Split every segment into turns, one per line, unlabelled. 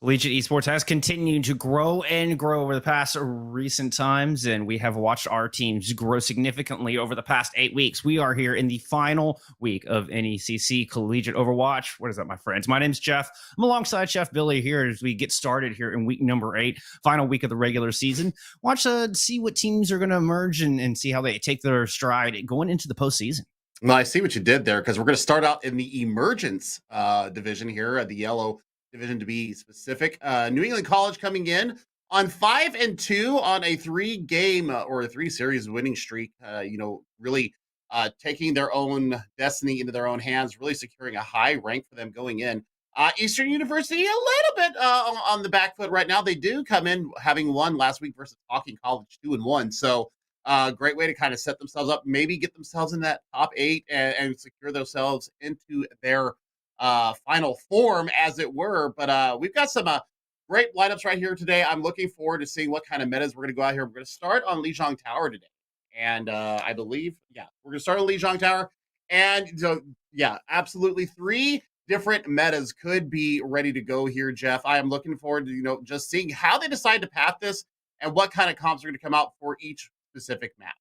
Collegiate esports has continued to grow and grow over the past recent times, and we have watched our teams grow significantly over the past 8 weeks. We are here in the final week of NECC Collegiate Overwatch. What is up, my friends? My name's Jeff. I'm alongside Chef Billy here as we get started here in week number 8, final week of the regular season. Watch see what teams are going to emerge and see how they take their stride going into the postseason.
Well, I see what you did there, because we're going to start out in the emergence division here, the yellow division to be specific. New England College coming in on 5-2 on a 3-game or a 3-series winning streak. Really taking their own destiny into their own hands, really securing a high rank for them going in. Eastern University a little bit on the back foot right now. They do come in having won last week versus Talking College 2-1. So great way to kind of set themselves up, maybe get themselves in that top 8 and secure themselves into their final form, as it were. But we've got some great lineups right here today. I'm looking forward to seeing what kind of metas we're going to go out here. We're going to start on Lijiang Tower today. And I believe, we're going to start on Lijiang Tower. And so, absolutely 3 different metas could be ready to go here, Jeff. I am looking forward to, just seeing how they decide to path this and what kind of comps are going to come out for each specific map.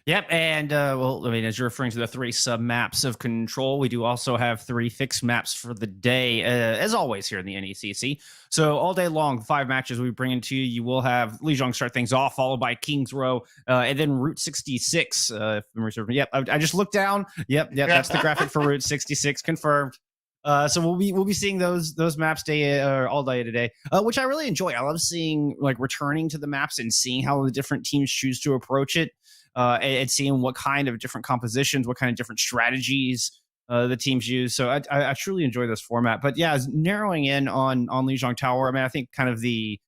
Yep, and as you're referring to the 3 sub maps of control, we do also have 3 fixed maps for the day, as always here in the NECC. So all day long, 5 matches we bring into you. You will have Lijiang start things off, followed by King's Row, and then Route 66. If memory serves me. Yep, I just looked down. Yep, that's the graphic for Route 66 confirmed. So we'll be seeing those maps all day today, which I really enjoy. I love seeing, returning to the maps and seeing how the different teams choose to approach it. And seeing what kind of different compositions, what kind of different strategies the teams use. So I truly enjoy this format. But narrowing in on Lijiang Tower, I think kind of the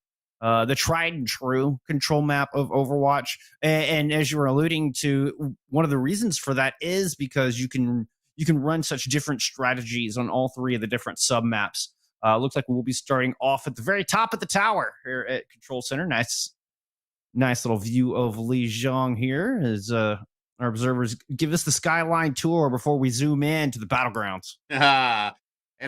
tried and true control map of Overwatch. And as you were alluding to, one of the reasons for that is because you can run such different strategies on all 3 of the different sub maps. Looks like we'll be starting off at the very top of the tower here at Control Center. Nice little view of Lijiang here as our observers give us the skyline tour before we zoom in to the battlegrounds.
And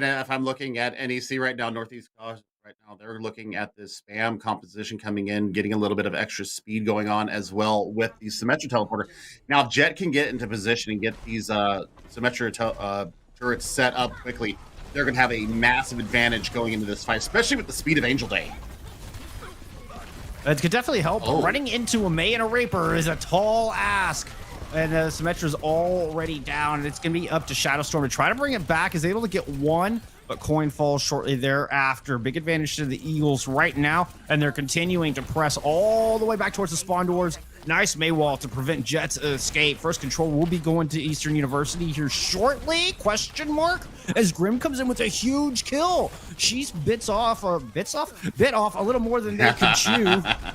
if I'm looking at NEC right now, Northeast College right now, they're looking at this spam composition coming in, getting a little bit of extra speed going on as well with the Symmetra teleporter. Now, if Jet can get into position and get these Symmetra turrets set up quickly, they're going to have a massive advantage going into this fight, especially with the speed of Angel Day.
It could definitely help. Running into a May and a Raper is a tall ask. And Symmetra's already down. And it's going to be up to Shadowstorm to try to bring it back. Is able to get one, but Coin falls shortly thereafter. Big advantage to the Eagles right now. And they're continuing to press all the way back towards the spawn doors. Nice Maywall to prevent Jet's escape. First Control will be going to Eastern University here shortly, question mark, as Grim comes in with a huge kill. She's bit off a little more than they could chew.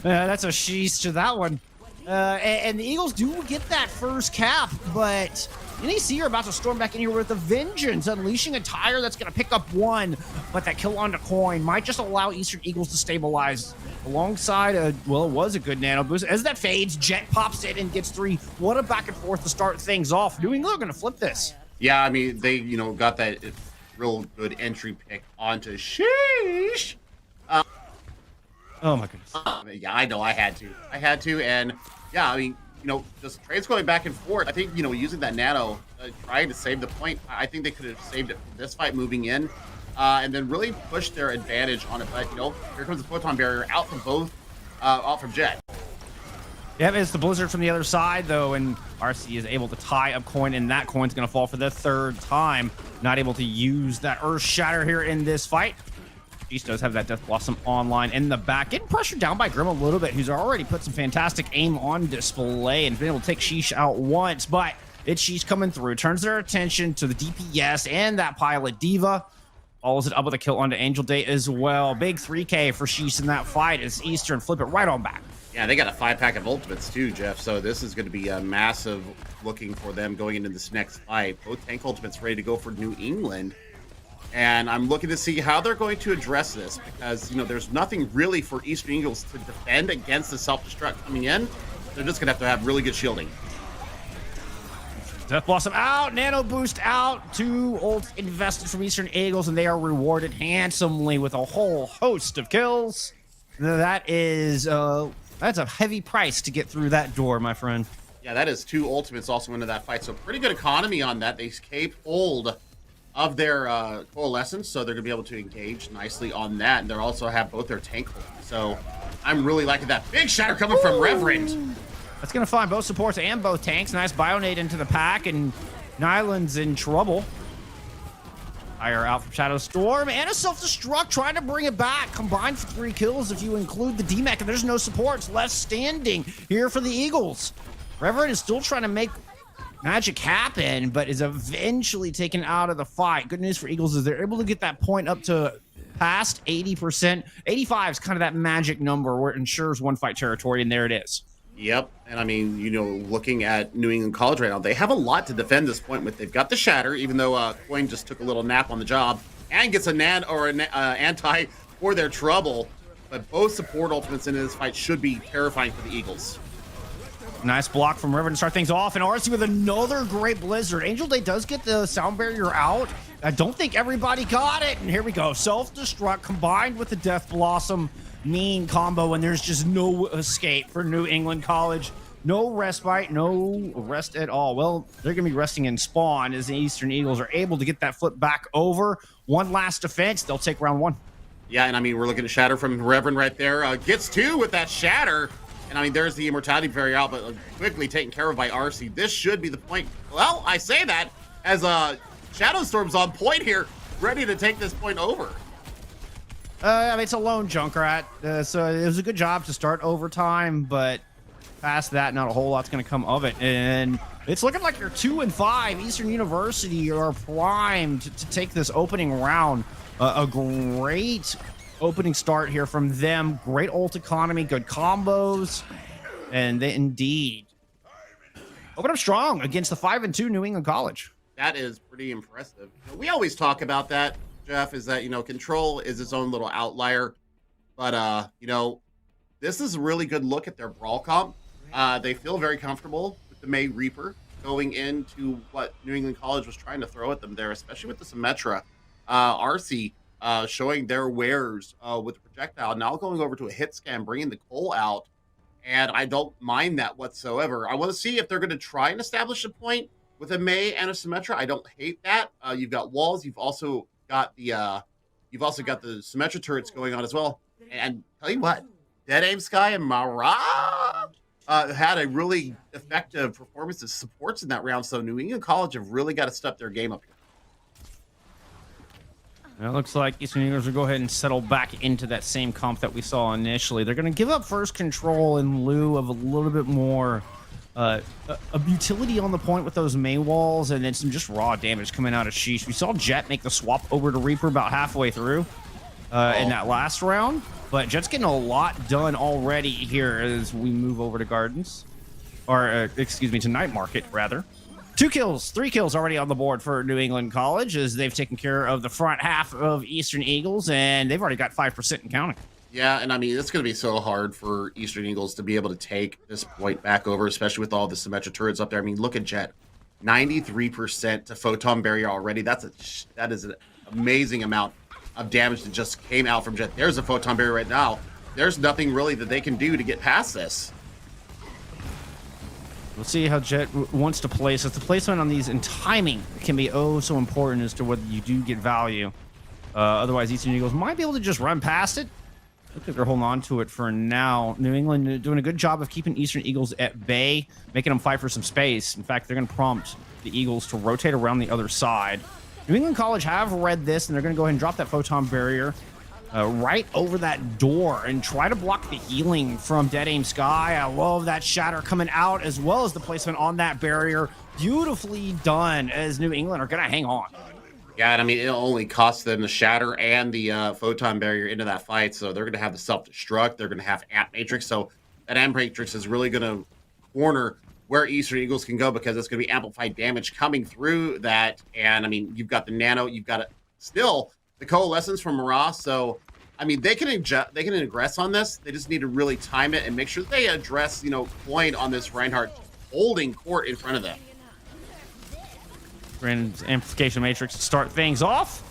That's a sheesh to that one. And the Eagles do get that first cap, but NEC are about to storm back in here with a vengeance, unleashing a tire that's going to pick up 1, but that kill onto Coin might just allow Eastern Eagles to stabilize alongside it was a good nano boost. As that fades, Jet pops in and gets 3. What a back and forth to start things off. New England are going to flip this.
Yeah, they got that real good entry pick onto Sheesh.
Oh my goodness.
I know I had to, and just trades going back and forth. I think using that nano, trying to save the point. I think they could have saved it from this fight moving in, and then really push their advantage on it. But here comes the photon barrier out from Jet.
Yeah, it's the Blizzard from the other side, though, and RC is able to tie up Coin, and that Coin's going to fall for the 3rd time. Not able to use that Earth Shatter here in this fight. Sheesh does have that Death Blossom online in the back. Getting pressured down by Grim a little bit, who's already put some fantastic aim on display and been able to take Sheesh out once, but it's Sheesh coming through. Turns their attention to the DPS and that pilot Diva. Follows it up with a kill onto Angel Day as well. Big 3K for Sheesh in that fight as Eastern flip it right on back.
Yeah, they got a 5-pack of ultimates too, Jeff. So this is going to be a massive looking for them going into this next fight. Both tank ultimates ready to go for New England. And I'm looking to see how they're going to address this, because, there's nothing really for Eastern Eagles to defend against the self-destruct coming in. They're just going to have really good shielding.
Death Blossom out, Nano Boost out, 2 ults invested from Eastern Eagles, and they are rewarded handsomely with a whole host of kills. That's a heavy price to get through that door, my friend.
Yeah, that is 2 ultimates also into that fight. So pretty good economy on that. They keep hold of their coalescence, so they're going to be able to engage nicely on that. And they'll also have both their tank holding. So I'm really liking that. Big shatter coming from Reverend.
That's going to find both supports and both tanks. Nice Bionade into the pack, and Nyland's in trouble. Fire out from Shadow Storm, and a self-destruct trying to bring it back. Combined for 3 kills if you include the DMAC, and there's no supports left standing here for the Eagles. Reverend is still trying to make magic happen, but is eventually taken out of the fight. Good news for Eagles is they're able to get that point up to past 80%. 85 is kind of that magic number where it ensures one fight territory, and there it is.
Yep. And I mean, looking at New England College right now, they have a lot to defend this point with. They've got the shatter, even though Coin just took a little nap on the job and gets an anti for their trouble. But both support ultimates in this fight should be terrifying for the Eagles.
Nice block from River to start things off, and RC with another great Blizzard. Angel Day does get the sound barrier out. I don't think everybody got it, and here we go. Self-destruct combined with the Death Blossom mean combo, and there's just no escape for New England College. No respite, no rest at all. Well, they're going to be resting in spawn as the Eastern Eagles are able to get that flip back over. One last defense, they'll take round 1.
Yeah, and I mean, we're looking at shatter from Reverend right there. Gets 2 with that shatter. And I mean, there's the immortality barrier out, but quickly taken care of by RC. This should be the point. Well, I say that as Shadow Storm's on point here, ready to take this point over.
I mean, it's a lone Junkrat, so it was a good job to start overtime, but past that, not a whole lot's going to come of it. And it's looking like you're 2-5. Eastern University are primed to take this opening round. A great opening start here from them. Great ult economy, good combos, and they indeed open up strong against the 5-2 New England College.
That is pretty impressive. We always talk about that, Jeff, is that, Control is its own little outlier. But, this is a really good look at their brawl comp. They feel very comfortable with the May Reaper going into what New England College was trying to throw at them there, especially with the Symmetra. RC showing their wares with the projectile, now going over to a hit scan, bringing the Cole out. And I don't mind that whatsoever. I want to see if they're going to try and establish a point with a May and a Symmetra. I don't hate that. You've got walls. You've also got the Symmetra turrets going on as well. And tell you what, Dead Aim Sky and Mara had a really effective performance as supports in that round. So New England College have really got to step their game up here.
It looks like Eastern Eagles will go ahead and settle back into that same comp that we saw initially. They're going to give up first control in lieu of a little bit more a utility on the point with those May walls, and then some just raw damage coming out of Sheesh. We saw Jet make the swap over to Reaper about halfway through in that last round, but Jet's getting a lot done already here as we move over to Gardens, or excuse me, to Night Market rather. 3 kills already on the board for New England College as they've taken care of the front half of Eastern Eagles, and they've already got 5% and counting.
Yeah, and I mean, it's going to be so hard for Eastern Eagles to be able to take this point back over, especially with all the Symmetra turrets up there. I mean, look at Jet, 93% to Photon Barrier already. That is an amazing amount of damage that just came out from Jet. There's a Photon Barrier right now. There's nothing really that they can do to get past this.
We'll see how Jet wants to place it. The placement on these and timing can be so important as to whether you do get value. Otherwise, Eastern Eagles might be able to just run past it. Looks like they're holding on to it for now. New England doing a good job of keeping Eastern Eagles at bay, making them fight for some space. In fact, they're going to prompt the Eagles to rotate around the other side. New England College have read this, and they're going to go ahead and drop that Photon Barrier right over that door and try to block the healing from Dead Aim Sky. I love that shatter coming out as well as the placement on that barrier. Beautifully done as New England are going to hang on.
Yeah, and I mean, it only costs them the shatter and the Photon Barrier into that fight, so they're going to have the self-destruct. They're going to have Amp Matrix, so that Amp Matrix is really going to corner where Eastern Eagles can go because it's going to be amplified damage coming through that. And I mean, you've got the Nano, you've got still the Coalescence from Mara, so I mean, they can ingress on this. They just need to really time it and make sure that they address, Coin on this Reinhardt holding court in front of them.
Grand Amplification Matrix to start things off.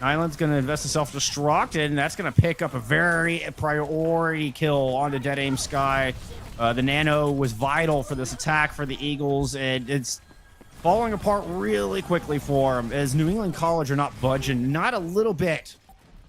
Island's going to invest in self-destruct, and that's going to pick up a very priority kill on the dead aim Sky. The Nano was vital for this attack for the Eagles, and it's falling apart really quickly for them as New England College are not budging, not a little bit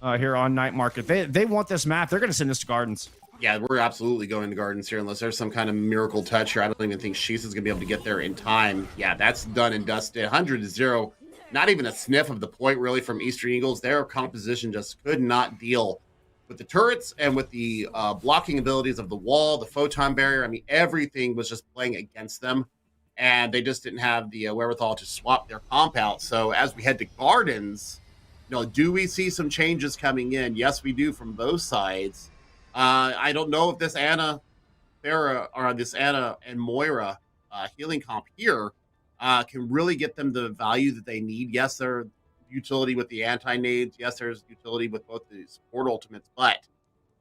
here on Night Market. They want this map. They're going to send this to Gardens.
Yeah, we're absolutely going to Gardens here unless there's some kind of miracle touch here. I don't even think Sheets is going to be able to get there in time. Yeah, that's done and dusted. 100-0. Not even a sniff of the point, really, from Eastern Eagles. Their composition just could not deal with the turrets and with the blocking abilities of the wall, the photon barrier. I mean, everything was just playing against them, and they just didn't have the wherewithal to swap their comp out. So as we head to Gardens, do we see some changes coming in? Yes, we do from both sides. I don't know if this Anna Farah or this Anna and Moira healing comp here can really get them the value that they need. Yes, there's utility with the anti-nades. Yes, there's utility with both the support ultimates. But,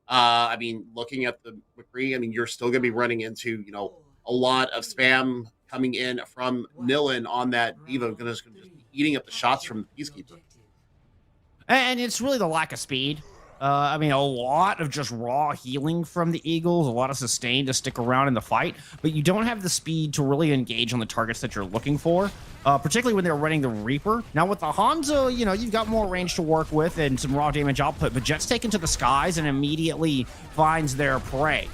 I mean, looking at the McCree, I mean, you're still going to be running into, a lot of spam coming in from Nilin on that Diva. Going to just be eating up the shots from the Peacekeeper.
And it's really the lack of speed. I mean, a lot of just raw healing from the Eagles, a lot of sustain to stick around in the fight, but you don't have the speed to really engage on the targets that you're looking for, particularly when they're running the Reaper. Now, with the Hanzo, you've got more range to work with and some raw damage output, but Jet's taken to the skies and immediately finds their prey.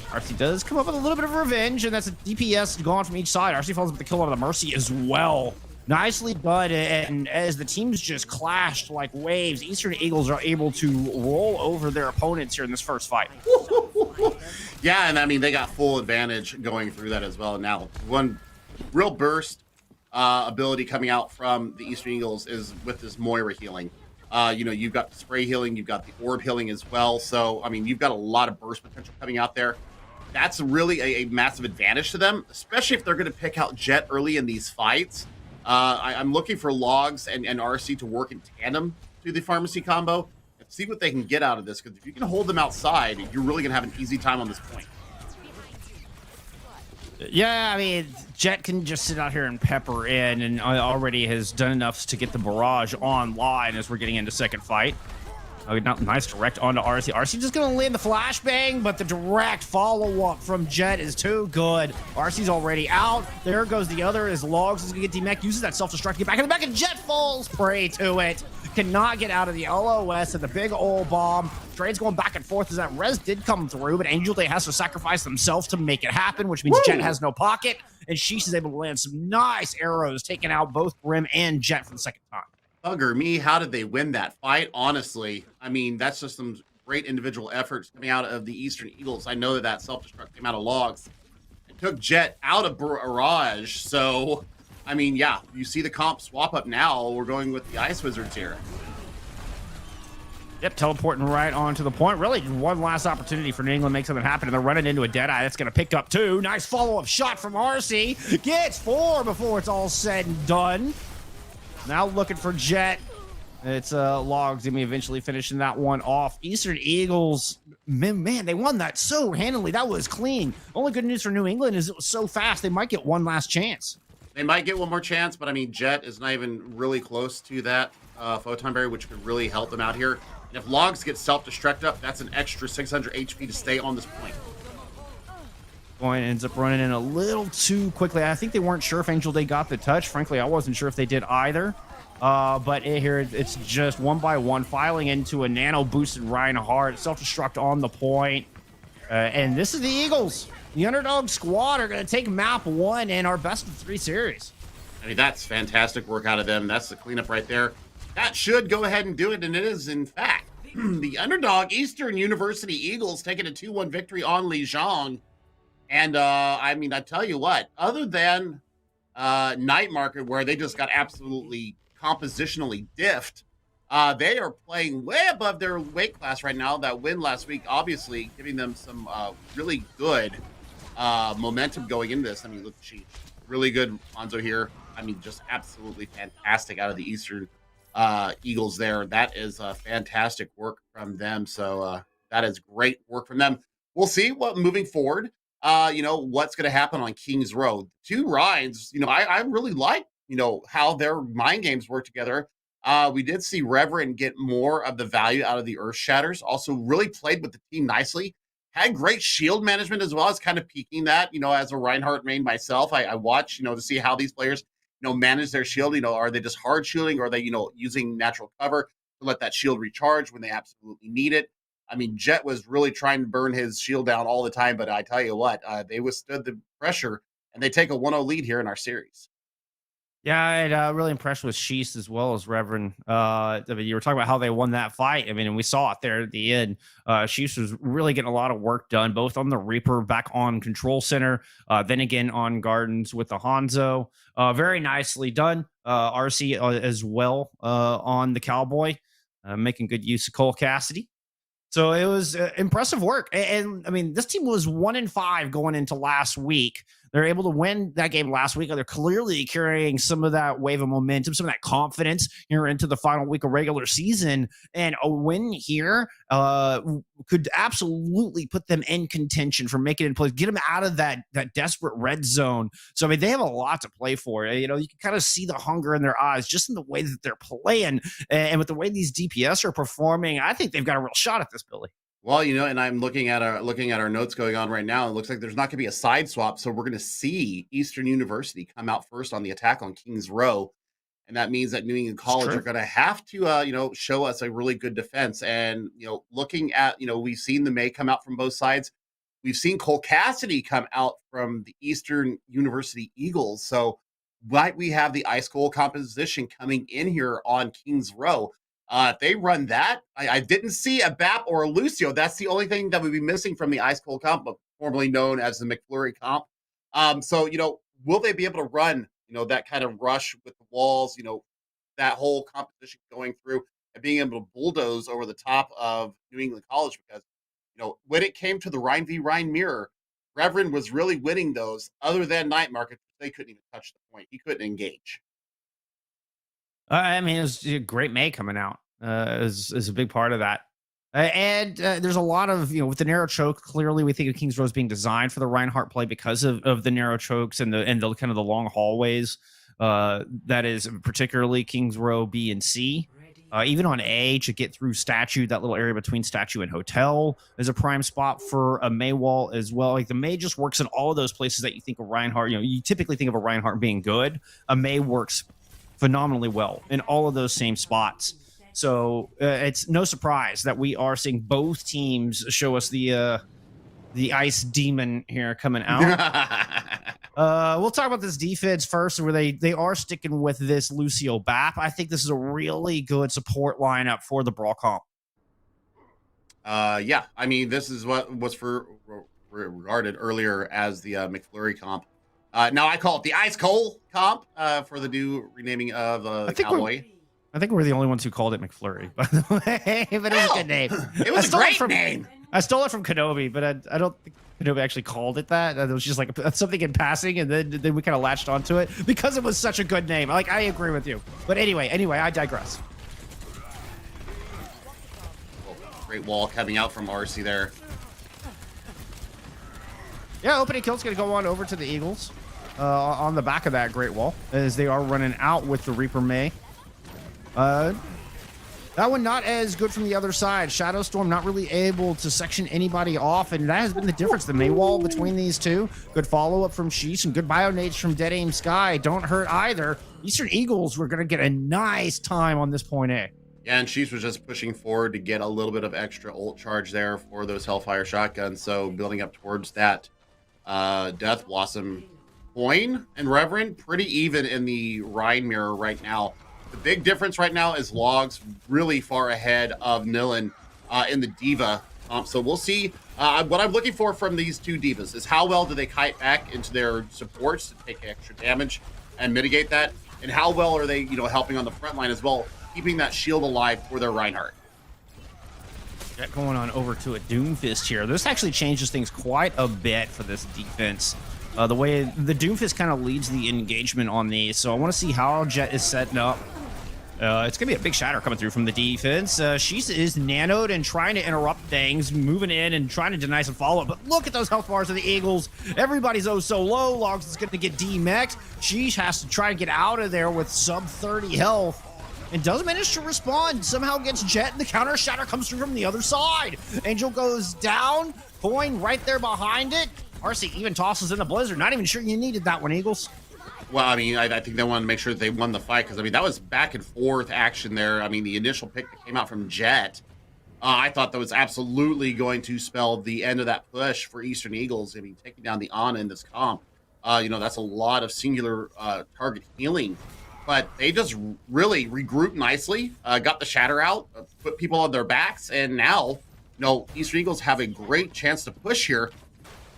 RC does come up with a little bit of revenge, and that's a DPS gone from each side. RC follows with the kill out of the Mercy as well. Nicely done, and as the teams just clashed like waves, Eastern Eagles are able to roll over their opponents here in this first fight.
Yeah, and I mean, they got full advantage going through that as well. Now, one real burst ability coming out from the Eastern Eagles is with this Moira healing. You've got the spray healing, you've got the orb healing as well. So, I mean, you've got a lot of burst potential coming out there. That's really a massive advantage to them, especially if they're going to pick out Jet early in these fights. I'm looking for Logs and RC to work in tandem to the pharmacy combo and see what they can get out of this. Because if you can hold them outside, you're really going to have an easy time on this point.
Yeah, I mean, Jet can just sit out here and pepper in and already has done enough to get the barrage online as we're getting into second fight. Nice direct onto RC. RC just going to land the flashbang, but the direct follow-up from Jet is too good. RC's already out. There goes the other as Logs is going to get DMEC, uses that self-destruct to get back in the back, and Jet falls prey to it. Cannot get out of the LOS and the big old bomb. Trade's going back and forth as that res did come through, but Angel Day has to sacrifice themselves to make it happen, which means Jet has no pocket, and Sheesh is able to land some nice arrows, taking out both Brim and Jet for the second time.
Bugger me, how did they win that fight? Honestly, I mean, that's just some great individual efforts coming out of the Eastern Eagles. I know that self-destruct came out of Logs and took Jet out of Barrage. So, I mean, yeah, you see the comp swap up now. We're going with the Ice Wizards here.
Yep, teleporting right onto the point. Really, one last opportunity for New England to make something happen, and they're running into a Deadeye that's going to pick up two. Nice follow-up shot from RC. Gets four before it's all said and done. Now looking for Jet. It's Logs going to be eventually finishing that one off. Eastern Eagles, man, they won that so handily. That was clean. Only good news for New England is it was so fast, they might get one last chance.
They might get one more chance, but I mean, Jet is not even really close to that photon barrier, which could really help them out here. And if Logs get self-destruct up, that's an extra 600 HP to stay on this point.
Point ends up running in a little too quickly. I think they weren't sure if Angel Day got the touch. Frankly, I wasn't sure if they did either. But here it's just one by one, filing into a nano boosted Reinhardt, self-destruct on the point. And this is the Eagles. The underdog squad are going to take map one in our best of three series.
I mean, that's fantastic work out of them. That's the cleanup right there. That should go ahead and do it, and it is, in fact, the underdog Eastern University Eagles taking a 2-1 victory on Lijiang. And, I mean, I tell you what, other than Night Market, where they just got absolutely compositionally diffed, they are playing way above their weight class right now. That win last week, obviously, giving them some really good momentum going into this. I mean, look, really good Hanzo here. I mean, just absolutely fantastic out of the Eastern Eagles there. That is fantastic work from them. So that is great work from them. We'll see what moving forward. What's going to happen on Kings Road. Two rides, I really like how their mind games work together. We did see Reverend get more of the value out of the Earth Shatters. Also, really played with the team nicely. Had great shield management as well as kind of peaking that. As a Reinhardt main myself, I watch to see how these players manage their shield. Are they just hard shielding, or are they using natural cover to let that shield recharge when they absolutely need it? I mean, Jet was really trying to burn his shield down all the time, but I tell you what, they withstood the pressure, and they take a 1-0 lead here in our series.
Yeah, and really impressed with Sheest as well as Reverend. I mean, you were talking about how they won that fight. I mean, and we saw it there at the end. Sheest was really getting a lot of work done, both on the Reaper, back on Control Center, then again on Gardens with the Hanzo. Very nicely done. RC as well on the Cowboy, making good use of Cole Cassidy. So it was impressive work. And I mean, this team was 1-5 going into last week. They're able to win that game last week. They're clearly carrying some of that wave of momentum, some of that confidence here into the final week of regular season. And a win here could absolutely put them in contention for making it in place, get them out of that desperate red zone. So, I mean, they have a lot to play for. You can kind of see the hunger in their eyes just in the way that they're playing. And with the way these DPS are performing, I think they've got a real shot at this, Billy.
Well, and I'm looking at our notes going on right now. It looks like there's not going to be a side swap, so we're going to see Eastern University come out first on the attack on Kings Row, and that means that New England College are going to have to, show us a really good defense. And looking at, we've seen the May come out from both sides. We've seen Cole Cassidy come out from the Eastern University Eagles. So might we have the Ice Cold composition coming in here on Kings Row? If they run that, I didn't see a BAP or a Lucio. That's the only thing that would be missing from the Ice Cold comp, formerly known as the McFlurry comp. So, will they be able to run, that kind of rush with the walls, that whole competition going through and being able to bulldoze over the top of New England College? Because, when it came to the Rhine v. Rhine mirror, Reverend was really winning those. Other than Night Market, they couldn't even touch the point. He couldn't engage.
I mean, it was a great May coming out is a big part of that. And there's a lot of, with the narrow choke, clearly we think of Kings Row as being designed for the Reinhardt play because of the narrow chokes and the kind of the long hallways. That is particularly Kings Row B and C. Even on A, to get through Statue, that little area between Statue and Hotel is a prime spot for a May wall as well. Like the May just works in all of those places that you think of Reinhardt. You typically think of a Reinhardt being good. A May works phenomenally well in all of those same spots. So it's no surprise that we are seeing both teams show us the ice demon here coming out. We'll talk about this defense first, where they are sticking with this Lucio BAP. I think this is a really good support lineup for the Brawl comp.
Yeah, I mean, this is what was regarded earlier as the McFlurry comp. Now I call it the Ice Cold comp for the new renaming of the Cowboy.
I think we're the only ones who called it McFlurry, by the way. But it's a good name.
It was a great name.
I stole it from Kenobi, but I don't think Kenobi actually called it that. It was just like something in passing, and then we kind of latched onto it because it was such a good name. Like, I agree with you. But anyway, I digress.
Great wall coming out from RC there.
Yeah, opening kill's going to go on over to the Eagles on the back of that great wall as they are running out with the Reaper May. That one not as good from the other side. Shadow Storm not really able to section anybody off, and that has been the difference. The May wall between these two. Good follow-up from Sheesh and good bio nades from Dead Aim Sky. Don't hurt either. Eastern Eagles were going to get a nice time on this point A.
Yeah, and Sheesh was just pushing forward to get a little bit of extra ult charge there for those Hellfire shotguns. So building up towards that Death Blossom coin. And Reverend, pretty even in the Rhine mirror right now. The big difference right now is Logs really far ahead of Nilin in the Diva. So we'll see. What I'm looking for from these two Divas is how well do they kite back into their supports to take extra damage and mitigate that, and how well are they, helping on the front line as well, keeping that shield alive for their Reinhardt.
Jet going on over to a Doomfist here. This actually changes things quite a bit for this defense. The way the Doomfist kind of leads the engagement on these. So I want to see how Jet is setting up It's going to be a big shatter coming through from the defense. She is nanoed and trying to interrupt things, moving in and trying to deny some follow-up. But look at those health bars of the Eagles. Everybody's oh so low. Logs is going to get demexed. She has to try to get out of there with sub 30 health. And does manage to respond. Somehow gets Jet, and the counter shatter comes through from the other side. Angel goes down. Coin right there behind it. RC even tosses in the Blizzard. Not even sure you needed that one, Eagles.
Well, I mean, I think they wanted to make sure that they won the fight because, I mean, that was back and forth action there. I mean, the initial pick that came out from Jet, I thought that was absolutely going to spell the end of that push for Eastern Eagles. I mean, taking down the Ana in this comp, that's a lot of singular target healing. But they just really regrouped nicely, got the shatter out, put people on their backs, and now, Eastern Eagles have a great chance to push here.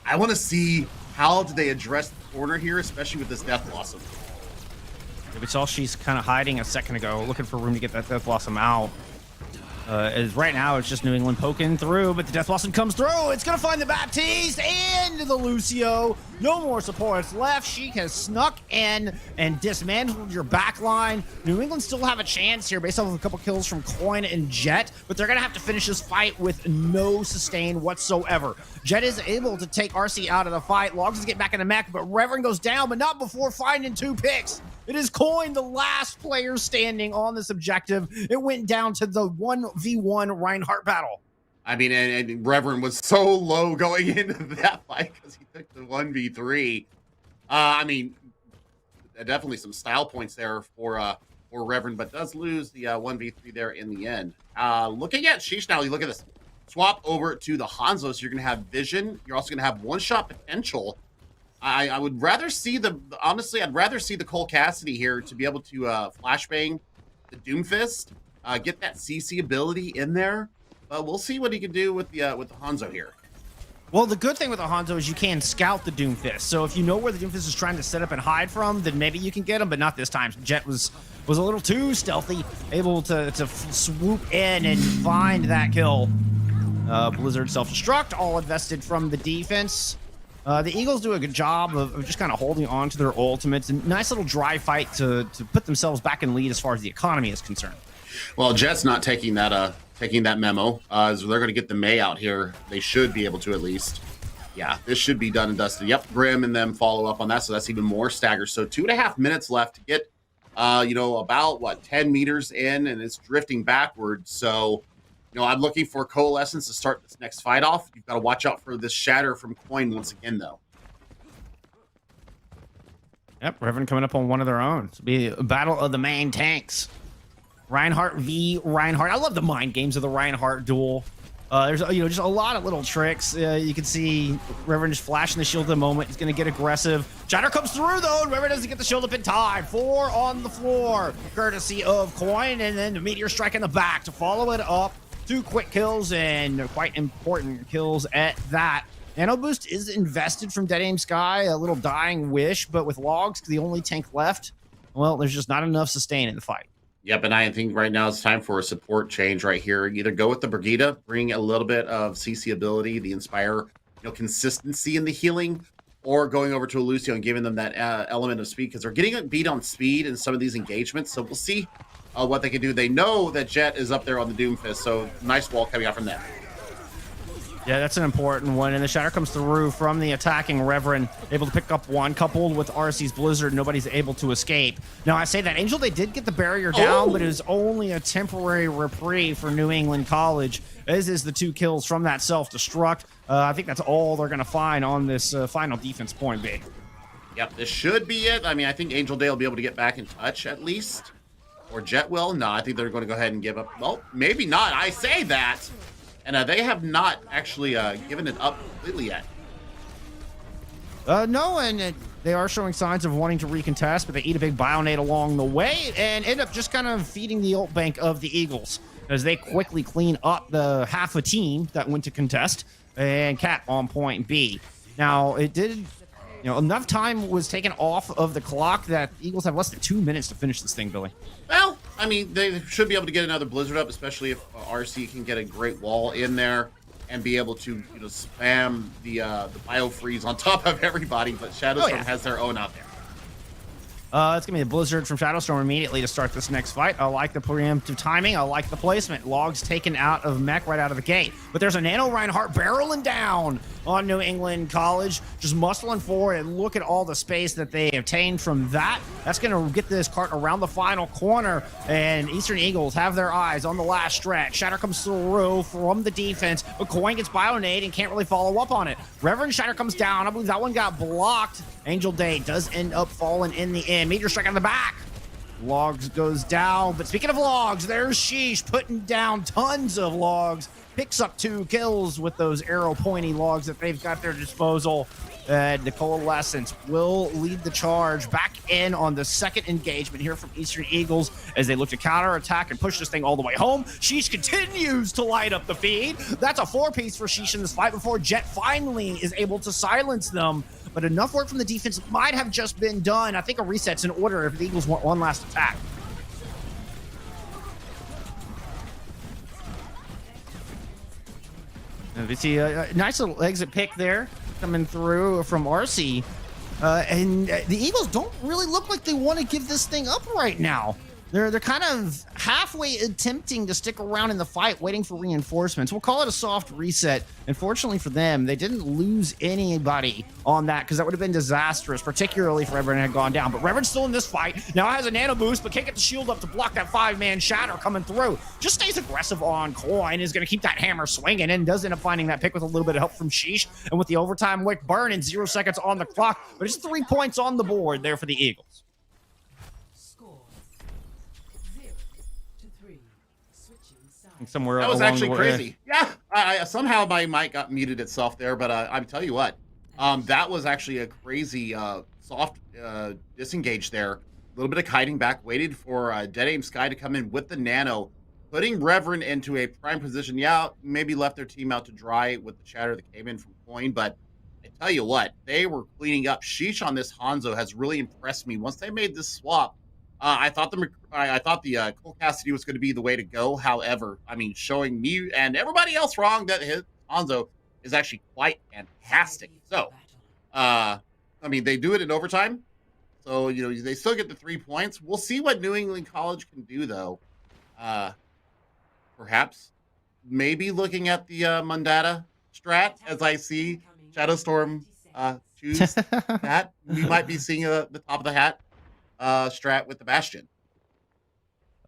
I want to see how do they address the corner here, especially with this Death Blossom.
We saw she's kind of hiding a second ago, looking for room to get that Death Blossom out. As right now, it's just New England poking through, but the Death Blossom comes through. It's going to find the Baptiste and the Lucio. No more supports left. She has snuck in and dismantled your back line. New England still have a chance here based off of a couple kills from Coin and Jet, but they're going to have to finish this fight with no sustain whatsoever. Jet is able to take RC out of the fight. Logs is getting back in the mech, but Reverend goes down, but not before finding 2 picks. It is Coin, the last player standing on this objective. It went down to the 1v1 Reinhardt battle.
I mean, and Reverend was so low going into that fight because he took the 1v3. I mean, definitely some style points there for Reverend, but does lose the 1v3 there in the end. Looking at Sheesh now, you look at this. Swap over to the Hanzo, so you're going to have vision. You're also going to have one-shot potential. I would rather see honestly, I'd rather see the Cole Cassidy here to be able to flashbang the Doomfist, get that CC ability in there. We'll see what he can do with the Hanzo here.
Well, the good thing with the Hanzo is you can scout the Doomfist. So if you know where the Doomfist is trying to set up and hide from, then maybe you can get him, but not this time. Jet was a little too stealthy, able to swoop in and find that kill. Blizzard self-destruct, all invested from the defense. The Eagles do a good job of just kind of holding on to their ultimates. And nice little dry fight to put themselves back in lead as far as the economy is concerned.
Well, Jet's not taking that memo. So they're going to get the May out here. They should be able to at least. Yeah, this should be done and dusted. Yep, Grim and them follow up on that. So that's even more stagger. So 2.5 minutes left to get, about 10 meters in, and it's drifting backwards. So, I'm looking for Coalescence to start this next fight off. You've got to watch out for this shatter from Coin once again, though.
Yep, Reverend coming up on one of their own. It'll be a battle of the main tanks. Reinhardt v. Reinhardt. I love the mind games of the Reinhardt duel. There's just a lot of little tricks. You can see Reverend just flashing the shield at the moment. He's going to get aggressive. Shatter comes through, though, and Reverend doesn't get the shield up in time. 4 on the floor, courtesy of Coin, and then the Meteor Strike in the back to follow it up. 2 quick kills and quite important kills at that. Nano Boost is invested from Dead Aim Sky, a little dying wish, but with Logs, the only tank left, well, there's just not enough sustain in the fight.
Yep, and I think right now it's time for a support change right here. Either go with the Brigida, bring a little bit of CC ability, the Inspire, consistency in the healing, or going over to a Lucio and giving them that element of speed because they're getting beat on speed in some of these engagements. So we'll see what they can do. They know that Jet is up there on the Doomfist, so nice wall coming out from them.
Yeah, that's an important one. And the shatter comes through from the attacking Reverend, able to pick up one, coupled with RC's Blizzard. Nobody's able to escape. Now, I say that Angel, they did get the barrier down, but it was only a temporary reprieve for New England College, as is the 2 kills from that self-destruct. I think that's all they're going to find on this final defense point B.
Yep, this should be it. I mean, I think Angel Day will be able to get back in touch at least. Or Jet will. No, I think they're going to go ahead and give up. Well, maybe not. I say that. And they have not actually given it up completely yet.
No, and they are showing signs of wanting to recontest, but they eat a big Bionade along the way and end up just kind of feeding the ult bank of the Eagles as they quickly clean up the half a team that went to contest and Cat on point B. Now, it did... enough time was taken off of the clock that the Eagles have less than 2 minutes to finish this thing, Billy.
Well, I mean, they should be able to get another Blizzard up, especially if RC can get a great wall in there and be able to, spam the Bio Freeze on top of everybody. But Shadowstorm has their own out there.
It's gonna be a blizzard from Shadowstorm immediately to start this next fight. I like the preemptive timing. I like the placement. Logs taken out of mech right out of the gate. But there's a Nano Reinhardt barreling down on New England College, just muscling forward, and look at all the space that they obtained from that. That's gonna get this cart around the final corner, and Eastern Eagles have their eyes on the last stretch. Shatter comes through from the defense, but Coin gets Bionade and can't really follow up on it. Reverend Shatter comes down. I believe that one got blocked. Angel Day does end up falling in the end. Meteor strike on the back. Logs goes down. But speaking of logs, there's Sheesh putting down tons of logs. Picks up 2 kills with those arrow pointy logs that they've got at their disposal. The Coalescence will lead the charge back in on the second engagement here from Eastern Eagles as they look to counterattack and push this thing all the way home. Sheesh continues to light up the feed. That's a 4-piece for Sheesh in this fight before Jet finally is able to silence them. But enough work from the defense might have just been done. I think a reset's in order if the Eagles want one last attack. And we see a nice little exit pick there coming through from RC. And the Eagles don't really look like they want to give this thing up right now. They're kind of halfway attempting to stick around in the fight, waiting for reinforcements. We'll call it a soft reset. And fortunately for them, they didn't lose anybody on that because that would have been disastrous, particularly if Reverend had gone down. But Reverend's still in this fight. Now has a nano boost, but can't get the shield up to block that 5-man shatter coming through. Just stays aggressive on Coin, is going to keep that hammer swinging, and does end up finding that pick with a little bit of help from Sheesh. And with the overtime wick burn and 0 seconds on the clock, but it's 3 points on the board there for the Eagles. Somewhere
that was
along
actually
the way.
crazy. Yeah, I somehow my mic got muted itself there, but I tell you what, that was actually a crazy soft disengage there. A little bit of kiting back, waited for Dead Aim Sky to come in with the nano, putting Reverend into a prime position. Yeah, maybe left their team out to dry with the chatter that came in from Coin, but I tell you what, they were cleaning up. Sheesh on this Hanzo has really impressed me. Once they made this swap, I thought the Cole Cassidy was going to be the way to go. However, I mean, showing me and everybody else wrong that his Hanzo is actually quite fantastic. So, I mean, they do it in overtime. So, you know, they still get the 3 points. We'll see what New England College can do, though. Perhaps, maybe looking at the Mundata strat, as I see Shadowstorm choose that. We might be seeing the top of the hat strat with the Bastion.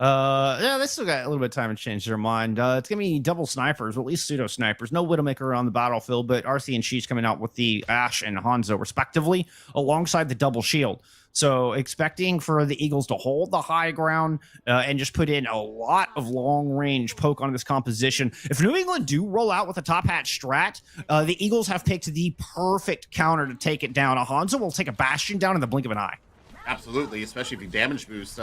Yeah, they still got a little bit of time to change their mind. It's gonna be double snipers, or at least pseudo snipers. No Widowmaker on the battlefield, but RC and Sheesh coming out with the Ash and Hanzo respectively, alongside the double shield. So expecting for the Eagles to hold the high ground and just put in a lot of long range poke on this composition. If New England do roll out with a top hat strat, the Eagles have picked the perfect counter to take it down. A Hanzo will take a Bastion down in the blink of an eye.
Absolutely, especially if you damage boost.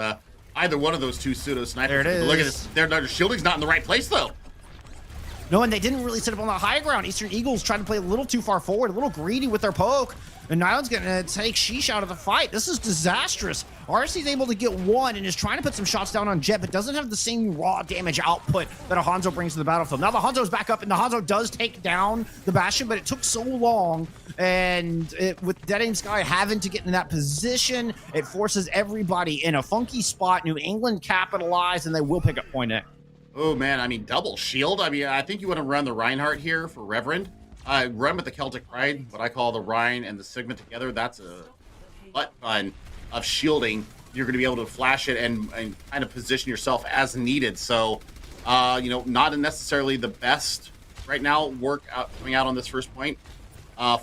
Either one of those two pseudo snipers.
There it is.
Look at this. Their shielding's not in the right place, though.
No, and they didn't really set up on the high ground. Eastern Eagles tried to play a little too far forward, a little greedy with their poke. And Nylon's going to take Sheesh out of the fight. This is disastrous. RC's able to get one and is trying to put some shots down on Jet, but doesn't have the same raw damage output that a Hanzo brings to the battlefield. Now the Hanzo's back up, and the Hanzo does take down the Bastion, but it took so long. And with Dead Aim Sky having to get in that position, it forces everybody in a funky spot. New England capitalized, and they will pick up point A.
Oh, man. I mean, double shield. I mean, I think you want to run the Reinhardt here for Reverend. Run with the Celtic Pride, what I call the Rhine and the Sigma together. That's a butt ton of shielding. You're going to be able to flash it and kind of position yourself as needed. So, you know, not necessarily the best right now coming out on this first point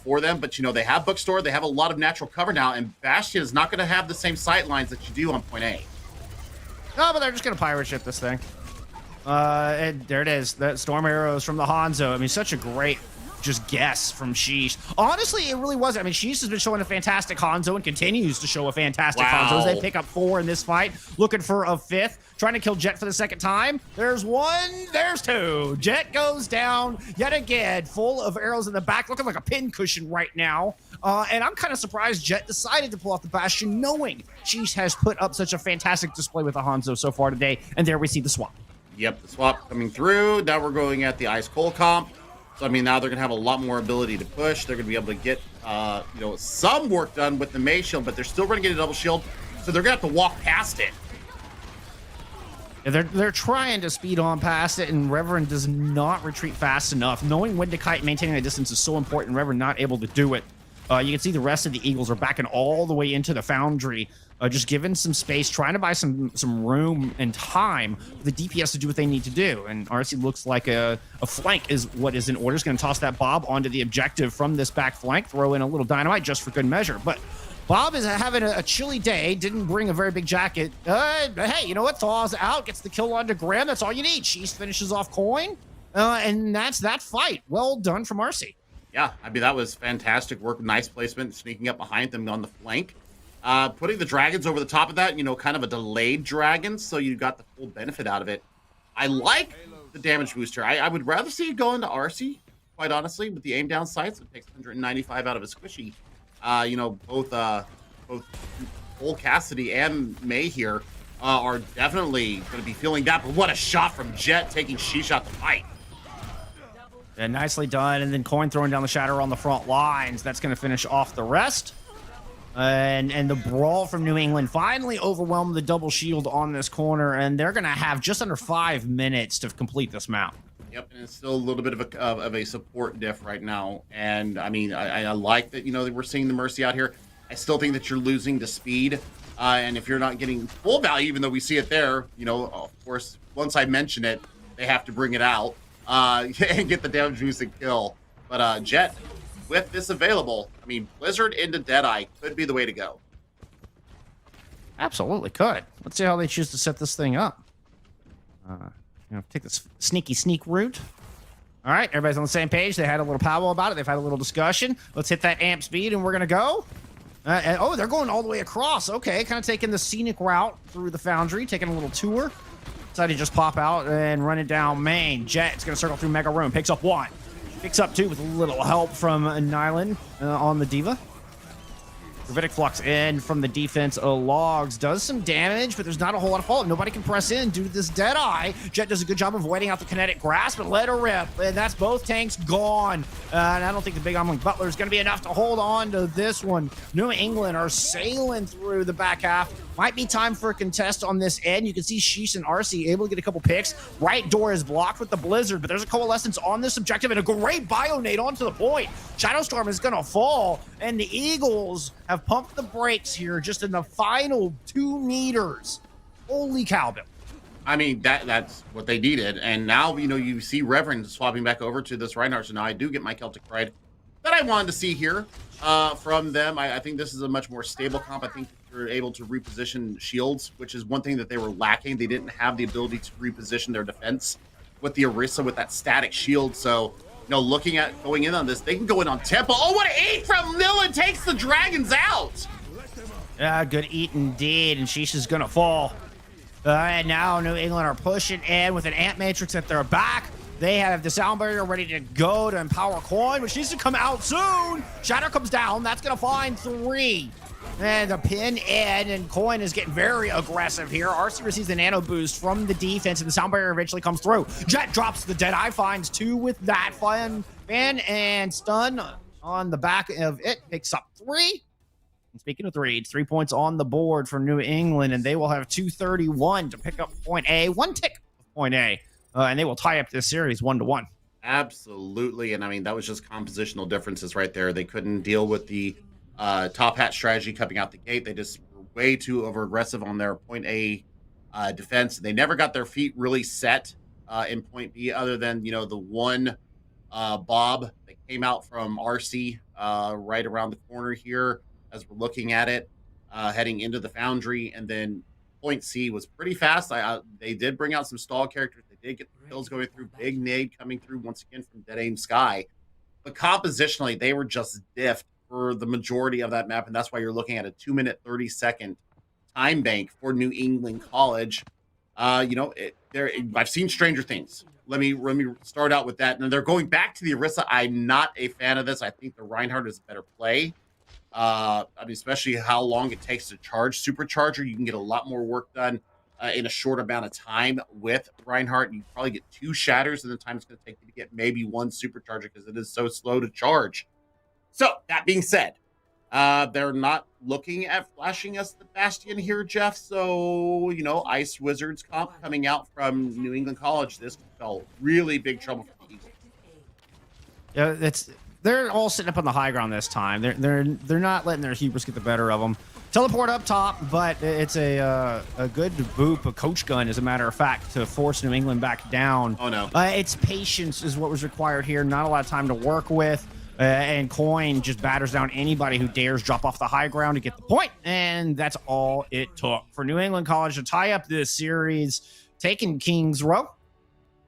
for them. But, you know, they have Bookstore. They have a lot of natural cover now. And Bastion is not going to have the same sight lines that you do on point A.
No, but they're just going to pirate ship this thing. And there it is. The Storm Arrows from the Hanzo. I mean, such a great just guess from Sheesh. Honestly, it really was. I mean, Sheesh has been showing a fantastic Hanzo and continues to show a fantastic Hanzo as they pick up 4 in this fight. Looking for a 5th. Trying to kill Jet for the second time. There's 1. There's 2. Jet goes down yet again, full of arrows in the back, looking like a pincushion right now. And I'm kind of surprised Jet decided to pull off the Bastion, knowing Sheesh has put up such a fantastic display with the Hanzo so far today. And there we see the swap.
Yep, the swap coming through. Now we're going at the Ice Cold comp. So, I mean, now they're going to have a lot more ability to push. They're going to be able to get, you know, some work done with the May Shield, but they're still going to get a double shield. So they're going to have to walk past it.
Yeah, they're trying to speed on past it, and Reverend does not retreat fast enough. Knowing when to kite and maintaining the distance is so important. Reverend not able to do it. You can see the rest of the Eagles are backing all the way into the Foundry, just giving some space, trying to buy some room and time for the DPS to do what they need to do. And RC looks like a flank is what is in order. Is going to toss that Bob onto the objective from this back flank, throw in a little dynamite just for good measure. But Bob is having a chilly day, didn't bring a very big jacket. Hey, you know what? Thaws out, gets the kill onto Graham. That's all you need. She's finishes off Coin, and that's that fight. Well done from RC.
Yeah, I mean, that was fantastic work. Nice placement, sneaking up behind them on the flank. Putting the dragons over the top of that, kind of a delayed dragon, so you got the full benefit out of it. I like the damage booster. I would rather see it go into RC, quite honestly, with the aim down sights. It takes 195 out of a squishy. Both Cole Cassidy and May here are definitely going to be feeling that. But what a shot from Jet, taking She-Shot to fight.
And nicely done. And then Coin throwing down the Shatter on the front lines. That's going to finish off the rest. And the brawl from New England finally overwhelmed the double shield on this corner. And they're going to have just under 5 minutes to complete this map.
Yep, and it's still a little bit of a support diff right now. And I mean, I like that, that we're seeing the Mercy out here. I still think that you're losing the speed. And if you're not getting full value, even though we see it there, of course, once I mention it, they have to bring it out. And get the damage boost and kill. But Jet, with this available, I mean, Blizzard into Deadeye could be the way to go.
Absolutely could. Let's see how they choose to set this thing up. Take this sneak route. All right, everybody's on the same page. They had a little powwow about it. They've had a little discussion. Let's hit that amp speed, and we're going to go. They're going all the way across. Okay, kind of taking the scenic route through the Foundry, taking a little tour. Decided to just pop out and run it down main. Jet's going to circle through Mega Room. Picks up 1. Picks up 2 with a little help from Nyland on the Diva. Gravitic Flux in from the defense. Logs does some damage, but there's not a whole lot of fault. Nobody can press in due to this Deadeye. Jet does a good job of waiting out the kinetic grasp, but let her rip. And that's both tanks gone. And I don't think the big Omling Butler is going to be enough to hold on to this one. New England are sailing through the back half. Might be time for a contest on this end. You can see Sheesh and RC able to get a couple picks. Right door is blocked with the Blizzard, but there's a Coalescence on this objective and a great Bionade onto the point. Shadowstorm is going to fall, and the Eagles have pumped the brakes here just in the final 2 meters. Holy cow, Bill.
I mean, that's what they needed. And now, you see Reverend swapping back over to this Reinhardt. So now I do get my Celtic Pride that I wanted to see here from them. I think this is a much more stable comp. I think they're able to reposition shields, which is one thing that they were lacking. They didn't have the ability to reposition their defense with the Orisa with that static shield. So, looking at going in on this, they can go in on tempo. Oh, what an 8 from Nilla, takes the dragons out.
Yeah, good eat indeed, and Sheesh is gonna fall. And now New England are pushing in with an Ant Matrix at their back. They have the sound barrier ready to go to empower Coin, which needs to come out soon. Shatter comes down. That's going to find 3. And the pin in, and Coin is getting very aggressive here. RC receives the nano boost from the defense, and the sound barrier eventually comes through. Jet drops the Deadeye, finds 2 with that fan and stun on the back of it. Picks up 3. And speaking of 3, it's 3 points on the board for New England, and they will have 231 to pick up point A. 1 tick of point A. And they will tie up this series 1-1.
Absolutely. And I mean, that was just compositional differences right there. They couldn't deal with the top hat strategy coming out the gate. They just were way too over aggressive on their point A defense. They never got their feet really set in point B, other than, the one Bob that came out from RC right around the corner here as we're looking at it, heading into the Foundry. And then point C was pretty fast. They did bring out some stall characters. They did get the kills going through. Big nade coming through once again from Dead Aim Sky. But compositionally, they were just diffed for the majority of that map. And that's why you're looking at a 2-minute, 30-second time bank for New England College. I've seen stranger things. Let me start out with that. And they're going back to the Orisa. I'm not a fan of this. I think the Reinhardt is a better play. Especially how long it takes to charge Supercharger. You can get a lot more work done in a short amount of time with Reinhardt. You probably get 2 shatters, and the time it's going to take you to get maybe 1 Supercharger because it is so slow to charge. So, that being said, They're not looking at flashing us the Bastion here, Jeff. So, Ice Wizards comp coming out from New England College. This could spell really big trouble for the Eagles.
Yeah, they're all sitting up on the high ground this time. They're not letting their hubris get the better of them. Teleport up top, but it's a good boop, a coach gun, as a matter of fact, to force New England back down.
Oh no!
It's patience is what was required here. Not a lot of time to work with. And Coin just batters down anybody who dares drop off the high ground to get the point. And that's all it took for New England College to tie up this series, taking Kings Row.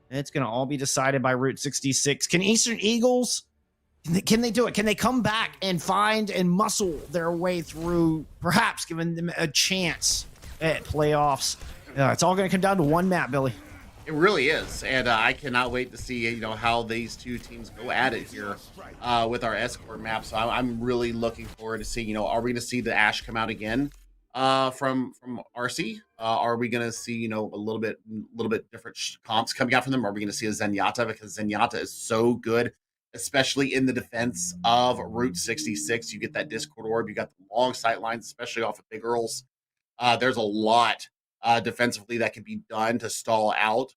It's going to all be decided by Route 66. Can Eastern Eagles, can they do it? Can they come back and find and muscle their way through, perhaps giving them a chance at playoffs? It's all going to come down to one map, Billy.
It really is, and I cannot wait to see how these two teams go at it here with our escort map. So I'm really looking forward to seeing. Are we going to see the Ash come out again from RC? Are we going to see a little bit different comps coming out from them? Are we going to see a Zenyatta, because Zenyatta is so good, especially in the defense of Route 66? You get that Discord orb, you got the long sight lines, especially off of Big Earls. There's a lot defensively that can be done to stall out.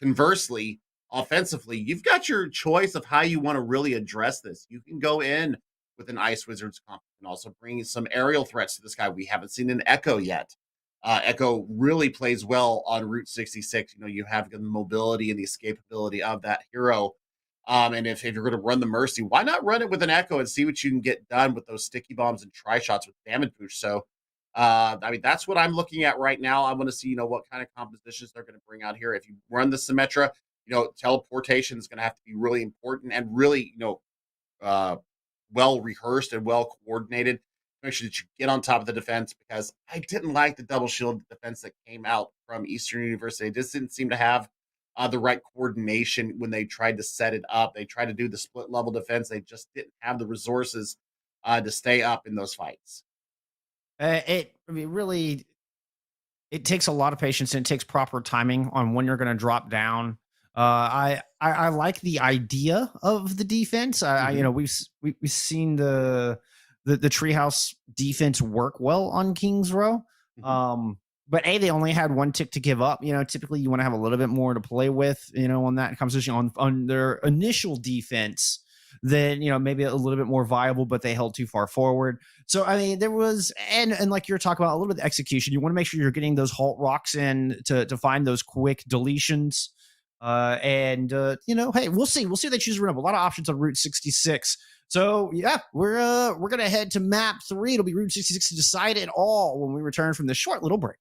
Conversely, offensively, you've got your choice of how you want to really address this. You can go in with an Ice Wizards comp and also bring some aerial threats to this guy. We haven't seen an Echo yet. Echo really plays well on Route 66. You have the mobility and the escapability of that hero. And if you're going to run the Mercy, why not run it with an Echo and see what you can get done with those sticky bombs and tri-shots with damage boost? So that's what I'm looking at right now. I want to see, what kind of compositions they're going to bring out here. If you run the Symmetra, teleportation is going to have to be really important and really, well rehearsed and well coordinated. Make sure that you get on top of the defense, because I didn't like the double shield defense that came out from Eastern University. It just didn't seem to have the right coordination when they tried to set it up. They tried to do the split level defense. They just didn't have the resources to stay up in those fights.
Really, it takes a lot of patience, and it takes proper timing on when you're going to drop down. I like the idea of the defense. We've seen the treehouse defense work well on Kings Row. But they only had one tick to give up. Typically you want to have a little bit more to play with, on that composition on their initial defense. Then maybe a little bit more viable, but they held too far forward. So there was, and like you're talking about, a little bit of execution. You want to make sure you're getting those halt rocks in to find those quick deletions. Hey, we'll see what they choose to run up. A lot of options on Route 66. So yeah, we're gonna head to map 3. It'll be Route 66 to decide it all when we return from this short little break.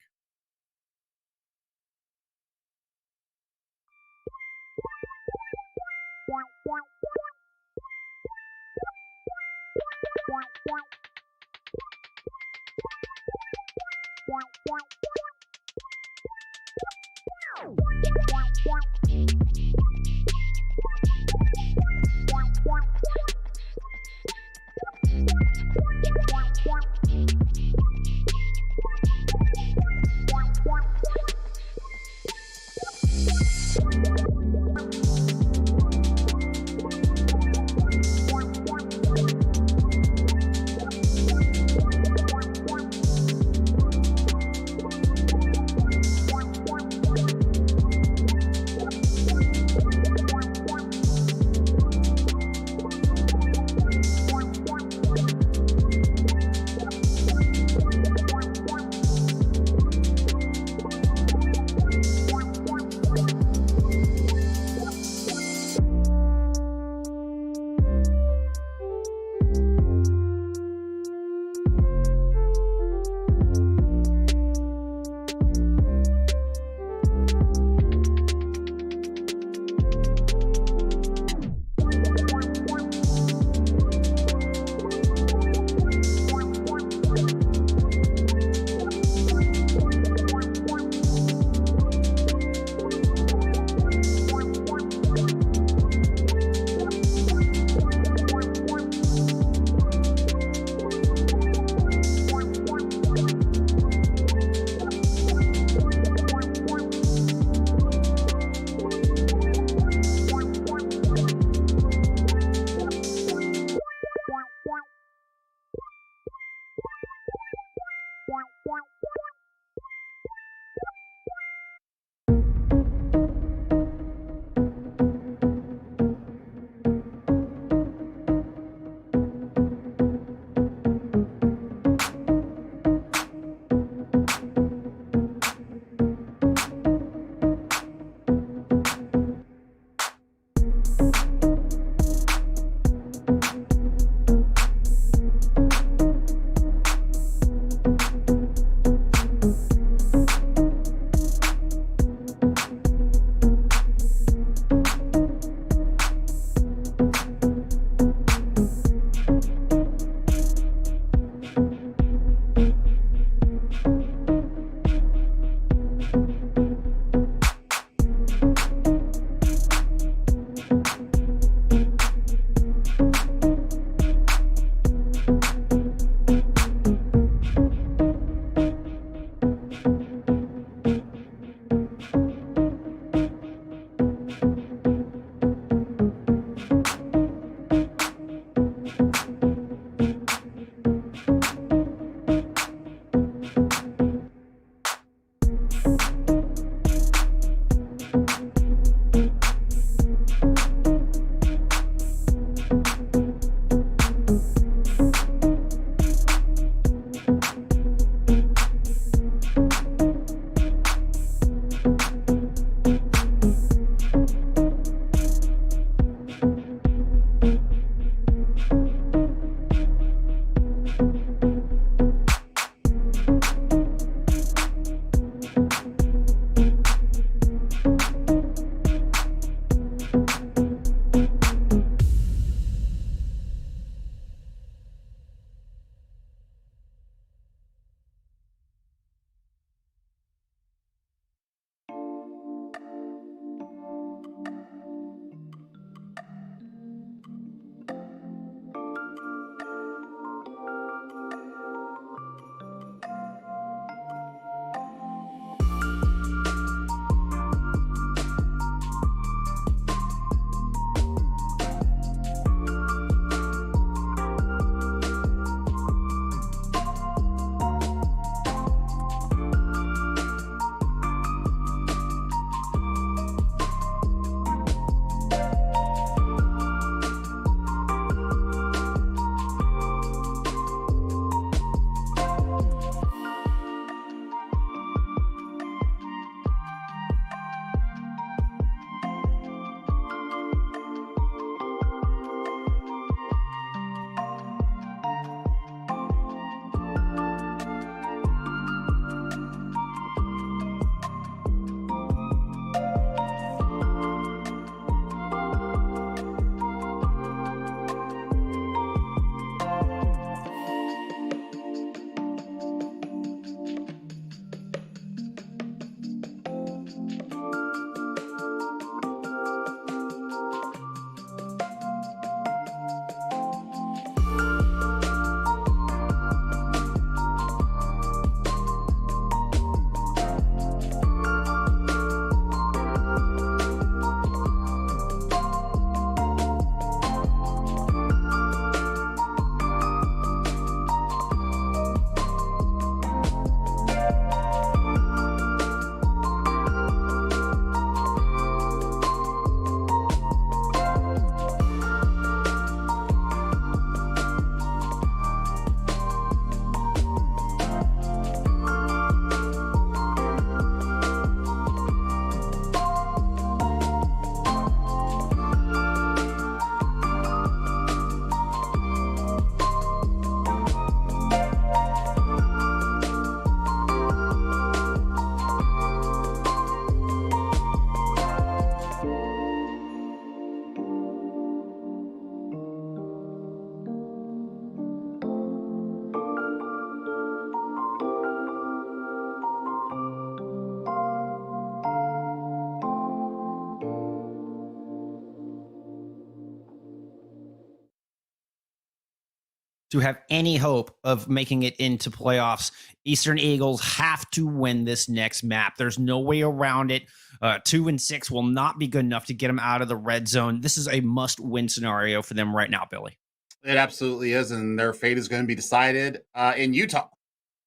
To have any hope of making it into playoffs, Eastern Eagles have to win this next map. There's no way around it. 2-6 will not be good enough to get them out of the red zone. This is a must-win scenario for them right now, Billy.
It absolutely is, and their fate is going to be decided in Utah.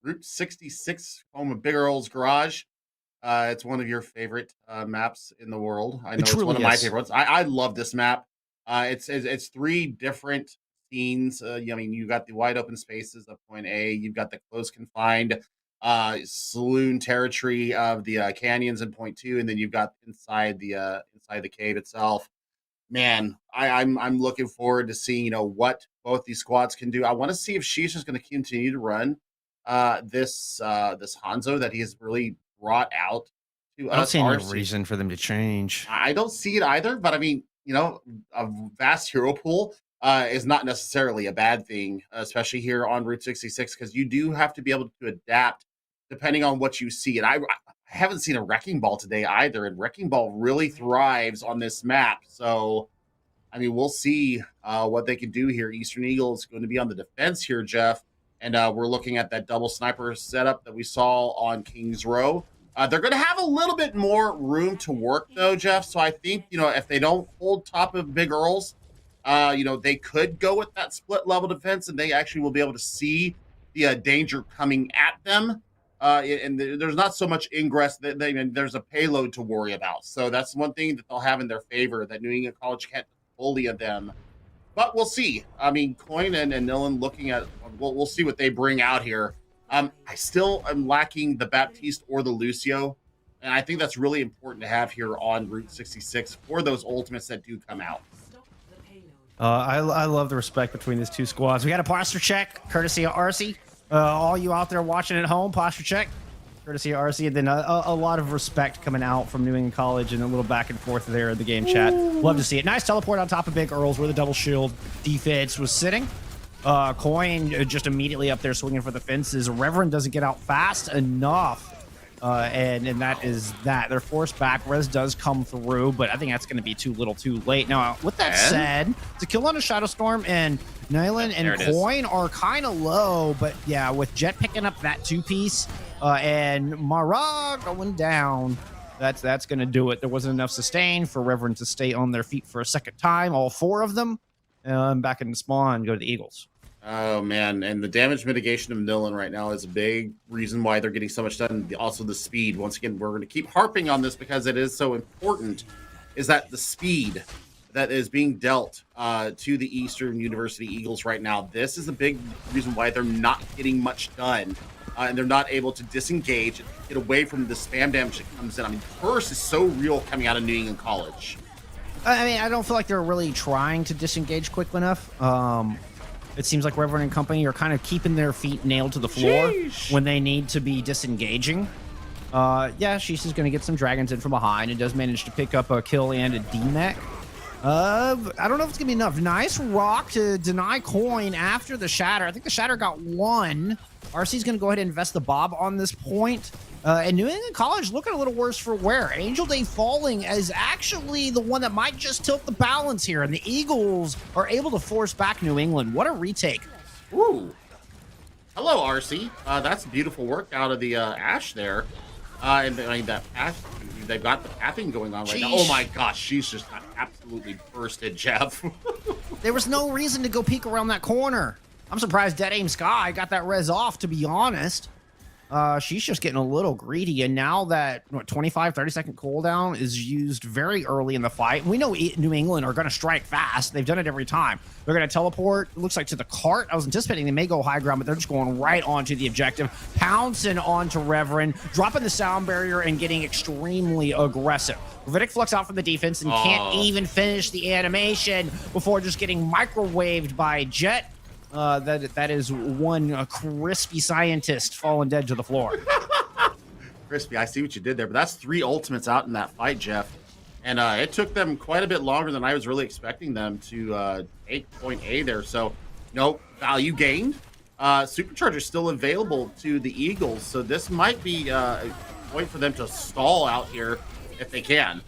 Route 66, home of Big Earl's Garage. It's one of your favorite maps in the world. I know it's one of my favorite ones. I love this map. It's three different scenes. I mean, you got the wide open spaces of point A. You've got the close confined saloon territory of the canyons in point 2, and then you've got inside the cave itself. Man, I'm looking forward to seeing what both these squads can do. I want to see if Sheesh is going to continue to run this Hanzo that he has really brought out to us.
I don't see any reason for them to change.
I don't see it either, but I mean, a vast hero pool is not necessarily a bad thing, especially here on Route 66, because you do have to be able to adapt depending on what you see. And I haven't seen a Wrecking Ball today either, and Wrecking Ball really thrives on this map. So, I mean, we'll see what they can do here. Eastern Eagles going to be on the defense here, Jeff, and we're looking at that double sniper setup that we saw on Kings Row. They're going to have a little bit more room to work, though, Jeff. So I think, if they don't hold top of Big Earls, they could go with that split level defense, and they actually will be able to see the danger coming at them. And there's not so much ingress. There's a payload to worry about. So that's one thing that they'll have in their favor, that New England College can't bully of them But we'll see. I mean, Coin and Nilan looking at, we'll see what they bring out here. I still am lacking the Baptiste or the Lucio. And I think that's really important to have here on Route 66 for those ultimates that do come out.
I love the respect between these two squads. We got a posture check, courtesy of RC. All you out there watching at home, posture check, courtesy of RC. And then a lot of respect coming out from New England College and a little back and forth there in the game chat. Love to see it. Nice teleport on top of Big Earls where the double shield defense was sitting. Coin just immediately up there swinging for the fences. Reverend doesn't get out fast enough. And that is that. They're forced back. Rez does come through, but I think that's going to be too little too late. Now, with that said, the kill on a Shadow Storm and Nylan and Coin are kind of low, but yeah, with Jet picking up that two-piece and Mara going down, that's going to do it. There wasn't enough sustain for Reverend to stay on their feet for a second time. All four of them back in the spawn, go to the Eagles.
Oh, man. And the damage mitigation of Nilan right now is a big reason why they're getting so much done. Also, the speed. Once again, we're going to keep harping on this because it is so important, is that the speed that is being dealt to the Eastern University Eagles right now, this is a big reason why they're not getting much done. And they're not able to disengage and get away from the spam damage that comes in. I mean, Curse is so real coming out of New England College.
I mean, I don't feel like they're really trying to disengage quick enough. It seems like Reverend and company are kind of keeping their feet nailed to the floor when they need to be disengaging. Yeah, Sheesh is going to get some dragons in from behind and does manage to pick up a kill and a DMAC. I don't know if it's going to be enough. Nice rock to deny Coin after the Shatter. I think the Shatter got one. RC's going to go ahead and invest the Bob on this point. And New England College looking a little worse for wear. Angel Day falling is actually the one that might just tilt the balance here. And the Eagles are able to force back New England. What a retake.
Ooh. Hello, RC. That's beautiful work out of the Ashe there. And I mean, that path, they've got the pathing going on right now. Oh my gosh, she's just got absolutely bursted, Jeff.
There was no reason to go peek around that corner. I'm surprised Dead Aim Sky got that res off, to be honest. She's just getting a little greedy, and now that 30 second cooldown is used very early in the fight, we know New England are going to strike fast. They've done it every time. They're going to teleport, it looks like, to the cart. I was anticipating they may go high ground, but they're just going right onto the objective, pouncing onto Reverend, dropping the sound barrier and getting extremely aggressive. Riddick Flux out from the defense and can't even finish the animation before just getting microwaved by Jet. That is one crispy scientist falling dead to the floor.
Crispy, I see what you did there, but that's 3 ultimates out in that fight, Jeff. And it took them quite a bit longer than I was really expecting them to take point A there. So, no value gained. Supercharger still available to the Eagles, so this might be a point for them to stall out here if they can.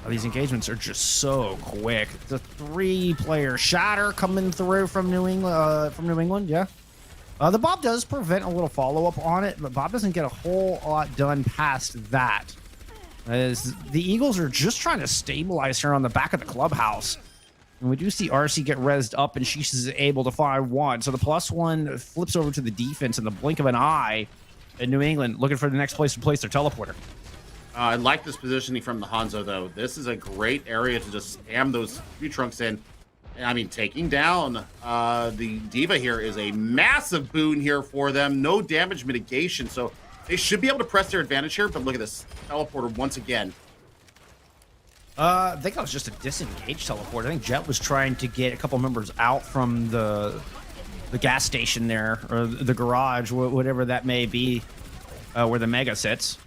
These engagements are just so quick. The 3-player Shatter coming through from New England. Yeah. The Bob does prevent a little follow-up on it, but Bob doesn't get a whole lot done past that. As the Eagles are just trying to stabilize her on the back of the clubhouse. And we do see RC get rezzed up, and she's able to find one. So the +1 flips over to the defense in the blink of an eye. And New England looking for the next place to place their teleporter.
I like this positioning from the Hanzo, though. This is a great area to just spam those tree trunks in. And, I mean, taking down the Diva here is a massive boon here for them. No damage mitigation, so they should be able to press their advantage here. But look at this teleporter once again.
I think that was just a disengaged teleport. I think Jet was trying to get a couple members out from the gas station there, or the garage, whatever that may be, where the Mega sits.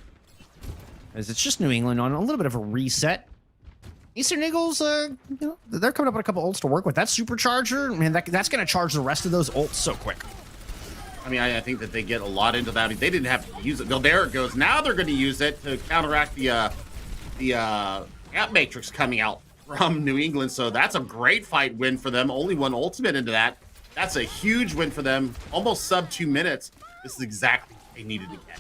As it's just New England on a little bit of a reset. Eastern Eagles, they're coming up with a couple ults to work with. That supercharger, man, that's going to charge the rest of those ults so quick.
I mean, I think that they get a lot into that. I mean, they didn't have to use it. No, there it goes. Now they're going to use it to counteract the Amp Matrix coming out from New England. So that's a great fight win for them. Only one ultimate into that. That's a huge win for them. Almost sub 2 minutes. This is exactly what they needed to get.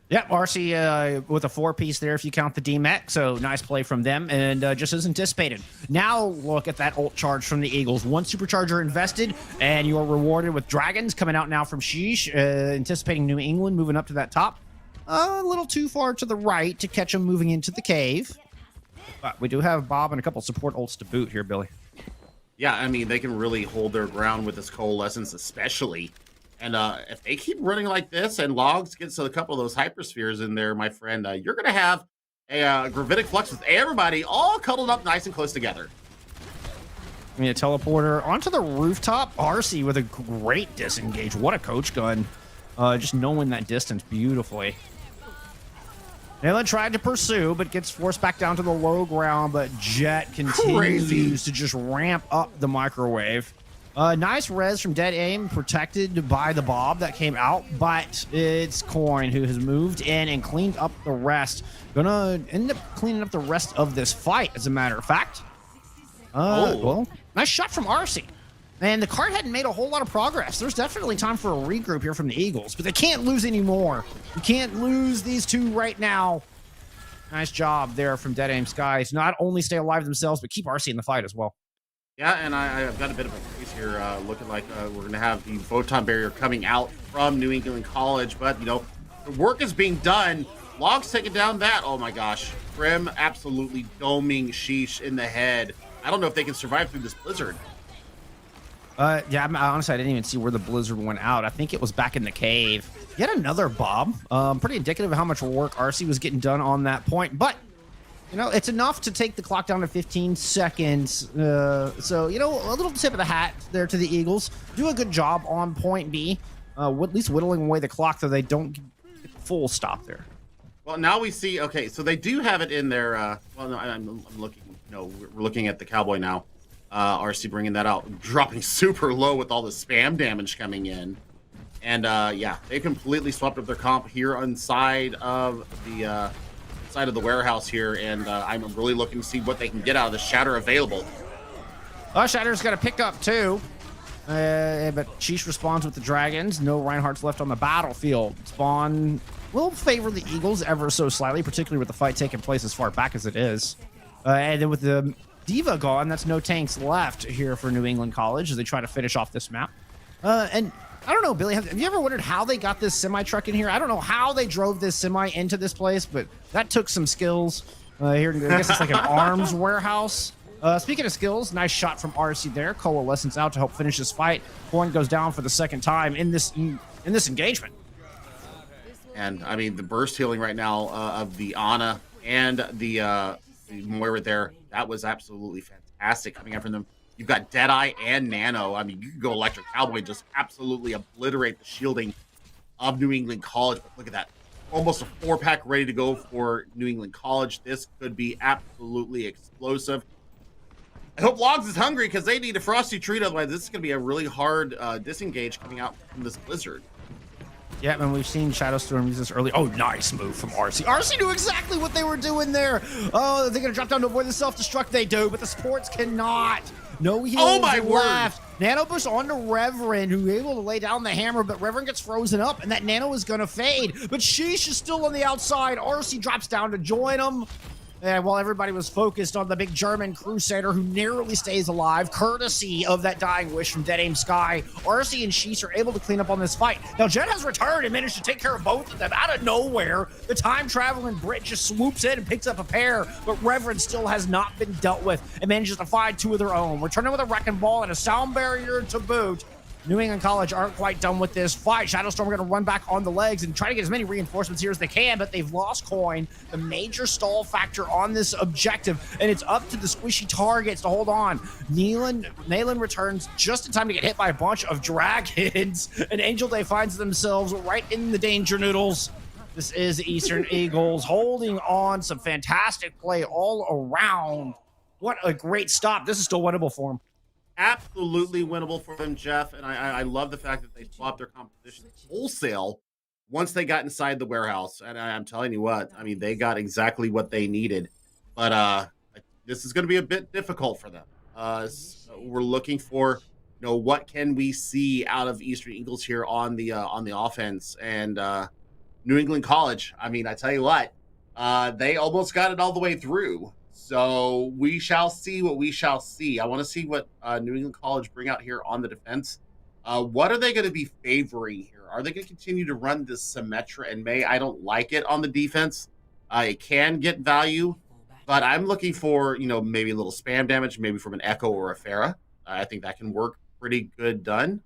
Yep, RC with a 4-piece there if you count the DMAC, so nice play from them, and just as anticipated. Now look at that ult charge from the Eagles. 1 supercharger invested, and you are rewarded with dragons coming out now from Sheesh, anticipating New England moving up to that top. A little too far to the right to catch them moving into the cave. But we do have Bob and a couple support ults to boot here, Billy.
Yeah, I mean, they can really hold their ground with this coalescence, especially. And if they keep running like this and Logs gets a couple of those hyperspheres in there, my friend, you're going to have a gravitic flux with everybody all cuddled up nice and close together.
I mean, a teleporter onto the rooftop. RC with a great disengage. What a coach gun. Just knowing that distance beautifully. Nayland tried to pursue, but gets forced back down to the low ground. But Jet continues to just ramp up the microwave. Nice res from Dead Aim, protected by the Bob that came out. But it's Coin who has moved in and cleaned up the rest. Gonna end up cleaning up the rest of this fight, as a matter of fact. Well, nice shot from RC. And the card hadn't made a whole lot of progress. There's definitely time for a regroup here from the Eagles, but they can't lose anymore. You can't lose these two right now. Nice job there from Dead Aim Skies. Not only stay alive themselves, but keep RC in the fight as well.
Yeah, and I've got a bit of a freeze here, looking like we're going to have the photon barrier coming out from New England College, but, you know, the work is being done. Logs taking down that. Oh, my gosh. Prim absolutely doming Sheesh in the head. I don't know if they can survive through this blizzard.
Yeah, honestly, I didn't even see where the blizzard went out. I think it was back in the cave. Yet another Bob. Pretty indicative of how much work RC was getting done on that point. But, you know, it's enough to take the clock down to 15 seconds. So, you know, a little tip of the hat there to the Eagles. Do a good job on point B. At least whittling away the clock so they don't get full stop there.
Well, now we see, okay, so they do have it in their, well, no, I'm looking, no, we're looking at the Cowboy now. RC bringing that out, dropping super low with all the spam damage coming in. And yeah, they completely swapped up their comp here inside of the warehouse here, and I'm really looking to see what they can get out of the Shatter available.
Shatter's got a pickup too. But Sheesh responds with the dragons. No Reinhardt's left on the battlefield. Spawn will favor the Eagles ever so slightly, particularly with the fight taking place as far back as it is. And then with the Diva gone, that's no tanks left here for New England College as they try to finish off this map. And I don't know, Billy, have you ever wondered how they got this semi-truck in here? I don't know how they drove this semi into this place, but that took some skills. Here, I guess it's like an arms warehouse. Speaking of skills, nice shot from RC there. Coalescence out to help finish this fight. Point goes down for the second time in this engagement.
And I mean, the burst healing right now of the Ana and the Moira there, that was absolutely fantastic coming out from them. You've got Deadeye and Nano. I mean, you could go Electric Cowboy and just absolutely obliterate the shielding of New England College. But look at that. Almost a 4-pack ready to go for New England College. This could be absolutely explosive. I hope Logs is hungry because they need a Frosty Treat. Otherwise, this is going to be a really hard disengage coming out from this blizzard.
Yeah, and we've seen Shadowstorm use this early. Oh, nice move from RC. RC knew exactly what they were doing there. Oh, they're going to drop down to avoid the self-destruct. They do, but the sports cannot. No heals left. Nano push onto Reverend, who able to lay down the hammer, but Reverend gets frozen up, and that Nano is going to fade. But Sheesh is still on the outside. RC drops down to join him. And while everybody was focused on the big German Crusader who narrowly stays alive, courtesy of that dying wish from Dead Aim Sky, RC and Sheesh are able to clean up on this fight. Now, Jet has returned and managed to take care of both of them out of nowhere. The time-traveling Brit just swoops in and picks up a pair, but Reverend still has not been dealt with and manages to find two of their own. Returning with a Wrecking Ball and a sound barrier to boot. New England College aren't quite done with this fight. Shadowstorm are going to run back on the legs and try to get as many reinforcements here as they can, but they've lost Coin, the major stall factor on this objective, and it's up to the squishy targets to hold on. Nayland returns just in time to get hit by a bunch of dragons, and Angel Day finds themselves right in the danger noodles. This is the Eastern Eagles holding on. Some fantastic play all around. What a great stop. This is still winnable for them.
Absolutely winnable for them, Jeff. And I love the fact that they swapped their composition wholesale once they got inside the warehouse. And I'm telling you what, I mean, they got exactly what they needed. But this is going to be a bit difficult for them. So we're looking for, you know, what can we see out of Eastern Eagles here on the offense. And New England College, I mean, I tell you what, they almost got it all the way through. So we shall see what we shall see. I want to see what New England College bring out here on the defense. What are they going to be favoring here? Are they going to continue to run this Symmetra and May? I don't like it on the defense. It can get value, but I'm looking for, you know, maybe a little spam damage, maybe from an Echo or a Pharah. I think that can work pretty good done.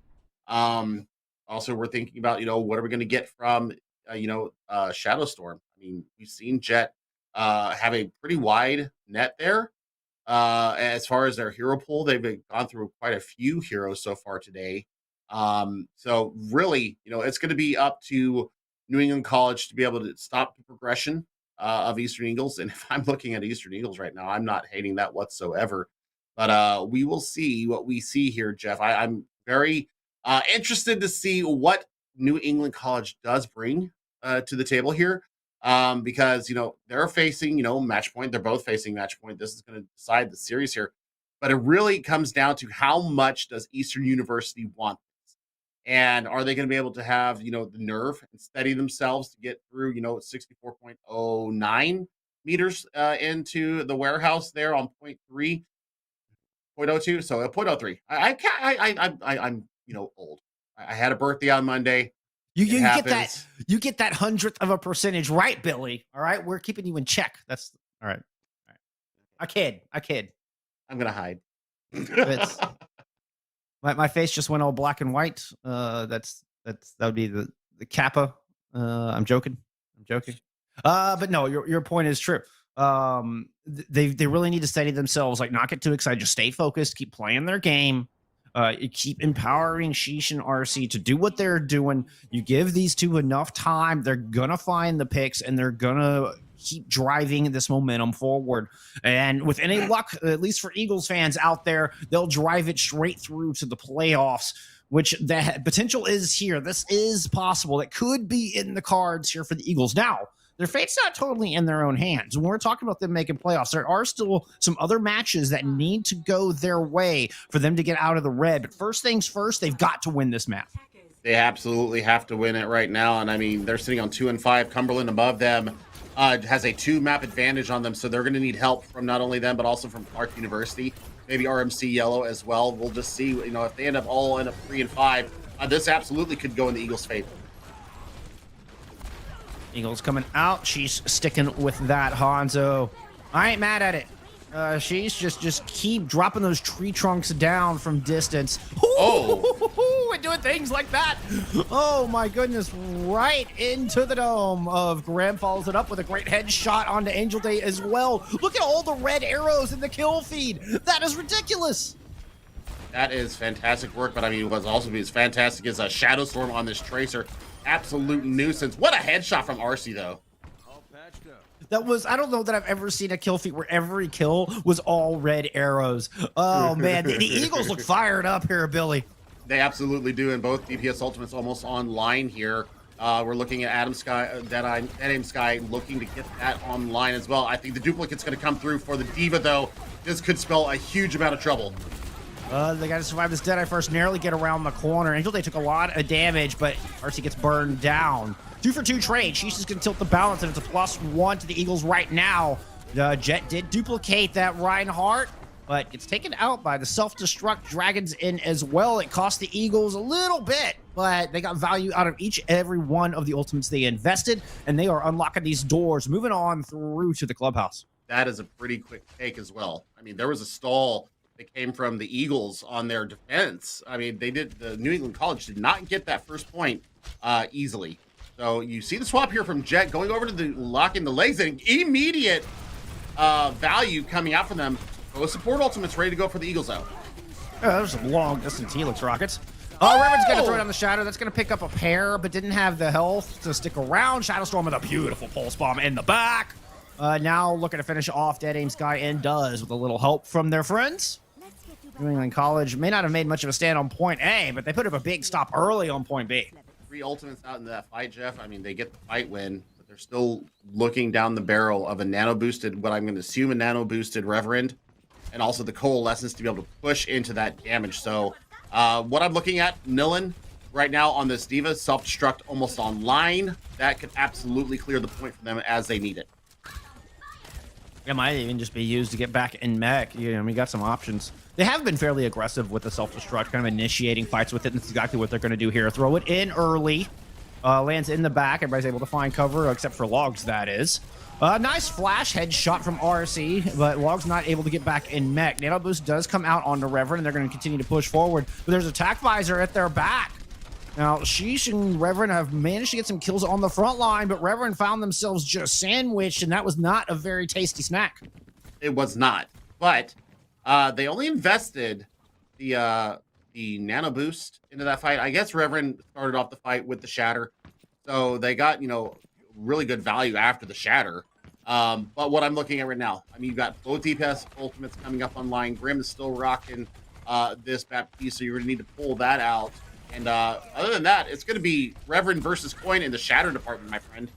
Um, Also, we're thinking about, what are we going to get from, Shadow Storm? I mean, we've seen Jet have a pretty wide net there. As far as their hero pool, gone through quite a few heroes so far today. So really, it's going to be up to New England College to be able to stop the progression of Eastern Eagles. And if I'm looking at Eastern Eagles right now, I'm not hating that whatsoever. But we will see what we see here, Jeff. I'm very interested to see what New England College does bring to the table here, because they're facing match point. They're both facing match point. This is going to decide the series here, but it really comes down to how much does Eastern University want this, and are they going to be able to have the nerve and steady themselves to get through 64.09 meters into the warehouse there on point 3.02. So a 0.03. I'm old. I had a birthday on Monday.
You get that, you get that 100th of a percentage right, Billy. All right, we're keeping you in check. That's all right. All right. I kid.
I'm gonna hide.
It's, my face just went all black and white. That would be the kappa. I'm joking. But no, your point is true. They really need to steady themselves, like not get too excited, just stay focused, keep playing their game. You keep empowering Sheesh and RC to do what they're doing. You give these two enough time, they're gonna find the picks and they're gonna keep driving this momentum forward. And with any luck, at least for Eagles fans out there, they'll drive it straight through to the playoffs, which the potential is here. This is possible. It could be in the cards here for the Eagles. Now, their fate's not totally in their own hands. When we're talking about them making playoffs, there are still some other matches that need to go their way for them to get out of the red. But first things first, they've got to win this map.
They absolutely have to win it right now. And I mean, they're sitting on 2-5. Cumberland above them has a 2-map advantage on them. So they're going to need help from not only them, but also from Clark University, maybe RMC Yellow as well. We'll just see, if they end up 3-5, this absolutely could go in the Eagles' favor.
Eagles coming out. She's sticking with that, Hanzo. I ain't mad at it. She's just keep dropping those tree trunks down from distance.
Oh,
and doing things like that. Oh my goodness! Right into the dome of Graham. Follows it up with a great headshot onto Angel Day as well. Look at all the red arrows in the kill feed. That is ridiculous.
That is fantastic work. But I mean, what's also as fantastic is a Shadow Storm on this Tracer. Absolute nuisance. What a headshot from RC though.
That was, I don't know that I've ever seen a kill feed where every kill was all red arrows. Oh man, the Eagles look fired up here, Billy.
They absolutely do, and both DPS Ultimates almost online here. We're looking at Adam Sky, Dead Aim Sky looking to get that online as well. I think the duplicate's going to come through for the Diva though. This could spell a huge amount of trouble.
They got to survive this Deadeye first, narrowly get around the corner. Angel Day took a lot of damage, but RC gets burned down. 2-for-2 trade. She's just going to tilt the balance, and it's a +1 to the Eagles right now. Jet did duplicate that Reinhardt, but gets taken out by the self-destruct Dragons in as well. It cost the Eagles a little bit, but they got value out of every one of the ultimates they invested, and they are unlocking these doors, moving on through to the clubhouse.
That is a pretty quick take as well. I mean, there was a stall that came from the Eagles on their defense. I mean, the New England College did not get that first point easily. So you see the swap here from Jet going over to the locking the legs and immediate value coming out from them. Both support ultimates ready to go for the Eagles out.
There's some long distance Helix rockets. Revan's going to throw down the Shadow. That's going to pick up a pair, but didn't have the health to stick around. Shadow Storm with a beautiful pulse bomb in the back. Now looking to finish off Dead Aim Sky, and does with a little help from their friends. New England College may not have made much of a stand on point A, but they put up a big stop early on point B.
3 ultimates out in that fight, Jeff. I mean, they get the fight win, but they're still looking down the barrel of a nano-boosted, what I'm going to assume a nano-boosted Reverend, and also the Coalescence to be able to push into that damage. So what I'm looking at, Nilin, right now on this Diva, self-destruct almost online. That could absolutely clear the point for them as they need it.
It might even just be used to get back in mech. We got some options. They have been fairly aggressive with the self-destruct, kind of initiating fights with it, and that's exactly what they're going to do here. Throw it in early. Lands in the back. Everybody's able to find cover, except for Logs, that is. Nice flash headshot from RC, but Log's not able to get back in mech. Nano Boost does come out onto Reverend, and they're going to continue to push forward. But there's attack visor at their back. Now, Sheesh and Reverend have managed to get some kills on the front line, but Reverend found themselves just sandwiched, and that was not a very tasty snack.
It was not. But they only invested the nano boost into that fight. I guess Reverend started off the fight with the shatter. So they got, really good value after the shatter. But what I'm looking at right now, I mean, you've got both DPS ultimates coming up online. Grim is still rocking this Baptiste, so you're going to need to pull that out. And other than that, it's going to be Reverend versus Coin in the shatter department, my friend.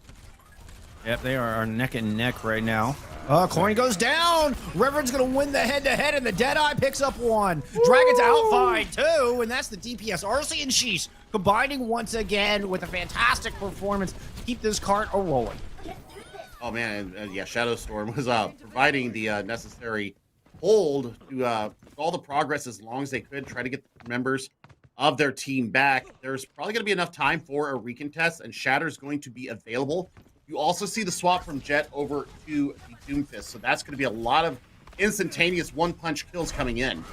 Yep, they are neck and neck right now. Coin goes down. Reverend's going to win the head-to-head, and the Deadeye picks up one. Dragon's outfight, too, and that's the DPS. RC and Sheesh combining once again with a fantastic performance to keep this cart a-rolling.
Oh, man, yeah, Shadow Storm was providing the necessary hold to all the progress as long as they could, try to get the members of their team back. There's probably going to be enough time for a recontest, and Shatter's going to be available. You also see the swap from Jet over to the Doomfist, so that's going to be a lot of instantaneous one-punch kills coming in.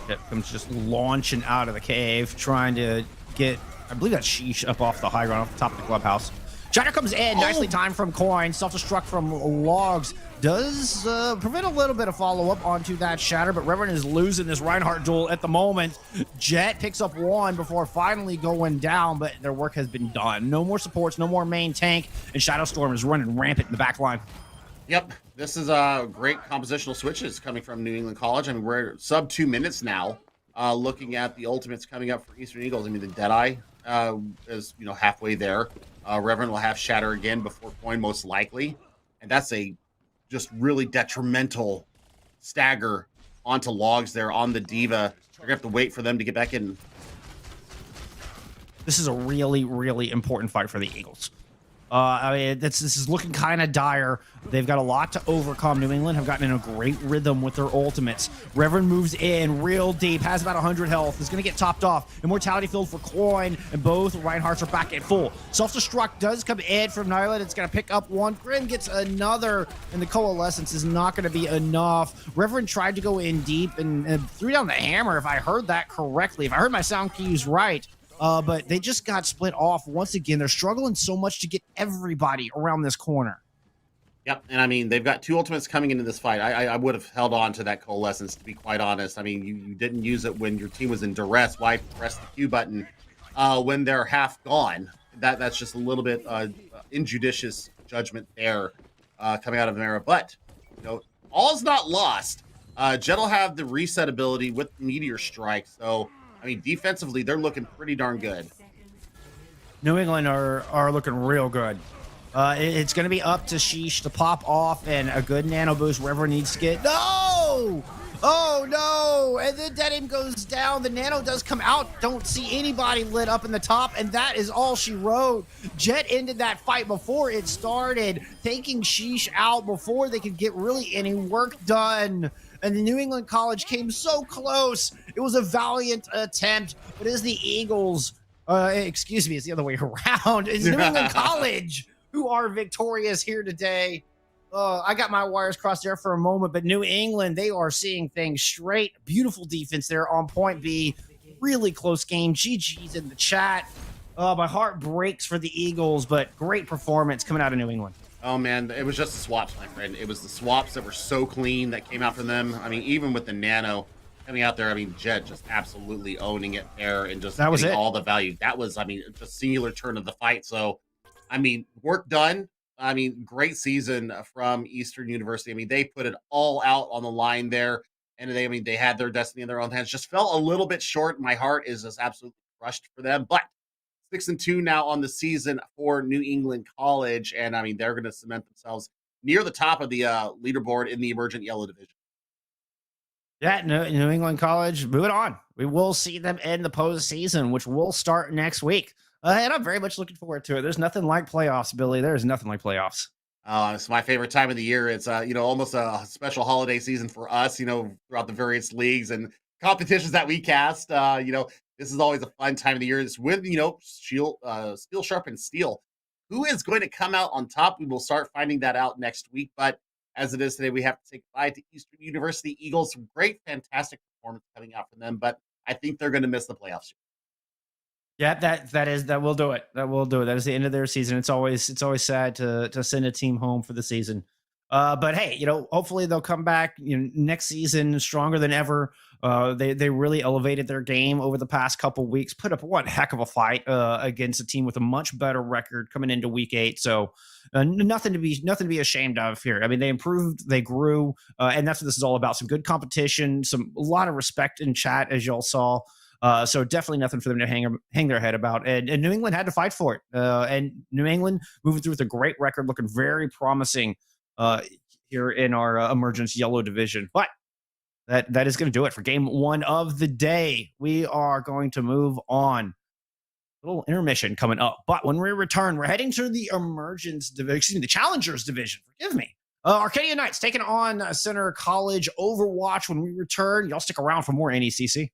It comes just launching out of the cave, trying to get, I believe that's Sheesh up off the high ground, off the top of the clubhouse. Shatter comes in, nicely timed from Coin. Self-destruct from Logs does prevent a little bit of follow-up onto that Shatter, but Reverend is losing this Reinhardt duel at the moment. Jet picks up one before finally going down, but their work has been done. No more supports, no more main tank, and Shadow Storm is running rampant in the back line.
Yep, this is great compositional switches coming from New England College. I mean, we're sub 2 minutes now, looking at the ultimates coming up for Eastern Eagles. I mean, the Deadeye is, halfway there. Reverend will have Shatter again before Coin, most likely. And that's a just really detrimental stagger onto Logs there on the Diva. They're going to have to wait for them to get back in.
This is a really, really important fight for the Eagles. I mean, this is looking kind of dire. They've got a lot to overcome. New England have gotten in a great rhythm with their ultimates. Reverend moves in real deep, has about 100 health, is going to get topped off. Immortality field for Coin, and both Reinhardts are back at full. Self-destruct does come in from Nyland. It's going to pick up one. Grim gets another, and the Coalescence is not going to be enough. Reverend tried to go in deep and threw down the hammer, if I heard that correctly. If I heard my sound cues right. But they just got split off once again. They're struggling so much to get everybody around this corner.
Yep, and I mean, they've got two ultimates coming into this fight. I would have held on to that Coalescence, to be quite honest. I mean, you didn't use it when your team was in duress. Why press the Q button when they're half gone? That's just a little bit injudicious judgment there coming out of Mara. But, all's not lost. Jet will have the reset ability with Meteor Strike, so... I mean, defensively, they're looking pretty darn good.
New England are looking real good. It's going to be up to Sheesh to pop off, and a good nano boost wherever it needs to get. No! Oh, no! And then Denim goes down. The nano does come out. Don't see anybody lit up in the top, and that is all she wrote. Jet ended that fight before it started, taking Sheesh out before they could get really any work done. And the New England College came so close. It was a valiant attempt, but it is the Eagles, excuse me, it's the other way around. It's New England College who are victorious here today. I got my wires crossed there for a moment, but New England, they are seeing things straight. Beautiful defense there on point B. Really close game. GG's in the chat. My heart breaks for the Eagles, but great performance coming out of New England.
Oh, man, it was just the swaps, my friend. It was the swaps that were so clean that came out from them. I mean, even with the nano coming out there, I mean, Jet just absolutely owning it there and just getting all the value. That was, I mean, just singular turn of the fight. So, I mean, work done. I mean, great season from Eastern University. I mean, they put it all out on the line there. And they had their destiny in their own hands. Just fell a little bit short. My heart is just absolutely crushed for them. But 6-2 now on the season for New England College, and I mean they're going to cement themselves near the top of the leaderboard in the Emergent Yellow division.
Yeah, New England College, moving on. We will see them in the postseason, which will start next week, and I'm very much looking forward to it. There's nothing like playoffs, Billy. There's nothing like playoffs.
It's my favorite time of the year. It's almost a special holiday season for us. Throughout the various leagues and competitions that we cast. This is always a fun time of the year. It's with, Steel Sharp and Steel Who is going to come out on top? We will start finding that out next week. But as it is today, we have to say goodbye to Eastern University Eagles. Some great, fantastic performance coming out from them, but I think they're going to miss the playoffs.
Yeah, that will do it. That will do it. That is the end of their season. It's always sad to send a team home for the season. But hey, hopefully they'll come back next season stronger than ever. They really elevated their game over the past couple weeks. Put up one heck of a fight against a team with a much better record coming into week 8. So nothing to be ashamed of here. I mean, they improved, they grew, and that's what this is all about. Some good competition, a lot of respect in chat, as y'all saw. So definitely nothing for them to hang their head about. And New England had to fight for it. And New England moving through with a great record, looking very promising here in our Emergence Yellow division. But that is going to do it for game 1 of the day. We are going to move on. A little intermission coming up. But when we return, we're heading to the Emergence division, the Challengers division. Forgive me. Arcadia Knights taking on Center College Overwatch. When we return, y'all stick around for more NECC.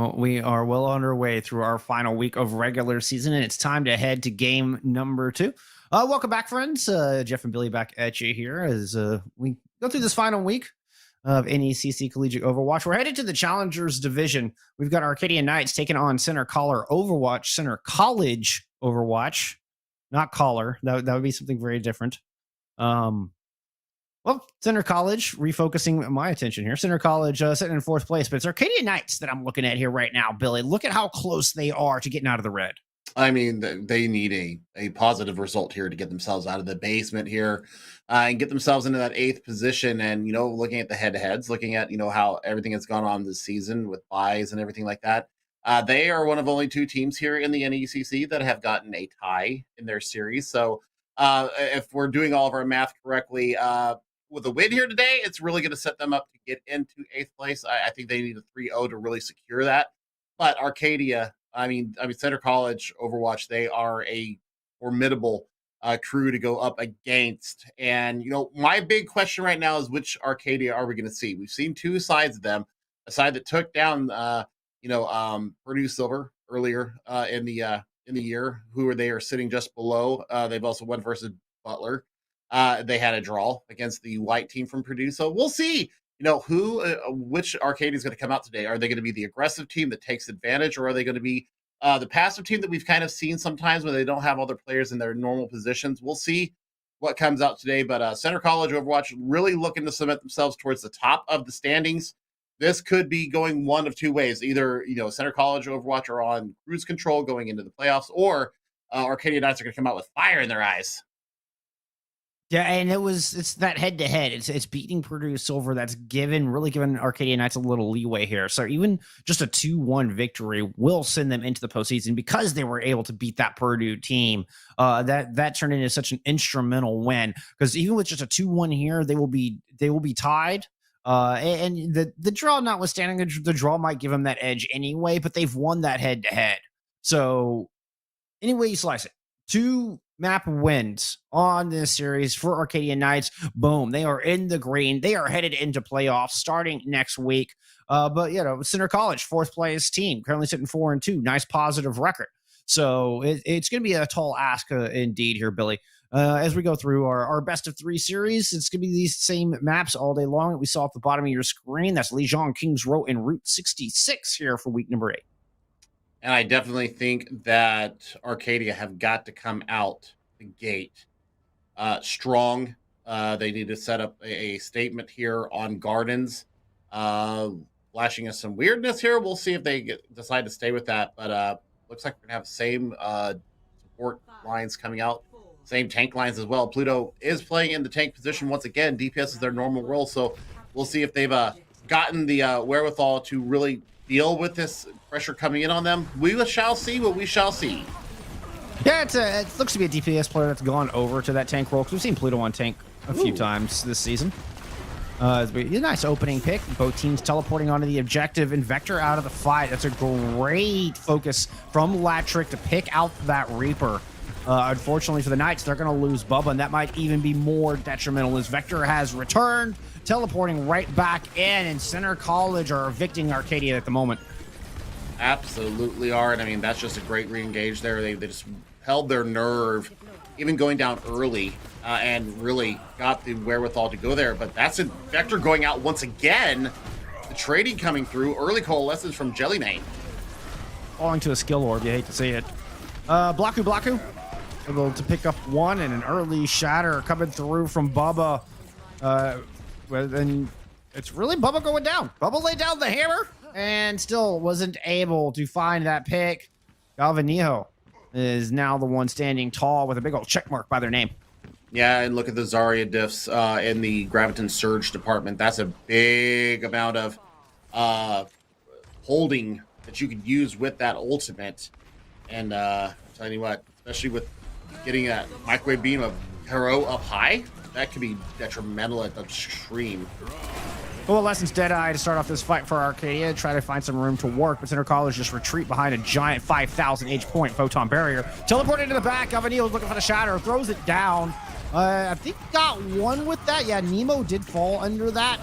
Well, we are well on our way through our final week of regular season, and it's time to head to game number two. Welcome back, friends. Jeff and Billy back at you here as we go through this final week of NECC Collegiate Overwatch. We're headed to the Challengers Division. We've got Arcadia Knights taking on Center Collar Overwatch, Center College Overwatch, not Collar. That would be something very different. Well, Center College, refocusing my attention here. Center College sitting in fourth place, but it's Arcadia Knights that I'm looking at here right now, Billy. Look at how close they are to getting out of the red.
I mean, they need a positive result here to get themselves out of the basement here and get themselves into that 8th position. And, looking at the head-to-heads, looking at, how everything has gone on this season with buys and everything like that. They are one of only 2 teams here in the NECC that have gotten a tie in their series. So if we're doing all of our math correctly, with a win here today, it's really going to set them up to get into 8th place. I think they need a 3-0 to really secure that. But Arcadia, I mean, Center College, Overwatch, they are a formidable crew to go up against. And, my big question right now is which Arcadia are we going to see? We've seen 2 sides of them. A side that took down, Purdue Silver earlier in the year, they are sitting just below. They've also won versus Butler. They had a draw against the white team from Purdue. So we'll see, which Arcadia is going to come out today. Are they going to be the aggressive team that takes advantage, or are they going to be the passive team that we've kind of seen sometimes when they don't have other players in their normal positions? We'll see what comes out today. But Center College Overwatch really looking to cement themselves towards the top of the standings. This could be going one of 2 ways. Either, Center College Overwatch are on cruise control going into the playoffs, or Arcadia Knights are going to come out with fire in their eyes.
Yeah, and it's that head-to-head. It's beating Purdue Silver that's really given Arcadia Knights a little leeway here. So even just a 2-1 victory will send them into the postseason because they were able to beat that Purdue team. That turned into such an instrumental win, because even with just a 2-1 here, they will be tied. And the draw notwithstanding, the draw might give them that edge anyway, but they've won that head-to-head. So any way you slice it, 2 map wins on this series for Arcadia Knights. Boom, they are in the green. They are headed into playoffs starting next week. But Center College, 4th place team, currently sitting 4-2. Nice positive record. So it's going to be a tall ask indeed here, Billy. As we go through our best of 3 series, it's going to be these same maps all day long that we saw at the bottom of your screen. That's Legion, Kings Row, and Route 66 here for week number 8.
And I definitely think that Arcadia have got to come out the gate strong. They need to set up a statement here on Gardens. Flashing us some weirdness here. We'll see if they decide to stay with that. But looks like we're going to have the same support lines coming out. Same tank lines as well. Pluto is playing in the tank position once again. DPS is their normal role. So we'll see if they've gotten the wherewithal to really deal with this pressure coming in on them. We shall see what we shall see.
Yeah, it looks to be a DPS player that's gone over to that tank role, because we've seen Pluto on tank a few times this season. A nice opening pick. Both teams teleporting onto the objective, and Vector out of the fight. That's a great focus from Latrick to pick out that Reaper. Unfortunately for the Knights, they're going to lose Bubba, and that might even be more detrimental, as Vector has returned, teleporting right back in, and Center College are evicting Arcadia at the moment.
Absolutely are. And I mean, that's just a great re-engage there. They just held their nerve, even going down early, and really got the wherewithal to go there. But that's a Vector going out once again. The trading coming through. Early coalescence from Jellymane.
Falling to a skill orb. You hate to see it. Blaku able to pick up 1, and an early shatter coming through from Bubba. And it's really Bubba going down. Bubba laid down the hammer and still wasn't able to find that pick. Galvanillo is now the one standing tall with a big old check mark by their name.
Yeah, and look at the Zarya diffs in the Graviton Surge department. That's a big amount of holding that you could use with that ultimate. And I'm telling you what, especially with getting that microwave beam of Hero up high, that could be detrimental at the extreme.
Coalescence Deadeye to start off this fight for Arcadia, try to find some room to work, but Center College just retreat behind a giant 5,000 H point photon barrier. Teleport into the back, Gavanillo's looking for the shatter, throws it down. I think got 1 with that. Yeah, Nemo did fall under that.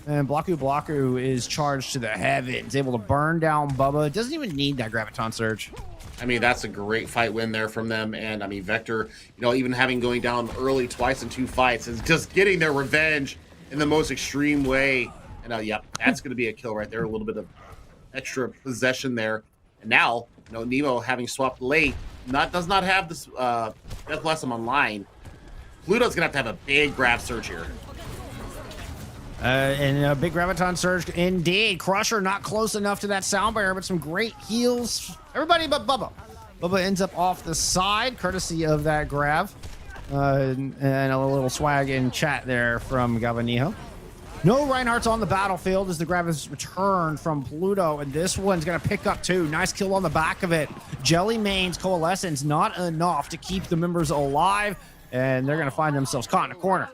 And Blaku is charged to the heavens, able to burn down Bubba. Doesn't even need that Graviton Surge.
I mean, that's a great fight win there from them. And I mean, Vector, even having going down early twice in 2 fights is just getting their revenge in the most extreme way. And yep, that's going to be a kill right there. A little bit of extra possession there. And now, Nemo having swapped late, does not have this Death Blossom online. Pluto's going to have a big grab surge here.
And a big Graviton Surge indeed. Crusher not close enough to that sound barrier, but some great heals. Everybody but Bubba. Bubba ends up off the side, courtesy of that grab. And a little swag in chat there from Gavanijo. No Reinhardt's on the battlefield as the grab is returned from Pluto, and this one's going to pick up too. Nice kill on the back of it. Jelly Main's Coalescence not enough to keep the members alive, and they're going to find themselves caught in a corner.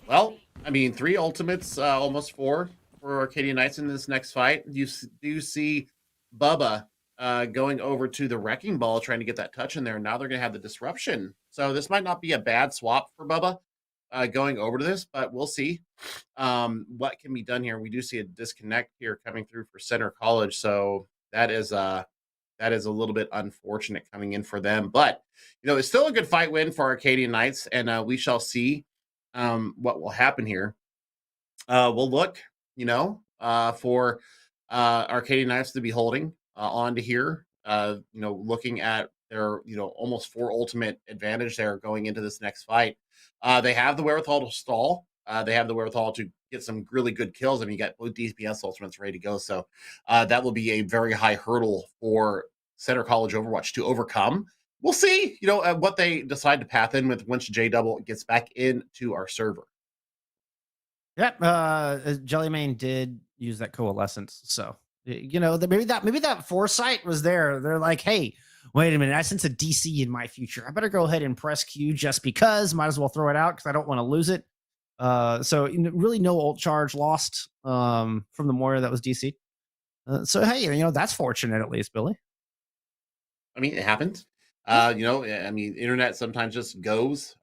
Well, I mean, 3 ultimates, almost 4 for Arcadia Knights in this next fight. You do see Bubba going over to the Wrecking Ball, trying to get that touch in there. Now they're going to have the disruption. So this might not be a bad swap for Bubba going over to this, but we'll see what can be done here. We do see a disconnect here coming through for Center College. So that is a little bit unfortunate coming in for them. But, it's still a good fight win for Arcadia Knights, and we shall see what will happen here. We'll look, for Arcadia Knights to be holding on to here, looking at their, almost 4 ultimate advantage there going into this next fight. They have the wherewithal to stall. They have the wherewithal to get some really good kills. I mean, you got both DPS ultimates ready to go. So that will be a very high hurdle for Center College Overwatch to overcome. We'll see, what they decide to path in with once J Double gets back into our server.
Yep, Jellymain did use that Coalescence, so maybe that foresight was there. They're like, hey, wait a minute, I sense a DC in my future. I better go ahead and press Q just because. Might as well throw it out because I don't want to lose it. So really no ult charge lost from the Moira that was DC. So hey, that's fortunate at least, Billy.
I mean, it happens. I mean, internet sometimes just goes.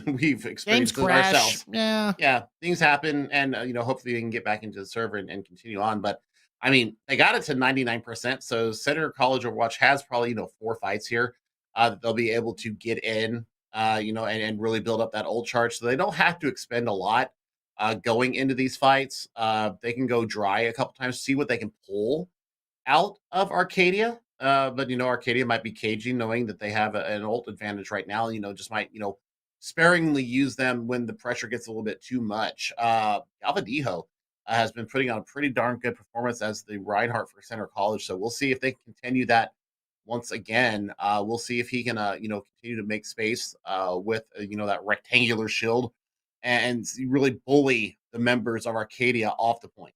We've experienced it ourselves. Yeah, things happen, and hopefully they can get back into the server and continue on. But I mean, they got it to 99%. So Center College Overwatch has probably 4 fights here that they'll be able to get in, and really build up that ult charge. So they don't have to expend a lot going into these fights. They can go dry a couple times, see what they can pull out of Arcadia. But Arcadia might be cagey, knowing that they have an ult advantage right now. Just might sparingly use them when the pressure gets a little bit too much. Galvadijo has been putting on a pretty darn good performance as the Reinhardt for Center College. So we'll see if they continue that once again. We'll see if he can continue to make space with that rectangular shield and really bully the members of Arcadia off the point.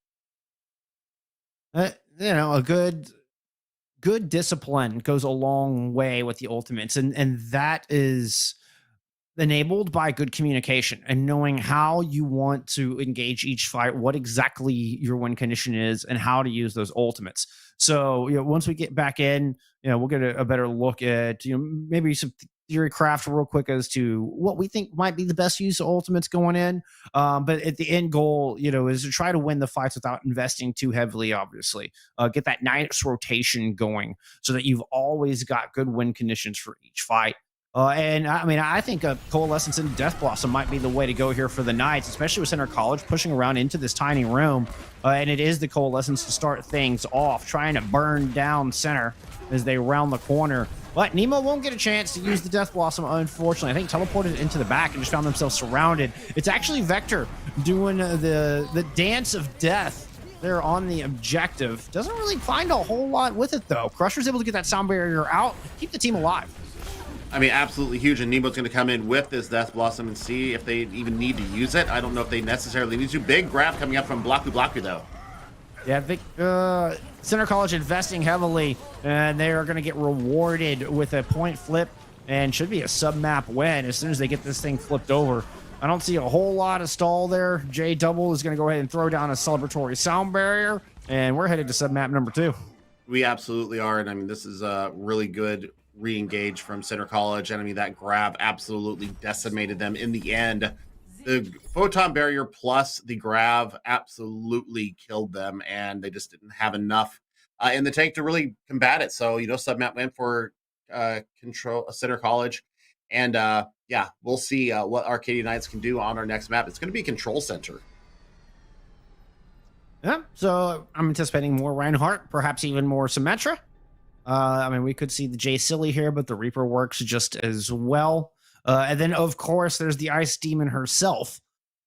A good discipline goes a long way with the ultimates, and that is enabled by good communication and knowing how you want to engage each fight, what exactly your win condition is, and how to use those ultimates. So once we get back in, we'll get a better look at maybe some theory craft real quick as to what we think might be the best use of ultimates going in. But at the end goal, is to try to win the fights without investing too heavily, obviously. Get that nice rotation going so that you've always got good win conditions for each fight. And I mean, I think a Coalescence and Death Blossom might be the way to go here for the Knights, especially with Center College pushing around into this tiny room. And it is the Coalescence to start things off, trying to burn down Center as they round the corner. But Nemo won't get a chance to use the Death Blossom, unfortunately. I think teleported into the back and just found themselves surrounded. It's actually Vector doing the dance of death there on the objective. Doesn't really find a whole lot with it, though. Crusher's able to get that sound barrier out, keep the team alive.
I mean, absolutely huge. And Nemo's going to come in with this Death Blossom and see if they even need to use it. I don't know if they necessarily need to. Big grab coming up from Blaku, though.
Yeah, I think Center College investing heavily, and they are going to get rewarded with a point flip and should be a sub-map win as soon as they get this thing flipped over. I don't see a whole lot of stall there. J Double is going to go ahead and throw down a celebratory sound barrier, and we're headed to sub-map number 2.
We absolutely are, and I mean, this is a really good re-engage from Center College, and I mean, that grab absolutely decimated them in the end. the photon barrier plus the grav absolutely killed them, and they just didn't have enough in the tank to really combat it. So submap went for control center college, and yeah, we'll see what Arcadia Knights can do on our next map. It's going to be control center.
Yeah, so I'm anticipating more Reinhardt, perhaps even more Symmetra. I mean, we could see the J Silly here, but the Reaper works just as well. And then, of course, there's the Ice Demon herself,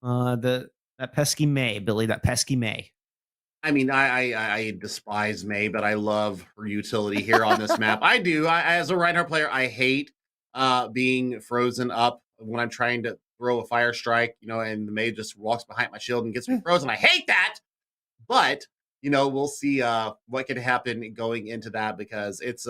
that pesky May, Billy, that pesky May.
I mean, I despise May, but I love her utility here on this map. I do. As a Reinhardt player, I hate being frozen up when I'm trying to throw a fire strike, and the May just walks behind my shield and gets me frozen. I hate that. But we'll see what could happen going into that, because it's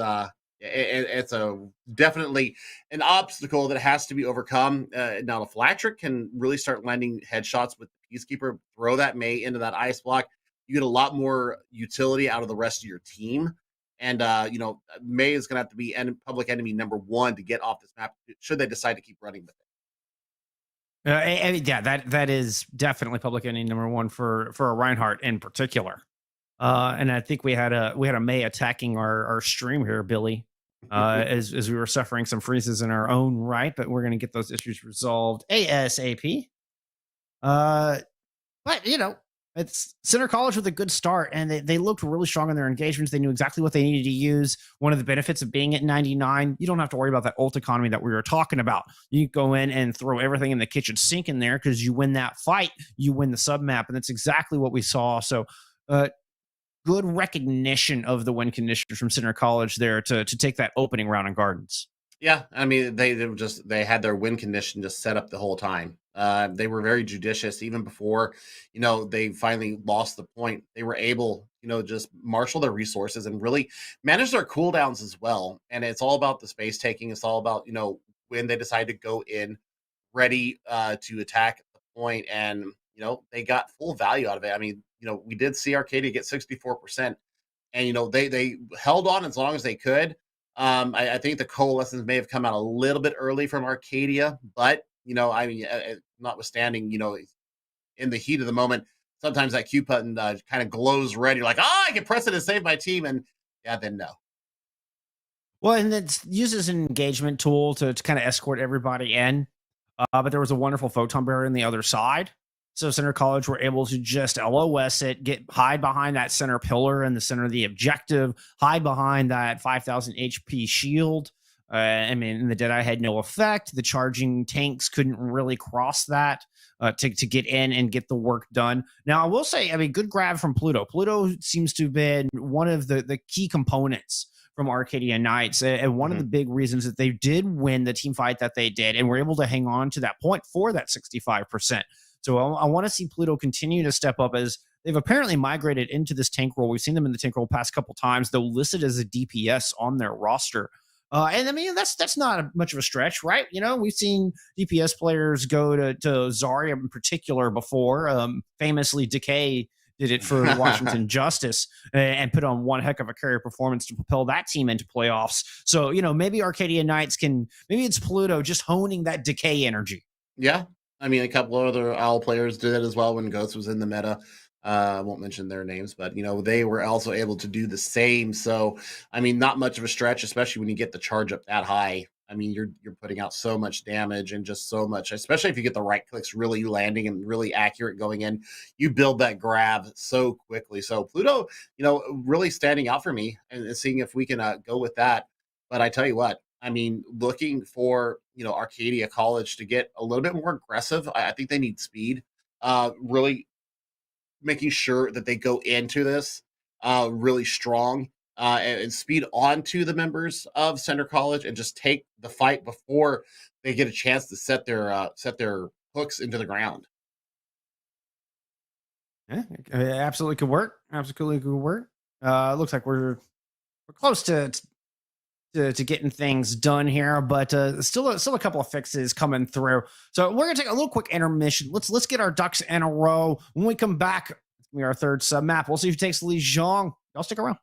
it's a definitely an obstacle that has to be overcome. Now the Flatric can really start landing headshots with the Peacekeeper. Throw that May into that ice block. You get a lot more utility out of the rest of your team. And May is going to have to be public enemy number 1 to get off this map, should they decide to keep running with it.
Yeah, that is definitely public enemy number 1 for a Reinhardt in particular. And I think we had a May attacking our stream here, Billy, as we were suffering some freezes in our own right, but we're going to get those issues resolved ASAP. But it's Center College with a good start, and they looked really strong in their engagements. They knew exactly what they needed to use. One of the benefits of being at 99, you don't have to worry about that ult economy that we were talking about. You go in and throw everything in the kitchen sink in there, because you win that fight, you win the sub map, and that's exactly what we saw. So, good recognition of the win conditions from Center College there to take that opening round in Gardens.
Yeah, I mean, they had their win condition just set up the whole time. They were very judicious even before, they finally lost the point. They were able, just marshal their resources and really manage their cooldowns as well. And it's all about the space taking. It's all about, when they decide to go in ready to attack the point, and, they got full value out of it. I mean, we did see Arcadia get 64%, and, they held on as long as they could. I think the coalescence may have come out a little bit early from Arcadia, but I mean, notwithstanding, in the heat of the moment, sometimes that Q button kind of glows red. You're like, I can press it to save my team, and yeah, then no.
Well, and it's used as an engagement tool to kind of escort everybody in. But there was a wonderful photon barrier on the other side. So Center College were able to just LOS it, hide behind that center pillar in the center of the objective, hide behind that 5,000 HP shield. I mean, the Deadeye had no effect. The charging tanks couldn't really cross that to get in and get the work done. Now, I will say, I mean, good grab from Pluto. Pluto seems to have been one of the key components from Arcadia Knights, and one of the big reasons that they did win the team fight that they did and were able to hang on to that point for that 65%. So I want to see Pluto continue to step up, as they've apparently migrated into this tank role. We've seen them in the tank role past couple times, though listed as a DPS on their roster. And I mean, that's not much of a stretch, right? We've seen DPS players go to Zarya in particular before. Famously, Decay did it for Washington Justice and put on one heck of a carrier performance to propel that team into playoffs. So, maybe Arcadia Knights maybe it's Pluto just honing that Decay energy.
Yeah. I mean, a couple of other OWL players did it as well when Ghost was in the meta. I won't mention their names, but they were also able to do the same. So, I mean, not much of a stretch, especially when you get the charge up that high. I mean, you're putting out so much damage and just so much, especially if you get the right clicks really landing and really accurate going in. You build that grab so quickly. So Pluto, really standing out for me and seeing if we can go with that. But I tell you what, I mean, looking for Arcadia College to get a little bit more aggressive. I think they need speed. Really making sure that they go into this really strong and speed onto the members of Center College and just take the fight before they get a chance to set their hooks into the ground.
Yeah, absolutely could work. Absolutely could work. Looks like we're close to getting things done here, but still a couple of fixes coming through. So we're gonna take a little quick intermission. Let's get our ducks in a row. When we come back, it's gonna be our third sub map. We'll see if it takes Li Zhang. Y'all stick around.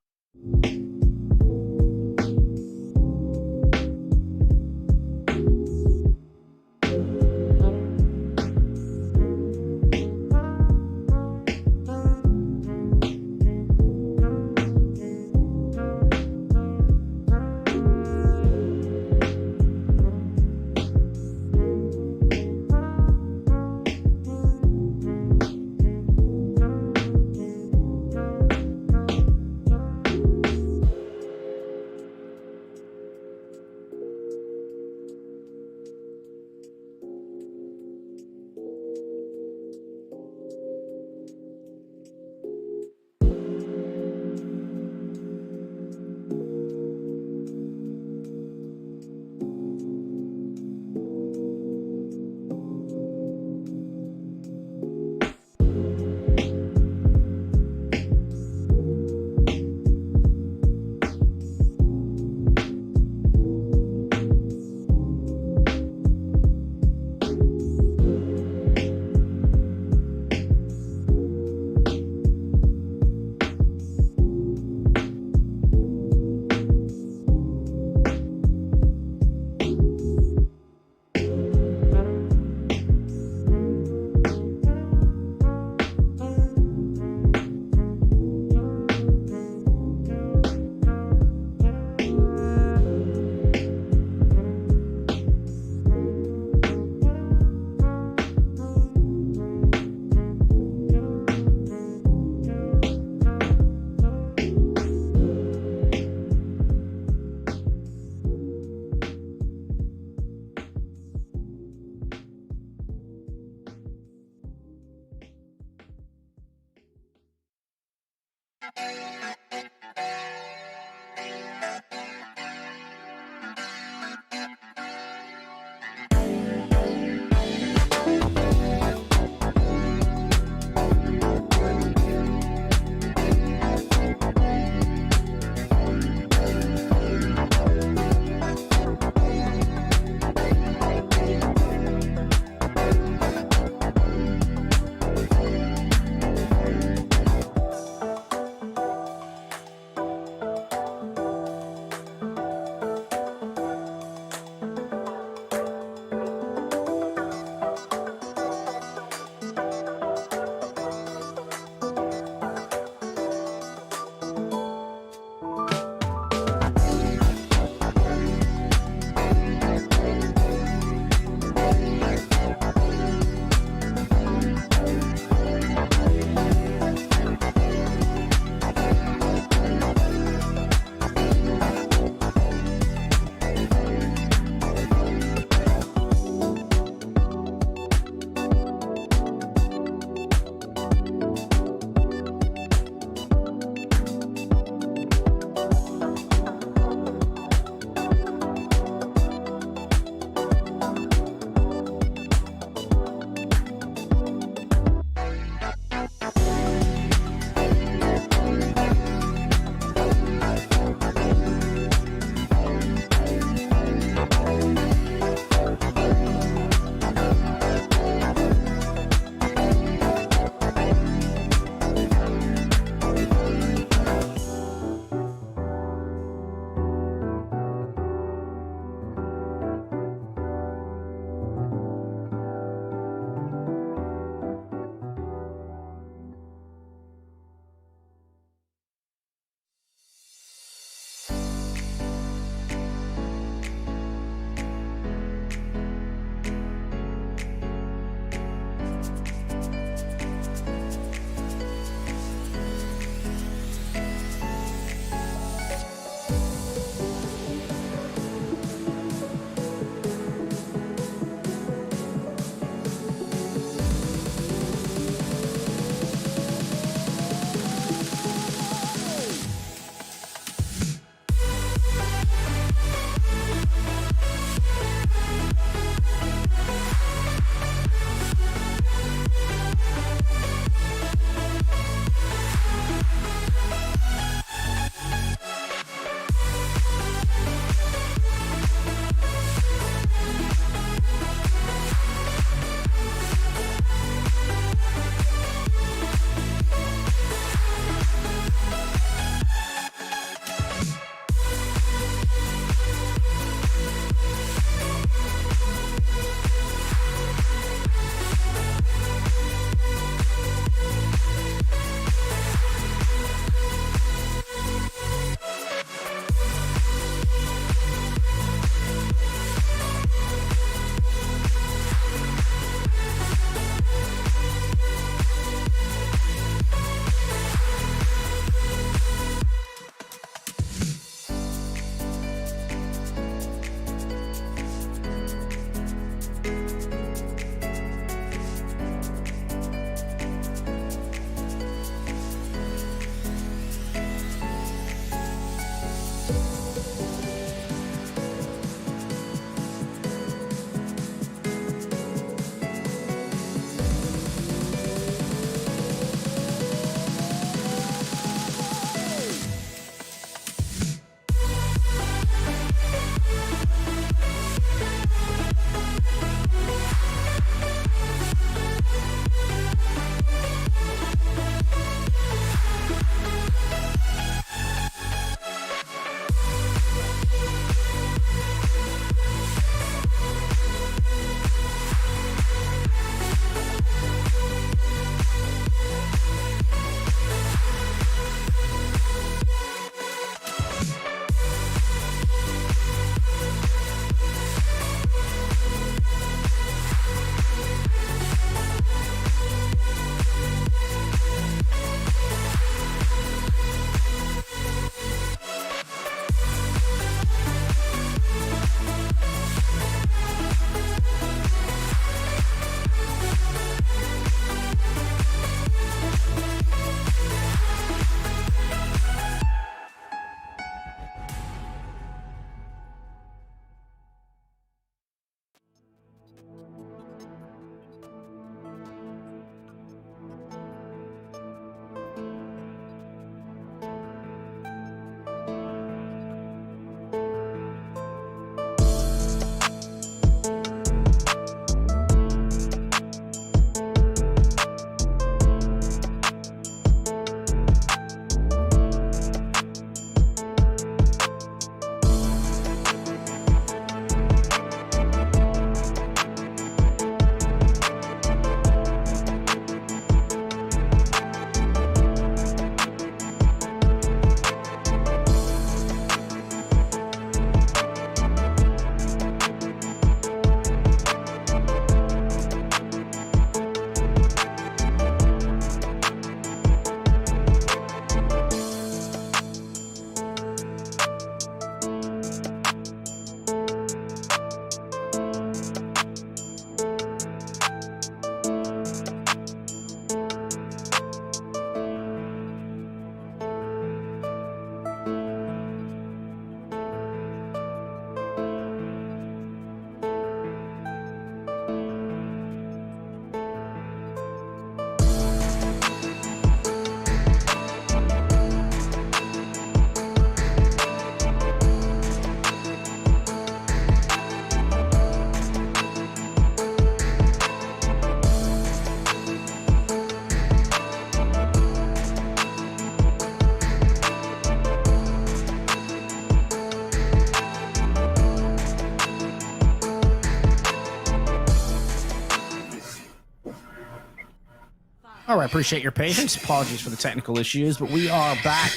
All right, appreciate your patience. Apologies for the technical issues, but we are back.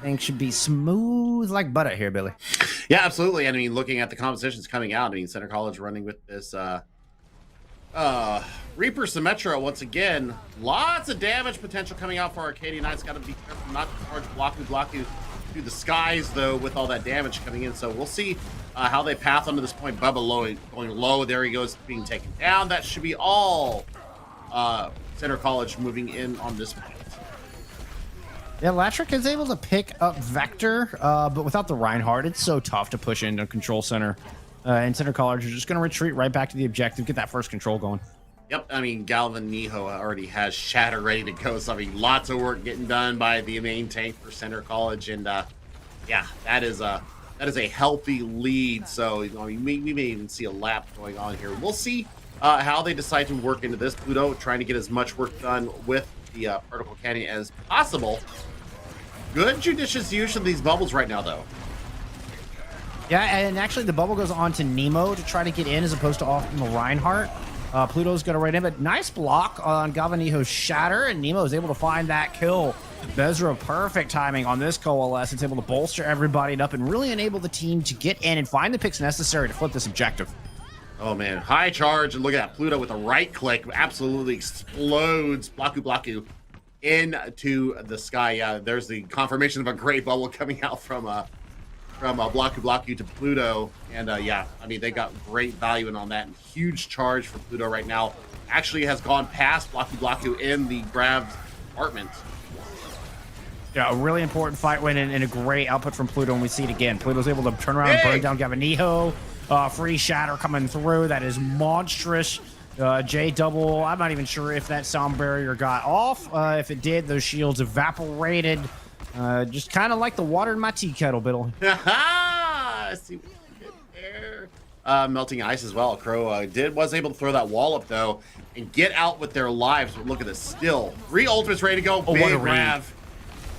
Things should be smooth like butter here, Billy.
Yeah, absolutely. And I mean, looking at the compositions coming out, I mean, Center College running with this Reaper Symmetra once again. Lots of damage potential coming out for Arcadia Knights. Got to be careful not to charge Blocky through the skies, though, with all that damage coming in. So we'll see how they path onto this point. Bubba low, going low. There he goes, being taken down. That should be all Center College moving in on this point.
Yeah, Latrick is able to pick up Vector, but without the Reinhardt, it's so tough to push into Control Center. And Center College are just going to retreat right back to the objective, get that first control going.
Yep, I mean, Galvin Niho already has Shatter ready to go. So, I mean, lots of work getting done by the main tank for Center College. And, yeah, that is a healthy lead. So, you know, we may even see a lap going on here. We'll see how they decide to work into this. Pluto trying to get as much work done with the Particle Canyon as possible. Good judicious use of these bubbles right now, though.
Yeah, and actually the bubble goes on to Nemo to try to get in as opposed to off from the Reinhardt. Pluto's going to right in, but nice block on Galvanijo's Shatter, and Nemo is able to find that kill. Bezra, perfect timing on this coalesce. It's able to bolster everybody up and really enable the team to get in and find the picks necessary to flip this objective.
Oh, man. High charge, and look at that. Pluto with a right click absolutely explodes Blaku into the sky. Yeah, there's the confirmation of a great bubble coming out from Blaku to Pluto. And yeah, I mean, they got great value in on that. And huge charge for Pluto right now. Actually has gone past Blaku in the grab department.
Yeah, a really important fight win and a great output from Pluto, and we see it again. Pluto's able to turn around and burn down Galvanijo. Free Shatter coming through. That is monstrous. J double. I'm not even sure if that sound barrier got off. If it did, those shields evaporated. Just kind of like the water in my tea kettle, Biddle.
I see what you did there. Melting ice as well. Crow was able to throw that wall up though and get out with their lives. But look at this, still 3 ultimates ready to go.
Oh,
big grab.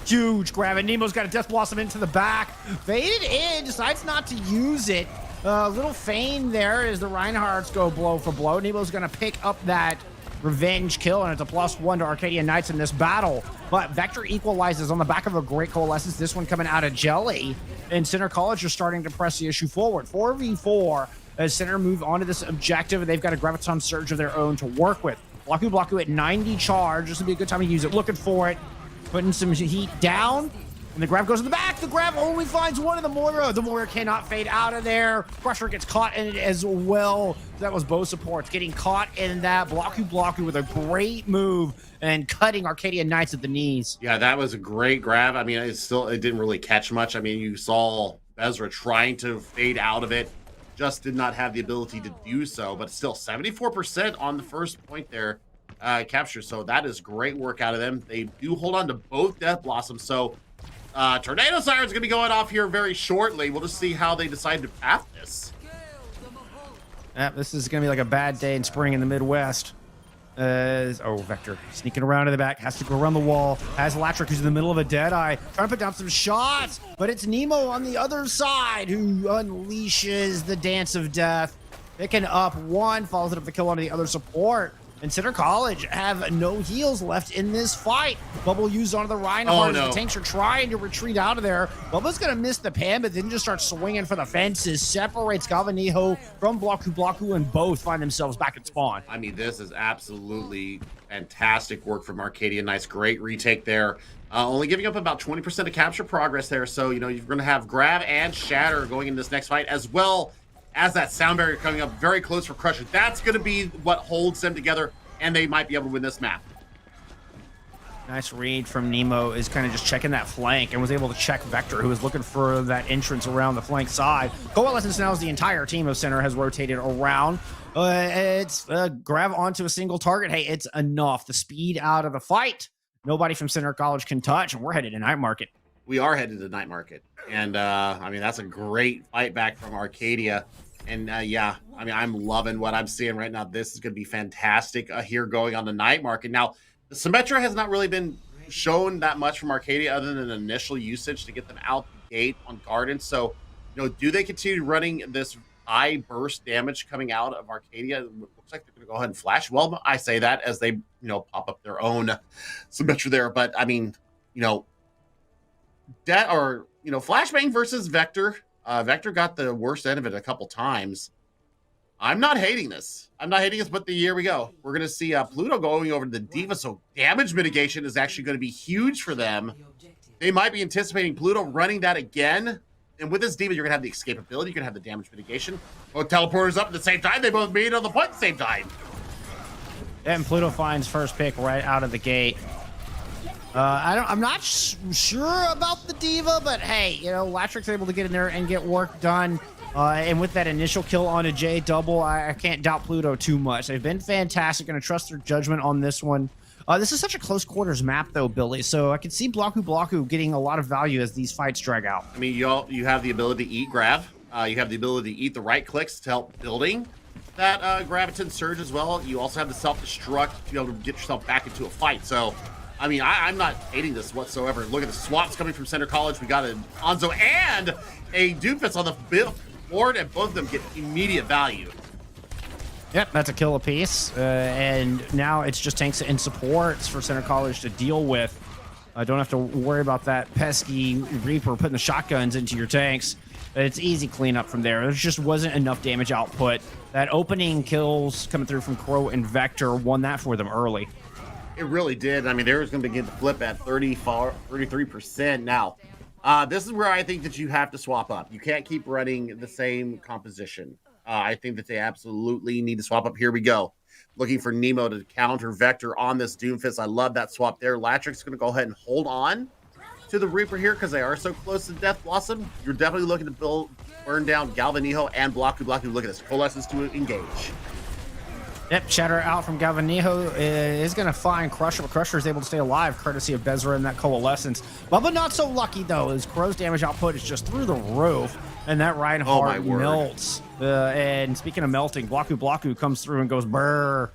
Huge grab, and Nemo's got a Death Blossom into the back. Faded in, decides not to use it. Little feign there as the Reinhardts go blow for blow. Nemo's going to pick up that revenge kill, and it's a +1 to Arcadia Knights in this battle. But Vector equalizes on the back of a great coalescence. This one coming out of Jelly, and Center College are starting to press the issue forward. 4v4 as Center move onto this objective, and they've got a Graviton Surge of their own to work with. Blaku at 90 charge. This would be a good time to use it. Looking for it. Putting some heat down. And the grab goes in the back. The grab only finds one of the Moira. The Moira cannot fade out of there. Crusher gets caught in it as well. That was bow supports getting caught in that. Blaku with a great move and cutting Arcadia Knights at the knees.
Yeah, that was a great grab. I mean, it didn't really catch much. I mean, you saw Bezra trying to fade out of it. Just did not have the ability to do so. But still, 74% on the first point there. Capture. So that is great work out of them. They do hold on to both Death Blossoms. So Tornado Siren's going to be going off here very shortly. We'll just see how they decide to path this.
Yeah, this is going to be like a bad day in spring in the Midwest. Vector sneaking around in the back, has to go around the wall, has Latrick who's in the middle of a Deadeye, trying to put down some shots, but it's Nemo on the other side who unleashes the Dance of Death. Picking up one, follows it up the kill onto the other support. And Center College have no heals left in this fight. Bubble used onto the Reinhardt.
Oh, no.
The tanks are trying to retreat out of there. Bubba's going to miss the pan, but then just starts swinging for the fences. Separates Galvanijo from Blaku, and both find themselves back at spawn.
I mean, this is absolutely fantastic work from Arcadia. Nice, great retake there. Only giving up about 20% of capture progress there. So, you know, you're going to have grab and shatter going in this next fight, as well as that sound barrier coming up very close for Crusher. That's going to be what holds them together, and they might be able to win this map.
Nice read from Nemo, is kind of just checking that flank and was able to check Vector, who was looking for that entrance around the flank side. Coalescence now is the entire team of Center has rotated around. It's grab onto a single target. Hey, it's enough. The speed out of the fight, nobody from Center College can touch, and we're headed to Night Market.
We are headed to Night Market. And, I mean, that's a great fight back from Arcadia. And, yeah, I mean, I'm loving what I'm seeing right now. This is going to be fantastic here going on the Night Market. Now, the Symmetra has not really been shown that much from Arcadia other than initial usage to get them out the gate on Garden. So, you know, do they continue running this high burst damage coming out of Arcadia. It looks like they're going to go ahead and flash. Well, I say that as they, pop up their own Symmetra there. But I mean, Flashbang versus Vector. Vector got the worst end of it a couple times. I'm not hating this. But here we go. We're going to see Pluto going over to the D.Va, so damage mitigation is actually going to be huge for them. They might be anticipating Pluto running that again. And with this D.Va, you're going to have the escapability. You're going to have the damage mitigation. Both teleporters up at the same time. They both made it on the point at the same time.
And Pluto finds first pick right out of the gate. I'm not sure about the D.Va, but hey, Latric's able to get in there and get work done. And with that initial kill on a J double, I can't doubt Pluto too much. They've been fantastic. Going to trust their judgment on this one. This is such a close quarters map, though, Billy. So I can see Blaku getting a lot of value as these fights drag out.
I mean, you have the ability to eat grab. You have the ability to eat the right clicks to help building that Graviton Surge as well. You also have the self-destruct to be able to get yourself back into a fight. So, I mean, I'm not hating this whatsoever. Look at the swaps coming from Center College. We got an Onzo and a Doofus on the board, and both of them get immediate value.
Yep, that's a kill apiece. And now it's just tanks and supports for Center College to deal with. Don't have to worry about that pesky Reaper putting the shotguns into your tanks. It's easy cleanup from there. There just wasn't enough damage output. That opening kills coming through from Crow and Vector won that for them early.
It really did. I mean, they were going to begin to flip at 33% now. This is where I think that you have to swap up. You can't keep running the same composition. I think that they absolutely need to swap up. Here we go. Looking for Nemo to counter Vector on this Doomfist. I love that swap there. Latric's going to go ahead and hold on to the Reaper here because they are so close to Death Blossom. You're definitely looking to burn down Galvanijo and Blaku. Look at this. Coalescence to engage.
Yep, Shatter out from Galvanijo is going to find Crusher, but Crusher is able to stay alive courtesy of Bezra and that Coalescence. Bubba not so lucky, though, as Crow's damage output is just through the roof, and that Reinhardt melts. And speaking of melting, Blaku comes through and goes brr.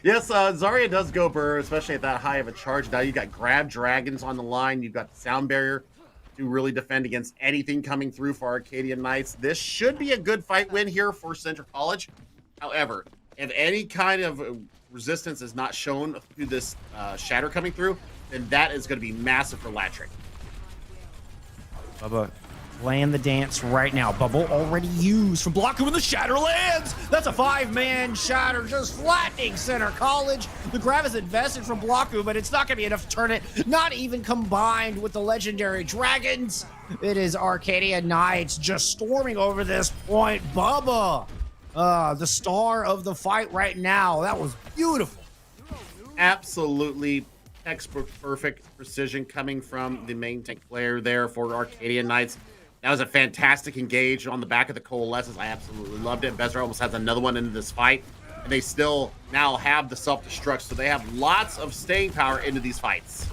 Yes, Zarya does go burr, especially at that high of a charge. Now you've got Grab Dragons on the line. You've got the Sound Barrier to really defend against anything coming through for Arcadia Knights. This should be a good fight win here for Central College. However, if any kind of resistance is not shown through this Shatter coming through, then that is going to be massive for Latric.
Bubba playing the dance right now. Bubble already used from Blaku and the Shatter lands. That's a 5-man Shatter just flattening Center College. The grab is invested from Blaku, but it's not going to be enough to turn it. Not even combined with the legendary Dragons. It is Arcadia Knights just storming over this point. Bubba, the star of the fight right now. That was beautiful.
Absolutely textbook perfect precision coming from the main tank player there for Arcadia Knights. That was a fantastic engage on the back of the Coalescence. I absolutely loved it. Bezra almost has another one into this fight. And they still now have the self-destruct, so they have lots of staying power into these fights.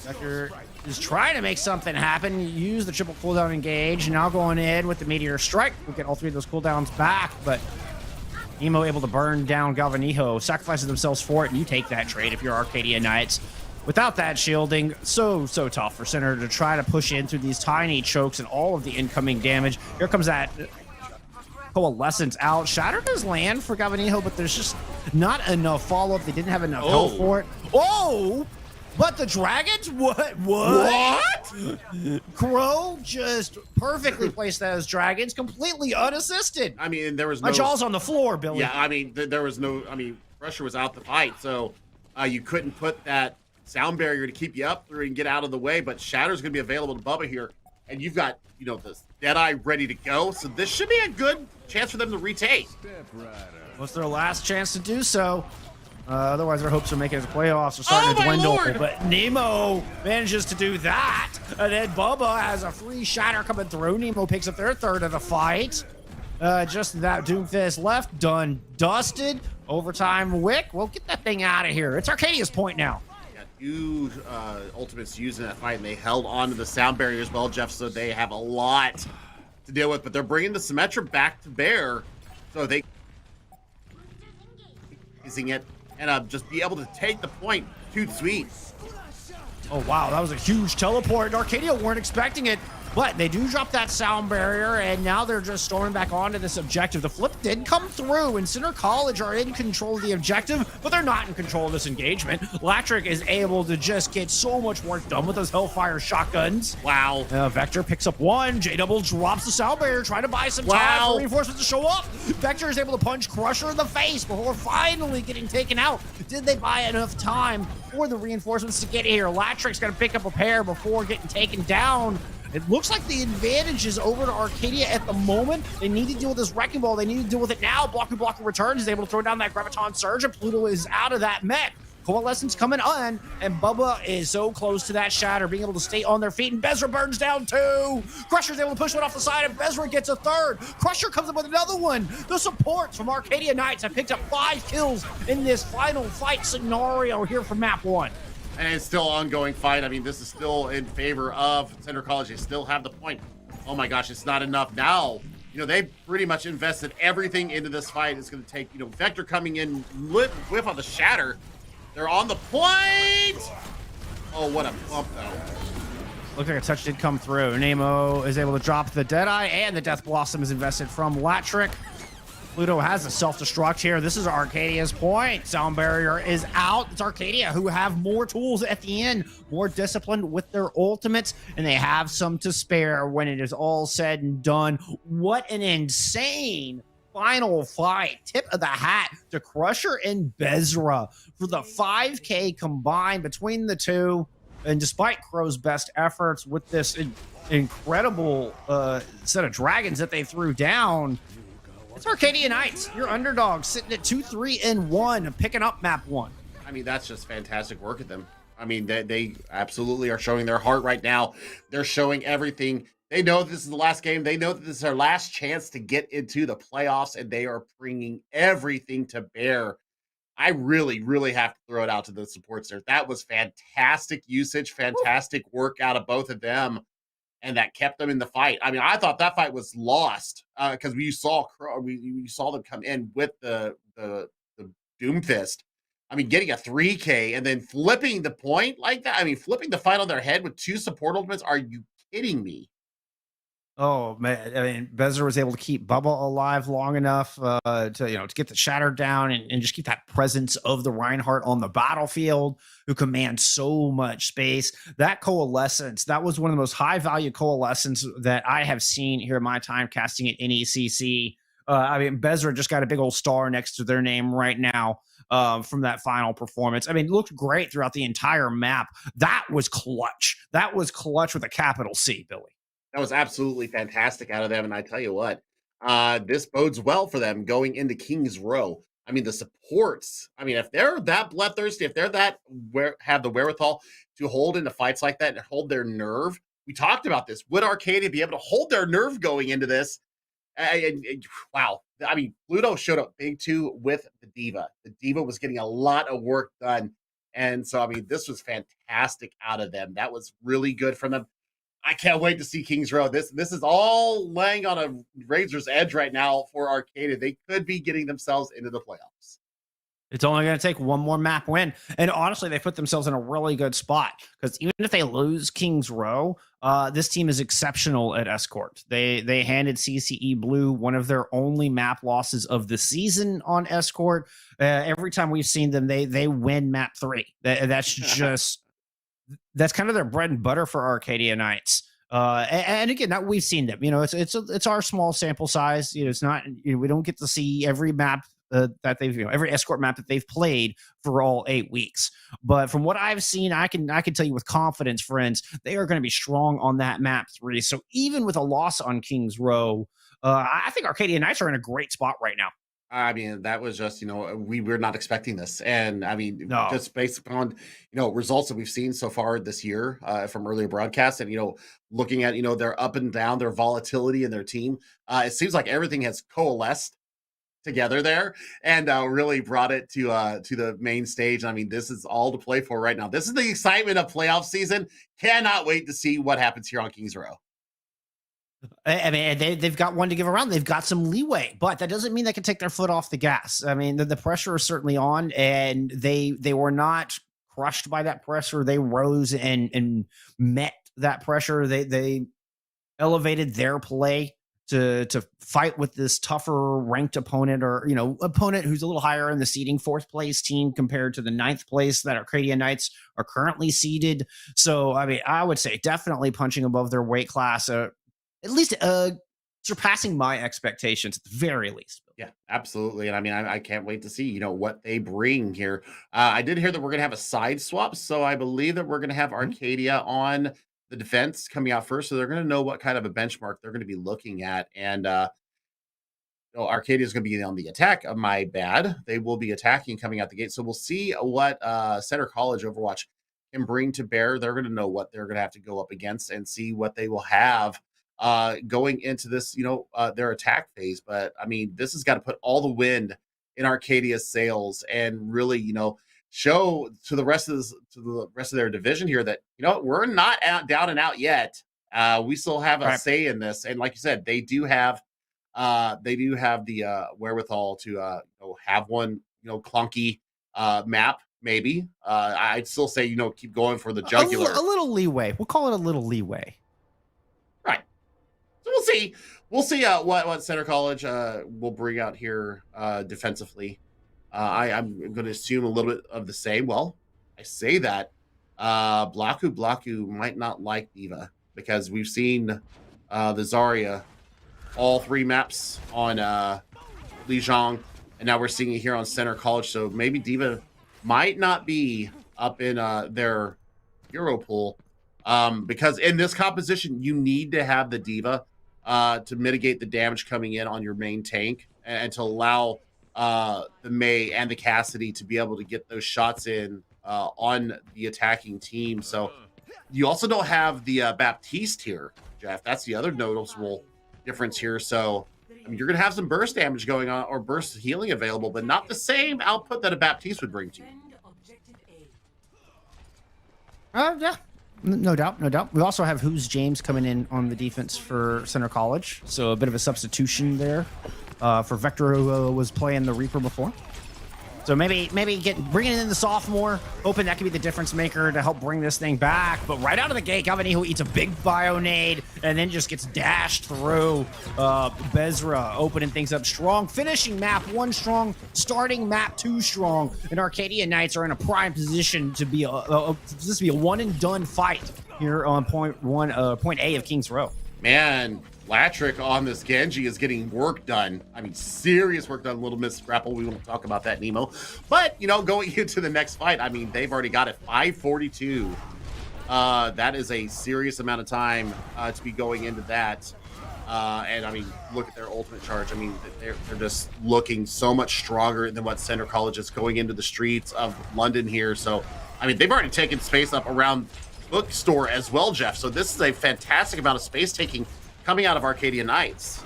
Vector is trying to make something happen. Use the triple cooldown engage. Now going in with the Meteor Strike. We'll get all three of those cooldowns back, but Nemo able to burn down Galvanijo, sacrifices themselves for it, and you take that trade if you're Arcadia Knights. Without that shielding, so tough for Center to try to push in through these tiny chokes and all of the incoming damage. Here comes that Coalescence out. Shatter does land for Galvanijo, but there's just not enough follow-up. They didn't have enough health for it. Oh! But the Dragons? What? Crow just perfectly placed that as Dragons, completely unassisted.
I mean, there was no...
My jaw's on the floor, Billy.
Yeah, I mean, there was no... I mean, Pressure was out the fight, so you couldn't put that Sound Barrier to keep you up through and get out of the way, but Shatter's going to be available to Bubba here, and you've got, this Deadeye ready to go, so this should be a good chance for them to retake.
What's their last chance to do so? Otherwise, their hopes of making it to the playoffs are starting to dwindle.
Lord.
But Nemo manages to do that. And then Bubba has a free Shatter coming through. Nemo picks up their third of the fight. Just that Doomfist left, done, dusted. Overtime Wick. Well, get that thing out of here. It's Arcadia's point now.
Got huge ultimates using that fight, and they held on to the Sound Barrier as well, Jeff, so they have a lot to deal with. But they're bringing the Symmetra back to bear, so they using it. And just be able to take the point. Too sweet.
Oh, wow. That was a huge teleport. Arcadia weren't expecting it. But they do drop that sound barrier, and now they're just storming back onto this objective. The flip did come through, and Center College are in control of the objective, but they're not in control of this engagement. Latrick is able to just get so much work done with those Hellfire shotguns.
Wow.
Vector picks up one. J-Double drops the sound barrier, trying to buy some time for reinforcements to show up. Vector is able to punch Crusher in the face before finally getting taken out. Did they buy enough time for the reinforcements to get here? Latrick's got to pick up a pair before getting taken down. It looks like the advantage is over to Arcadia at the moment. They need to deal with this Wrecking Ball. They need to deal with it now. Blocker returns. Is able to throw down that Graviton Surge, and Pluto is out of that mech. Coalescence coming on, and Bubba is so close to that shatter, being able to stay on their feet, and Bezra burns down two. Crusher's able to push one off the side, and Bezra gets a third. Crusher comes up with another one. The supports from Arcadia Knights have picked up 5 kills in this final fight scenario here from map 1.
And it's still an ongoing fight. I mean, this is still in favor of Center College. They still have the point. Oh my gosh, it's not enough now. They pretty much invested everything into this fight. It's going to take, Vector coming in, whip on the shatter. They're on the point. Oh, what a bump, though.
Looks like a touch did come through. Nemo is able to drop the Deadeye, and the Death Blossom is invested from Latrick. Pluto has a self-destruct here. This is Arcadia's point. Sound barrier is out. It's Arcadia who have more tools at the end, more disciplined with their ultimates, and they have some to spare when it is all said and done. What an insane final fight. Tip of the hat to Crusher and Bezra for the 5K combined between the two. And despite Crow's best efforts with this incredible set of dragons that they threw down, it's Arcadia Knights, your underdogs, sitting at 2-3-1, picking up map 1.
I mean, that's just fantastic work of them. I mean, they absolutely are showing their heart right now. They're showing everything. They know this is the last game. They know that this is their last chance to get into the playoffs, and they are bringing everything to bear. I really, really have to throw it out to the supports there. That was fantastic usage, fantastic work out of both of them. And that kept them in the fight. I mean, I thought that fight was lost because we saw them come in with the Doomfist. I mean, getting a 3K and then flipping the point like that. I mean, flipping the fight on their head with 2 support ultimates. Are you kidding me?
Oh man! I mean, Bezra was able to keep Bubba alive long enough to get the shatter down and just keep that presence of the Reinhardt on the battlefield, who commands so much space. That coalescence, that was one of the most high value coalescence that I have seen here in my time casting at NECC. I mean, Bezra just got a big old star next to their name right now from that final performance. I mean, it looked great throughout the entire map. That was clutch. That was clutch with a capital C, Billy.
That was absolutely fantastic out of them. And I tell you what, this bodes well for them going into King's Row. I mean, the supports, I mean, if they're that bloodthirsty, if they're that have the wherewithal to hold into fights like that and hold their nerve, we talked about this. Would Arcadia be able to hold their nerve going into this? Wow. I mean, Pluto showed up big too with the Diva. The Diva was getting a lot of work done. And so, I mean, this was fantastic out of them. That was really good from them. I can't wait to see Kings Row. This is all laying on a razor's edge right now for Arcadia. They could be getting themselves into the playoffs.
It's only going to take one more map win. And honestly, they put themselves in a really good spot because even if they lose Kings Row, this team is exceptional at Escort. They handed CCE Blue one of their only map losses of the season on Escort. Every time we've seen them, they win map 3. That's just... that's kind of their bread and butter for Arcadia Knights. And again, that we've seen them. It's our small sample size. It's not. We don't get to see every map that they've every Escort map that they've played for all 8 weeks. But from what I've seen, I can tell you with confidence, friends, they are going to be strong on that map 3. So even with a loss on Kings Row, I think Arcadia Knights are in a great spot right now.
I mean, that was just, we were not expecting this. And I mean, just based upon, results that we've seen so far this year from earlier broadcasts and, looking at, their up and down, their volatility in their team, it seems like everything has coalesced together there and really brought it to the main stage. I mean, this is all to play for right now. This is the excitement of playoff season. Cannot wait to see what happens here on Kings Row.
I mean, they've got one to give around. They've got some leeway, but that doesn't mean they can take their foot off the gas. I mean, the pressure is certainly on, and they were not crushed by that pressure. They rose and met that pressure. They elevated their play to fight with this tougher ranked opponent, or opponent who's a little higher in the seeding, fourth place team compared to the ninth place that Arcadia Knights are currently seeded. So I mean, I would say definitely punching above their weight class, at least surpassing my expectations at the very least.
Yeah, absolutely. And I mean, I can't wait to see, what they bring here. I did hear that we're going to have a side swap. So I believe that we're going to have
Mhm.
Arcadia on the defense coming out first. So they're going to know what kind of a benchmark they're going to be looking at. And, Arcadia is going to be on the attack. My bad. They will be attacking coming out the gate. So we'll see what Center College Overwatch can bring to bear. They're going to know what they're going to have to go up against and see what they will have going into this, their attack phase. But I mean, this has got to put all the wind in Arcadia's sails and really, show to the rest of their division here that we're not down and out yet. We still have a say in this, and like you said, they do have the wherewithal to have one clunky map maybe. I'd still say keep going for the jugular.
A little leeway. We'll call it a little leeway.
Right. So we'll see what Center College will bring out here defensively. I'm going to assume a little bit of the same. Well, I say that Blaku might not like Diva because we've seen the Zarya all 3 maps on Lijiang, and now we're seeing it here on Center College. So maybe Diva might not be up in their hero pool because in this composition, you need to have the Diva to mitigate the damage coming in on your main tank and to allow the Mei and the Cassidy to be able to get those shots in on the attacking team. So you also don't have the Baptiste here, Jeff. That's the other noticeable difference here. So I mean, you're gonna have some burst damage going on or burst healing available, but not the same output that a Baptiste would bring to you.
Yeah, no doubt, no doubt. We also have Who's James coming in on the defense for Center College, so a bit of a substitution there for Vector, who was playing the Reaper before. So maybe bringing in the sophomore, hoping that could be the difference maker to help bring this thing back. But right out of the gate, Gavani, who eats a big Bionade and then just gets dashed through. Bezra opening things up strong, finishing map 1 strong, starting map 2 strong. And Arcadia Knights are in a prime position to be a one and done fight here on point A of King's Row.
Man, Latrick on this Genji is getting work done. I mean, serious work done. Little Miss Grapple. We won't talk about that, Nemo. But, going into the next fight, I mean, they've already got it 542. That is a serious amount of time to be going into that. And, I mean, look at their ultimate charge. I mean, they're just looking so much stronger than what Center College is going into the streets of London here. So, I mean, they've already taken space up around bookstore as well, Jeff. So this is a fantastic amount of space taking coming out of Arcadia Knights.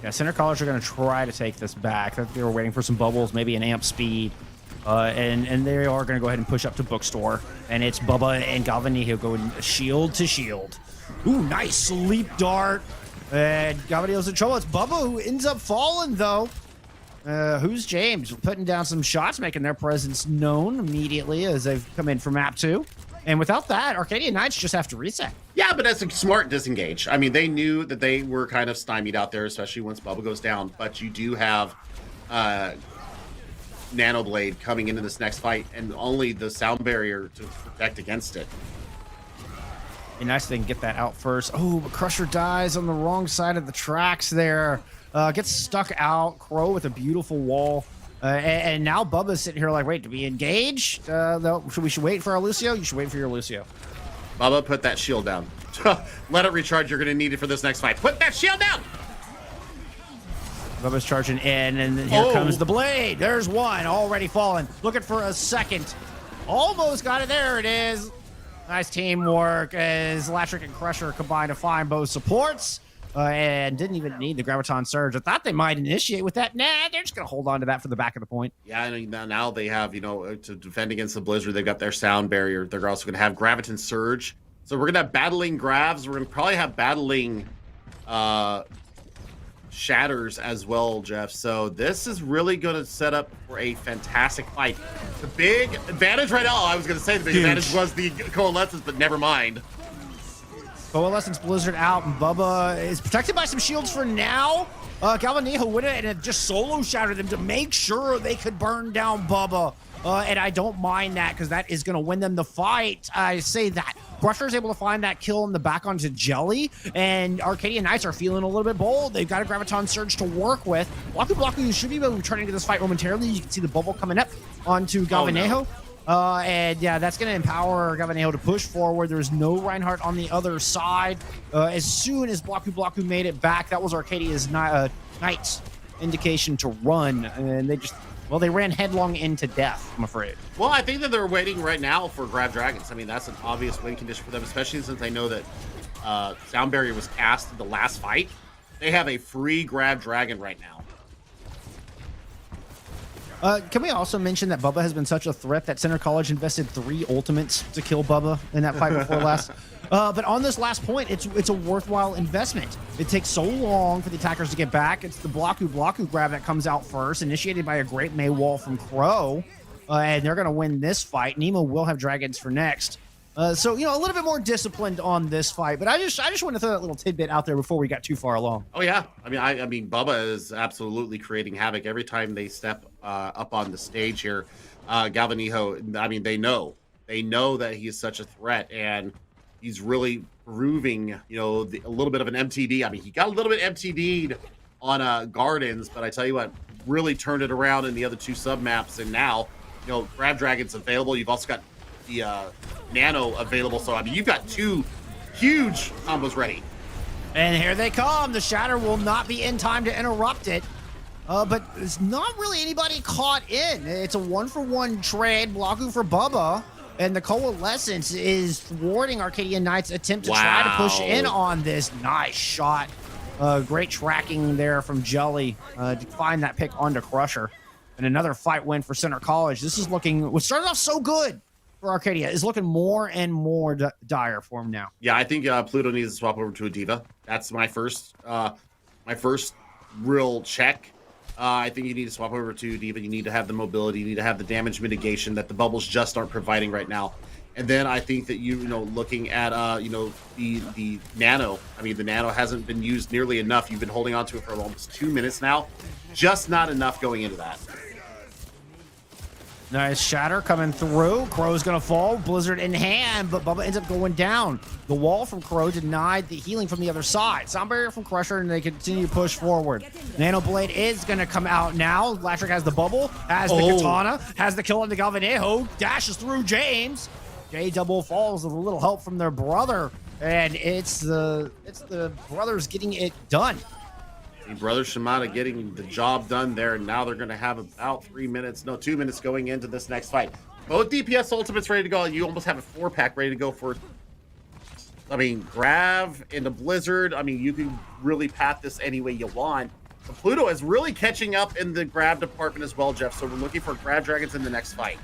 Yeah, Center College are going to try to take this back. They were waiting for some bubbles, maybe an amp speed. And they are going to go ahead and push up to bookstore. And it's Bubba and Gavani who go shield to shield. Ooh, nice sleep dart. And Gavani's in trouble. It's Bubba who ends up falling, though. Who's James? Putting down some shots, making their presence known immediately as they've come in for map 2. And without that, Arcadia Knights just have to reset.
Yeah, but that's a smart disengage. I mean, they knew that they were kind of stymied out there, especially once Bubba goes down. But you do have Nanoblade coming into this next fight, and only the sound barrier to protect against it.
Be nice they can get that out first. Oh, but Crusher dies on the wrong side of the tracks there. Gets stuck out. Crow with a beautiful wall. And now Bubba's sitting here like, wait, do we engage? We should wait for our Lucio? You should wait for your Lucio.
Bubba, put that shield down. Let it recharge. You're going to need it for this next fight. Put that shield down!
Bubba's charging in, and then here comes the blade. There's one already fallen. Looking for a second. Almost got it. There it is. Nice teamwork as Latrick and Crusher combine to find both supports. And didn't even need the Graviton Surge. I thought they might initiate with that. Nah, they're just going to hold on to that for the back of the point.
Yeah, and now they have, to defend against the Blizzard, they've got their sound barrier. They're also going to have Graviton Surge. So we're going to have battling Gravs. We're going to probably have battling Shatters as well, Jeff. So this is really going to set up for a fantastic fight. The big advantage right now, I was going to say the big advantage was the Coalescence, but never mind.
Coalescence Blizzard out, and Bubba is protected by some shields for now. Galvanijo with it, and it just solo shattered them to make sure they could burn down Bubba. And I don't mind that because that is going to win them the fight. I say that. Brusher is able to find that kill in the back onto Jelly, and Arcadia Knights are feeling a little bit bold. They've got a Graviton Surge to work with. Blaku should be able to return into this fight momentarily. You can see the bubble coming up onto Galvanijo. And yeah, that's going to empower Galvanijo to push forward. There's no Reinhardt on the other side. As soon as Blaku made it back, that was Arcadia's Knights indication to run, and they ran headlong into death, I'm afraid.
Well, I think that they're waiting right now for Grab Dragons. I mean, that's an obvious win condition for them, especially since I know that Sound Barrier was cast in the last fight. They have a free Grab Dragon right now.
Can we also mention that Bubba has been such a threat that Center College invested 3 ultimates to kill Bubba in that fight before last? But on this last point, it's a worthwhile investment. It takes so long for the attackers to get back. It's the Blaku grab that comes out first, initiated by a great May wall from Crow. And they're going to win this fight. Nemo will have dragons for next. So, a little bit more disciplined on this fight. But I just want to throw that little tidbit out there before we got too far along.
Oh, yeah. I mean, Bubba is absolutely creating havoc every time they step up on the stage here. Galvanijo, I mean, they know that he is such a threat, and he's really proving, a little bit of an MTD. I mean, he got a little bit MTD'd on Gardens, but I tell you what, really turned it around in the other 2 sub maps. And now, Grab Dragon's available. You've also got the Nano available. So, I mean, you've got 2 huge combos ready.
And here they come. The Shatter will not be in time to interrupt it. But there's not really anybody caught in. It's a 1-for-1 trade. Blaku for Bubba. And the Coalescence is thwarting Arcadia Knights' attempt to try to push in on this. Nice shot. Great tracking there from Jelly to find that pick onto Crusher. And another fight win for Center College. This is what started off so good for Arcadia is looking more and more dire for him now.
Yeah, I think Pluto needs to swap over to a Diva. That's my first real check. I think you need to swap over to Diva. You need to have the mobility. You need to have the damage mitigation that the bubbles just aren't providing right now. And then I think that looking at the Nano. I mean, the Nano hasn't been used nearly enough. You've been holding on to it for almost 2 minutes now. Just not enough going into that.
Nice Shatter coming through. Crow's going to fall. Blizzard in hand, but Bubba ends up going down. The wall from Crow denied the healing from the other side. Sound Barrier from Crusher, and they continue to push forward. Nano Blade is going to come out now. Latrick has the bubble, has the katana, has the kill on the Galvanijo, dashes through James. J double falls with a little help from their brother, and it's the brothers getting it done.
The Brothers Shimada getting the job done there. Now they're going to have about 2 minutes going into this next fight. Both DPS ultimates ready to go. You almost have a 4-pack ready to go for, Grav into Blizzard. I mean, you can really path this any way you want. But Pluto is really catching up in the Grab department as well, Jeff. So we're looking for Grab Dragons in the next fight.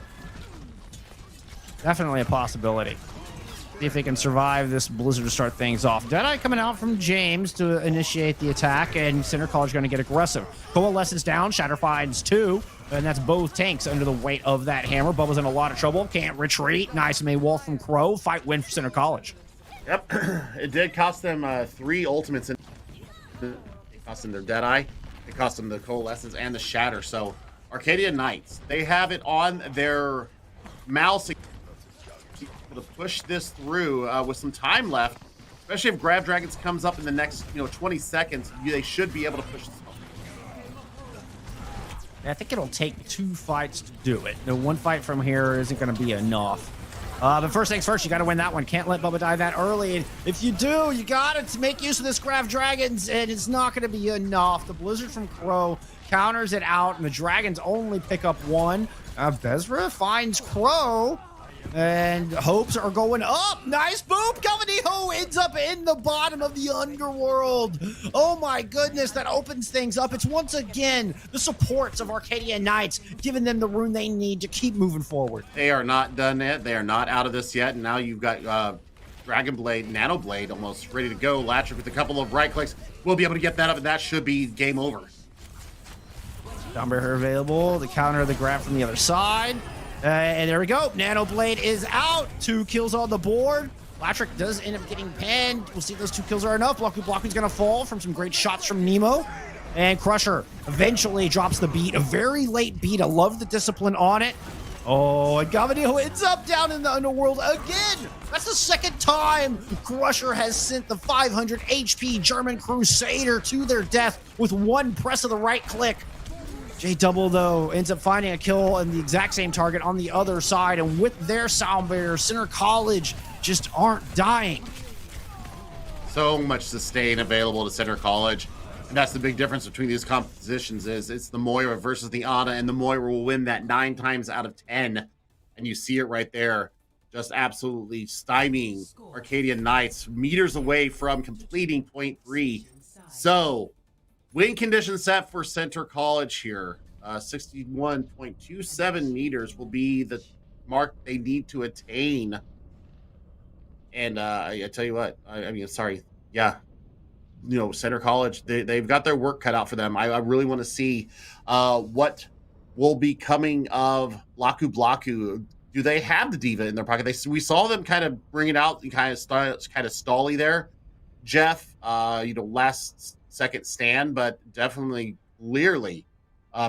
Definitely a possibility. See if they can survive this Blizzard to start things off. Deadeye coming out from James to initiate the attack, and Center College going to get aggressive. Coalescence down, Shatter finds 2, and that's both tanks under the weight of that hammer. Bubba's in a lot of trouble, can't retreat. Nice May wall from Crow. Fight win for Center College.
Yep, it did cost them 3 ultimates. It cost them their Deadeye, it cost them the Coalescence and the Shatter. So Arcadia Knights, they have it on their mouse to push this through with some time left, especially if Grab Dragons comes up in the next 20 seconds. They should be able to push this home.
I think it'll take 2 fights to do it. The 1 fight from here isn't going to be enough. But first things first, you got to win that one. Can't let Bubba die that early. And if you do, you got to make use of this Grab Dragons, and it's not going to be enough. The Blizzard from Crow counters it out, and the Dragons only pick up 1. Bezra finds Crow. And hopes are going up. Nice boom. Galvanijo ends up in the bottom of the underworld. Oh my goodness, that opens things up. It's once again the supports of Arcadia Knights giving them the rune they need to keep moving forward.
They are not done yet. They are not out of this yet. And now you've got Dragon Blade, Nano Blade almost ready to go. Latrick with a couple of right clicks. We'll be able to get that up, and that should be game over.
Dumber available. The counter, the grab from the other side. And there we go. Nano Blade is out. 2 kills on the board. Latrick does end up getting pinned. We'll see if those 2 kills are enough. Blocku's gonna fall from some great shots from Nemo. And Crusher eventually drops the beat. A very late beat. I love the discipline on it. Oh, and Gavanillo ends up down in the underworld again. That's the 2nd time Crusher has sent the 500 HP German Crusader to their death with 1 press of the right click. J Double, though, ends up finding a kill on the exact same target on the other side. And with their sound barrier, Center College just aren't dying.
So much sustain available to Center College. And that's the big difference between these compositions is it's the Moira versus the Ana, and the Moira will win that 9 times out of 10. And you see it right there. Just absolutely stymieing Arcadian Knights meters away from completing point 3. So win condition set for Center College here. 61.27 meters will be the mark they need to attain. And I tell you what, I mean, sorry. Yeah. You know, Center College, they've got their work cut out for them. I really want to see what will be coming of Blaku. Do they have the diva in their pocket? We saw them kind of bring it out and kind of stally there. Jeff, last second stand, but definitely clearly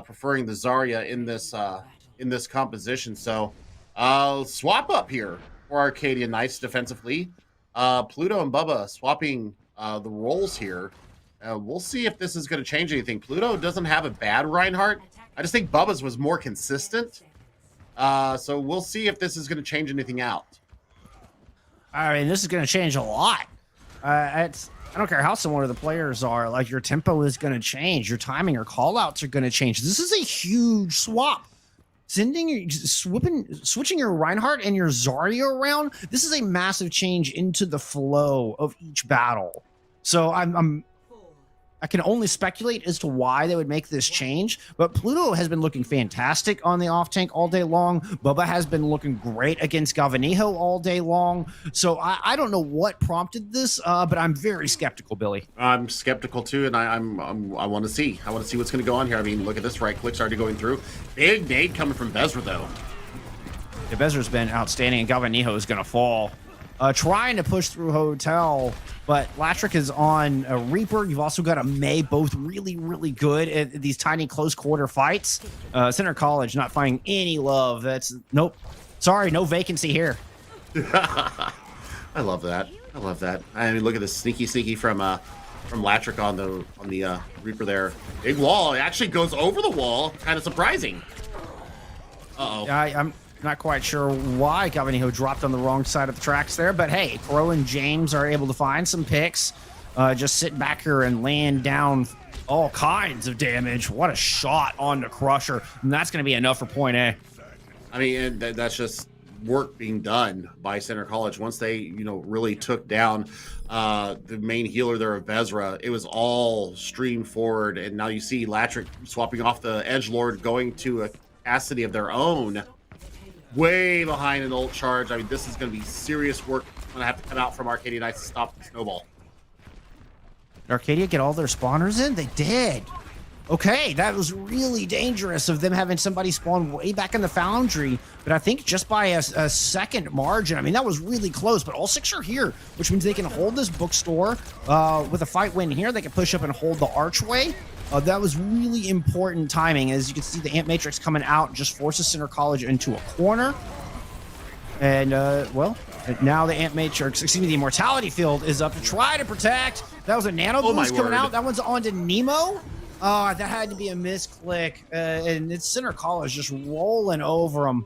preferring the Zarya in this composition. So swap up here for Arcadian Knights defensively. Pluto and Bubba swapping the roles here. We'll see if this is going to change anything. Pluto doesn't have a bad Reinhardt. I just think Bubba's was more consistent. So we'll see if this is going to change anything out.
I mean, this is going to change a lot. I don't care how similar the players are. Like, your tempo is going to change. Your timing or callouts are going to change. This is a huge swap. Switching your Reinhardt and your Zarya around. This is a massive change into the flow of each battle. So I can only speculate as to why they would make this change, but Pluto has been looking fantastic on the off tank all day long. Bubba has been looking great against Gavanillo all day long. So I don't know what prompted this, but I'm very skeptical, Billy.
I'm skeptical too, and I want to see. I want to see what's going to go on here. I mean, look at this right click's already going through. Big nade coming from Bezra though.
Yeah, Bezra's been outstanding, and Gavanillo is going to fall. Trying to push through Hotel, but Latrick is on a Reaper. You've also got a May, both really, really good at these tiny close quarter fights. Center College not finding any love. Nope. Sorry, no vacancy here.
I love that. I love that. I mean, look at this sneaky from Latrick on the Reaper there. Big wall. It actually goes over the wall. Kind of surprising. Uh-oh.
I'm not quite sure why Gavanillo dropped on the wrong side of the tracks there, but hey, Crow and James are able to find some picks. Just sit back here and land down all kinds of damage. What a shot on the Crusher. And that's going to be enough for point A.
I mean, that's just work being done by Center College. Once they, really took down the main healer there of Bezra, it was all streamed forward. And now you see Latrick swapping off the Edgelord, going to a capacity of their own. Way behind an ult charge. I mean, this is going to be serious work. I'm going to have to cut out from Arcadia Knights to stop the snowball.
Did Arcadia get all their spawners in? They did. Okay, that was really dangerous of them having somebody spawn way back in the Foundry, but I think just by a second margin. I mean, that was really close, but all 6 are here, which means they can hold this bookstore. With a fight win here, they can push up and hold the archway. That was really important timing. As you can see, the Amp Matrix coming out just forces Center College into a corner. And, now the Amp Matrix, the Immortality Field is up to try to protect. That was a Nano Boost coming out. That one's on to Nemo. That had to be a misclick. And it's Center College just rolling over them.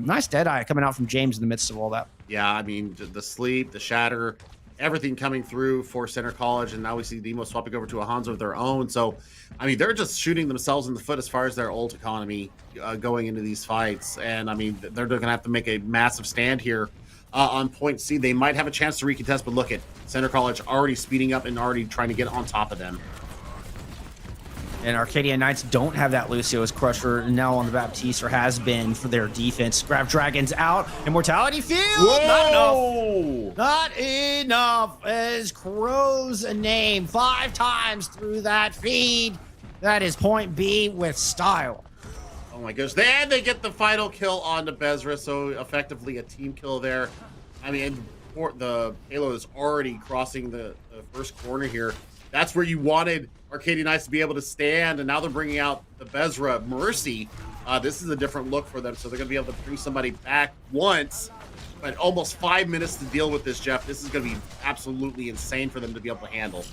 Nice Deadeye coming out from James in the midst of all that.
Yeah, I mean, the sleep, the shatter, everything coming through for Center College, and now we see Demo swapping over to a Hanzo of their own. So, I mean, they're just shooting themselves in the foot as far as their ult economy going into these fights. And, I mean, they're going to have to make a massive stand here on point C. They might have a chance to recontest, but look at Center College already speeding up and already trying to get on top of them.
And Arcadia Knights don't have that Lucio as Crusher now on the Baptiste, or has been for their defense. Grab Dragons out. Immortality Field!
Whoa!
Not enough as Crow's a name 5 times through that feed. That is point B with style.
Oh my gosh. Then they get the final kill on the Bezra, so effectively a team kill there. I mean, the Halo is already crossing the first corner here. That's where you wanted Arcadia Knights to be able to stand, and now they're bringing out the Bezra Mercy. This is a different look for them, so they're going to be able to bring somebody back once, but almost 5 minutes to deal with this, Jeff. This is going to be absolutely insane for them to be able to handle.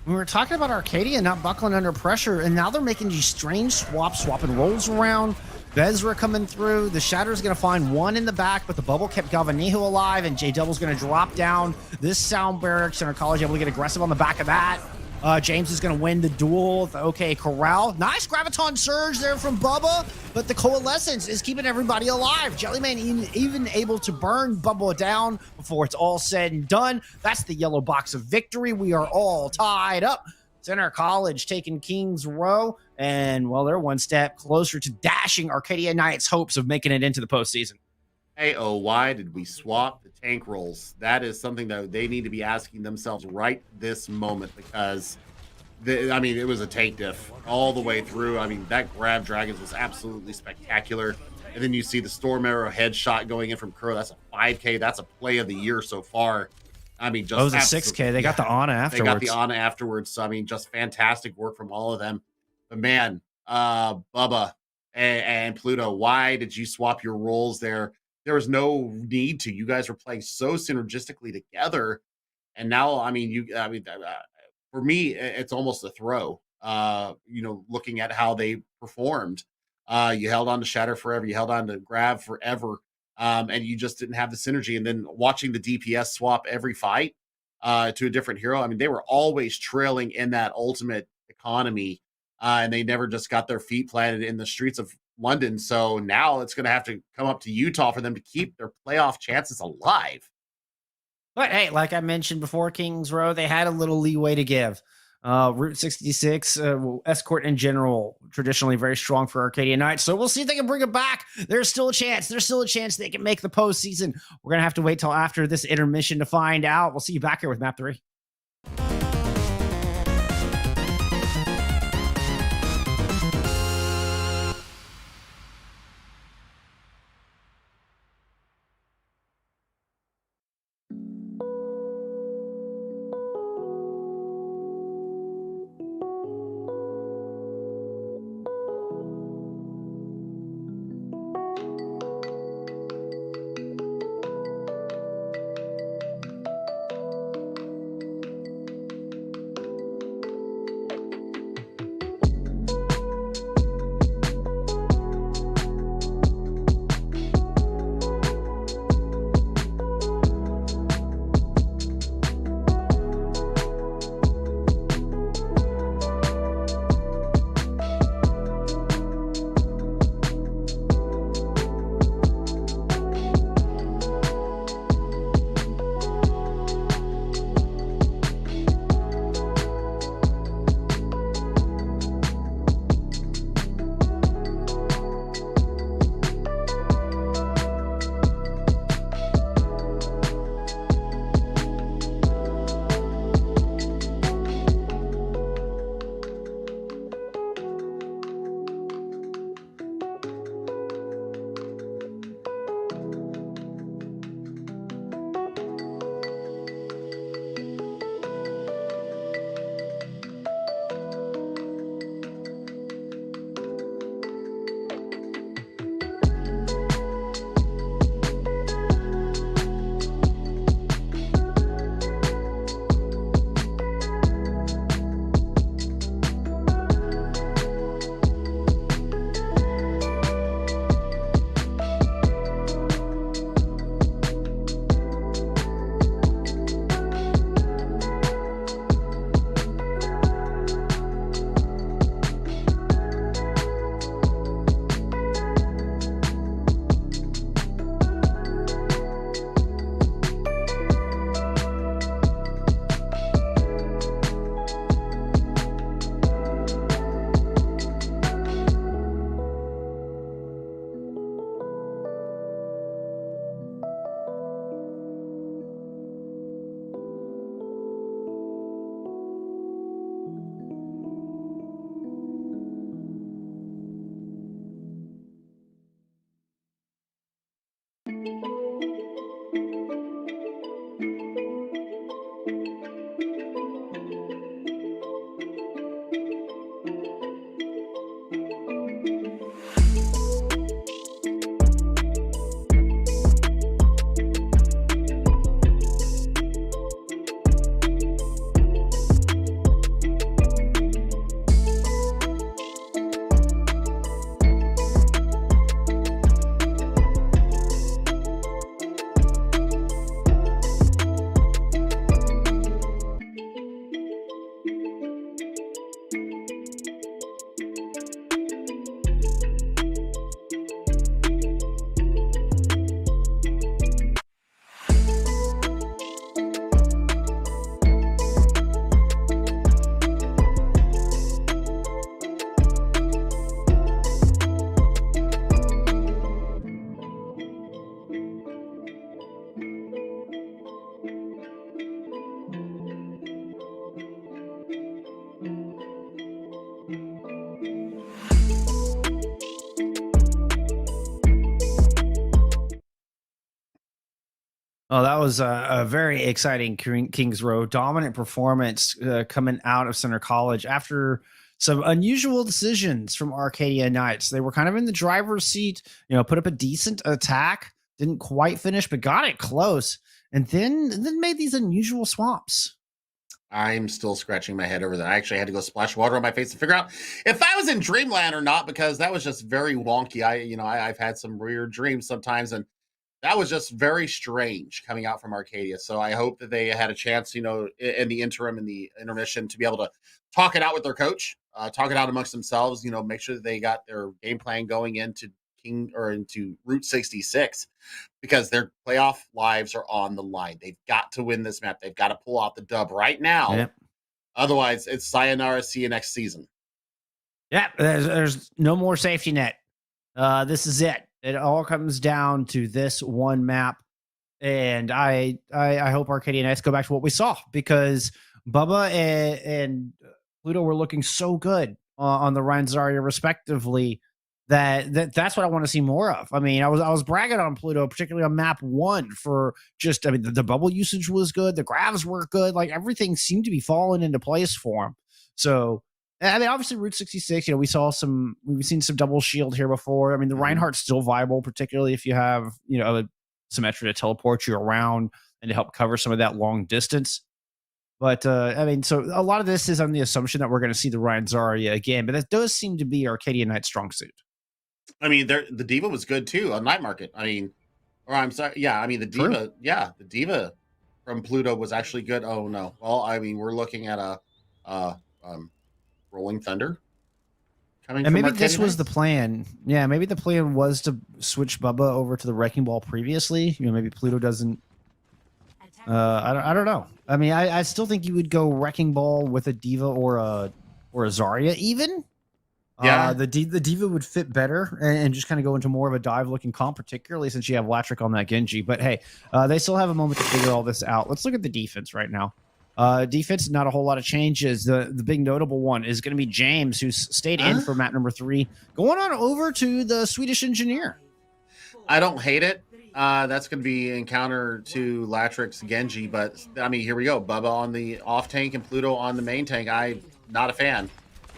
We were talking about Arcadia not buckling under pressure, and now they're making these strange swaps, swapping rolls around. Bezra coming through. The Shatter's going to find one in the back, but the bubble kept Galvanijo alive, and J Double's going to drop down this sound barracks. Center College able to get aggressive on the back of that. James is going to win the duel with the OK Corral. Nice Graviton Surge there from Bubba, but the Coalescence is keeping everybody alive. Jellyman even able to burn Bubba down before it's all said and done. That's the yellow box of victory. We are all tied up. Center College taking Kings Row, and, well, they're one step closer to dashing Arcadia Knights' hopes of making it into the postseason.
Hey, oh, why did we swap the tank rolls? That is something that they need to be asking themselves right this moment, because, it was a tank diff all the way through. I mean, that grab Dragons was absolutely spectacular. And then you see the Storm Arrow headshot going in from Kuro. That's a 5K. That's a play of the year so far. Just
was a 6K. They got the Ana afterwards.
They got the Ana afterwards. So, just fantastic work from all of them. But, man, Bubba and Pluto, why did you swap your roles there? There was no need to. You guys were playing so synergistically together, and now, for me, it's almost a throw. Looking at how they performed, you held on to Shatter forever, you held on to Grab forever, and you just didn't have the synergy. And then watching the DPS swap every fight to a different hero. They were always trailing in that ultimate economy, and they never just got their feet planted in the streets of London. So now it's going to have to come up to Utah for them to keep their playoff chances alive.
But hey, like I mentioned before, Kings Row, they had a little leeway to give. Route 66, Escort in general, traditionally very strong for Arcadia Knights. So we'll see if they can bring it back. There's still a chance. There's still a chance they can make the postseason. We're going to have to wait till after this intermission to find out. We'll see you back here with Map 3. Oh, that was a very exciting Kings Row dominant performance coming out of Center College after some unusual decisions from Arcadia Knights. They were kind of in the driver's seat, put up a decent attack, didn't quite finish, but got it close, and then made these unusual swaps.
I'm still scratching my head over that. I actually had to go splash water on my face to figure out if I was in dreamland or not, because that was just very wonky. I've had some weird dreams sometimes, and that was just very strange coming out from Arcadia. So I hope that they had a chance, in the interim, in the intermission, to be able to talk it out with their coach, talk it out amongst themselves, make sure that they got their game plan going into into Route 66, because their playoff lives are on the line. They've got to win this map. They've got to pull out the dub right now.
Yep.
Otherwise, it's sayonara. See you next season.
Yeah, there's no more safety net. This is it. It all comes down to this one map, and I hope Arcadia Knights go back to what we saw, because Bubba and Pluto were looking so good on the Ryan Zarya respectively that's what I want to see more of. I mean, I was bragging on Pluto, particularly on map 1, for just, the bubble usage was good, the gravs were good, like everything seemed to be falling into place for him. So obviously Route 66, we've seen some double shield here before. The Reinhardt's still viable, particularly if you have, a Symmetra to teleport you around and to help cover some of that long distance. But so a lot of this is on the assumption that we're going to see the Ryan Zarya again, but that does seem to be Arcadia Knight's strong suit.
The Diva was good too on Night Market. I'm sorry. Yeah, the Diva. True. Yeah, the Diva from Pluto was actually good. Oh no. Well, we're looking at a Rolling Thunder coming.
And maybe this was the plan. Yeah, maybe the plan was to switch Bubba over to the Wrecking Ball previously. Maybe Pluto doesn't. I don't know. I still think you would go Wrecking Ball with a Diva or a Zarya even. Yeah, the Diva would fit better and just kind of go into more of a dive-looking comp, particularly since you have Latrick on that Genji. But hey, they still have a moment to figure all this out. Let's look at the defense right now. Defense, not a whole lot of changes. The big notable one is going to be James, who's stayed in for map number 3, going on over to the Swedish Engineer.
I don't hate it. That's going to be encounter to Latrick's Genji, but here we go. Bubba on the off tank and Pluto on the main tank. I'm not a fan.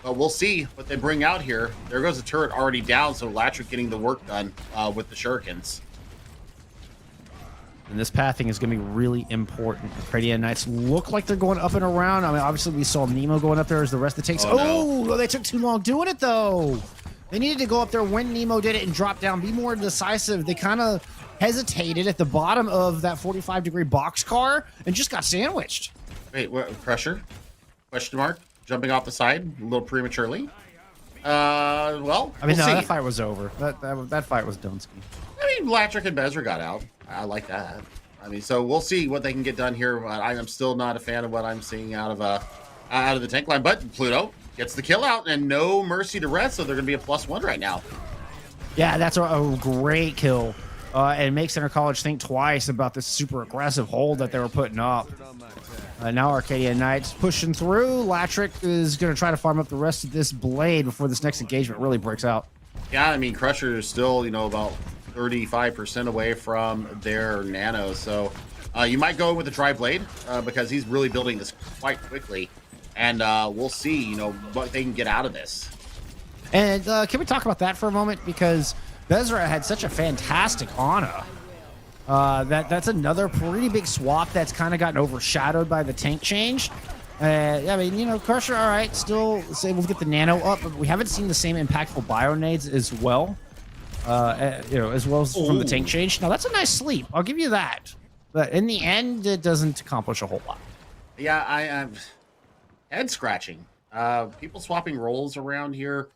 But we'll see what they bring out here. There goes the turret already down, so Latrick getting the work done with the shurikens.
And this pathing is going to be really important. Arcadia Knights look like they're going up and around. Obviously we saw Nemo going up there as the rest of the takes. No. They took too long doing it, though. They needed to go up there when Nemo did it and drop down, be more decisive. They kind of hesitated at the bottom of that 45-degree boxcar and just got sandwiched.
Wait, what? Pressure? Question mark? Jumping off the side a little prematurely. We'll see.
That fight was over. That fight was Dunsky.
Latrick and Bezra got out. I like that. So we'll see what they can get done here. I'm still not a fan of what I'm seeing out of the tank line. But Pluto gets the kill out, and no mercy to Red, so they're going to be a +1 right now.
Yeah, that's a great kill. And makes Center College think twice about this super aggressive hold that they were putting up. Now Arcadia Knights pushing through. Latrick is going to try to farm up the rest of this blade before this next engagement really breaks out.
Yeah, Crusher is still, about 35% away from their nano. So you might go with the Dry Blade because he's really building this quite quickly. And we'll see, what they can get out of this.
And can we talk about that for a moment? Because Bezra had such a fantastic Ana. That's another pretty big swap that's kind of gotten overshadowed by the tank change. Crusher, all right, still able to get the nano up, but we haven't seen the same impactful bio nades as well. As well as from the tank change. Now that's a nice sleep. I'll give you that. But in the end, it doesn't accomplish a whole lot.
Yeah, I'm head scratching. People swapping roles around here.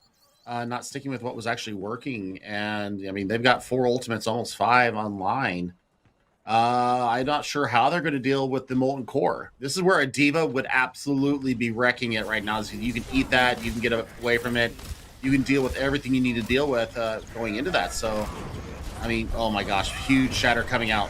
Not sticking with what was actually working. And they've got 4 ultimates, almost 5 online. I'm not sure how they're going to deal with the Molten Core. This is where a Diva would absolutely be wrecking it right now. So you can eat that, you can get away from it, you can deal with everything you need to deal with going into that. So, oh my gosh, huge shatter coming out.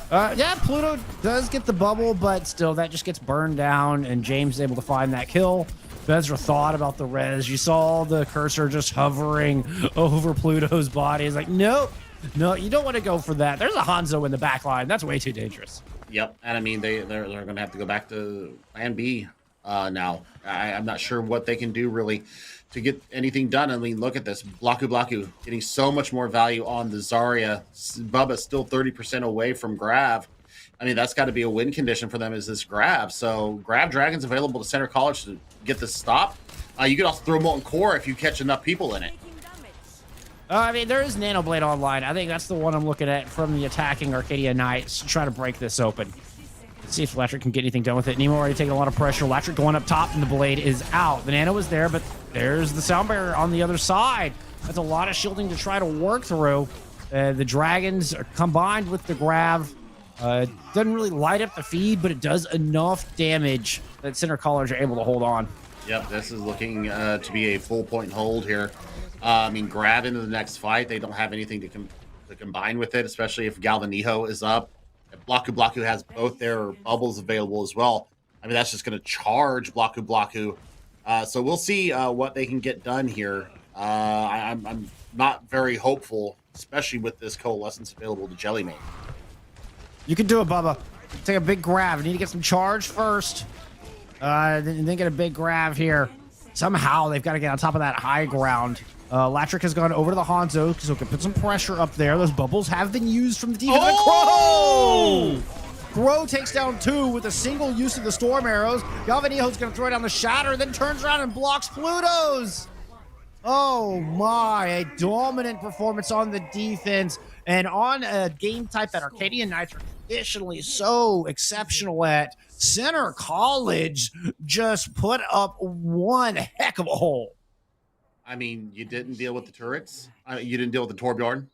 Yeah, Pluto does get the bubble, but still that just gets burned down, and James is able to find that kill. Bezra thought about the res. You saw the cursor just hovering over Pluto's body. It's like, nope, No, you don't want to go for that. There's a Hanzo in the back line. That's way too dangerous.
Yep, and I mean they're going to have to go back to Plan B now. I'm not sure what they can do really to get anything done. I mean, look at this, Blaku getting so much more value on the Zarya. Bubba's still 30% away from grab. I mean, that's got to be a win condition for them, is this grab. So grab Dragon's available to Center College to get this stop. You could also throw Molten Core if you catch enough people in it.
I mean, there is Nano Blade online. I think that's the one I'm looking at from the attacking Arcadia Knights to try to break this open. Let's see if Latrick can get anything done with it. Nemo already taking a lot of pressure. Latrick going up top, and the Blade is out. The Nano is there, but there's the Sound Barrier on the other side. That's a lot of shielding to try to work through. The Dragons are combined with the grab. Doesn't really light up the feed, but it does enough damage that Center College are able to hold on.
Yep, this is looking to be a full point hold here. I mean, grab into the next fight. They don't have anything to combine with it, especially if Galvanijo is up. If Blaku has both their bubbles available as well. I mean, that's just going to charge Blaku. So we'll see what they can get done here. I'm not very hopeful, especially with this Coalescence available to Jellymane.
You can do it, Bubba. Take a big grab. You need to get some charge first. Then get a big grab here. Somehow they've got to get on top of that high ground. Latrick has gone over to the Hanzo, so can put some pressure up there. Those bubbles have been used from the defense.
Oh!
Crow takes down 2 with a single use of the Storm Arrows. Galvanijo's going to throw down the Shatter, then turns around and blocks Pluto's. Oh my, a dominant performance on the defense. And on a game type that Arcadian Knights are traditionally so exceptional at, Center College just put up one heck of a hole.
I mean, you didn't deal with the turrets. You didn't deal with the Torbjorn.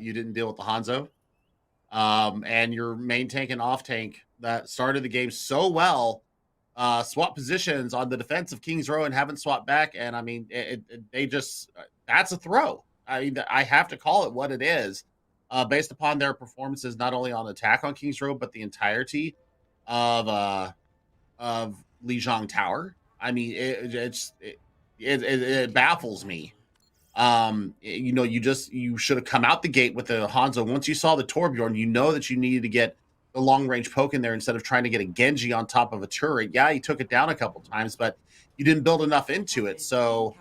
You didn't deal with the Hanzo. And your main tank and off tank that started the game so well swap positions on the defense of Kings Row and haven't swapped back. And I mean, that's a throw. I mean, I have to call it what it is based upon their performances, not only on attack on Kings Row, but the entirety of Lijiang Tower. I mean, it baffles me. You should have come out the gate with the Hanzo. Once you saw the Torbjorn, you know that you needed to get the long range poke in there instead of trying to get a Genji on top of a turret. Yeah, you took it down a couple times, but you didn't build enough into it. So,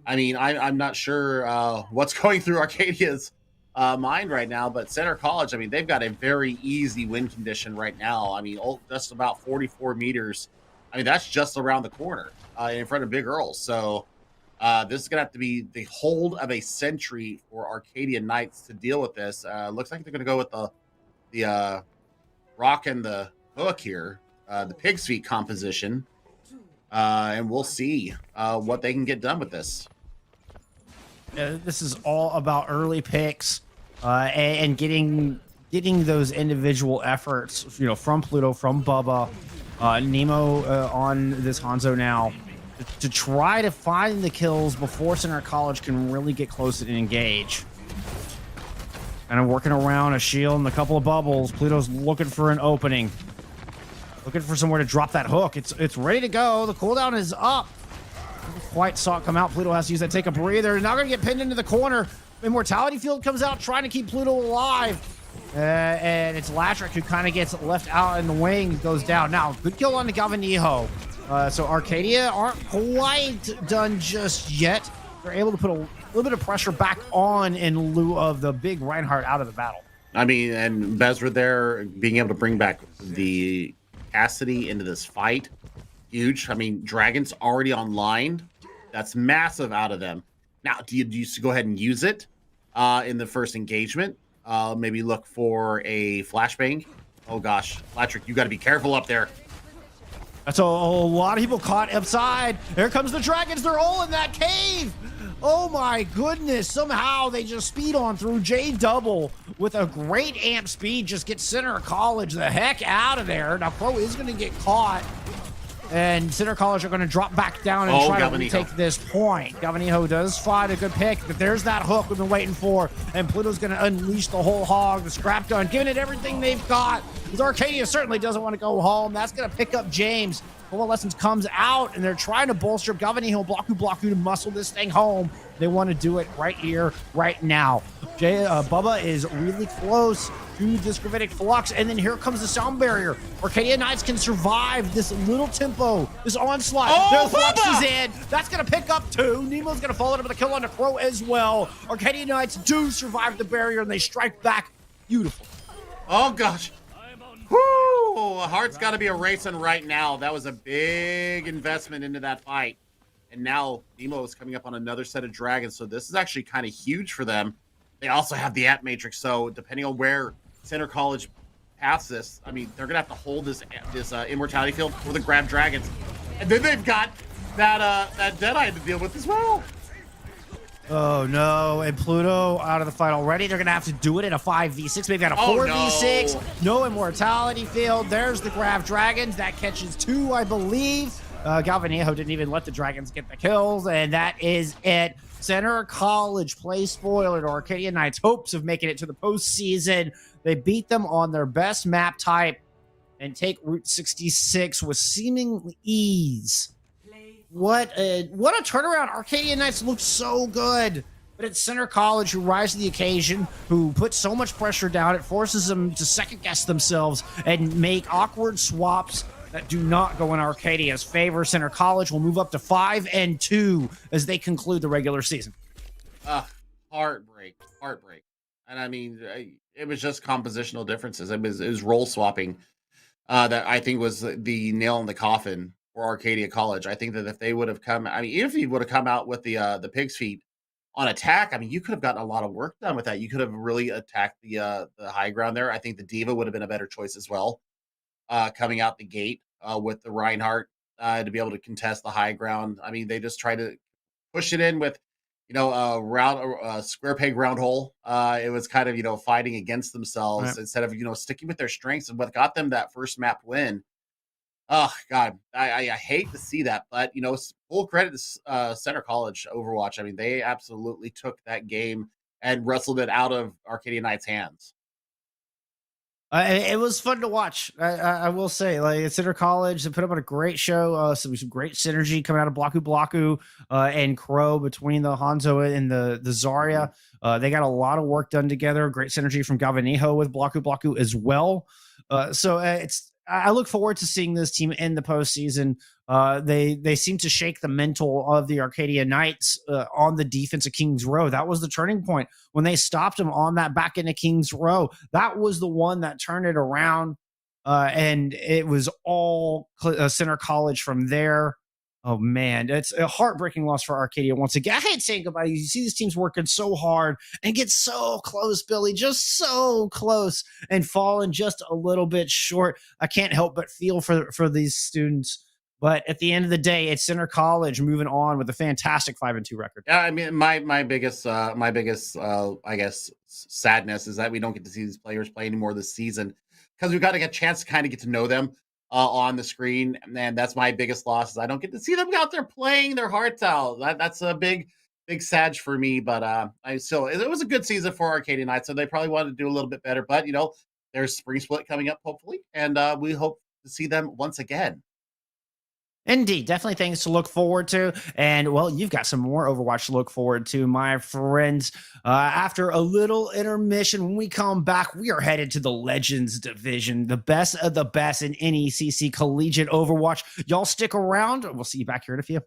I mean, I'm not sure what's going through Arcadia's mind right now, but Center College, I mean, they've got a very easy win condition right now. I mean, just about 44 meters. I mean, that's just around the corner in front of Big Earl. So this is going to have to be the hold of a century for Arcadian Knights to deal with this. Looks like they're going to go with the rock and the hook here, the pig's feet composition. And we'll see what they can get done with this.
This is all about early picks and getting those individual efforts, from Pluto, from Bubba, Nemo on this Hanzo now, to try to find the kills before Center College can really get close and engage. And I'm working around a shield and a couple of bubbles. Pluto's looking for an opening, looking for somewhere to drop that hook. It's ready to go. The cooldown is up. Quite saw it come out. Pluto has to use that, take a breather. Now going to get pinned into the corner. Immortality Field comes out, trying to keep Pluto alive. And it's Latrick who kind of gets left out in the wing, goes down. Now, good kill on the Galvanijo. So Arcadia aren't quite done just yet. They're able to put a little bit of pressure back on in lieu of the big Reinhardt out of the battle.
I mean, and Bezra there being able to bring back the Cassidy into this fight, huge. I mean, Dragon's already online. That's massive out of them. Now, do you go ahead and use it in the first engagement? Maybe look for a flashbang. Oh gosh, Latrick, you got to be careful up there.
That's a lot of people caught upside. There comes the Dragons. They're all in that cave. Oh my goodness. Somehow they just speed on through. J Double with a great amp speed just gets Center College the heck out of there. Now Crow is going to get caught. And Center College are going to drop back down and try to retake this point. Galvanijo does find a good pick, but there's that hook we've been waiting for. And Pluto's going to unleash the whole hog. The scrap gun, giving it everything they've got. Because Arcadia certainly doesn't want to go home. That's going to pick up James.
Coalescence comes out, and they're trying to bolster up Galvani Blaku to muscle this thing home. They want to do it right here, right now. Bubba is really close to this Gravitic Flux, and then here comes the sound barrier. Arcadia Knights can survive this little tempo, this onslaught.
Oh,
the Flux
Bubba!
is in. That's going to pick up 2. Nemo's going to follow it up with a kill on the Crow as well. Arcadia Knights do survive the barrier, and they strike back. Beautiful.
Oh, gosh. Whoo! Heart's got to be erasing right now. That was a big investment into that fight. And now Nemo is coming up on another set of dragons, so this is actually kind of huge for them. They also have the App Matrix, so depending on where Center College paths this, I mean, they're going to have to hold this Immortality Field for the Grab Dragons. And then they've got that Deadeye to deal with as well.
Oh, no. And Pluto out of the fight already. They're going to have to do it in a 5v6, maybe on a 4v6. No Immortality Field. There's the Grab Dragons. That catches 2, I believe. Galvanejo didn't even let the Dragons get the kills, and that is it. Center College plays spoiler to Arcadia Knights' hopes of making it to the postseason. They beat them on their best map type and take Route 66 with seeming ease. What a turnaround. Arcadia Knights looked so good. But it's Center College who rise to the occasion, who put so much pressure down, it forces them to second-guess themselves and make awkward swaps that do not go in Arcadia's favor. Center College will move up to 5-2 as they conclude the regular season.
Heartbreak. And I mean, it was just compositional differences. It was role swapping that I think was the nail in the coffin for Arcadia College. I think that if they would have come, I mean, even if you would have come out with the pig's feet on attack, I mean, you could have gotten a lot of work done with that. You could have really attacked the high ground there. I think the Diva would have been a better choice as well. Coming out the gate with the Reinhardt to be able to contest the high ground. I mean, they just try to push it in with, square peg round hole. It was kind of, fighting against themselves instead of, sticking with their strengths and what got them that first map win. Oh, God, I hate to see that, but, full credit to Center College Overwatch. I mean, they absolutely took that game and wrestled it out of Arcadia Knights' hands.
It was fun to watch. I will say, like, Center College, they put up on a great show. Some great synergy coming out of Blaku and Crow between the Hanzo and the Zarya. They got a lot of work done together. Great synergy from Galvanejo with Blaku as well. I look forward to seeing this team in the postseason. They seem to shake the mental of the Arcadia Knights on the defense of Kings Row. That was the turning point when they stopped them on that back end of Kings Row. That was the one that turned it around, and it was all Center College from there. Oh, man, it's a heartbreaking loss for Arcadia once again. I hate saying goodbye. You see these teams working so hard and get so close, Billy, just so close, and falling just a little bit short. I can't help but feel for these students. But at the end of the day, it's Center College moving on with a fantastic 5-2 record.
Yeah, I mean, my biggest, I guess, sadness is that we don't get to see these players play anymore this season because we've got to get a chance to kind of get to know them on the screen, and that's my biggest loss. Is I don't get to see them out there playing their hearts out. That's a big sad for me. But it was a good season for Arcadia Knights, so they probably wanted to do a little bit better. But there's spring split coming up hopefully, and we hope to see them once again.
Indeed, definitely things to look forward to. And, well, you've got some more Overwatch to look forward to, my friends. After a little intermission, when we come back, we are headed to the Legends Division, the best of the best in NECC Collegiate Overwatch. Y'all stick around. We'll see you back here in a few.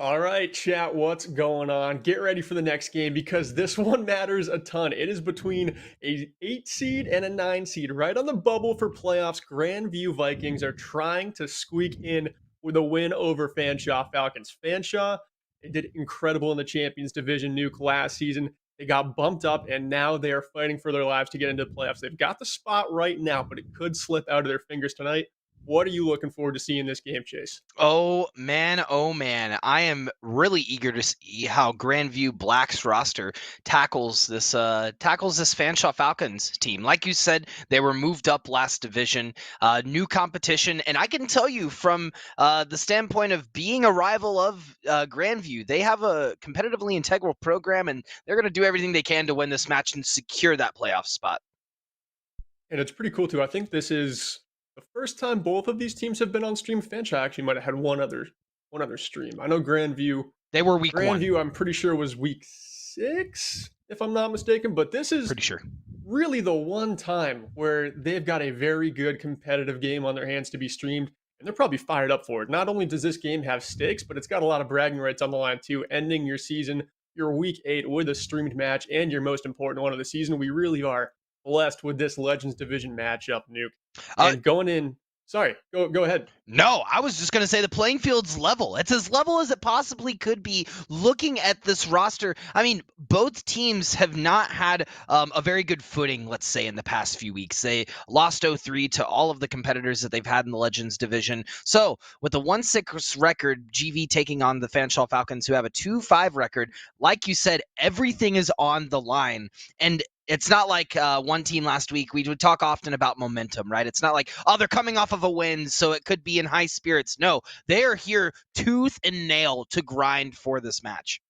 All right, chat, what's going on? Get ready for the next game because this one matters a ton. It is between a 8 seed and a 9 seed. Right on the bubble for playoffs, Grandview Vikings are trying to squeak in with a win over Fanshawe Falcons. Fanshawe, they did incredible in the Champions Division Nuke last season. They got bumped up, and now they are fighting for their lives to get into the playoffs. They've got the spot right now, but it could slip out of their fingers tonight. What are you looking forward to seeing in this game, Chase?
Oh man, I am really eager to see how Grandview Black's roster tackles this Fanshawe Falcons team. Like you said, they were moved up last division, new competition, and I can tell you from the standpoint of being a rival of Grandview, they have a competitively integral program, and they're going to do everything they can to win this match and secure that playoff spot.
And it's pretty cool too. I think this is the first time both of these teams have been on stream. Fanshawe actually might have had one other stream. I know Grandview.
They were week
Grandview,
one.
I'm pretty sure was week 6, if I'm not mistaken. But this is
Pretty sure.
really the one time where they've got a very good competitive game on their hands to be streamed, and they're probably fired up for it. Not only does this game have stakes, but it's got a lot of bragging rights on the line too. Ending your season, your week 8 with a streamed match, and your most important one of the season. We really are blessed with this Legends Division matchup, Nuke. And going in, sorry, go ahead.
No, I was just going to say the playing field's level. It's as level as it possibly could be looking at this roster. I mean, both teams have not had a very good footing, let's say, in the past few weeks. They lost 0-3 to all of the competitors that they've had in the Legends division. So with a 1-6 record, GV taking on the Fanshawe Falcons, who have a 2-5 record, like you said, everything is on the line. And it's not like one team last week. We would talk often about momentum, right? It's not like, oh, they're coming off of a win, so it could be in high spirits. No, they are here tooth and nail to grind for this match.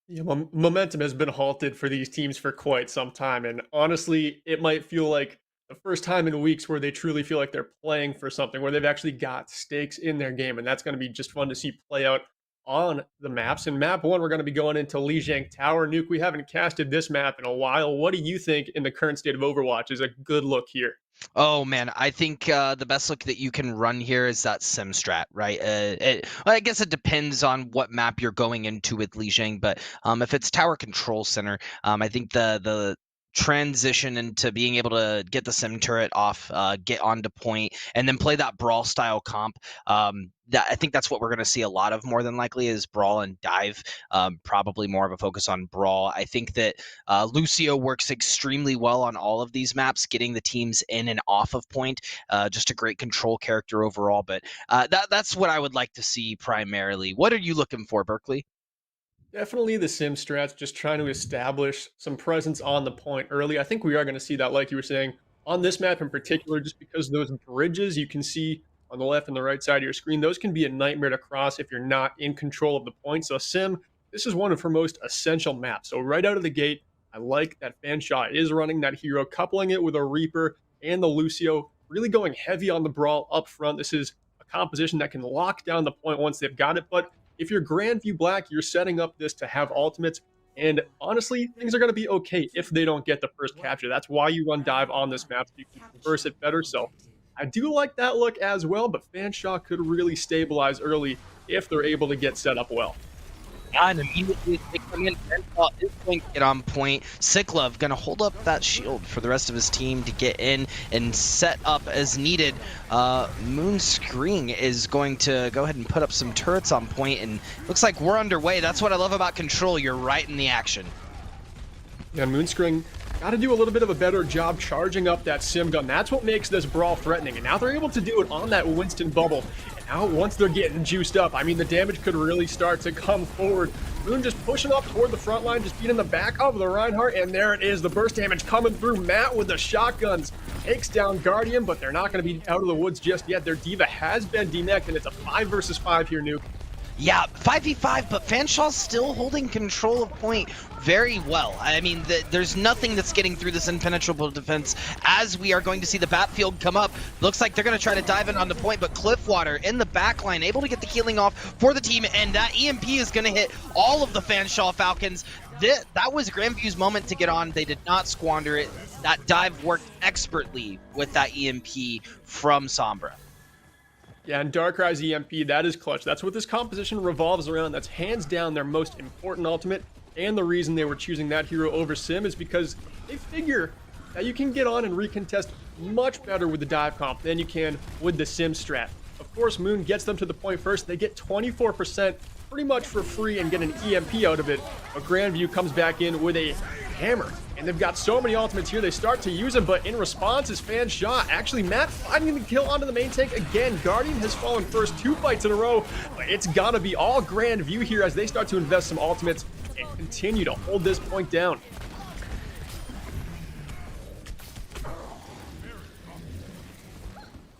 Yeah, momentum has been halted for these teams for quite some time. And honestly, it might feel like the first time in weeks where they truly feel like they're playing for something, where they've actually got stakes in their game. And that's going to be just fun to see play out on the maps. In map 1, we're going to be going into Lijiang Tower. Nuke, we haven't casted this map in a while. What do you think in the current state of Overwatch is a good look here?
Oh man, I think the best look that you can run here is that sim strat, right? I guess it depends on what map you're going into with Lijiang, but if it's Tower Control Center, I think the transition into being able to get the sim turret off, get onto point, and then play that brawl style comp. I think that's what we're going to see a lot of more than likely is brawl and dive. Probably more of a focus on brawl. I think that Lucio works extremely well on all of these maps, getting the teams in and off of point. Just a great control character overall. But that's what I would like to see primarily. What are you looking for, Berkeley?
Definitely the sim strats, just trying to establish some presence on the point early. I think we are going to see that, like you were saying, on this map in particular, just because those bridges you can see on the left and the right side of your screen, those can be a nightmare to cross if you're not in control of the point. So sim, this is one of her most essential maps. So right out of the gate, I like that Fanshawe is running that hero, coupling it with a Reaper and the Lucio, really going heavy on the brawl up front. This is a composition that can lock down the point once they've got it, but if you're Grandview Black, you're setting up this to have ultimates. And honestly, things are going to be okay if they don't get the first capture. That's why you run dive on this map, so you can converse it better. So I do like that look as well, but Fanshawe could really stabilize early if they're able to get set up well.
And immediately they come in, Fanshawe is going to get on point. Siklov going to hold up that shield for the rest of his team to get in and set up as needed. Moonscreen is going to go ahead and put up some turrets on point, and looks like we're underway. That's what I love about Control. You're right in the action.
Yeah, Moonscreen got to do a little bit of a better job charging up that sim gun. That's what makes this brawl threatening, and now they're able to do it on that Winston bubble. Now, once they're getting juiced up, I mean, the damage could really start to come forward. Moon just pushing up toward the front line, just being in the back of the Reinhardt, and there it is, the burst damage coming through. Matt with the shotguns takes down Guardian, but they're not going to be out of the woods just yet. Their diva has been deneked, and it's a 5 versus 5 here, Nuke.
Yeah, 5v5, but Fanshaw's still holding control of point very well. I mean, there's nothing that's getting through this impenetrable defense as we are going to see the Batfield come up. Looks like they're going to try to dive in on the point, but Cliffwater in the back line, able to get the healing off for the team, and that EMP is going to hit all of the Fanshawe Falcons. That was Grandview's moment to get on. They did not squander it. That dive worked expertly with that EMP from Sombra.
Yeah, and Darkrai's EMP, that is clutch. That's what this composition revolves around. That's hands down their most important ultimate. And the reason they were choosing that hero over Sim is because they figure that you can get on and recontest much better with the dive comp than you can with the Sim strat. Of course, Moon gets them to the point first. They get 24% pretty much for free and get an EMP out of it. But Grandview comes back in with a hammer. And they've got so many ultimates here, they start to use them, but in response is Fan Shaw. Actually, Matt finding the kill onto the main tank again. Guardian has fallen first 2 fights in a row, but it's gotta be all Grandview here as they start to invest some ultimates and continue to hold this point down.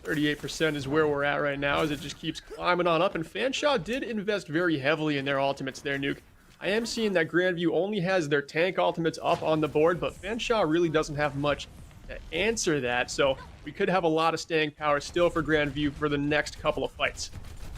%38 is where we're at right now as it just keeps climbing on up, and Fanshaw did invest very heavily in their ultimates there, Nuke. I am seeing that Grandview only has their tank ultimates up on the board, but Fanshaw really doesn't have much to answer that, so we could have a lot of staying power still for Grandview for the next couple of fights.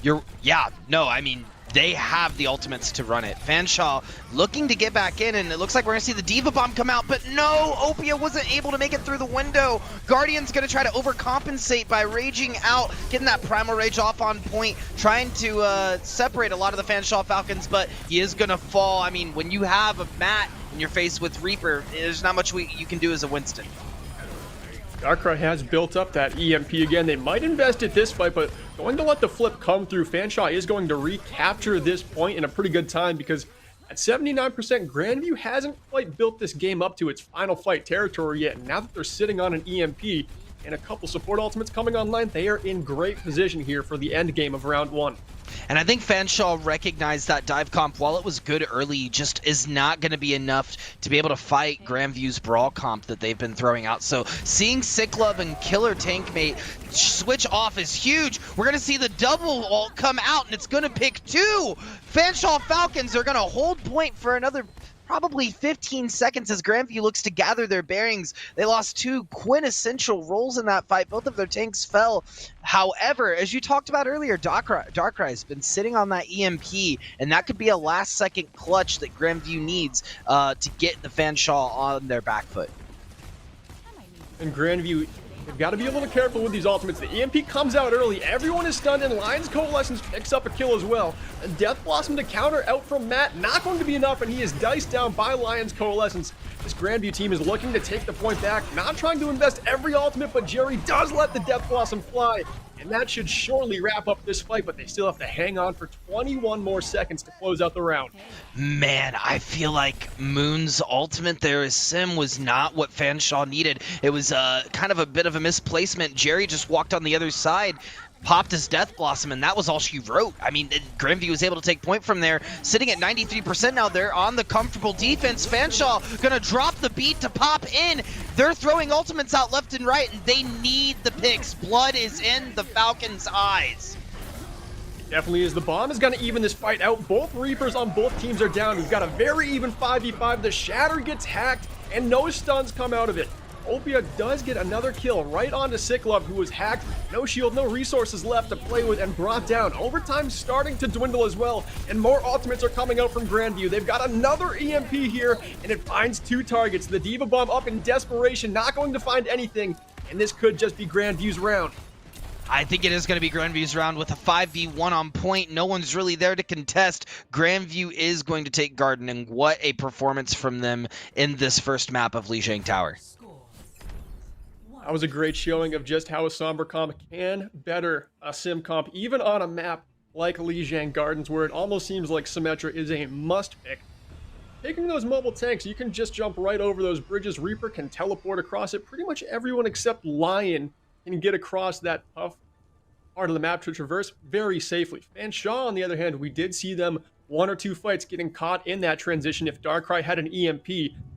I mean, they have the ultimates to run it. Fanshaw looking to get back in, and it looks like we're going to see the Diva Bomb come out, but no, Opia wasn't able to make it through the window. Guardian's going to try to overcompensate by raging out, getting that Primal Rage off on point, trying to separate a lot of the Fanshaw Falcons, but he is going to fall. I mean, when you have a Matt in your face with Reaper, there's not much you can do as a Winston.
Darkrai has built up that EMP again. They might invest it this fight, but going to let the flip come through. Fanshaw is going to recapture this point in a pretty good time because at 79%, Grandview hasn't quite built this game up to its final fight territory yet. And now that they're sitting on an EMP and a couple support ultimates coming online, they are in great position here for the end game of round 1.
And I think Fanshaw recognized that dive comp, while it was good early, just is not going to be enough to be able to fight Grandview's brawl comp that they've been throwing out. So seeing Sicklove and Killer Tankmate switch off is huge. We're going to see the double ult come out, and it's going to pick 2. Fanshaw Falcons are going to hold point for another probably 15 seconds as Grandview looks to gather their bearings. They lost 2 quintessential roles in that fight. Both of their tanks fell. However, as you talked about earlier, Darkrai's been sitting on that EMP, and that could be a last-second clutch that Grandview needs to get the Fanshaw on their back foot.
And Grandview, they've got to be a little careful with these ultimates. The EMP comes out early. Everyone is stunned, and Lion's Coalescence picks up a kill as well. And Death Blossom to counter out from Matt. Not going to be enough, and he is diced down by Lion's Coalescence. This Grandview team is looking to take the point back. Not trying to invest every ultimate, but Jerry does let the Death Blossom fly. And that should surely wrap up this fight, but they still have to hang on for 21 more seconds to close out the round.
Man, I feel like Moon's ultimate there as Sim was not what Fanshaw needed. It was kind of a bit of a misplacement. Jerry just walked on the other side, popped his Death Blossom, and that was all she wrote. I mean, Grandview was able to take point from there. Sitting at 93% now, they're on the comfortable defense. Fanshaw gonna drop the beat to pop in. They're throwing ultimates out left and right, and they need the picks. Blood is in the Falcons' eyes.
Definitely is. The bomb is going to even this fight out. Both Reapers on both teams are down. We've got a very even 5v5. The Shatter gets hacked, and no stuns come out of it. Opia does get another kill right onto Sicklove, who was hacked. No shield, no resources left to play with, and brought down. Overtime starting to dwindle as well, and more ultimates are coming out from Grandview. They've got another EMP here, and it finds 2 targets. The Diva Bomb up in desperation, not going to find anything, and this could just be Grandview's round.
I think it is going to be Grandview's round with a 5v1 on point. No one's really there to contest. Grandview is going to take Garden, and what a performance from them in this first map of Lijiang Tower.
That was a great showing of just how a Somber comp can better a Sim comp, even on a map like Lijiang Gardens, where it almost seems like Symmetra is a must-pick. Taking those mobile tanks, you can just jump right over those bridges. Reaper can teleport across it. Pretty much everyone except Lion can get across that tough part of the map to traverse very safely. Fanshaw, on the other hand, we did see them 1 or 2 fights getting caught in that transition. If Darkrai had an EMP,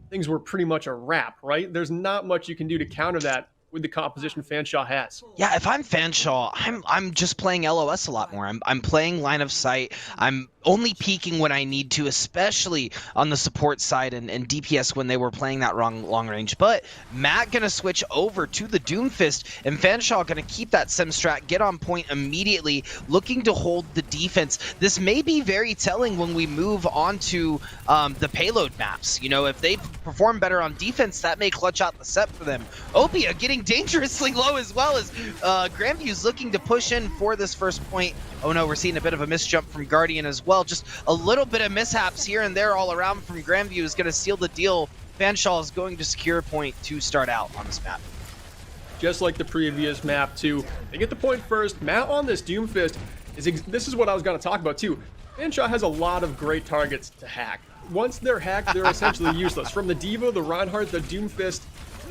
things were pretty much a wrap, right? There's not much you can do to counter that with the composition Fanshaw has.
Yeah, if I'm Fanshaw, I'm just playing LOS a lot more. I'm playing line of sight. I'm only peeking when I need to, especially on the support side and DPS when they were playing that long range. But Matt gonna switch over to the Doomfist, and Fanshaw gonna keep that Sim strat, get on point immediately, looking to hold the defense. This may be very telling when we move on to the payload maps. You know, if they perform better on defense, that may clutch out the set for them. Opia getting getting dangerously low as well as Grandview's looking to push in for this first point. Oh no, we're seeing a bit of a misjump from Guardian as well. Just a little bit of mishaps here and there all around from Grandview is going to seal the deal. Fanshawe is going to secure a point to start out on this map.
Just like the previous map too. They get the point first. Matt on this Doomfist, this is what I was going to talk about too. Fanshawe has a lot of great targets to hack. Once they're hacked, they're essentially useless. From the D.Va, the Reinhardt, the Doomfist,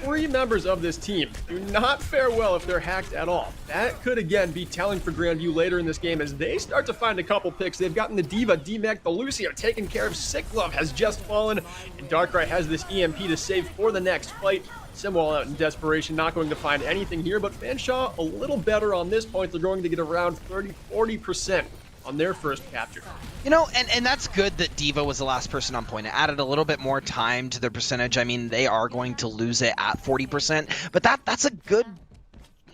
3 members of this team do not fare well if they're hacked at all. That could again be telling for Grandview later in this game as they start to find a couple picks. They've gotten the D.Va, D-Mac, the Lucio taken care of. Sicklove has just fallen, and Darkrai has this EMP to save for the next fight. Simwall out in desperation, not going to find anything here, but Fanshawe a little better on this point. They're going to get around 30-40% on their first capture.
You know, and that's good that D.Va was the last person on point. It added a little bit more time to their percentage. I mean, they are going to lose it at 40%, but that's a good,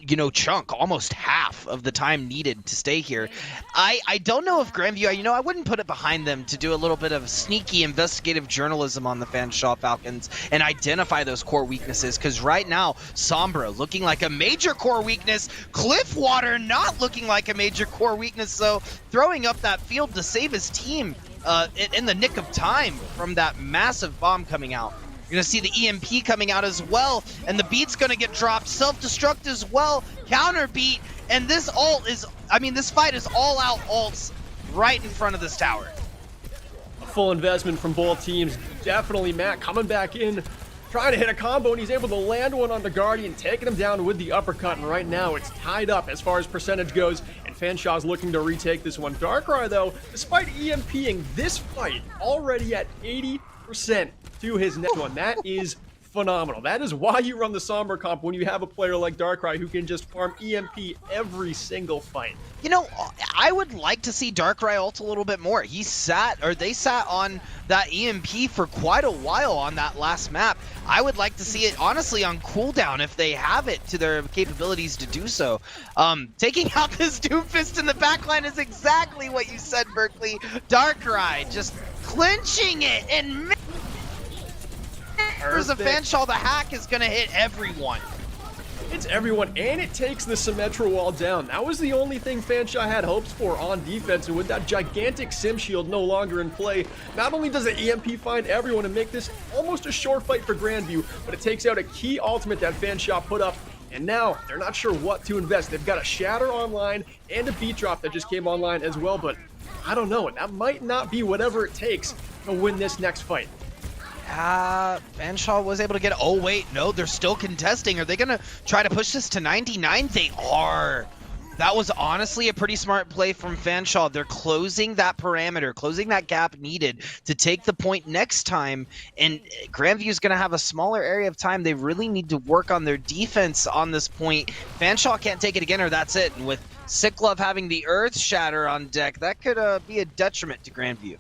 you know, chunk, almost half of the time needed to stay here. I don't know if Grandview, you know, I wouldn't put it behind them to do a little bit of sneaky investigative journalism on the Fanshawe Falcons and identify those core weaknesses, because right now, Sombra looking like a major core weakness, Cliffwater not looking like a major core weakness, so throwing up that field to save his team in the nick of time from that massive bomb coming out. You're going to see the EMP coming out as well, and the beat's going to get dropped. Self-destruct as well, counter beat, and this ult is, I mean, this fight is all out ults right in front of this tower.
A full investment from both teams. Definitely Matt coming back in, trying to hit a combo, and he's able to land one on the Guardian, taking him down with the uppercut, and right now it's tied up as far as percentage goes, and Fanshawe's looking to retake this one. Darkrai, though, despite EMPing this fight, already at 80% to his next one. That is phenomenal. That is why you run the Sombra comp when you have a player like Darkrai who can just farm EMP every single fight.
You know, I would like to see Darkrai ult a little bit more. They sat on that EMP for quite a while on that last map. I would like to see it, honestly, on cooldown if they have it to their capabilities to do so. Taking out this Doomfist in the backline is exactly what you said, Berkeley. Darkrai just clinching it, and there's a Fanshawe, the hack is going to hit everyone.
It's everyone, and it takes the Symmetra wall down. That was the only thing Fanshawe had hopes for on defense, and with that gigantic Sim Shield no longer in play, not only does the EMP find everyone and make this almost a short fight for Grandview, but it takes out a key ultimate that Fanshawe put up, and now they're not sure what to invest. They've got a Shatter online and a Beat Drop that just came online as well, but I don't know, that might not be whatever it takes to win this next fight.
Fanshawe was able to get, oh wait, no, they're still contesting. Are they gonna try to push this to 99? They are. That was honestly a pretty smart play from Fanshawe. They're closing that parameter, closing that gap needed to take the point next time, and Grandview's gonna have a smaller area of time. They really need to work on their defense on this point. Fanshawe can't take it again, or that's it. And with Sicklove having the Earth Shatter on deck, that could be a detriment to Grandview.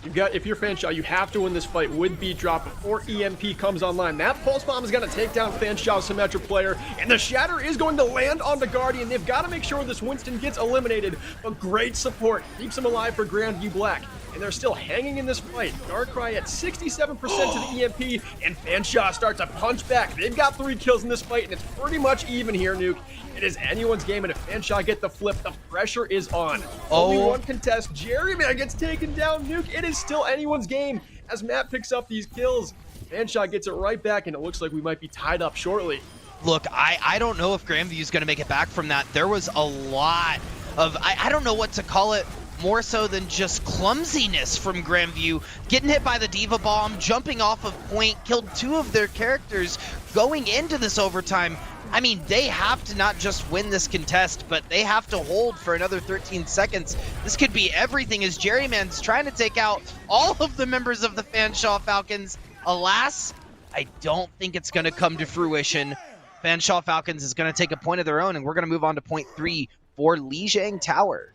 If you're Fanshawe, you have to win this fight with Beat Drop before EMP comes online. That Pulse Bomb is going to take down Fanshawe's Symmetra player, and the Shatter is going to land on the Guardian. They've got to make sure this Winston gets eliminated, but great support keeps him alive for Grandview Black. And they're still hanging in this fight. Darkrai at 67% to the EMP, and Fanshawe starts to punch back. They've got 3 kills in this fight, and it's pretty much even here, Nuke. It is anyone's game, and if Fanshawe get the flip, the pressure is on. Only one contest. Jerryman gets taken down, Nuke. It is still anyone's game as Matt picks up these kills. Fanshawe gets it right back, and it looks like we might be tied up shortly.
Look, I don't know if Grandview is going to make it back from that. There was a lot of, I don't know what to call it, more so than just clumsiness from Grandview. Getting hit by the D.Va bomb, jumping off of point, killed 2 of their characters going into this overtime. I mean, they have to not just win this contest, but they have to hold for another 13 seconds. This could be everything as Jerryman's trying to take out all of the members of the Fanshawe Falcons. Alas, I don't think it's going to come to fruition. Fanshawe Falcons is going to take a point of their own, and we're going to move on to point 3 for Lijiang Tower.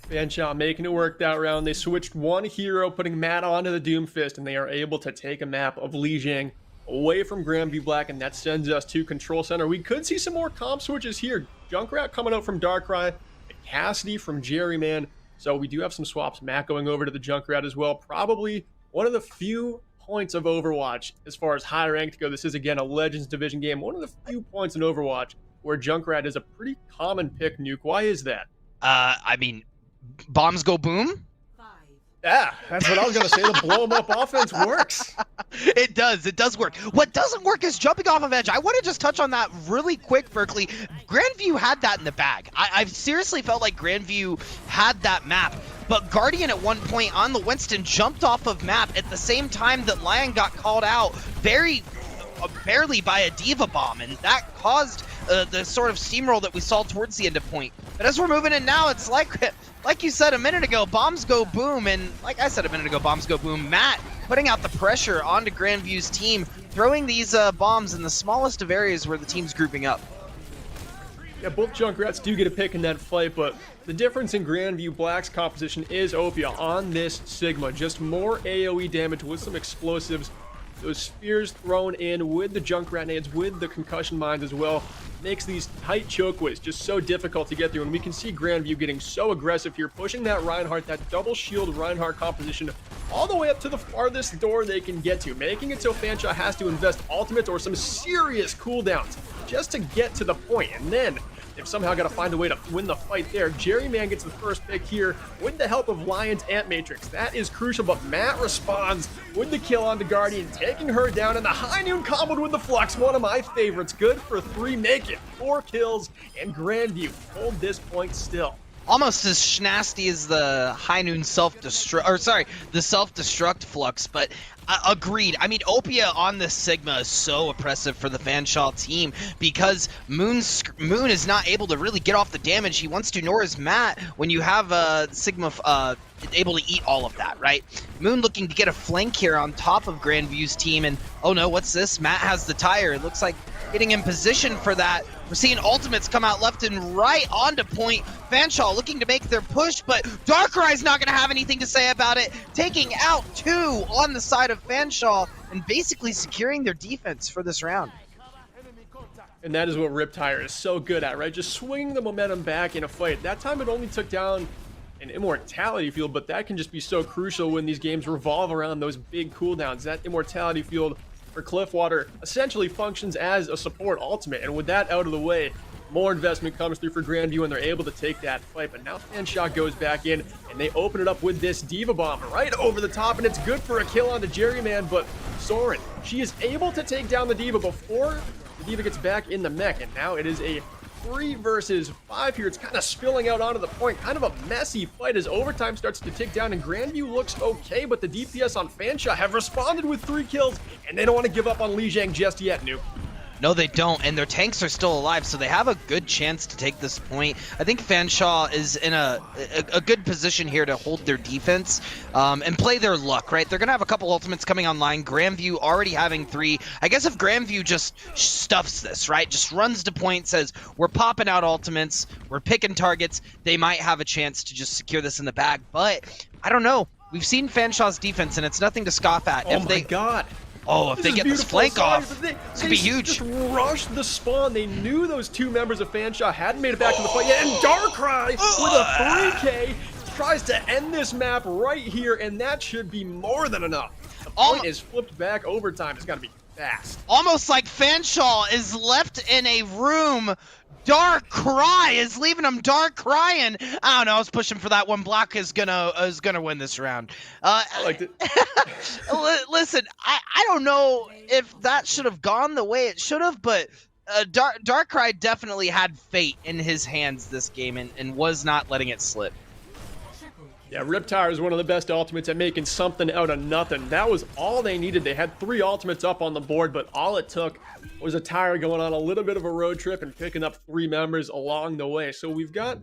Fanshawe making it work that round. They switched one hero, putting Matt onto the Doomfist, and they are able to take a map of Lijiang away from Grandview Black, and that sends us to Control Center. We could see some more comp switches here. Junkrat coming out from Darkrai, Cassidy from Jerryman. So we do have some swaps. Matt going over to the Junkrat as well. Probably one of the few points of Overwatch as far as high ranked go. This is, again, a Legends Division game. One of the few points in Overwatch where Junkrat is a pretty common pick, Nuke. Why is that?
I mean, bombs go boom.
Yeah, that's what I was going to say. The blow 'em up offense works.
It does work. What doesn't work is jumping off of edge. I want to just touch on that really quick, Berkeley. Grandview had that in the bag. I've seriously felt like Grandview had that map. But Guardian at one point on the Winston jumped off of map at the same time that Lion got called out very barely by a Diva Bomb, and that caused the sort of steamroll that we saw towards the end of point. But as we're moving in now, it's like you said a minute ago, bombs go boom, and like I said a minute ago, bombs go boom. Matt putting out the pressure onto Grandview's team, throwing these bombs in the smallest of areas where the team's grouping up.
Yeah, both Junkrats do get a pick in that fight, but the difference in Grandview Black's composition is Opia on this Sigma. Just more AoE damage with some explosives. Those spears thrown in with the Junkrat nades, with the concussion mines as well, makes these tight chokeways just so difficult to get through. And we can see Grandview getting so aggressive here, pushing that Reinhardt, that double shield Reinhardt composition, all the way up to the farthest door they can get to, making it so Fanshawe has to invest ultimates or some serious cooldowns just to get to the point. And then they've somehow got to find a way to win the fight there. Jerryman gets the first pick here with the help of Lion's Ant Matrix. That is crucial, but Matt responds with the kill on the Guardian, taking her down, and the High Noon comboed with the Flux, one of my favorites. Good for 3, make it 4 kills, and Grandview hold this point still.
Almost as schnasty as the High Noon the self-destruct Flux, but agreed. I mean, Opia on the Sigma is so oppressive for the Fanshawe team because Moon is not able to really get off the damage he wants to, nor is Matt when you have Sigma able to eat all of that, right? Moon looking to get a flank here on top of Grandview's team, and oh no, what's this? Matt has the tire. It looks like getting in position for that. We're seeing ultimates come out left and right onto point. Fanshawe looking to make their push, but Darkrai's not going to have anything to say about it, taking out 2 on the side of Fanshawe and basically securing their defense for this round.
And that is what Riptire is so good at, right? Just swinging the momentum back in a fight. That time it only took down an immortality field, but that can just be so crucial when these games revolve around those big cooldowns. That immortality field for Cliffwater essentially functions as a support ultimate, and with that out of the way, more investment comes through for Grandview and they're able to take that fight. But now Fanshawe goes back in and they open it up with this Diva Bomb right over the top, and it's good for a kill onto Jerryman, but Soren, she is able to take down the Diva before the Diva gets back in the mech, and now it is a 3 versus 5 here. It's kind of spilling out onto the point. Kind of a messy fight as overtime starts to tick down, and Grandview looks okay, but the DPS on Fanshawe have responded with 3 kills, and they don't want to give up on Lijiang just yet, Nuke.
No, they don't, and their tanks are still alive, so they have a good chance to take this point. I think Fanshawe is in a good position here to hold their defense and play their luck, right? They're going to have a couple ultimates coming online. Grandview already having 3. I guess if Grandview just stuffs this, right? Just runs to point, says, we're popping out ultimates, we're picking targets, they might have a chance to just secure this in the bag. But, I don't know. We've seen Fanshawe's defense, and it's nothing to scoff at.
Oh my God.
Oh, if they get this flank off, it's going to be huge.
Just rushed the spawn. They knew those 2 members of Fanshawe hadn't made it back to the fight yet. And Darkrai with a 3K tries to end this map right here, and that should be more than enough. The point is flipped back overtime. It's got to be fast.
Almost like Fanshawe is left in a room. Darkrai is leaving him dark crying. I don't know. I was pushing for that one. Black is gonna win this round.
I liked it.
Listen, I don't know if that should have gone the way it should have, but Darkrai definitely had fate in his hands this game and was not letting it slip.
Yeah, Riptire is one of the best ultimates at making something out of nothing. That was all they needed. They had 3 ultimates up on the board, but all it took was a tire going on a little bit of a road trip and picking up 3 members along the way. So we've got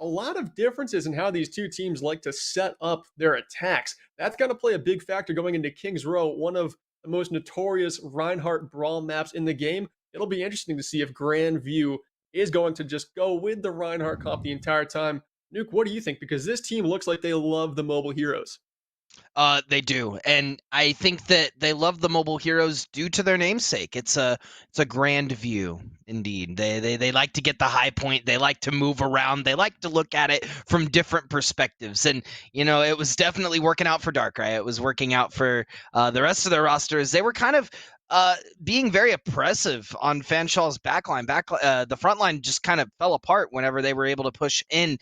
a lot of differences in how these 2 teams like to set up their attacks. That's going to play a big factor going into King's Row, one of the most notorious Reinhardt brawl maps in the game. It'll be interesting to see if Grandview is going to just go with the Reinhardt comp the entire time. Nuke, what do you think? Because this team looks like they love the mobile heroes.
They do, and I think that they love the mobile heroes due to their namesake. It's a grand view, indeed. They like to get the high point. They like to move around. They like to look at it from different perspectives. And it was definitely working out for Darkrai. It was working out for the rest of their rosters. They were kind of being very oppressive on Fanshaw's backline. The front line just kind of fell apart whenever they were able to push in.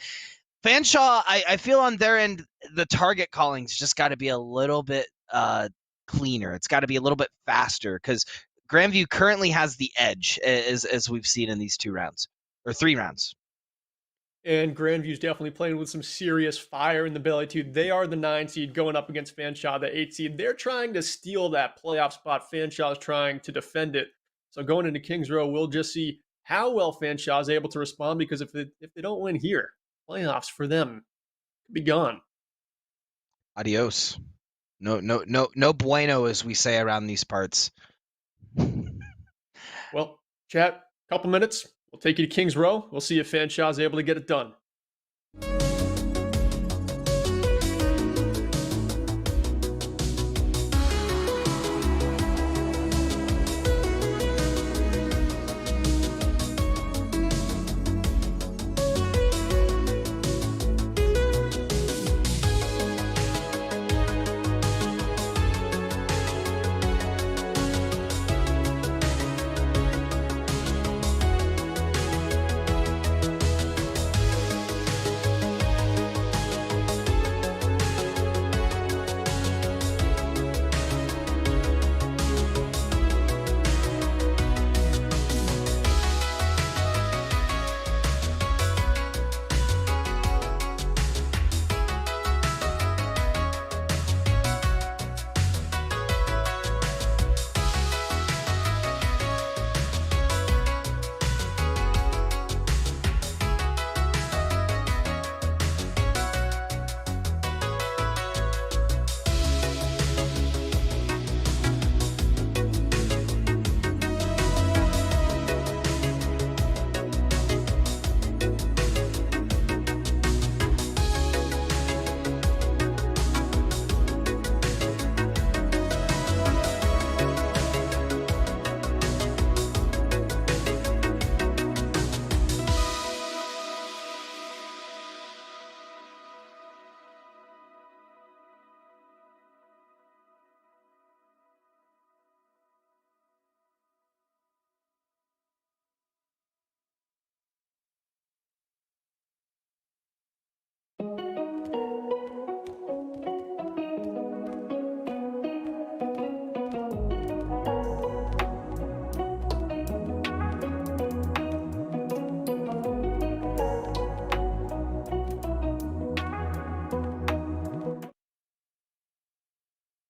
Fanshawe, I feel on their end, the target calling's just got to be a little bit cleaner. It's got to be a little bit faster because Grandview currently has the edge, as we've seen in these 2 rounds or 3 rounds.
And Grandview's definitely playing with some serious fire in the belly, too. They are the 9 seed going up against Fanshawe, the 8 seed. They're trying to steal that playoff spot. Fanshawe is trying to defend it. So going into Kings Row, we'll just see how well Fanshawe is able to respond, because if they don't win here, playoffs for them could be gone.
Adios. No bueno, as we say around these parts.
Well, chat, couple minutes. We'll take you to Kings Row. We'll see if Fanshawe is able to get it done.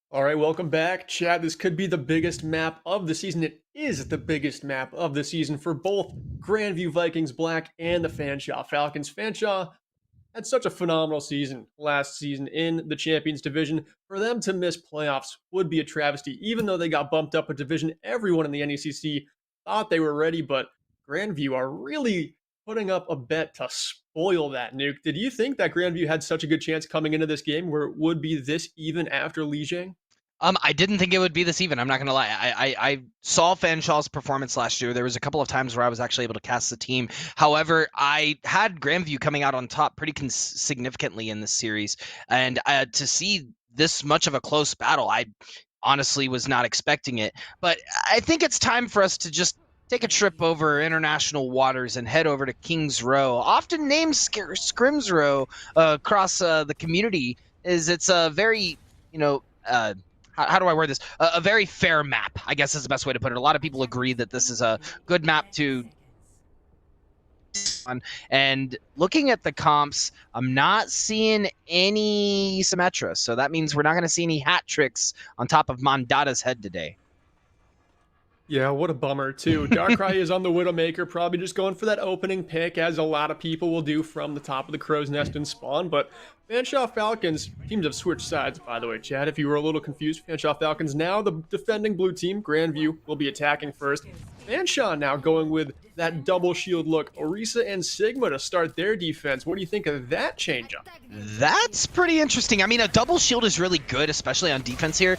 All right, welcome back, chat. This could be the biggest map of the season. It is the biggest map of the season for both Grandview Vikings Black and the Fanshawe Falcons. Fanshawe had such a phenomenal season last season in the Champions Division. For them to miss playoffs would be a travesty. Even though they got bumped up a division, everyone in the NECC thought they were ready, but Grandview are really putting up a bet to spoil that, Nuke. Did you think that Grandview had such a good chance coming into this game where it would be this even after Lijiang?
I didn't think it would be this even. I'm not going to lie. I saw Fanshaw's performance last year. There was a couple of times where I was actually able to cast the team. However, I had Grandview coming out on top pretty significantly in this series. And to see this much of a close battle, I honestly was not expecting it. But I think it's time for us to just take a trip over international waters and head over to Kings Row, often named Scrims Row across the community. It's a very, how do I word this? A very fair map, I guess is the best way to put it. A lot of people agree that this is a good map to on. And looking at the comps, I'm not seeing any Symmetra. So that means we're not going to see any hat tricks on top of Mandata's head today.
Yeah, what a bummer, too. Darkrai is on the Widowmaker, probably just going for that opening pick, as a lot of people will do from the top of the Crow's Nest and Spawn. But Fanshawe Falcons, teams have switched sides, by the way, Chad. If you were a little confused, Fanshawe Falcons now the defending blue team. Grandview will be attacking first. Fanshawe now going with that double shield look. Orisa and Sigma to start their defense. What do you think of that changeup?
That's pretty interesting. I mean, a double shield is really good, especially on defense here,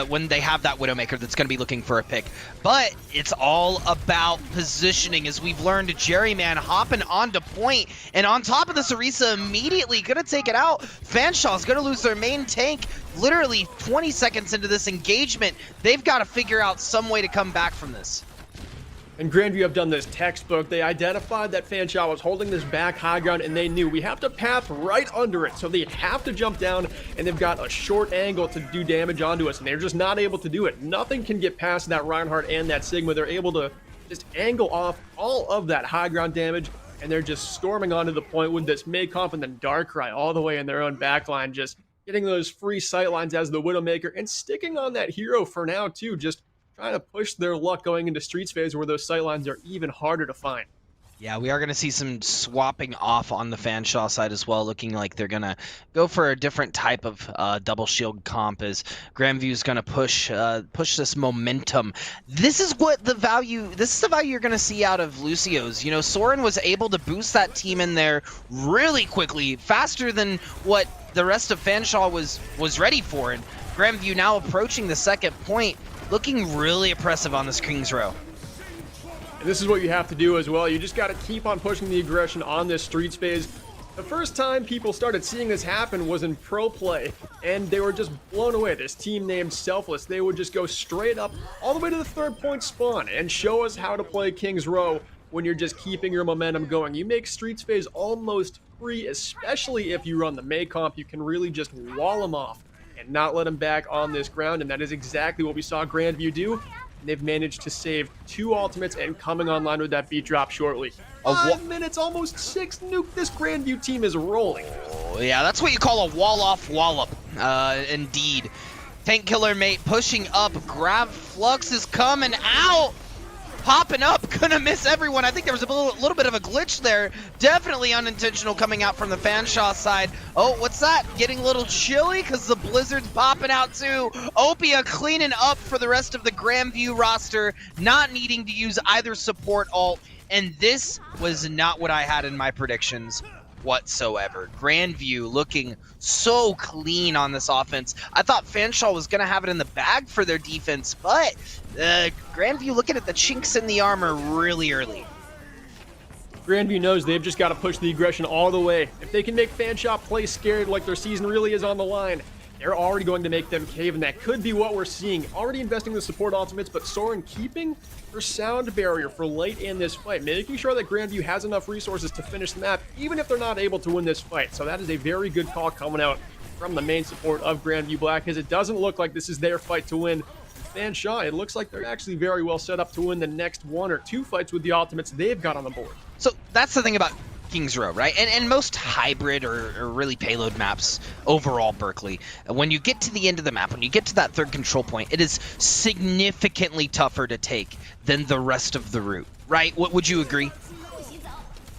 when they have that Widowmaker that's going to be looking for a pick. But it's all about positioning, as we've learned. Jerryman hopping onto point, and on top of this, Orisa immediately going to take it out. Fanshawe's going to lose their main tank literally 20 seconds into this engagement. They've got to figure out some way to come back from this.
And Grandview have done this textbook. They identified that Fanshawe was holding this back high ground, and they knew we have to path right under it. So they have to jump down, and they've got a short angle to do damage onto us, and they're just not able to do it. Nothing can get past that Reinhardt and that Sigma. They're able to just angle off all of that high ground damage, and they're just storming onto the point with this Maycomp and then Darkrai all the way in their own backline, just getting those free sightlines as the Widowmaker, and sticking on that hero for now, too, just trying to push their luck going into Streets phase, where those sightlines are even harder to find.
Yeah, we are going to see some swapping off on the Fanshawe side as well, looking like they're going to go for a different type of double shield comp, as Grandview's going to push this momentum. This is the value you're going to see out of Lucio's. You know, Soren was able to boost that team in there really quickly, faster than what the rest of Fanshawe was ready for, and Grandview now approaching the second point, looking really impressive on this King's Row.
And this is what you have to do as well. You just got to keep on pushing the aggression on this Streets phase. The first time people started seeing this happen was in pro play, and they were just blown away. This team named Selfless, they would just go straight up all the way to the third point spawn and show us how to play King's Row when you're just keeping your momentum going. You make Streets phase almost free, especially if you run the Maycomp. You can really just wall them off and not let them back on this ground, and that is exactly what we saw Grandview do. And they've managed to save 2 ultimates and coming online with that beat drop shortly. 5 minutes, almost 6 nuke. This Grandview team is rolling.
Oh, yeah, that's what you call a wall-off wallop, indeed. Tank Killer Mate pushing up, Grab Flux is coming out. Popping up, gonna miss everyone. I think there was a little bit of a glitch there. Definitely unintentional coming out from the Fanshawe side. Oh, what's that? Getting a little chilly because the blizzard's popping out too. Opia cleaning up for the rest of the Grandview roster, not needing to use either support ult. And this was not what I had in my predictions whatsoever. Grandview looking so clean on this offense. I thought Fanshawe was going to have it in the bag for their defense, but Grandview looking at the chinks in the armor really early.
Grandview knows they've just got to push the aggression all the way. If they can make Fanshawe play scared like their season really is on the line, they're already going to make them cave, and that could be what we're seeing. Already investing in the support ultimates, but Soren keeping her sound barrier for late in this fight, making sure that Grandview has enough resources to finish the map, even if they're not able to win this fight. So that is a very good call coming out from the main support of Grandview Black, as it doesn't look like this is their fight to win. Fanshawe, it looks like they're actually very well set up to win the next 1 or 2 fights with the ultimates they've got on the board.
So that's the thing about King's Row, right? And most hybrid or really payload maps overall, Berkeley, when you get to the end of the map, when you get to that third control point, it is significantly tougher to take than the rest of the route, right? Would you agree?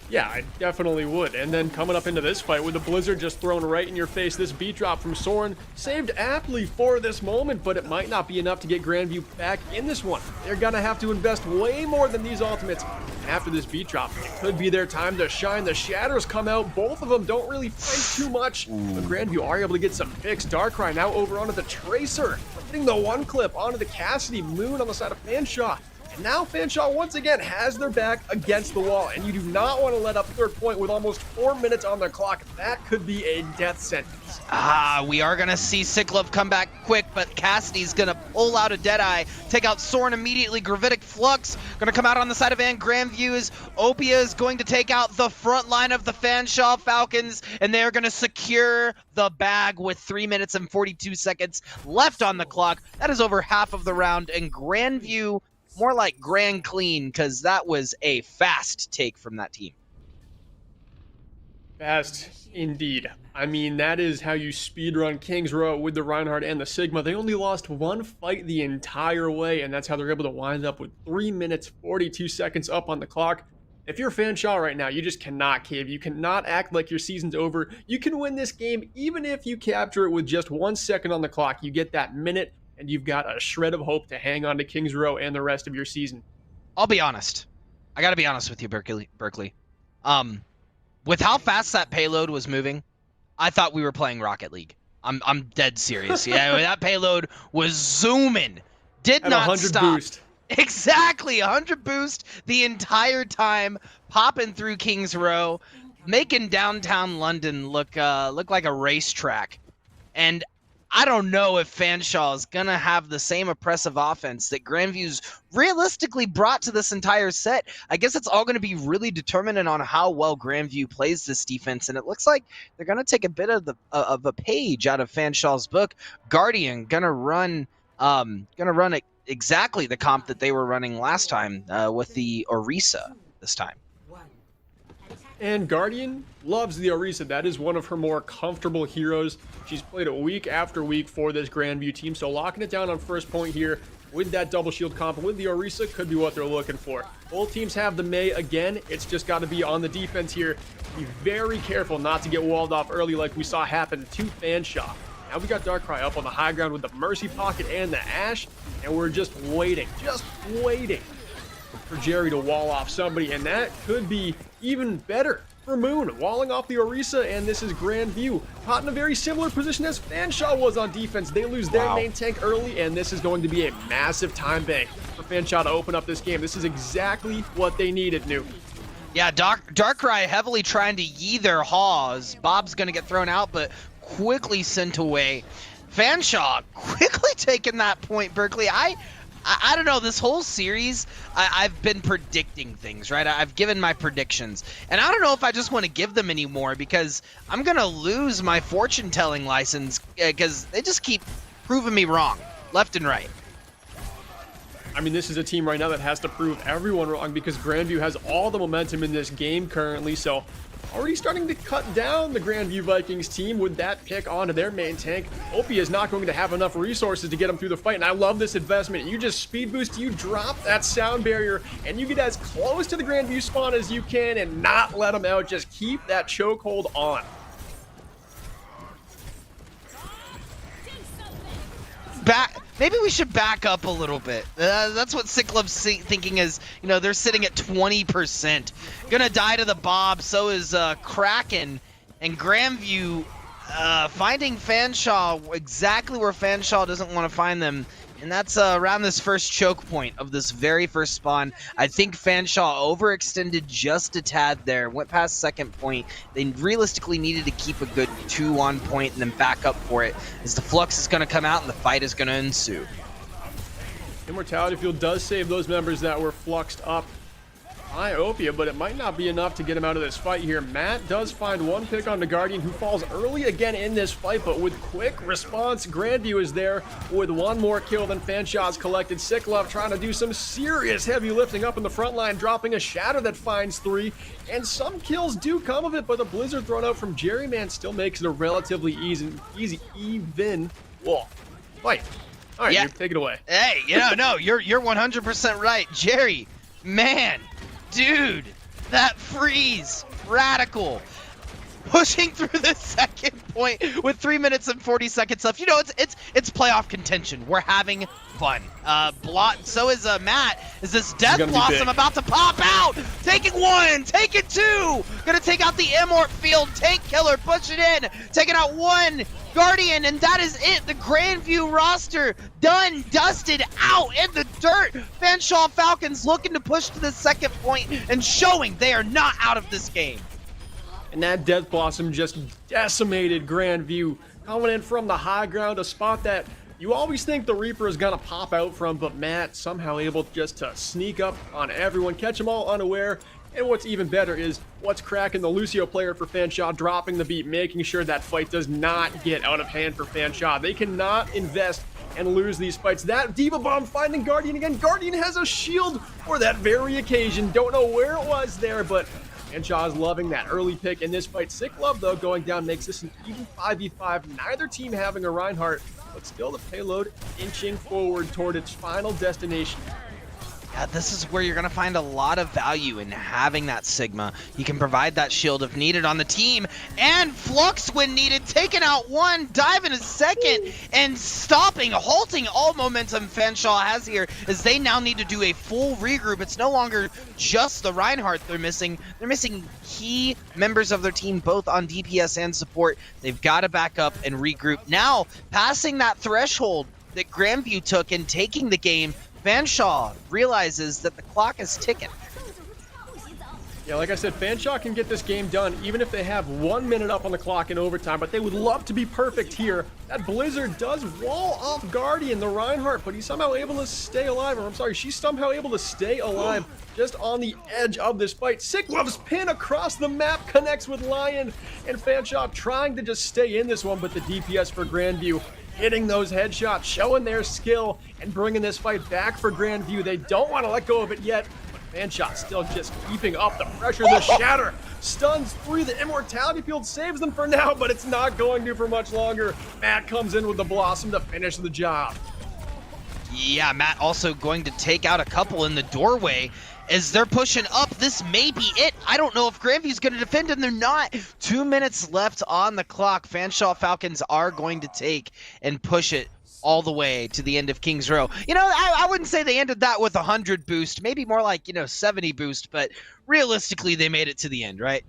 Yeah, I definitely would. And then coming up into this fight with the blizzard just thrown right in your face, this beat drop from Soren saved aptly for this moment, but it might not be enough to get Grandview back in this one. They're gonna have to invest way more than these ultimates after this beat drop. It could be their time to shine. The shatters come out. Both of them don't really fight too much, but Grandview are able to get some picks. Darkrai now over onto the Tracer, hitting the 1 clip onto the Cassidy. Moon on the side of Fanshawe. And now Fanshawe once again has their back against the wall, and you do not want to let up third point with almost 4 minutes on the clock. That could be a death sentence.
We are going to see Siglov come back quick, but Cassidy's going to pull out a Deadeye, take out Soren immediately. Gravitic Flux going to come out on the side of Van Grandview's. Opia is going to take out the front line of the Fanshawe Falcons, and they're going to secure the bag with 3 minutes and 42 seconds left on the clock. That is over half of the round, and Grandview more like grand clean, because that was a fast take from that team.
Best indeed. I mean, that is how you speedrun King's Row with the Reinhardt and the Sigma. They only lost one fight the entire way, and that's how they're able to wind up with 3 minutes, 42 seconds up on the clock. If you're Fanshawe right now, you just cannot cave. You cannot act like your season's over. You can win this game even if you capture it with just 1 second on the clock. You get that minute, and you've got a shred of hope to hang on to King's Row and the rest of your season.
I'll be honest. I got to be honest with you, Berkeley. With how fast that payload was moving, I thought we were playing Rocket League. I'm dead serious. Yeah, that payload was zooming. Did
At
not
100
stop.
boost.
Exactly, 100 boost the entire time, popping through King's Row, making downtown London look like a racetrack. And I don't know if Fanshawe is going to have the same oppressive offense that Grandview's realistically brought to this entire set. I guess it's all going to be really determinant on how well Grandview plays this defense, and it looks like they're going to take a bit of a page out of Fanshawe's book. Guardian going to run exactly the comp that they were running last time with the Orisa this time.
And Guardian loves the Orisa. That is one of her more comfortable heroes. She's played it week after week for this Grandview team. So locking it down on first point here with that double shield comp with the Orisa could be what they're looking for. Both teams have the Mei again. It's just got to be on the defense here. Be very careful not to get walled off early like we saw happen to Fanshawe. Now we got Darkrai up on the high ground with the Mercy Pocket and the Ashe. And we're just waiting for Jerry to wall off somebody, and that could be even better for Moon, walling off the Orisa, and this is Grandview, caught in a very similar position as Fanshawe was on defense. They lose their main tank early, and this is going to be a massive time bank for Fanshawe to open up this game. This is exactly what they needed, New.
Yeah, Darkrai heavily trying to yee their Haws. Bob's going to get thrown out, but quickly sent away. Fanshawe quickly taking that point, Berkeley. I don't know, this whole series, I've been predicting things, right? I've given my predictions. And I don't know if I just want to give them anymore because I'm going to lose my fortune-telling license because they just keep proving me wrong, left and right.
I mean, this is a team right now that has to prove everyone wrong because Grandview has all the momentum in this game currently, so already starting to cut down the Grandview Vikings team with that pick onto their main tank. Opie is not going to have enough resources to get him through the fight, and I love this investment. You just speed boost, you drop that sound barrier, and you get as close to the Grandview spawn as you can and not let them out. Just keep that chokehold on.
Maybe we should back up a little bit. That's what Sick Love's thinking is, you know, they're sitting at 20%. Gonna die to the Bob, so is Kraken. And Grandview finding Fanshawe exactly where Fanshawe doesn't want to find them. And that's around this first choke point of this very first spawn. I think Fanshawe overextended just a tad there, went past second point. They realistically needed to keep a good 2 on point and then back up for it, as the flux is going to come out and the fight is going to ensue.
Immortality Field does save those members that were fluxed up by Opia, but it might not be enough to get him out of this fight here. Matt does find one pick on the Guardian, who falls early again in this fight, but with quick response, Grandview is there with one more kill than Fanshawe's collected. Sick Love trying to do some serious heavy lifting up in the front line, dropping a Shadow that finds 3, and some kills do come of it, but the Blizzard thrown out from Jerry Man still makes it a relatively even fight. All right,
Yeah.
you take it away.
Hey, no, you're 100% right. Jerry, man, dude, that freeze, radical. Pushing through the second point with 3 minutes and 40 seconds left. You know, it's playoff contention. We're having fun. So is Matt. Is this Death Blossom about to pop out? Taking 1, taking 2. Gonna take out the Immort Field. Tank Killer, push it in. Taking out 1 Guardian, and that is it. The Grandview roster done, dusted, out in the dirt. Fanshawe Falcons looking to push to the second point and showing they are not out of this game.
And that Death Blossom just decimated Grandview, coming in from the high ground, a spot that you always think the Reaper is gonna pop out from, but Matt somehow able just to sneak up on everyone, catch them all unaware. And what's even better is what's cracking the Lucio player for Fanshawe, dropping the beat, making sure that fight does not get out of hand for Fanshawe. They cannot invest and lose these fights. That Diva Bomb finding Guardian again. Guardian has a shield for that very occasion. Don't know where it was there, but Fanshaw is loving that early pick in this fight. Sick Love, though, going down makes this an even 5v5. Neither team having a Reinhardt, but still the payload inching forward toward its final destination.
Yeah, this is where you're going to find a lot of value in having that Sigma. You can provide that shield if needed on the team, and Flux when needed, taking out one, diving a second, and stopping, halting all momentum Fanshaw has here, as they now need to do a full regroup. It's no longer just the Reinhardt they're missing. They're missing key members of their team, both on DPS and support. They've got to back up and regroup. Now, passing that threshold that Grandview took and taking the game, Fanshaw realizes that the clock is ticking.
Yeah, like I said, Fanshaw can get this game done even if they have 1 minute up on the clock in overtime, but they would love to be perfect here. That Blizzard does wall off Guardian, the Reinhardt, but he's somehow able to stay alive, or I'm sorry, she's somehow able to stay alive just on the edge of this fight. Sick Love's pin across the map connects with Lion, and Fanshaw trying to just stay in this one, but the DPS for Grandview hitting those headshots, showing their skill, and bringing this fight back for Grandview. They don't want to let go of it yet, but Fanshaw still just keeping up the pressure. The Shatter stuns 3. The Immortality Field saves them for now, but it's not going to for much longer. Matt comes in with the Blossom to finish the job.
Yeah, Matt also going to take out a couple in the doorway. As they're pushing up, this may be it. I don't know if Grandview's going to defend, and they're not. 2 minutes left on the clock. Fanshaw Falcons are going to take and push it all the way to the end of Kings Row. You know, I wouldn't say they ended that with 100 boost, maybe more like, 70 boost, but realistically, they made it to the end, right?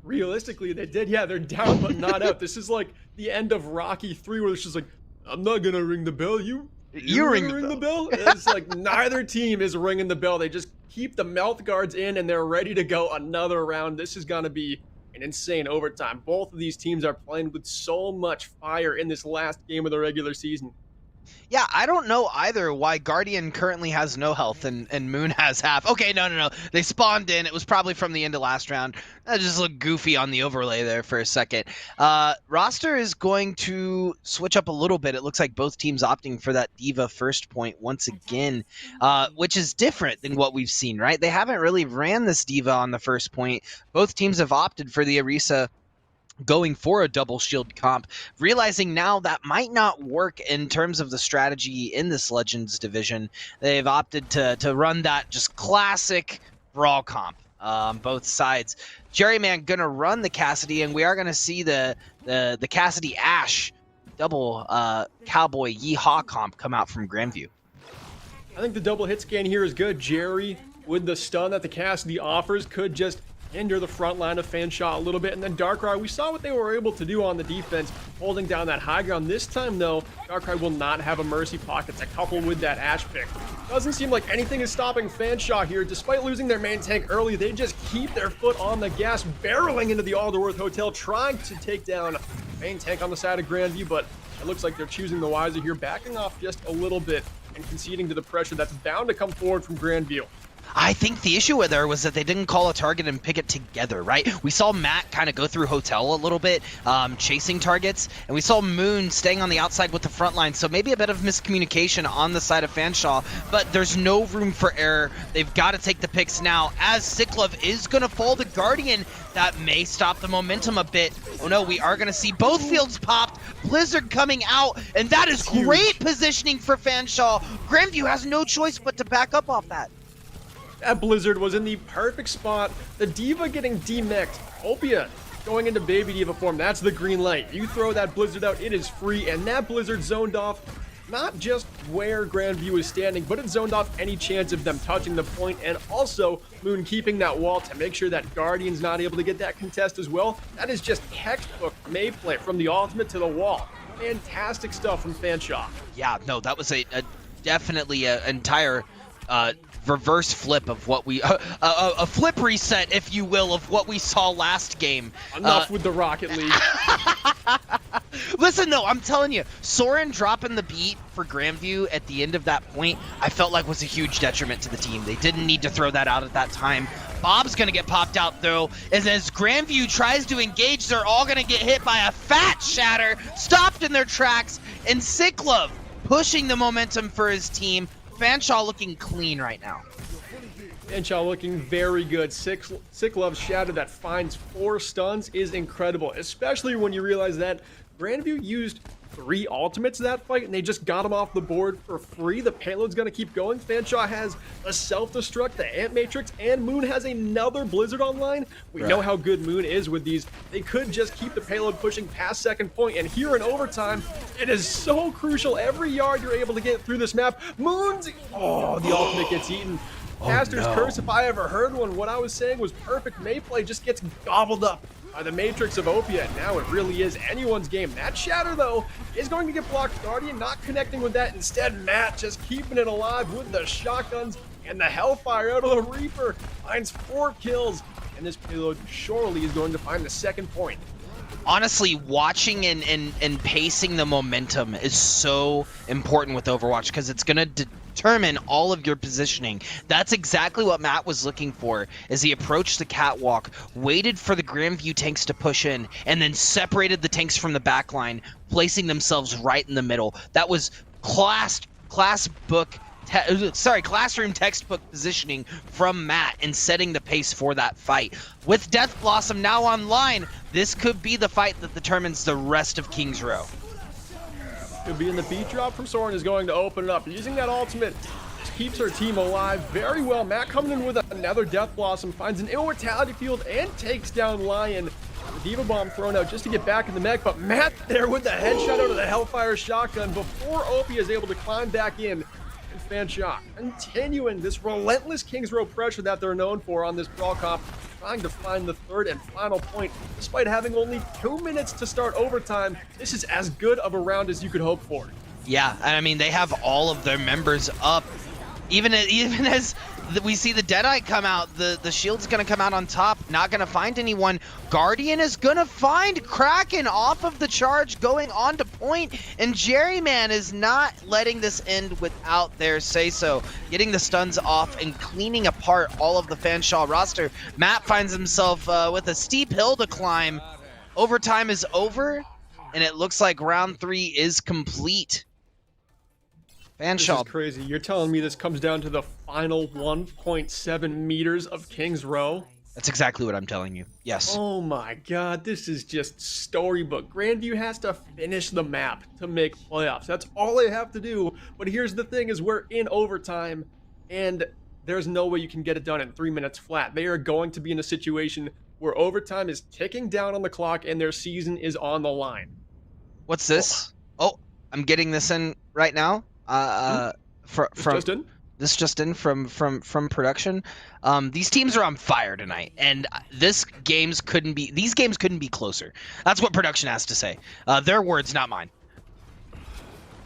Realistically, they did. Yeah, they're down but not out. This is like the end of Rocky 3, where it's just like, I'm not going to ring the bell. You ring the bell. It's like neither team is ringing the bell. They just keep the mouth guards in, and they're ready to go another round. This is going to be an insane overtime. Both of these teams are playing with so much fire in this last game of the regular season.
Yeah, I don't know either why Guardian currently has no health and Moon has half. Okay, no. They spawned in. It was probably from the end of last round. That just looked goofy on the overlay there for a second. Roster is going to switch up a little bit. It looks like both teams opting for that D.Va first point once again, which is different than what we've seen, right? They haven't really ran this D.Va on the first point. Both teams have opted for the Orisa going for a double shield comp, realizing now that might not work in terms of the strategy in this Legends division. They've opted to run that just classic brawl comp on both sides. Jerryman gonna run the Cassidy, and we are gonna see the Cassidy Ashe double Cowboy Yeehaw comp come out from Grandview.
I think the double hit scan here is good. Jerry, with the stun that the Cassidy offers, could just hinder the front line of Fanshaw a little bit. And then Darkrai, we saw what they were able to do on the defense, holding down that high ground. This time, though, Darkrai will not have a Mercy Pocket to couple with that Ashe pick. Doesn't seem like anything is stopping Fanshaw here. Despite losing their main tank early, they just keep their foot on the gas, barreling into the Alderworth Hotel, trying to take down main tank on the side of Grandview, but it looks like they're choosing the wiser here, backing off just a little bit and conceding to the pressure that's bound to come forward from Grandview.
I think the issue with her was that they didn't call a target and pick it together, right? We saw Matt kind of go through Hotel a little bit, chasing targets, and we saw Moon staying on the outside with the front line, so maybe a bit of miscommunication on the side of Fanshaw, but there's no room for error. They've got to take the picks now, as Sicklove is going to fall to Guardian. That may stop the momentum a bit. Oh no, we are going to see both fields popped, Blizzard coming out, and that is great positioning for Fanshaw. Grandview has no choice but to back up off that.
That Blizzard was in the perfect spot. The D.Va getting demech'd. Opia going into Baby D.Va form. That's the green light. You throw that Blizzard out, it is free. And that Blizzard zoned off not just where Grandview is standing, but it zoned off any chance of them touching the point. And also Moon keeping that wall to make sure that Guardian's not able to get that contest as well. That is just textbook Mayplay from the ultimate to the wall. Fantastic stuff from Fanshaw.
Yeah, no, that was a definitely an entire reverse flip of what we a flip reset, if you will, of what we saw last game.
Enough with the Rocket League.
Listen though, I'm telling you, Soren dropping the beat for Grandview at the end of that point, I felt like was a huge detriment to the team. They didn't need to throw that out at that time. Bob's gonna get popped out though, as Grandview tries to engage, they're all gonna get hit by a fat Shatter, stopped in their tracks, and Sicklove pushing the momentum for his team. Fanshaw looking clean right now.
Fanshawe looking very good. Sick Love's Shadow that finds 4 stuns is incredible, especially when you realize that Grandview used 3 ultimates that fight and they just got him off the board for free. The payload's going to keep going. Fanshawe has a self-destruct, the Ant Matrix, and Moon has another Blizzard online. We know how good Moon is with these. They could just keep the payload pushing past second point, and here in overtime, it is so crucial. Every yard you're able to get through this map, Moon's... Oh, the ultimate gets eaten. Master's Curse, if I ever heard one. What I was saying was perfect Mayplay just gets gobbled up by the Matrix of Opia, and now it really is anyone's game. That Shatter, though, is going to get blocked. Guardian not connecting with that. Instead, Matt just keeping it alive with the shotguns and the Hellfire out of the Reaper. Finds 4 kills, and this payload surely is going to find the second point.
Honestly, watching and pacing the momentum is so important with Overwatch because it's going to determine all of your positioning. That's exactly what Matt was looking for as he approached the catwalk, waited for the Grandview tanks to push in, and then separated the tanks from the backline, placing themselves right in the middle. That was classroom textbook positioning from Matt and setting the pace for that fight. With Death Blossom now online, this could be the fight that determines the rest of King's Row.
Could be in the beat drop from Soren is going to open it up. Using that ultimate just keeps her team alive very well. Matt coming in with another Death Blossom, finds an immortality field and takes down Lion. The Diva Bomb thrown out just to get back in the mech, but Matt there with the headshot out of the Hellfire shotgun before Opie is able to climb back in. Fanshawe continuing this relentless Kings Row pressure that they're known for on this brawl comp, trying to find the third and final point despite having only 2 minutes to start overtime. This is as good of a round as you could hope for.
Yeah, and I mean, they have all of their members up. Even as we see the Deadeye come out, the Shield's going to come out on top, not going to find anyone. Guardian is going to find Kraken off of the charge, going on to point, and Jerryman is not letting this end without their say-so. Getting the stuns off and cleaning apart all of the Fanshawe roster. Matt finds himself with a steep hill to climb. Overtime is over, and it looks like round 3 is complete.
This is crazy. You're telling me this comes down to the final 1.7 meters of King's Row?
That's exactly what I'm telling you. Yes.
Oh my god, this is just storybook. Grandview has to finish the map to make playoffs. That's all they have to do. But here's the thing is we're in overtime, and there's no way you can get it done in 3 minutes flat. They are going to be in a situation where overtime is ticking down on the clock and their season is on the line.
What's this? Oh, I'm getting this in right now. Just in from production. These teams are on fire tonight, and these games couldn't be closer. That's what production has to say. Their words, not mine.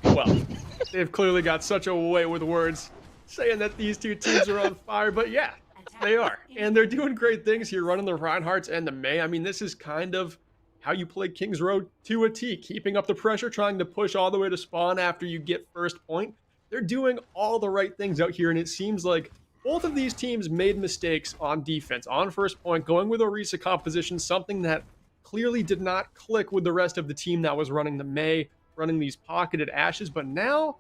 Well, they've clearly got such a way with words, saying that these two teams are on fire, but yeah, they are, and they're doing great things here, running the Reinhardts and the May. I mean, this is kind of how you play King's Row to a T, keeping up the pressure, trying to push all the way to spawn after you get first point. They're doing all the right things out here, and it seems like both of these teams made mistakes on defense. On first point, going with Orisa composition, something that clearly did not click with the rest of the team that was running the May, running these pocketed Ashes, but now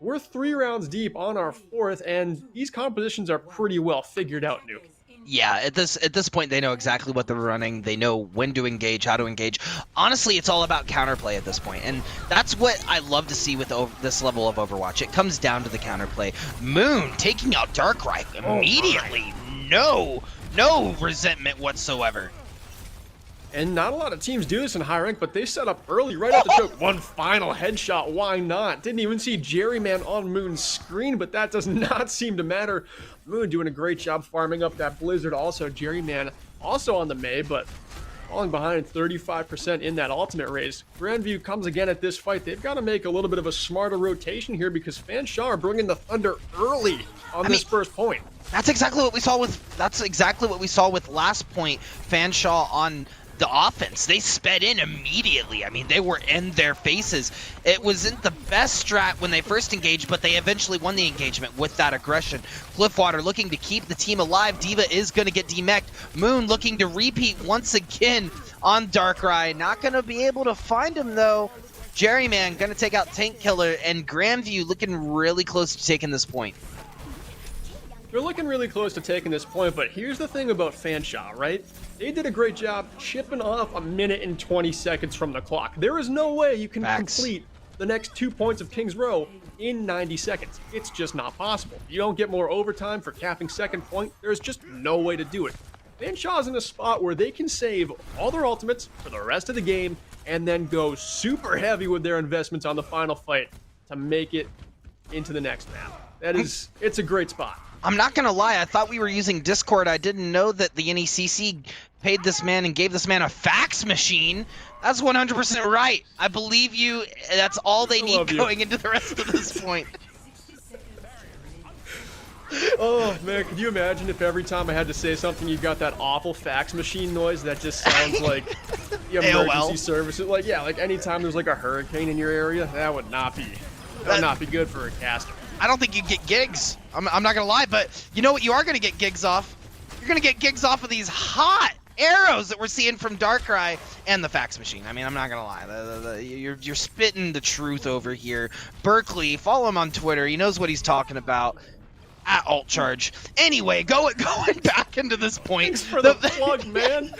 we're 3 rounds deep on our 4th, and these compositions are pretty well figured out, Nuke.
Yeah, at this point, they know exactly what they're running. They know when to engage, how to engage. Honestly, it's all about counterplay at this point, and that's what I love to see with this level of Overwatch. It comes down to the counterplay. Moon taking out Darkrai immediately. No resentment whatsoever.
And not a lot of teams do this in high rank, but they set up early right at the choke. One final headshot, why not? Didn't even see Jerryman on Moon's screen, but that does not seem to matter. Moon doing a great job farming up that Blizzard. Also, Jerryman also on the May, but falling behind 35% in that ultimate race. Grandview comes again at this fight. They've got to make a little bit of a smarter rotation here because Fanshawe are bringing the Thunder early on this first point.
That's exactly what we saw with last point. Fanshawe on the offense, they sped in immediately. I mean, they were in their faces. It wasn't the best strat when they first engaged, but they eventually won the engagement with that aggression. Cliffwater looking to keep the team alive. Diva is going to get demeched. Moon looking to repeat once again on Darkrai. Not going to be able to find him, though. Jerryman going to take out Tank Killer, and Grandview looking really close to taking this point.
They're looking really close to taking this point, but here's the thing about Fanshawe, right? They did a great job chipping off a minute and 20 seconds from the clock. There is no way you can complete the next 2 points of King's Row in 90 seconds. It's just not possible. You don't get more overtime for capping second point. There's just no way to do it. Fanshawe's in a spot where they can save all their ultimates for the rest of the game and then go super heavy with their investments on the final fight to make it into the next map. It's a great spot.
I'm not gonna lie, I thought we were using Discord. I didn't know that the NECC paid this man and gave this man a fax machine. That's 100% right. I believe you. That's all they need going into the rest of this point.
Oh man, could you imagine if every time I had to say something you got that awful fax machine noise that just sounds like the emergency services? Like, yeah, like anytime there's like a hurricane in your area, that would not be good for a caster.
I don't think you get gigs. I'm not gonna lie, but you know what you are gonna get gigs off? You're gonna get gigs off of these hot arrows that we're seeing from Darkrai and the fax machine. I mean, I'm not gonna lie. You're spitting the truth over here. Berkeley, follow him on Twitter. He knows what he's talking about. At alt charge. Anyway, going back into this point.
Thanks for the plug, man.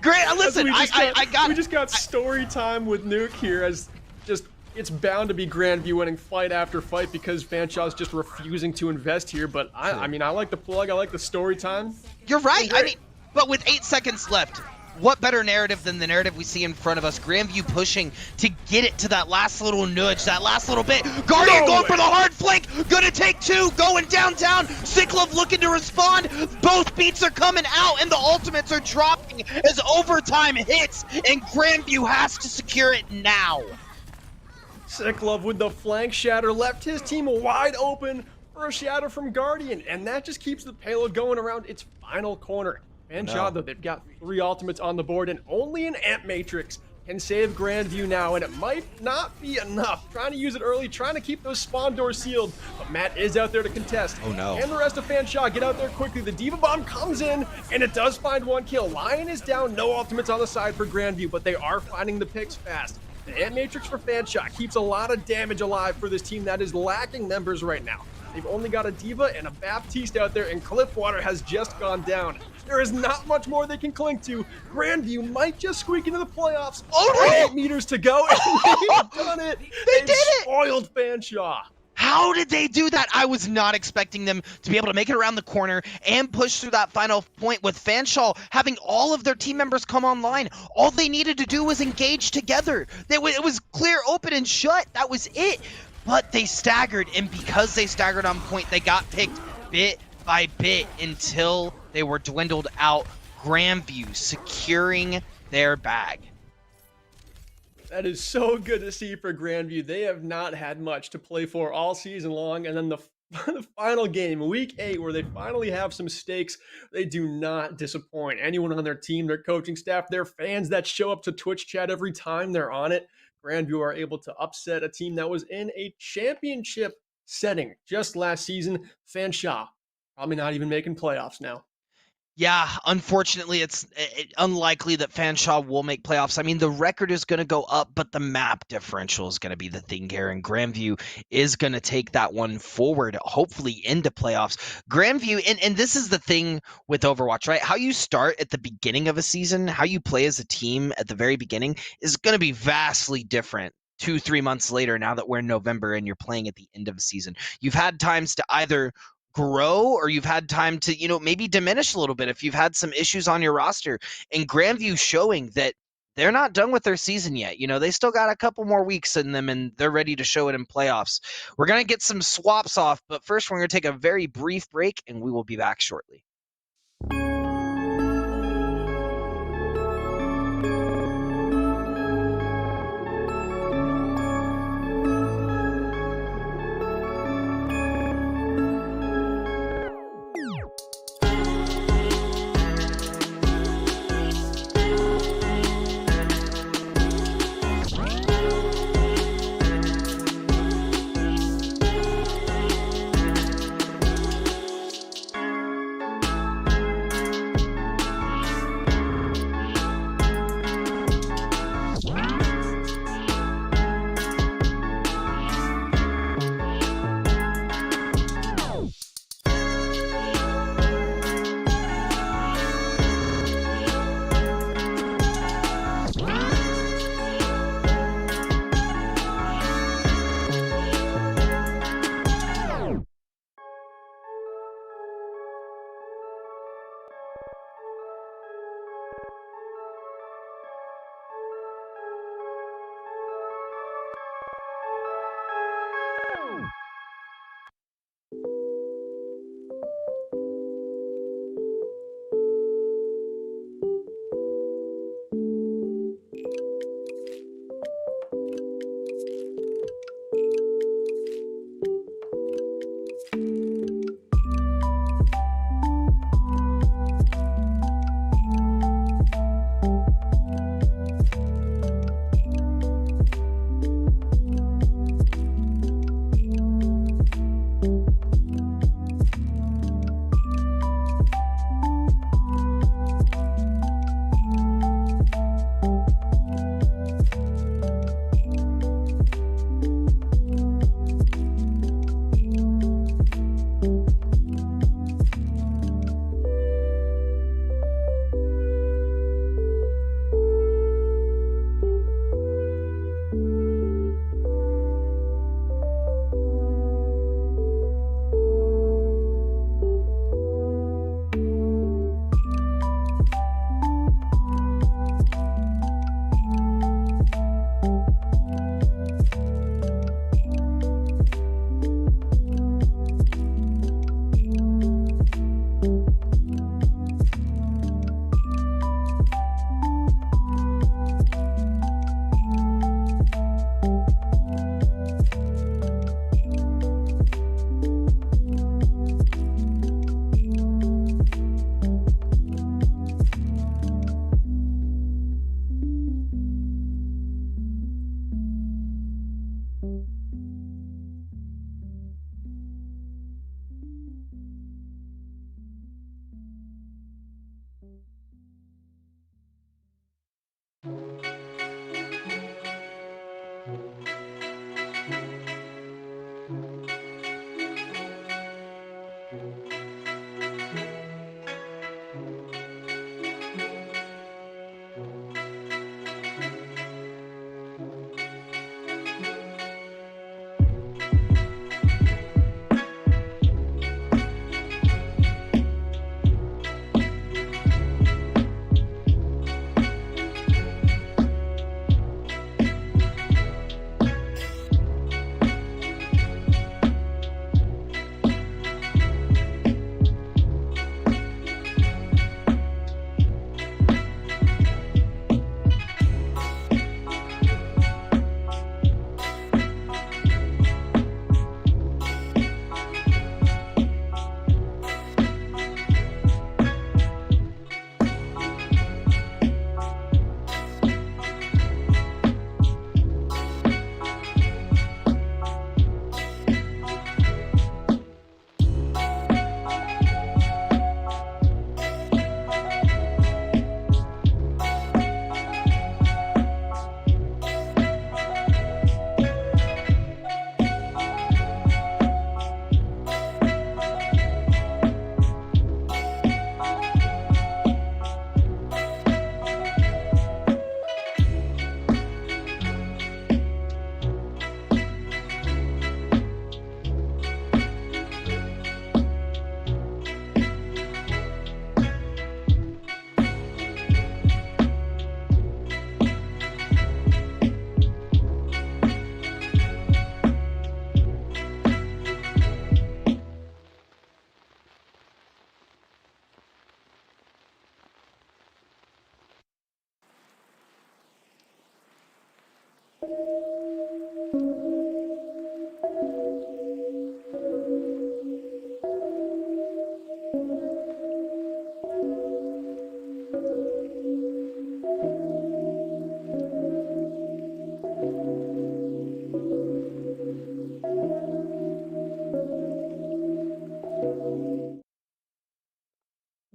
Great. Listen,
we just got story time with Nuke here as just. It's bound to be Grandview winning fight after fight because Fanshawe's just refusing to invest here. But I mean, I like the plug. I like the story time.
You're right. I mean, but with 8 seconds left, what better narrative than the narrative we see in front of us? Grandview pushing to get it to that last little nudge, that last little bit. Guardian going for the hard flank. Gonna take 2. Going downtown. Cyclove looking to respond. Both beats are coming out, and the ultimates are dropping as overtime hits, and Grandview has to secure it now.
Cyclove with the flank shatter left his team wide open for a shatter from Guardian, and that just keeps the payload going around its final corner. Fanshawe, though, they've got 3 ultimates on the board, and only an Amp Matrix can save Grandview now, and it might not be enough. Trying to use it early, trying to keep those spawn doors sealed, but Matt is out there to contest.
Oh no.
And the rest of Fanshawe get out there quickly. The Diva Bomb comes in, and it does find 1 kill. Lion is down, no ultimates on the side for Grandview, but they are finding the picks fast. The Amp Matrix for Fanshawe keeps a lot of damage alive for this team that is lacking members right now. They've only got a Diva and a Baptiste out there, and Cliffwater has just gone down. There is not much more they can cling to. Grandview might just squeak into the playoffs. Oh, 8 meters to go, and they've done it. They did it. Spoiled Fanshawe.
How did they do that? I was not expecting them to be able to make it around the corner and push through that final point with Fanshawe having all of their team members come online. All they needed to do was engage together. It was clear, open, and shut. That was it. But they staggered, and because they staggered on point, they got picked bit by bit until they were dwindled out. Grandview securing their bag.
That is so good to see for Grandview. They have not had much to play for all season long, and then the final game, week 8, where they finally have some stakes, they do not disappoint. Anyone on their team, their coaching staff, their fans that show up to Twitch chat every time they're on it, Grandview are able to upset a team that was in a championship setting just last season. Fanshawe probably not even making playoffs now.
Yeah, unfortunately, it's unlikely that Fanshawe will make playoffs. I mean, the record is going to go up, but the map differential is going to be the thing here, and Grandview is going to take that one forward, hopefully into playoffs. Grandview, and this is the thing with Overwatch, right? How you start at the beginning of a season, how you play as a team at the very beginning is going to be vastly different 2-3 months later now that we're in November and you're playing at the end of a season. You've had times to either grow or you've had time to, maybe diminish a little bit if you've had some issues on your roster. And Grandview showing that they're not done with their season yet. They still got a couple more weeks in them and they're ready to show it in playoffs. We're going to get some swaps off, but first we're going to take a very brief break and we will be back shortly.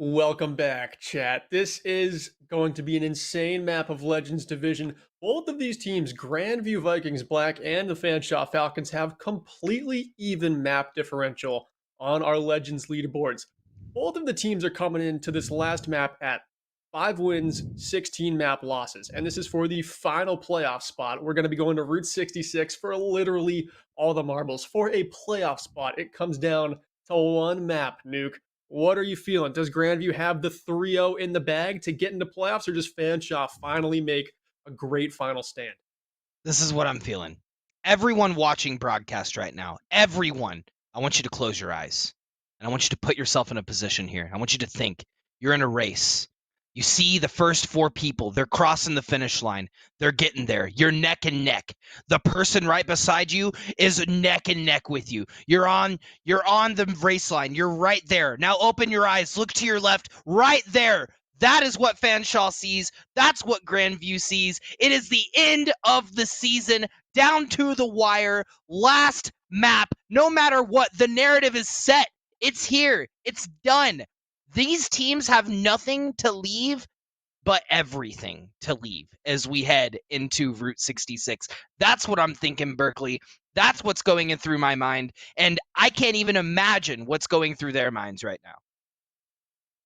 Welcome back, chat. This is going to be an insane map of Legends Division. Both of these teams, Grandview Vikings Black and the Fanshawe Falcons, have completely even map differential on our Legends leaderboards. Both of the teams are coming into this last map at 5 wins, 16 map losses. And this is for the final playoff spot. We're going to be going to Route 66 for literally all the marbles. For a playoff spot, it comes down to one map, Nuke. What are you feeling? Does Grandview have the 3-0 in the bag to get into playoffs, or does Fanshawe finally make a great final stand?
This is what I'm feeling. Everyone watching broadcast right now, everyone, I want you to close your eyes. And I want you to put yourself in a position here. I want you to think. You're in a race. You see the first 4 people. They're crossing the finish line. They're getting there. You're neck and neck. The person right beside you is neck and neck with you. You're on the race line. You're right there. Now open your eyes. Look to your left. Right there. That is what Fanshawe sees. That's what Grandview sees. It is the end of the season, down to the wire. Last map. No matter what, the narrative is set. It's here. It's done. These teams have nothing to leave but everything to leave as we head into Route 66. That's what I'm thinking, Berkeley. That's what's going in through my mind. And I can't even imagine what's going through their minds right now.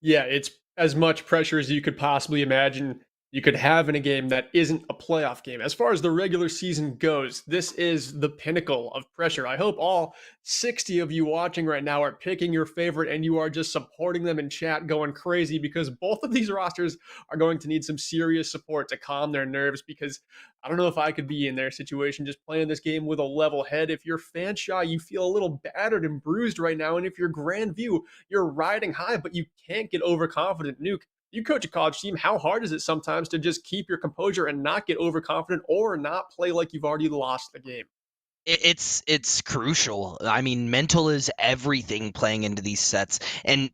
Yeah, it's as much pressure as you could possibly imagine you could have in a game that isn't a playoff game. As far as the regular season goes, this is the pinnacle of pressure. I hope all 60 of you watching right now are picking your favorite and you are just supporting them in chat going crazy, because both of these rosters are going to need some serious support to calm their nerves, because I don't know if I could be in their situation just playing this game with a level head. If you're Fanshawe, you feel a little battered and bruised right now. And if you're Grandview, you're riding high, but you can't get overconfident. Nuke, you coach a college team. How hard is it sometimes to just keep your composure and not get overconfident or not play like you've already lost the game?
It's crucial. I mean, mental is everything playing into these sets. And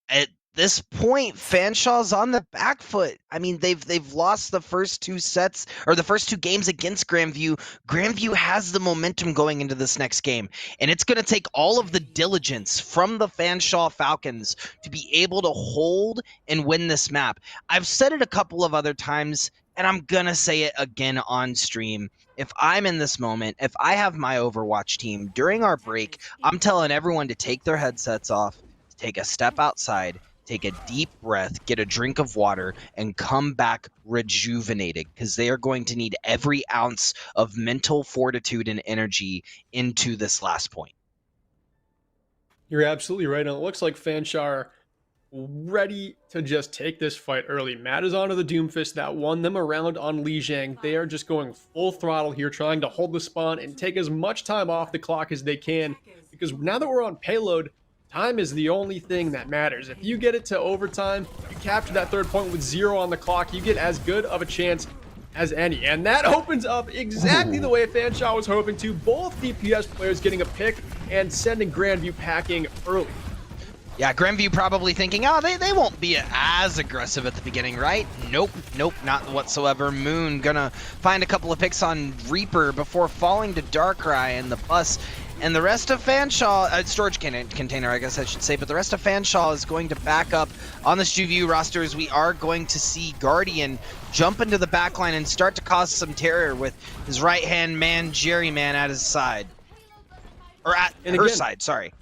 at this point, Fanshawe's on the back foot. I mean, they've lost the first 2 sets, or the first 2 games against Grandview. Grandview has the momentum going into this next game, and it's going to take all of the diligence from the Fanshawe Falcons to be able to hold and win this map. I've said it a couple of other times, and I'm going to say it again on stream. If I'm in this moment, if I have my Overwatch team during our break, I'm telling everyone to take their headsets off, take a step outside, take a deep breath, get a drink of water, and come back rejuvenated, because they are going to need every ounce of mental fortitude and energy into this last point.
You're absolutely right. And it looks like Fanshawe are ready to just take this fight early. Matt is onto the Doomfist that won them around on Lijiang. They are just going full throttle here, trying to hold the spawn and take as much time off the clock as they can, because now that we're on payload, time is the only thing that matters. If you get it to overtime, you capture that 3rd point with 0 on the clock, you get as good of a chance as any. And that opens up exactly the way Fanshawe was hoping to. Both DPS players getting a pick and sending Grandview packing early.
Yeah, Grandview probably thinking, oh, they won't be as aggressive at the beginning, right? Nope, not whatsoever. Moon gonna find a couple of picks on Reaper before falling to Darkrai and the bus. And the rest of Fanshawe, storage container, I guess I should say, but the rest of Fanshawe is going to back up on the StuView rosters. We are going to see Guardian jump into the backline and start to cause some terror with his right-hand man, Jerry Man, at his side. Or at her side, sorry.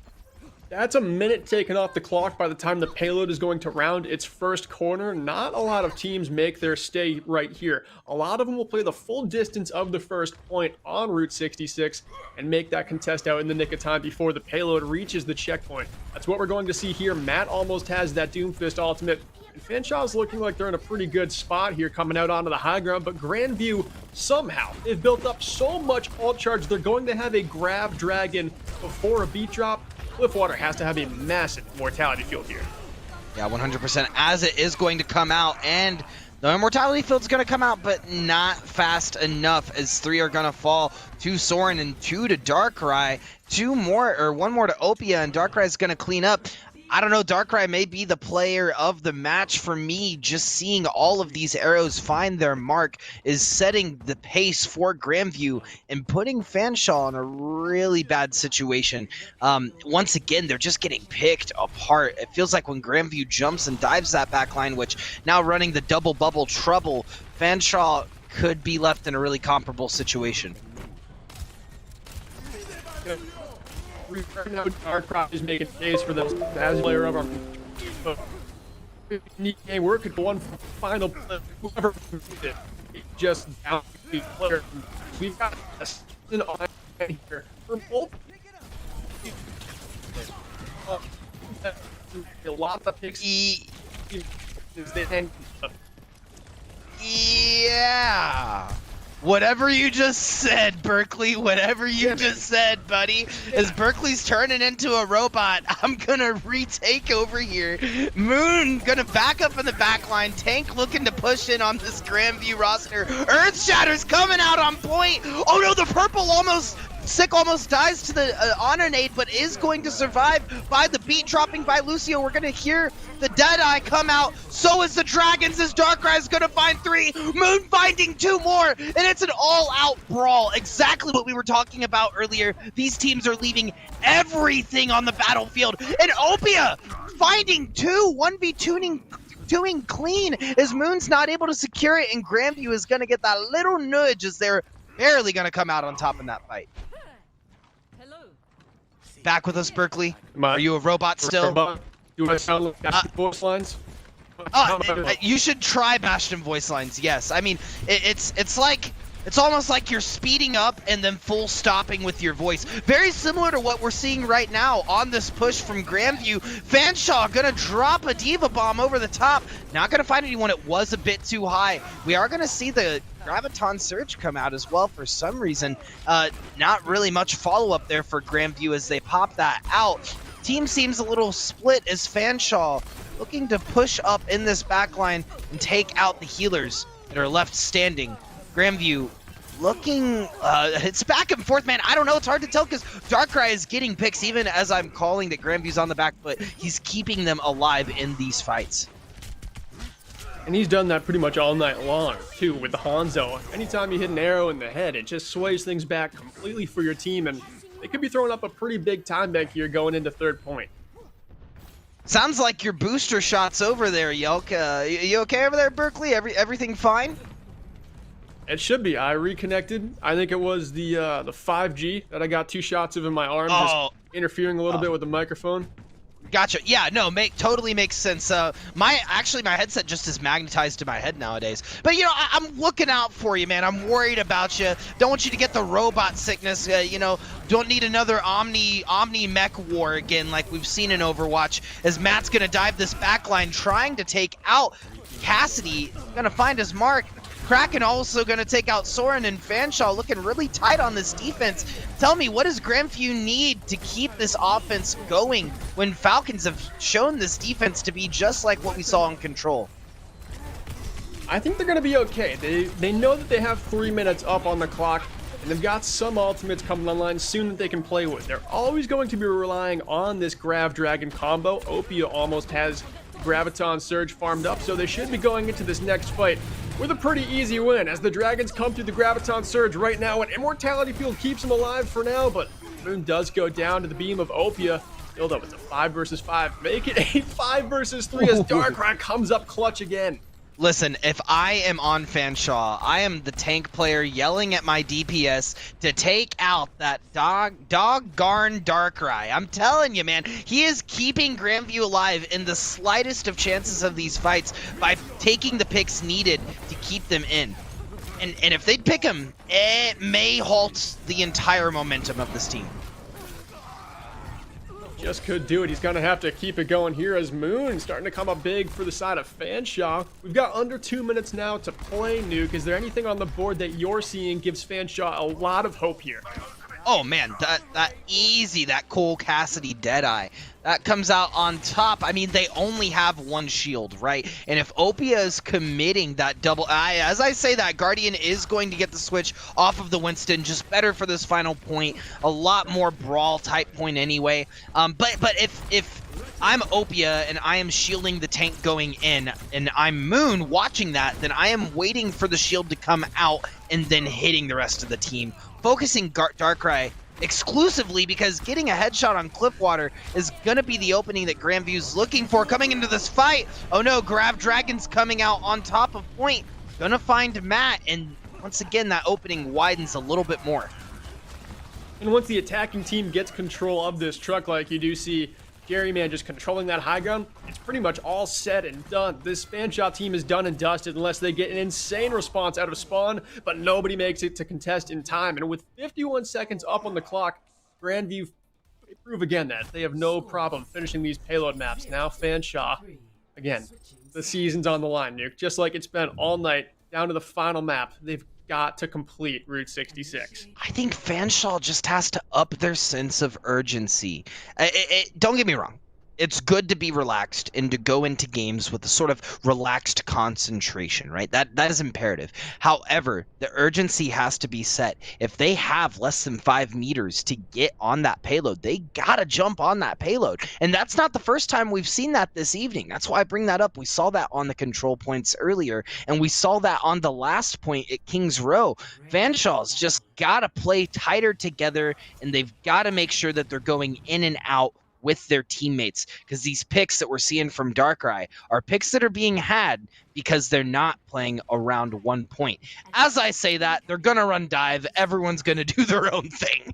That's a minute taken off the clock by the time the payload is going to round its first corner. Not a lot of teams make their stay right here. A lot of them will play the full distance of the first point on Route 66 and make that contest out in the nick of time before the payload reaches the checkpoint. That's what we're going to see here. Matt almost has that Doomfist ultimate. And Fanshawe's looking like they're in a pretty good spot here coming out onto the high ground, but Grandview, somehow, they've built up so much ult charge, they're going to have a grab dragon before a beat drop. Cliffwater has to have a massive mortality field here.
Yeah, 100%, as it is going to come out, and the mortality field's going to come out, but not fast enough, as 3 are going to fall to Soren and 2 to Darkrai. 1 more to Opia, and Darkrai's going to clean up. I don't know, Darkrai may be the player of the match for me. Just seeing all of these arrows find their mark is setting the pace for Grandview and putting Fanshawe in a really bad situation. Once again, they're just getting picked apart. It feels like when Grandview jumps and dives that backline, which now running the double bubble trouble, Fanshawe could be left in a really comparable situation.
Right now, Darkrai is making case for them as a player of our game. We're going to one final play. Whoever it, just down the player. We've got a season on here for both. A lot of picks.
Yeah. Whatever you just said, Berkeley, whatever you just said, buddy, as Berkeley's turning into a robot, I'm gonna retake over here. Moon gonna back up in the back line. Tank looking to push in on this Grandview roster. Earthshatter's coming out on point. Oh no, the purple Sick almost dies to the honor nade, but is going to survive by the beat dropping by Lucio. We're going to hear the Deadeye come out. So is the Dragons as Darkrai is going to find 3. Moon finding 2 more, and it's an all-out brawl. Exactly what we were talking about earlier. These teams are leaving everything on the battlefield. And Opia finding 2, 1v2ing doing clean as Moon's not able to secure it, and Grandview is going to get that little nudge as they're barely going to come out on top in that fight. Back with us, Berkeley. Are you a robot still?
Do I sound like voice lines?
You should try Bastion voice lines. Yes, I mean it's almost like you're speeding up and then full stopping with your voice. Very similar to what we're seeing right now on this push from Grandview. Fanshawe gonna drop a Diva Bomb over the top. Not gonna find anyone. It was a bit too high. We are gonna see the Graviton Surge come out as well for some reason. Not really much follow-up there for Grandview as they pop that out. Team seems a little split as Fanshawe looking to push up in this backline and take out the healers that are left standing. Grandview looking, it's back and forth, man. I don't know, it's hard to tell because Darkrai is getting picks even as I'm calling that Grandview's on the back foot. He's keeping them alive in these fights.
And he's done that pretty much all night long, too, with the Hanzo. Anytime you hit an arrow in the head, it just sways things back completely for your team, and they could be throwing up a pretty big time back here going into third point.
Sounds like your booster shot's over there, Yelk. You okay over there, Berkeley? Everything fine?
It should be. I reconnected. I think it was the 5G that I got 2 shots of in my arm, just interfering a little bit with the microphone.
Gotcha. Yeah, no, totally makes sense. My headset just is magnetized to my head nowadays. But you know, I'm looking out for you, man. I'm worried about you. Don't want you to get the robot sickness. You know, don't need another Omni mech war again like we've seen in Overwatch. As Matt's gonna dive this backline, trying to take out Cassidy. Gonna find his mark. Kraken also going to take out Soren, and Fanshawe looking really tight on this defense. Tell me, what does Grandview need to keep this offense going when Falcons have shown this defense to be just like what we saw in Control?
I think they're going to be okay. They know that they have 3 minutes up on the clock, and they've got some ultimates coming online soon that they can play with. They're always going to be relying on this Grav Dragon combo. Opia almost has Graviton Surge farmed up, so they should be going into this next fight with a pretty easy win as the Dragons come through the Graviton Surge right now, and Immortality Field keeps them alive for now, but Moon does go down to the beam of Opia. Build up, it's a 5 versus 5. Make it a 5 versus 3 as Darkrai comes up clutch again.
Listen, if I am on Fanshawe, I am the tank player yelling at my DPS to take out that doggarn Darkrai. I'm telling you, man, he is keeping Grandview alive in the slightest of chances of these fights by taking the picks needed to keep them in. And if they pick him, it may halt the entire momentum of this team.
Just could do it. He's going to have to keep it going here as Moon starting to come up big for the side of Fanshawe. We've got under 2 minutes now to play, Nuke. Is there anything on the board that you're seeing gives Fanshawe a lot of hope here?
Oh man, that easy, that Cole Cassidy Deadeye. that comes out on top. I mean, they only have one shield, right? And if Opia is committing that double, as I say that, Guardian is going to get the switch off of the Winston, just better for this final point. A lot more brawl type point anyway. But if I'm Opia and I am shielding the tank going in, and I'm Moon watching that, then I am waiting for the shield to come out and then hitting the rest of the team. Focusing Darkrai exclusively because getting a headshot on Cliffwater is going to be the opening that Grandview's looking for coming into this fight. Oh no, Grav Dragon's coming out on top of point. Gonna find Matt, and once again, that opening widens a little bit more.
And once the attacking team gets control of this truck, like you do see Jerry Man just controlling that high ground, it's pretty much all said and done. This Fanshawe team is done and dusted unless they get an insane response out of spawn, but nobody makes it to contest in time. And with 51 seconds up on the clock, Grandview prove again that they have no problem finishing these payload maps. Now Fanshawe, again, the season's on the line, Nuke. Just like it's been all night, down to the final map. They've got to complete Route 66.
I think Fanshawe just has to up their sense of urgency. Don't get me wrong. It's good to be relaxed and to go into games with a sort of relaxed concentration, right? That is imperative. However, the urgency has to be set. If they have less than 5 meters to get on that payload, they gotta jump on that payload. And that's not the first time we've seen that this evening. That's why I bring that up. We saw that on the control points earlier, and we saw that on the last point at Kings Row. Fanshaw's just gotta play tighter together, and they've gotta make sure that they're going in and out with their teammates, because these picks that we're seeing from Darkrai are picks that are being had because they're not playing around 1 point. As I say that, they're gonna run dive. Everyone's gonna do their own thing.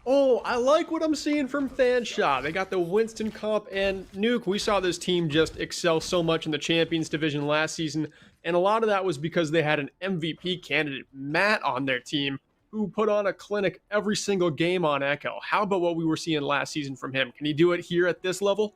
Oh, I like what I'm seeing from Fanshawe. They got the Winston comp, and Nuke, we saw this team just excel so much in the Champions Division last season, and a lot of that was because they had an MVP candidate, Matt, on their team, who put on a clinic every single game on Echo. How about what we were seeing last season from him? Can he do it here at this level?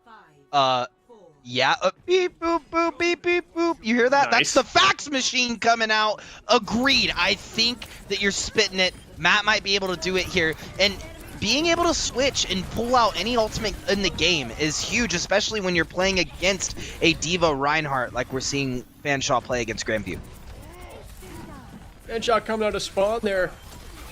Yeah. Beep, boop, boop, beep, beep, boop. You hear that?
Nice.
That's the fax machine coming out. Agreed. I think that you're spitting it. Matt might be able to do it here. And being able to switch and pull out any ultimate in the game is huge, especially when you're playing against a Diva Reinhardt like we're seeing Fanshawe play against Grandview.
Fanshawe coming out of spawn there,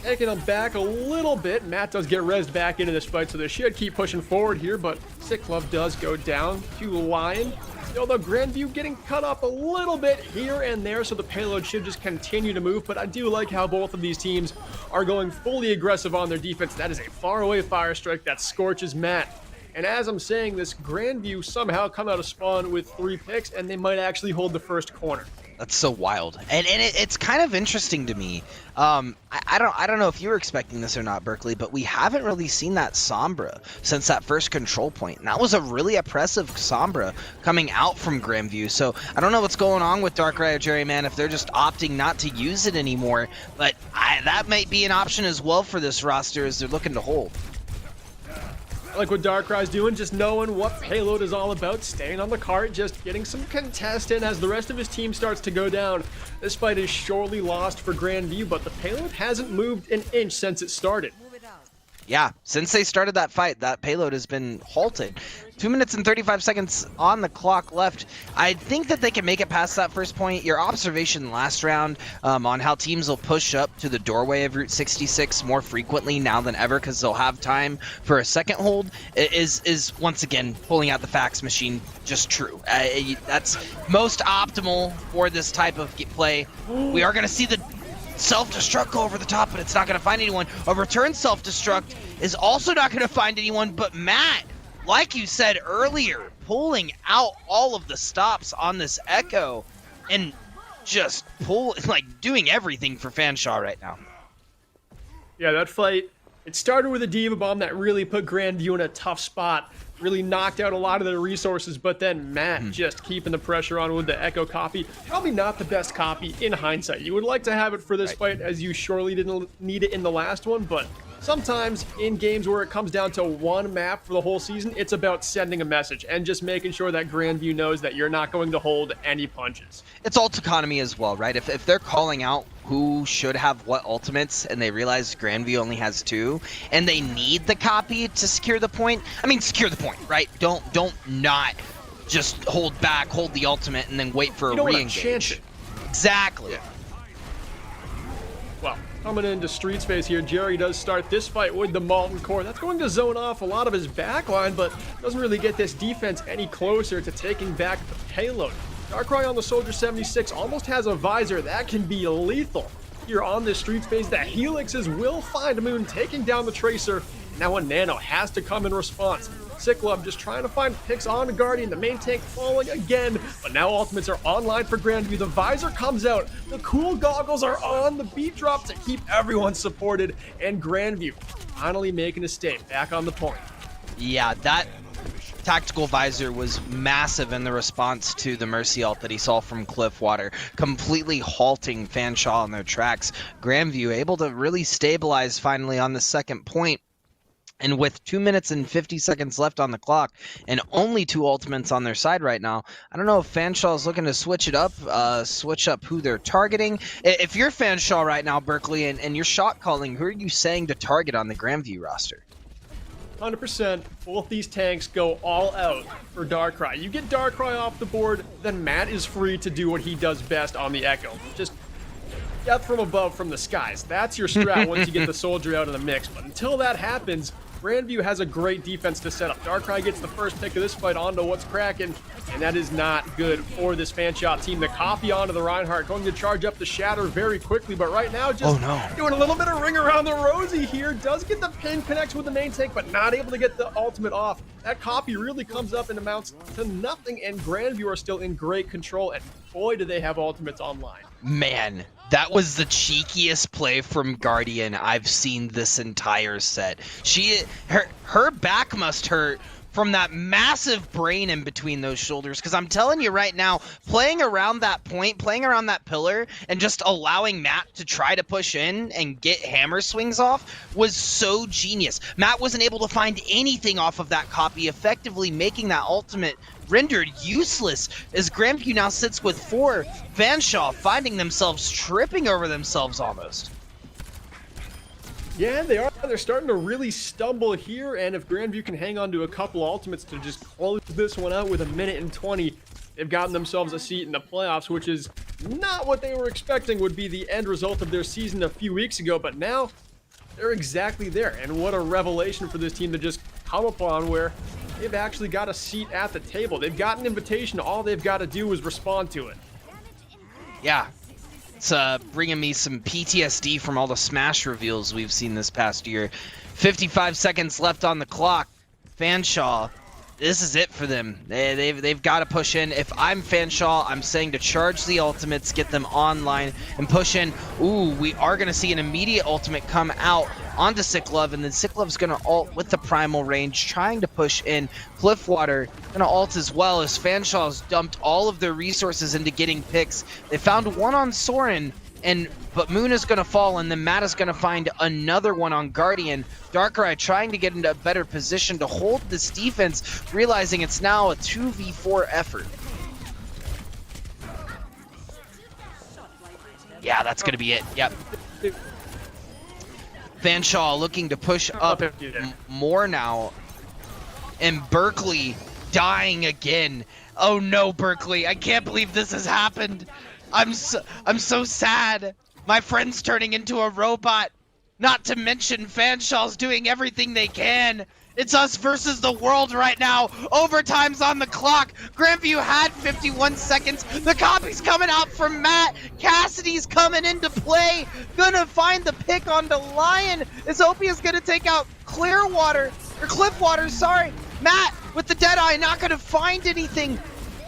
taking them back a little bit. Matt does get rezzed back into this fight, so they should keep pushing forward here, but Sick Love does go down to Lion. Although Grandview getting cut up a little bit here and there, so the payload should just continue to move, but I do like how both of these teams are going fully aggressive on their defense. That is a faraway fire strike that scorches Matt. And as I'm saying this, Grandview somehow come out of spawn with 3 picks, and they might actually hold the first corner.
That's so wild, and it's kind of interesting to me. I don't know if you were expecting this or not, Berkeley, but we haven't really seen that Sombra since that first control point, and that was a really oppressive Sombra coming out from Grandview. So I don't know what's going on with Darkrai or Jerryman if they're just opting not to use it anymore, but that might be an option as well for this roster as they're looking to hold.
I like what Darkrai's doing, just knowing what payload is all about, staying on the cart, just getting some contest in as the rest of his team starts to go down. This fight is surely lost for Grandview, but the payload hasn't moved an inch since it started.
Yeah, since they started that fight, that payload has been halted. 2 minutes and 35 seconds on the clock left. I think that they can make it past that first point. Your observation last round on how teams will push up to the doorway of Route 66 more frequently now than ever because they'll have time for a second hold is once again pulling out the fax machine just true. That's most optimal for this type of play. We are going to see the self-destruct go over the top, but it's not going to find anyone. A return self-destruct is also not going to find anyone, but Matt, like you said earlier, pulling out all of the stops on this Echo and just doing everything for Fanshawe right now.
Yeah, that fight, it started with a Diva Bomb that really put Grandview in a tough spot, really knocked out a lot of their resources, but then Matt just keeping the pressure on with the Echo copy. Probably not the best copy in hindsight. You would like to have it for this fight, as you surely didn't need it in the last one, but sometimes in games where it comes down to one map for the whole season, it's about sending a message and just making sure that Grandview knows that you're not going to hold any punches.
It's ult economy as well, right? If they're calling out who should have what ultimates and they realize Grandview only has 2 and they need the copy to secure the point, I mean, secure the point, right? Don't not just hold back, hold the ultimate, and then wait for a re-engage. Exactly.
Yeah. Well, coming into street space here, Jerry does start this fight with the Molten Core. That's going to zone off a lot of his backline, but doesn't really get this defense any closer to taking back the payload. Darkrai on the Soldier 76 almost has a visor that can be lethal. Here on this street space, the Helixes will find Moon taking down the Tracer. Now a Nano has to come in response. Cyclops just trying to find picks on the Guardian, the main tank falling again, but now ultimates are online for Grandview. The visor comes out, the cool goggles are on, the beat drop to keep everyone supported, and Grandview finally making a stay back on the point.
Yeah, that tactical visor was massive in the response to the Mercy ult that he saw from Cliffwater, completely halting Fanshawe in their tracks. Grandview able to really stabilize finally on the second point. And with 2 minutes and 50 seconds left on the clock and only 2 ultimates on their side right now, I don't know if Fanshawe is looking to switch it up, switch up who they're targeting. If you're Fanshawe right now, Berkeley, and you're shot calling, who are you saying to target on the Grandview roster?
100%, both these tanks go all out for Darkrai. You get Darkrai off the board, then Matt is free to do what he does best on the Echo. Just death from above from the skies. That's your strat once you get the Soldier out of the mix. But until that happens, Grandview has a great defense to set up. Darkrai gets the first pick of this fight onto what's cracking, and that is not good for this Fanshawe team. The copy onto the Reinhardt, going to charge up the Shatter very quickly, but right now just doing a little bit of ring around the rosy here. Does get the pin, connects with the main tank, but not able to get the ultimate off. That copy really comes up and amounts to nothing, and Grandview are still in great control, and boy, do they have ultimates online.
Man, that was the cheekiest play from Guardian I've seen this entire set. Her back must hurt from that massive brain in between those shoulders, because I'm telling you right now, playing around that point, playing around that pillar, and just allowing Matt to try to push in and get hammer swings off was so genius. Matt wasn't able to find anything off of that copy, effectively making that ultimate rendered useless, as Grandview now sits with 4. Fanshawe finding themselves tripping over themselves almost.
Yeah, they are. They're starting to really stumble here, and if Grandview can hang on to a couple ultimates to just close this one out with 1:20, they've gotten themselves a seat in the playoffs, which is not what they were expecting would be the end result of their season a few weeks ago, but now they're exactly there. And what a revelation for this team to just come upon, where they've actually got a seat at the table. They've got an invitation. All they've got to do is respond to it.
Yeah. It's bringing me some PTSD from all the Smash reveals we've seen this past year. 55 seconds left on the clock. Fanshawe, this is it for them. They've got to push in. If I'm Fanshawe, I'm saying to charge the ultimates, get them online, and push in. Ooh, we are going to see an immediate ultimate come out onto Cyclove, and then Cyclove's going to ult with the primal range, trying to push in. Cliffwater going to ult as well, as Fanshaw's dumped all of their resources into getting picks. They found one on Soren, but Moon is going to fall, and then Matt is going to find another one on Guardian. Darkrai trying to get into a better position to hold this defense, realizing it's now a 2v4 effort. Yeah, that's going to be it. Yep. Fanshawe looking to push up more now. And Berkeley dying again. Oh no, Berkeley. I can't believe this has happened. I'm so sad. My friend's turning into a robot. Not to mention Fanshaw's doing everything they can. It's us versus the world right now. Overtime's on the clock. Grandview had 51 seconds. The copy's coming out from Matt. Cassidy's coming into play. Gonna find the pick onto Lion. Isopia's gonna take out Cliffwater, sorry. Matt with the Deadeye, not gonna find anything.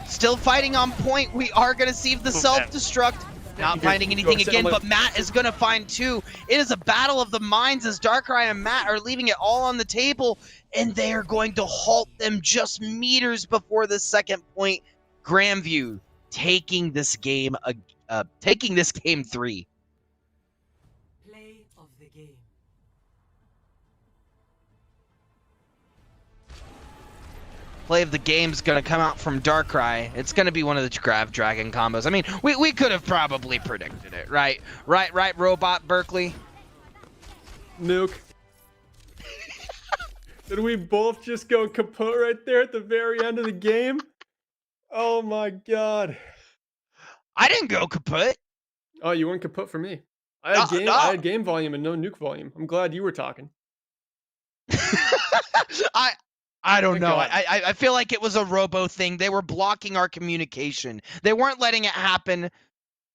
Still fighting on point. We are gonna see the self-destruct. Not finding anything again, but Matt is going to find 2. It is a battle of the minds, as Darkrai and Matt are leaving it all on the table, and they are going to halt them just meters before the second point. Grandview taking this game 3.
Play of the game.
play of the game's going to come out from Darkrai, it's going to be one of the Grav Dragon combos. I mean, we could have probably predicted it, right? Right, Robot Berkeley?
Nuke. Did we both just go kaput right there at the very end of the game? Oh my god.
I didn't go kaput.
Oh, you went kaput for me. I had game volume and no nuke volume. I'm glad you were talking.
I don't
Thank
know.
God.
I feel like it was a robo thing. They were blocking our communication. They weren't letting it happen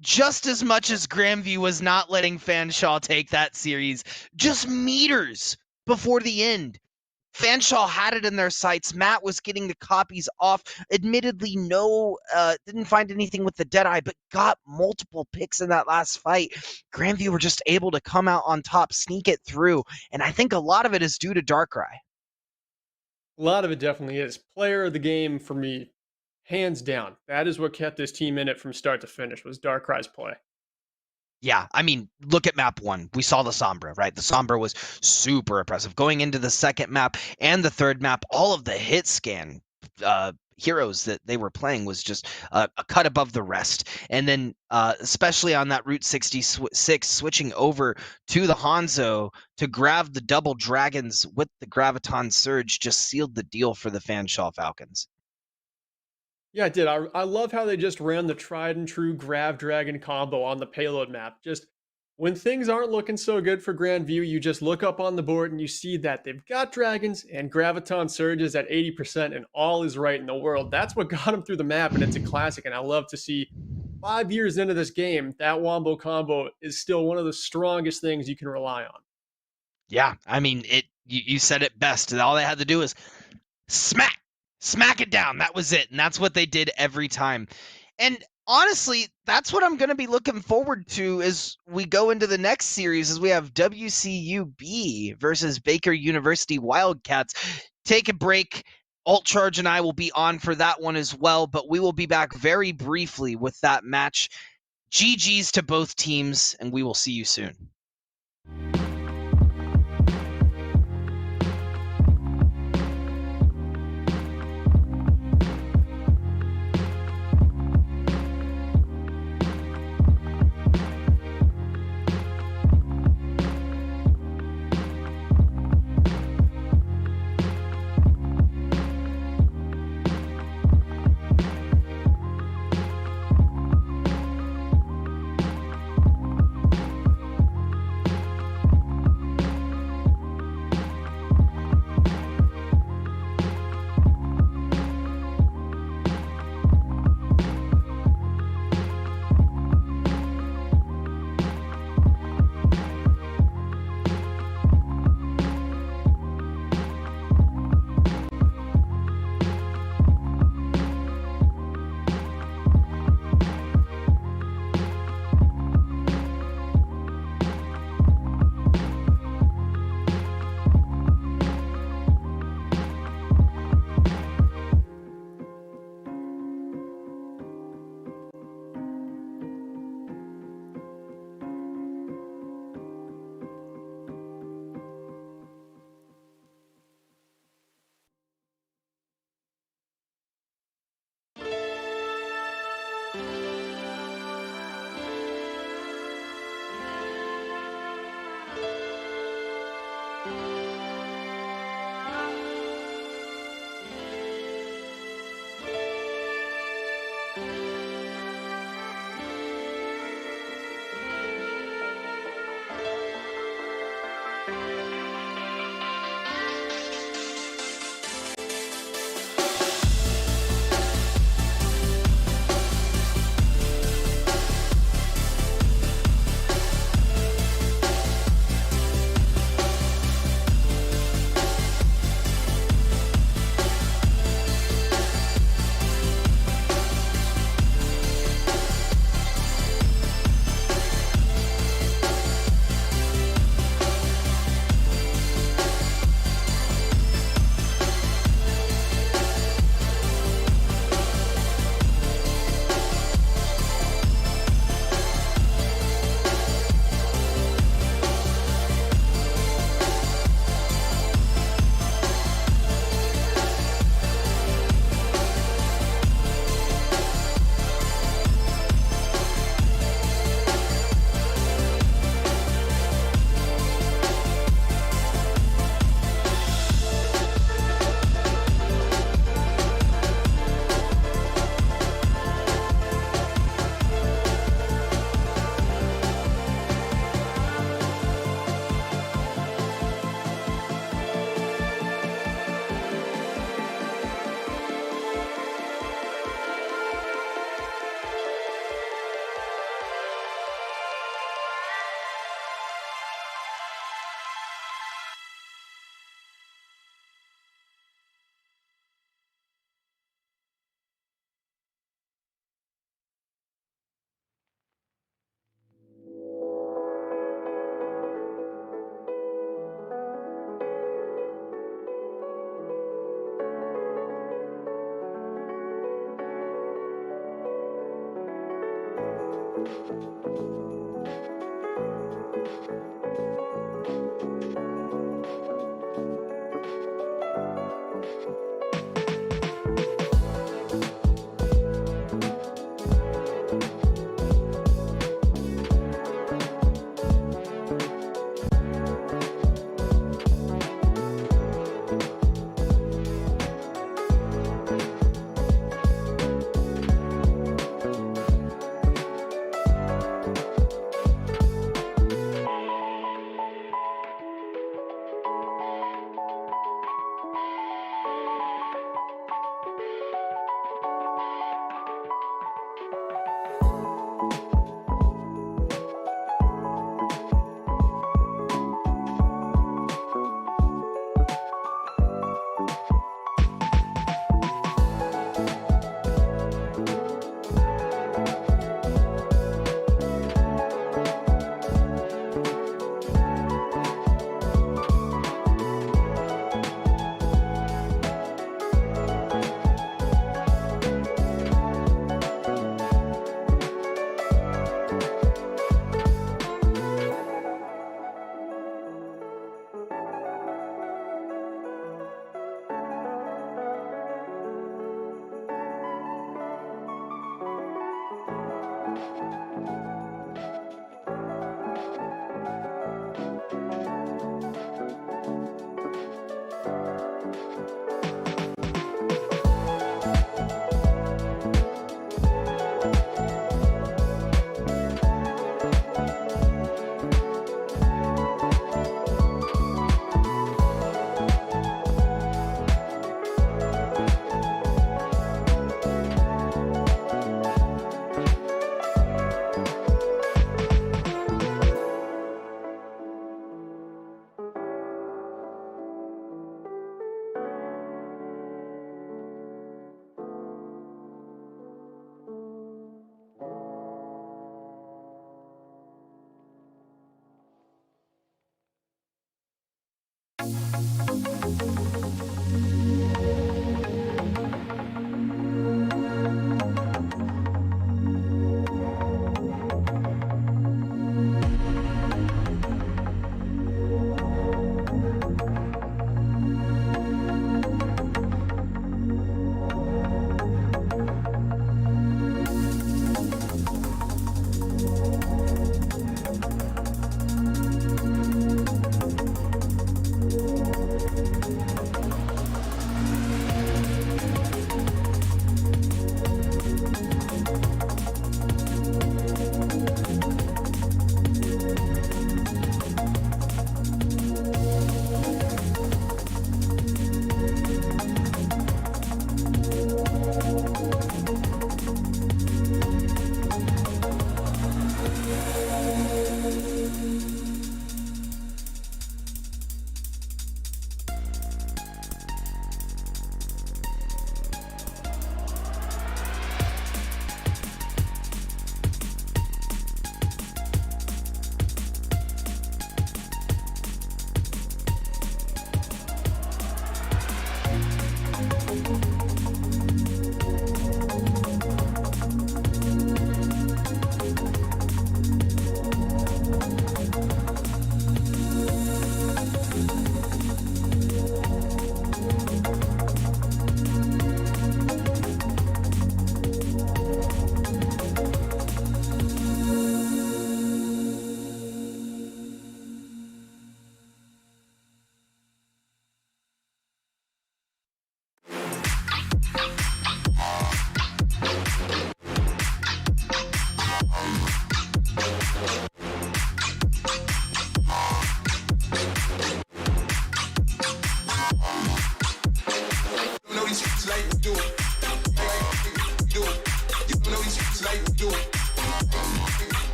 just as much as Grandview was not letting Fanshawe take that series. Just meters before the end. Fanshawe had it in their sights. Matt was getting the copies off. Admittedly, didn't find anything with the Deadeye, but got multiple picks in that last fight. Grandview were just able to come out on top, sneak it through, and I think a lot of it is due to Darkrai.
A lot of it definitely is. Player of the game for me, hands down. That is what kept this team in it from start to finish, was Darkrai's play.
Yeah, I mean, look at map 1. We saw the Sombra, right? The Sombra was super impressive. Going into the second map and the third map, all of the hit scan heroes that they were playing was just a cut above the rest. And then especially on that Route 66, switching over to the Hanzo to grab the double dragons with the Graviton Surge just sealed the deal for the Fanshawe Falcons.
Yeah, it did. I love how they just ran the tried and true Grav Dragon combo on the payload map. Just when things aren't looking so good for Grandview, you just look up on the board and you see that they've got dragons and Graviton Surges at 80% and all is right in the world. That's what got them through the map, and it's a classic. And I love to see 5 years into this game, that Wombo combo is still one of the strongest things you can rely on.
Yeah, I mean, you said it best. All they had to do is smack it down. That was it. And that's what they did every time. And honestly, that's what I'm going to be looking forward to as we go into the next series, as we have WCUB versus Baker University Wildcats. Take a break. Alt Charge and I will be on for that one as well, but we will be back very briefly with that match. GG's to both teams, and we will see you soon.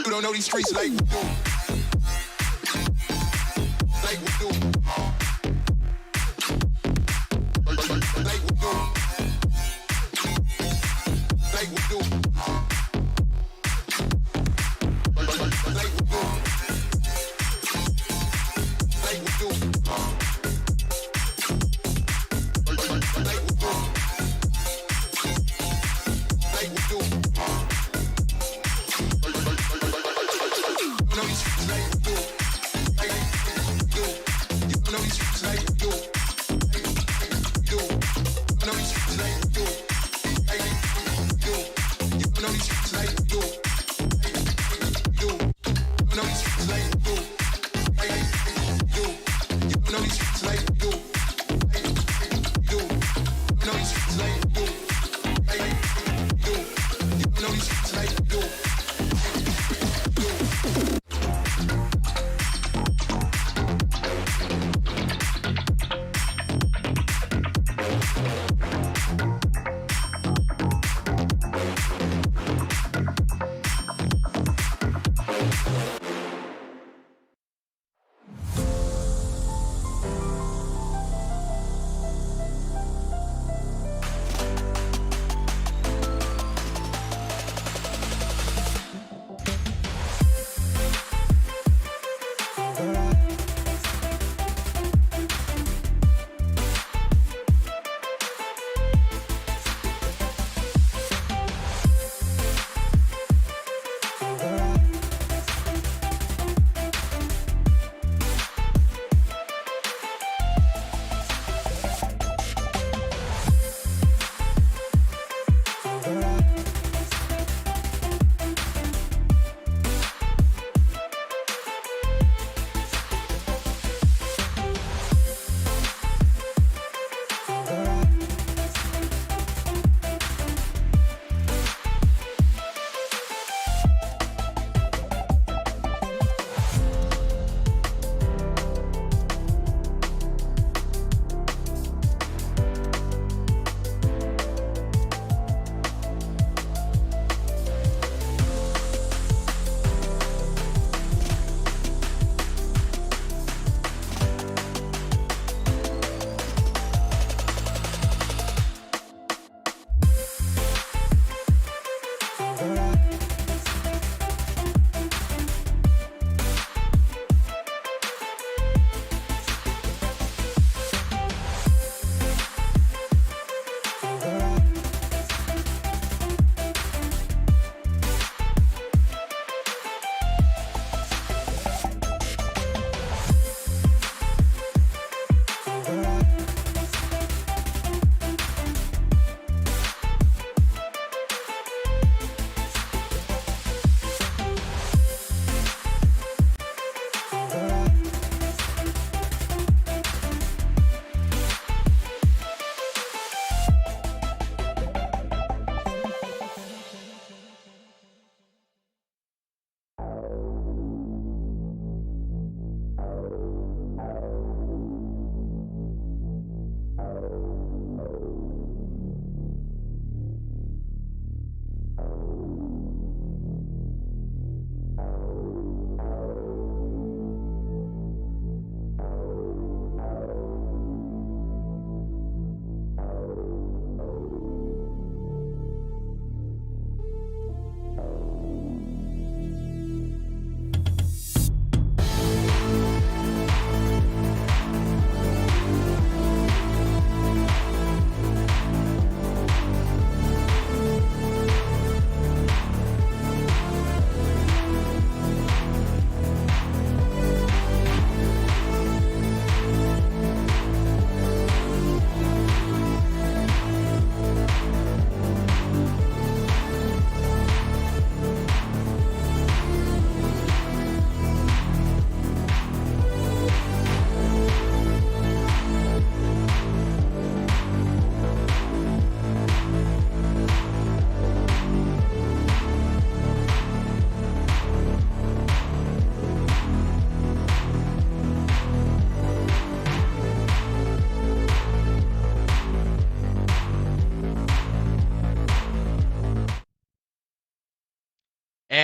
You don't know these streets like we do. Like we do.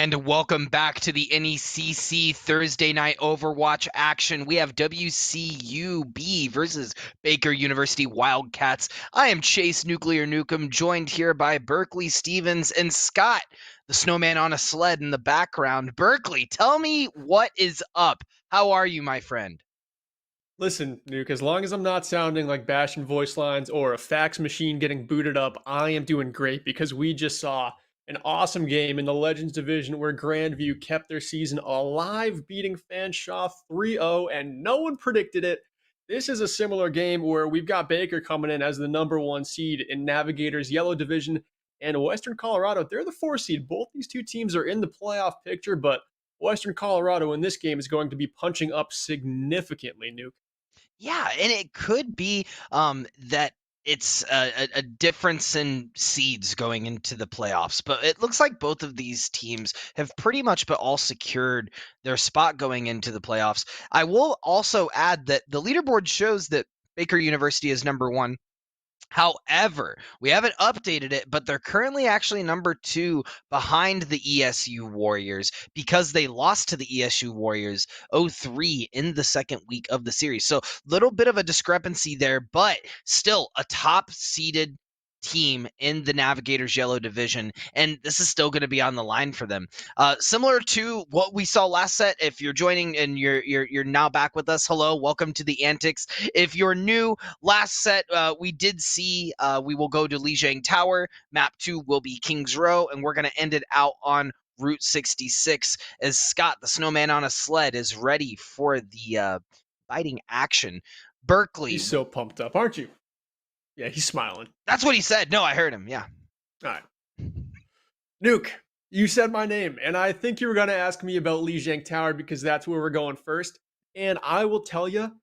And welcome back to the NECC Thursday night Overwatch action. We have WCUB versus Baker University Wildcats. I am Chase Nuclear Nukem, joined here by Berkeley Stevens and Scott, the snowman on a sled in the background. Berkeley, tell me what is up. How are you, my friend?
Listen, Nuke, as long as I'm not sounding like bashing voice lines or a fax machine getting booted up, I am doing great because we just saw an awesome game in the Legends division where Grandview kept their season alive, beating Fanshawe 3-0, and no one predicted it. This is a similar game where we've got Baker coming in as the #1 seed in Navigator's Yellow Division, and Western Colorado, they're the 4 seed. Both these two teams are in the playoff picture, but Western Colorado in this game is going to be punching up significantly, Nuke.
Yeah, and it could be that it's a difference in seeds going into the playoffs, but it looks like both of these teams have pretty much but all secured their spot going into the playoffs. I will also add that the leaderboard shows that Baker University is #1. However, we haven't updated it, but they're currently actually #2 behind the ESU Warriors because they lost to the ESU Warriors 0-3 in the second week of the series. So, little bit of a discrepancy there, but still a top seeded team in the Navigators Yellow Division, and this is still going to be on the line for them. Similar to what we saw last set, if you're joining and you're now back with us, hello, welcome to the Antics. If you're new, last set we did see we will go to Lijiang Tower. Map 2 will be Kings Row, and we're going to end it out on Route 66 as Scott, the snowman on a sled, is ready for the biting action. Berkeley.
He's so pumped up, aren't you? Yeah, he's smiling.
That's what he said. No, I heard him. Yeah.
All right. Nuke, you said my name, and I think you were going to ask me about Lijiang Tower because that's where we're going first. And I will tell you,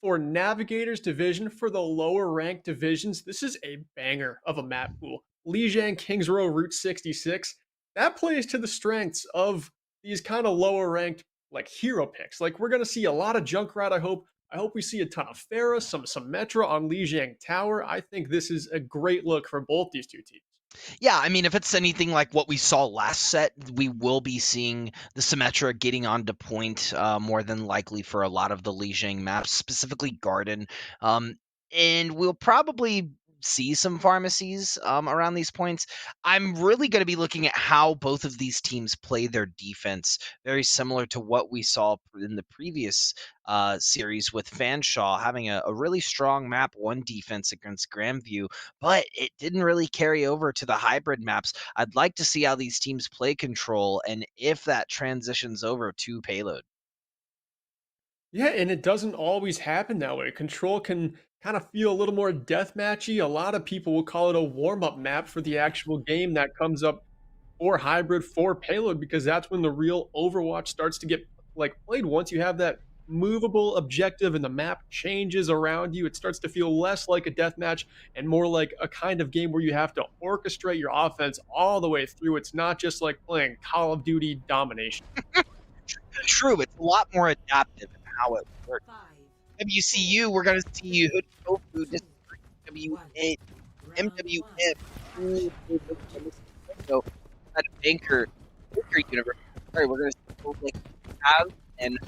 for Navigators Division, for the lower ranked divisions, this is a banger of a map pool. Lijiang Kings Row Route 66, that plays to the strengths of these kind of lower ranked like hero picks. Like we're going to see a lot of Junkrat, I hope. I hope we see a ton of Pharah, some Symmetra on Lijiang Tower. I think this is a great look for both these two teams.
Yeah, I mean, if it's anything like what we saw last set, we will be seeing the Symmetra getting onto point more than likely for a lot of the Lijiang maps, specifically Garden. And we'll probably see some pharmacies around these points. I'm really going to be looking at how both of these teams play their defense, very similar to what we saw in the previous series with Fanshawe having a really strong map 1 defense against Grandview, but it didn't really carry over to the hybrid maps. I'd like to see how these teams play control and if that transitions over to payload.
Yeah, and it doesn't always happen that way. Control can kind of feel a little more deathmatchy. A lot of people will call it a warm-up map for the actual game that comes up for hybrid, for payload, because that's when the real Overwatch starts to get like played. Once you have that movable objective and the map changes around you, it starts to feel less like a deathmatch and more like a kind of game where you have to orchestrate your offense all the way through. It's not just like playing Call of Duty domination.
True, it's a lot more adaptive in how it works. WCU, we're going to see you Hoodie Tofu, this is WA, MWM, so at Baker University. Sorry, we're going to see both like Av and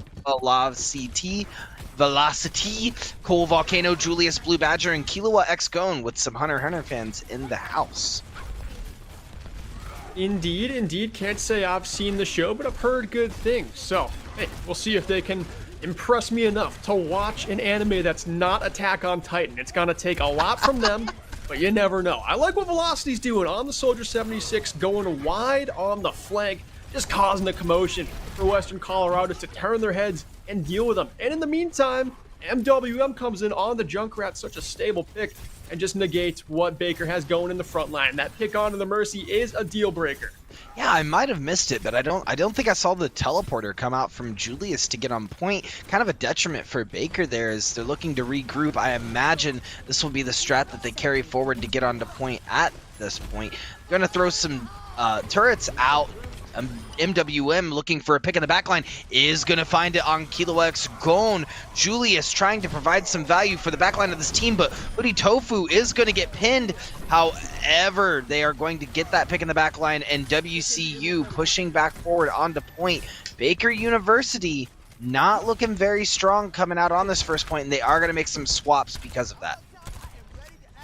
Velocity, Cole Volcano, Julius Blue Badger, and Killua X Gone with some Hunter fans in the house.
Indeed. Can't say I've seen the show, but I've heard good things. So, hey, we'll see if they can impress me enough to watch an anime that's not Attack on Titan. It's going to take a lot from them, but you never know. I like what Velocity's doing on the Soldier 76, going wide on the flank, just causing a commotion for Western Colorado to turn their heads and deal with them. And in the meantime, MWM comes in on the Junkrat, such a stable pick, and just negates what Baker has going in the front line. That pick onto the Mercy is a deal breaker.
Yeah, I might have missed it, but I don't think I saw the teleporter come out from Julius to get on point. Kind of a detriment for Baker there as they're looking to regroup. I imagine this will be the strat that they carry forward to get onto point at this point. Going to throw some turrets out. MWM looking for a pick in the backline is going to find it on Kilo X Gone. Julius trying to provide some value for the backline of this team, but Hoodie Tofu is going to get pinned. However, they are going to get that pick in the backline, and WCU pushing back forward onto point. Baker University not looking very strong coming out on this first point, and they are going to make some swaps because of that.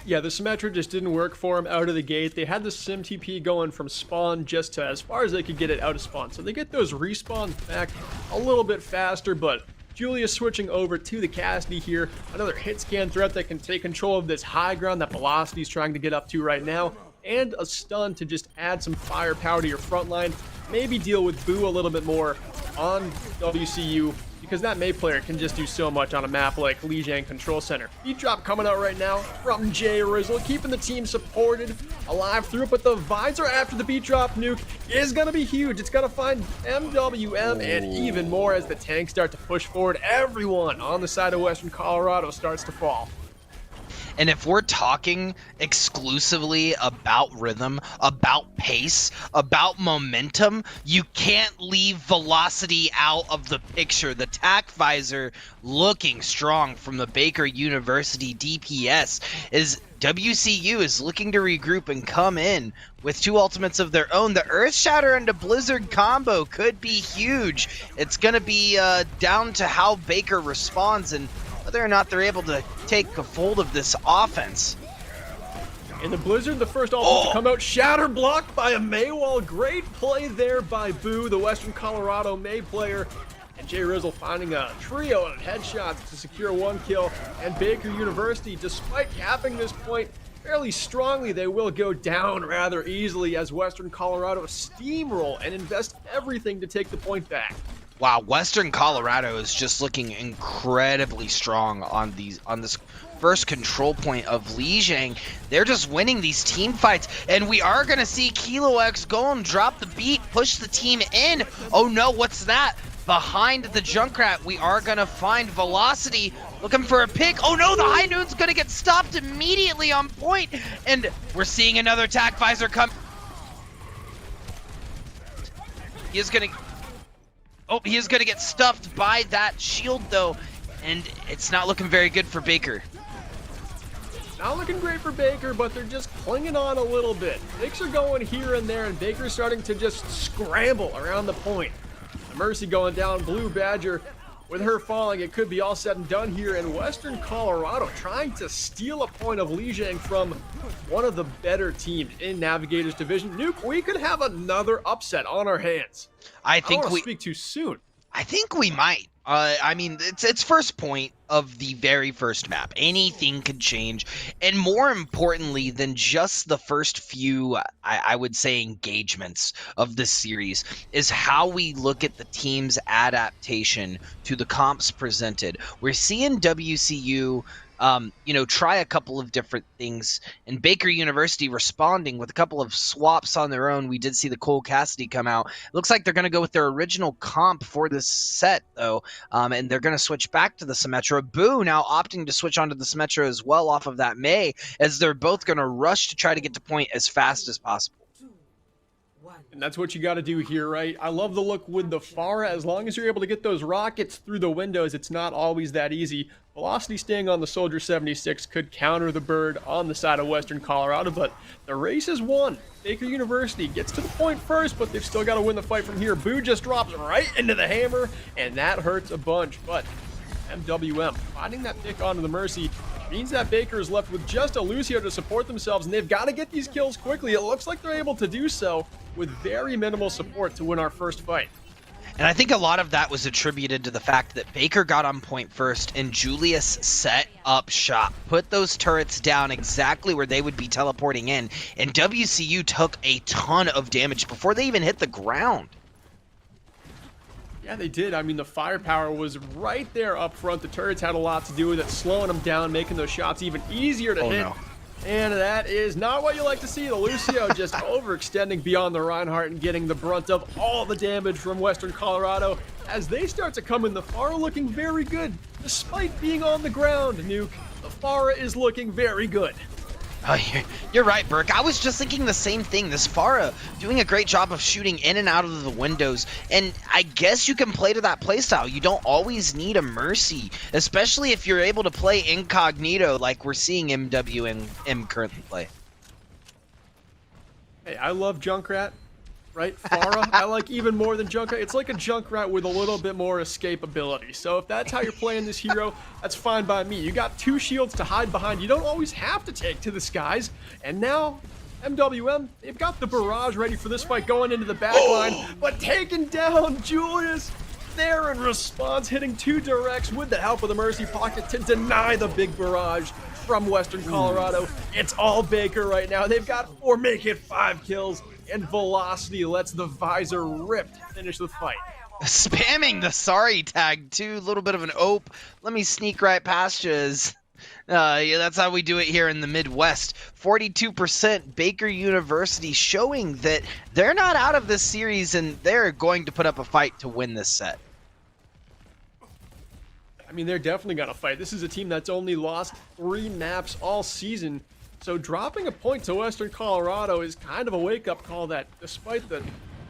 Yeah, the Symmetra just didn't work for him out of the gate. They had the Sim TP going from spawn just to as far as they could get it out of spawn. So they get those respawns back a little bit faster, but Julius switching over to the Cassidy here. Another hit scan threat that can take control of this high ground that Velocity's trying to get up to right now. And a stun to just add some firepower to your front line. Maybe deal with Boo a little bit more on WCU, because that Mei player can just do so much on a map like Lijiang Control Center. Beat drop coming out right now from Jay Rizzle, keeping the team supported, alive through it, but the visor after the beat drop nuke is going to be huge. It's going to find MWM and even more as the tanks start to push forward. Everyone on the side of Western Colorado starts to fall.
And if we're talking exclusively about rhythm, about pace, about momentum, you can't leave velocity out of the picture. The tac visor looking strong from the Baker University DPS is WCU is looking to regroup and come in with 2 ultimates of their own. The Earth Shatter and the Blizzard combo could be huge. It's going to be down to how Baker responds and whether or not they're able to take a fold of this offense.
In the Blizzard, the first ultimate to come out, Shatter blocked by a Maywall. Great play there by Boo, the Western Colorado May player. And Jay Rizzle finding a trio of headshots to secure 1 kill. And Baker University, despite capping this point fairly strongly, they will go down rather easily as Western Colorado steamroll and invest everything to take the point back.
Wow, Western Colorado is just looking incredibly strong on this first control point of Lijiang. They're just winning these team fights, and we are gonna see Kilo X go and drop the beat, push the team in. Oh no, what's that? Behind the Junkrat, we are gonna find Velocity looking for a pick. Oh no, the High Noon's gonna get stopped immediately on point, and we're seeing another attack visor come. He is gonna get stuffed by that shield though, and it's not looking very good for Baker.
Not looking great for Baker, but they're just clinging on a little bit. Picks are going here and there, and Baker's starting to just scramble around the point. The Mercy going down, Blue Badger, with her falling, it could be all said and done here in Western Colorado, trying to steal a point of Lijiang from one of the better teams in Navigators Division. Nuke, we could have another upset on our hands.
I
don't
think
want to
we
speak too soon.
I think we might. I mean, it's first point of the very first map. Anything could change. And more importantly than just the first few, I would say, engagements of this series is how we look at the team's adaptation to the comps presented. We're seeing WCU try a couple of different things, and Baker University responding with a couple of swaps on their own. We did see the Cole Cassidy come out. It looks like they're going to go with their original comp for this set, though, and they're going to switch back to the Symmetra. Boo now opting to switch onto the Symmetra as well off of that May, as they're both going to rush to try to get to point as fast as possible.
And that's what you got to do here, right? I love the look with the Pharah. As long as you're able to get those rockets through the windows, it's not always that easy. Velocity staying on the Soldier 76 could counter the bird on the side of Western Colorado, but the race is won. Baker University gets to the point first, but they've still got to win the fight from here. Boo just drops right into the hammer, and that hurts a bunch. But MWM finding that pick onto the Mercy means that Baker is left with just a Lucio to support themselves, and they've got to get these kills quickly. It looks like they're able to do so with very minimal support to win our first fight.
And I think a lot of that was attributed to the fact that Baker got on point first and Julius set up shop, put those turrets down exactly where they would be teleporting in, and WCU took a ton of damage before they even hit the ground.
Yeah, they did. I mean, the firepower was right there up front. The turrets had a lot to do with it, slowing them down, making those shots even easier to hit.
No.
And that is not what you like to see. The Lucio just overextending beyond the Reinhardt and getting the brunt of all the damage from Western Colorado as they start to come in. The Pharah looking very good, despite being on the ground, Nuke. The Pharah is looking very good.
Oh, you're right, Burke. I was just thinking the same thing. This Pharah doing a great job of shooting in and out of the windows, and I guess you can play to that playstyle. You don't always need a Mercy, especially if you're able to play incognito like we're seeing MWM currently play.
Hey, I love Junkrat, right? Pharah, I like even more than Junkrat. It's like a Junkrat with a little bit more escapability. So if that's how you're playing this hero, that's fine by me. You got 2 shields to hide behind. You don't always have to take to the skies. And now, MWM, they've got the barrage ready for this fight going into the backline, but taking down Julius there in response, hitting 2 directs with the help of the Mercy Pocket to deny the big barrage from Western Colorado. It's all Baker right now. They've got 4, make it 5 kills. And Velocity lets the visor rip to finish the fight.
Spamming the sorry tag too. A little bit of an ope. Let me sneak right past you. Yeah, that's how we do it here in the Midwest. 42% Baker University showing that they're not out of this series and they're going to put up a fight to win this set.
I mean, they're definitely going to fight. This is a team that's only lost 3 maps all season. So dropping a point to Western Colorado is kind of a wake-up call that despite the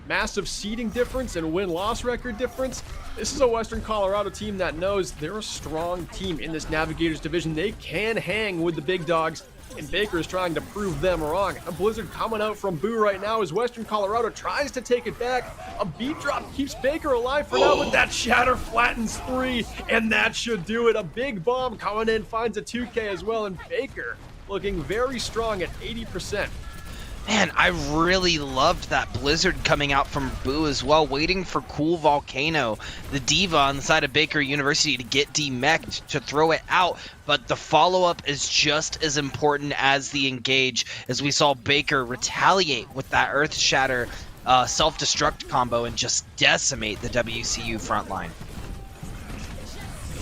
massive seeding difference and win-loss record difference, this is a Western Colorado team that knows they're a strong team in this Navigators division. They can hang with the big dogs, and Baker is trying to prove them wrong. A blizzard coming out from Boo right now as Western Colorado tries to take it back. A beat drop keeps Baker alive for now, but that shatter flattens 3, and that should do it. A big bomb coming in finds a 2K as well, and Baker looking very strong at 80%.
Man, I really loved that blizzard coming out from Boo as well, waiting for Cool Volcano, the diva on the side of Baker University, to get demech'd to throw it out. But the follow-up is just as important as the engage, as we saw Baker retaliate with that Earth Shatter self-destruct combo and just decimate the WCU front line.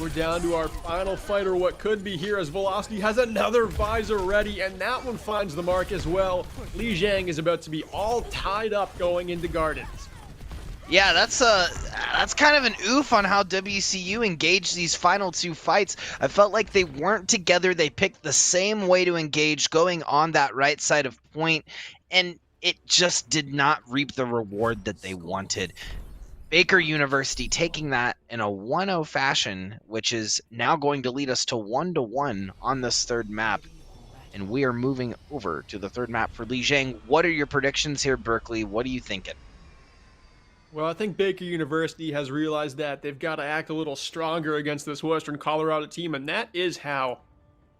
We're down to our final fighter, what could be here, as Velocity has another visor ready, and that one finds the mark as well. Li Jiang is about to be all tied up going into Gardens.
Yeah, that's kind of an oof on how WCU engaged these final 2 fights. I felt like they weren't together. They picked the same way to engage, going on that right side of point, and it just did not reap the reward that they wanted. Baker University taking that in a 1-0 fashion, which is now going to lead us to 1-1 on this third map. And we are moving over to the third map for Li Jiang. What are your predictions here, Berkeley? What are you thinking?
Well, I think Baker University has realized that they've got to act a little stronger against this Western Colorado team, and that is how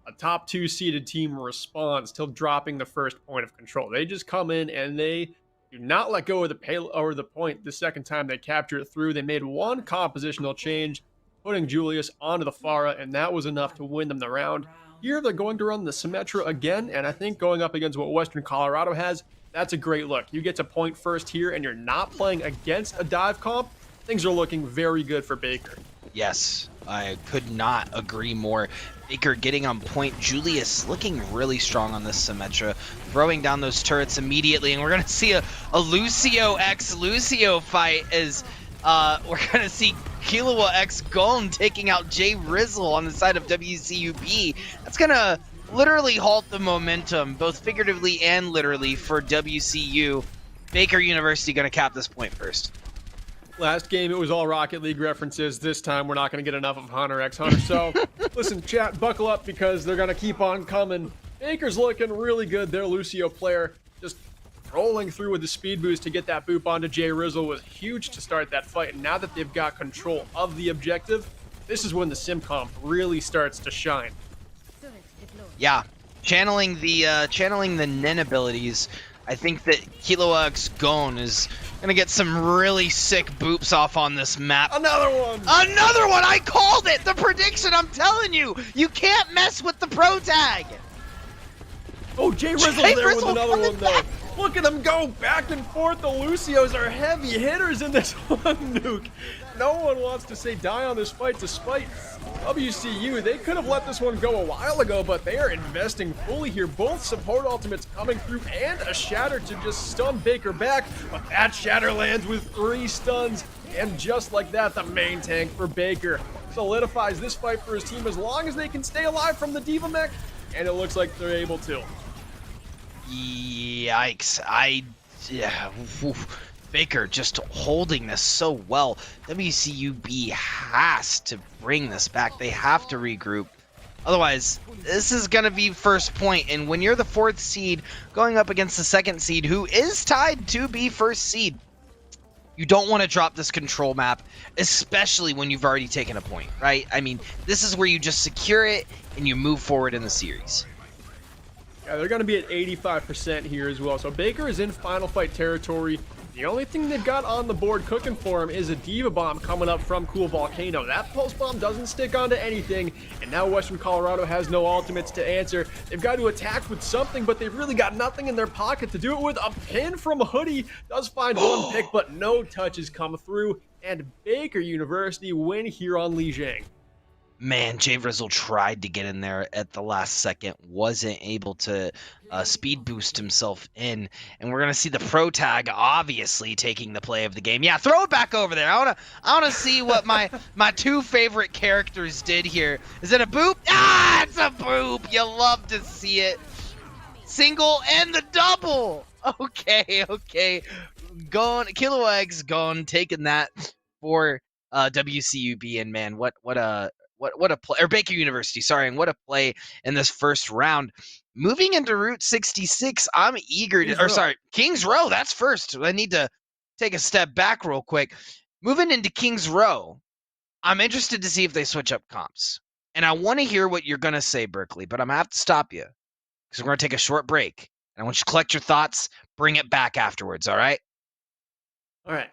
a top 2 seeded team responds till dropping the first point of control. They just come in and they do not let go of the point the second time they capture it through. They made one compositional change, putting Julius onto the Pharah, and that was enough to win them the round. Here they're going to run the Symmetra again, and I think going up against what Western Colorado has, that's a great look. You get to point first here, and you're not playing against a dive comp. Things are looking very good for Baker. Yes,
I could not agree more. Baker getting on point. Julius looking really strong on this Symmetra, throwing down those turrets immediately, and we're going to see a Lucio x Lucio fight as we're going to see Killua x Gon taking out Jay Rizzle on the side of WCUB. That's going to literally halt the momentum, both figuratively and literally, for WCU. Baker University going to cap this point first.
Last game, it was all Rocket League references. This time, we're not going to get enough of Hunter x Hunter. So, listen, chat, buckle up because they're going to keep on coming. Baker's looking really good. Their Lucio player just rolling through with the speed boost to get that boop onto Jay Rizzle was huge to start that fight. And now that they've got control of the objective, this is when the sim comp really starts to shine.
Yeah, channeling the Nen abilities. I think that Killua x Gon is gonna get some really sick boops off on this map.
Another one!
Another one! I called it! The prediction, I'm telling you! You can't mess with the pro tag!
Oh, Jay Rizzle's there with another one, though. Look at them go back and forth. The Lucios are heavy hitters in this one, Nuke. No one wants to say die on this fight despite WCU. They could have let this one go a while ago, but they are investing fully here. Both support ultimates coming through and a shatter to just stun Baker back. But that shatter lands with 3 stuns. And just like that, the main tank for Baker solidifies this fight for his team as long as they can stay alive from the Diva mech. And it looks like they're able to.
Yikes. Baker just holding this so well. WCUB has to bring this back. They have to regroup. Otherwise, this is going to be first point. And when you're the 4th seed going up against the 2nd seed, who is tied to be 1st seed, you don't want to drop this control map, especially when you've already taken a point, right? I mean, this is where you just secure it and you move forward in the series.
Yeah, they're going to be at 85% here as well. So Baker is in final fight territory. The only thing they've got on the board cooking for him is a Diva Bomb coming up from Cool Volcano. That Pulse Bomb doesn't stick onto anything, and now Western Colorado has no ultimates to answer. They've got to attack with something, but they've really got nothing in their pocket to do it with. A pin from Hoodie does find one pick, but no touches come through. and Baker University win here on Lijiang.
Man, Jay Rizzle tried to get in there at the last second, wasn't able to speed boost himself in, and we're gonna see the pro tag obviously taking the play of the game. Yeah, throw it back over there. I wanna see what my two favorite characters did here. Is it a boop? Ah, it's a boop. You love to see it. Single and the double. Okay. Gone. Kilo Eggs gone, taking that for WCUB, and man, what a play, or Baker University, sorry, and what a play in this first round. Moving into Route 66, I'm eager to, Kings Row, that's first. I need to take a step back real quick. Moving into Kings Row, I'm interested to see if they switch up comps. And I want to hear what you're going to say, Berkeley, but I'm going to have to stop you because we're going to take a short break. And I want you to collect your thoughts, bring it back afterwards, all right?
All right.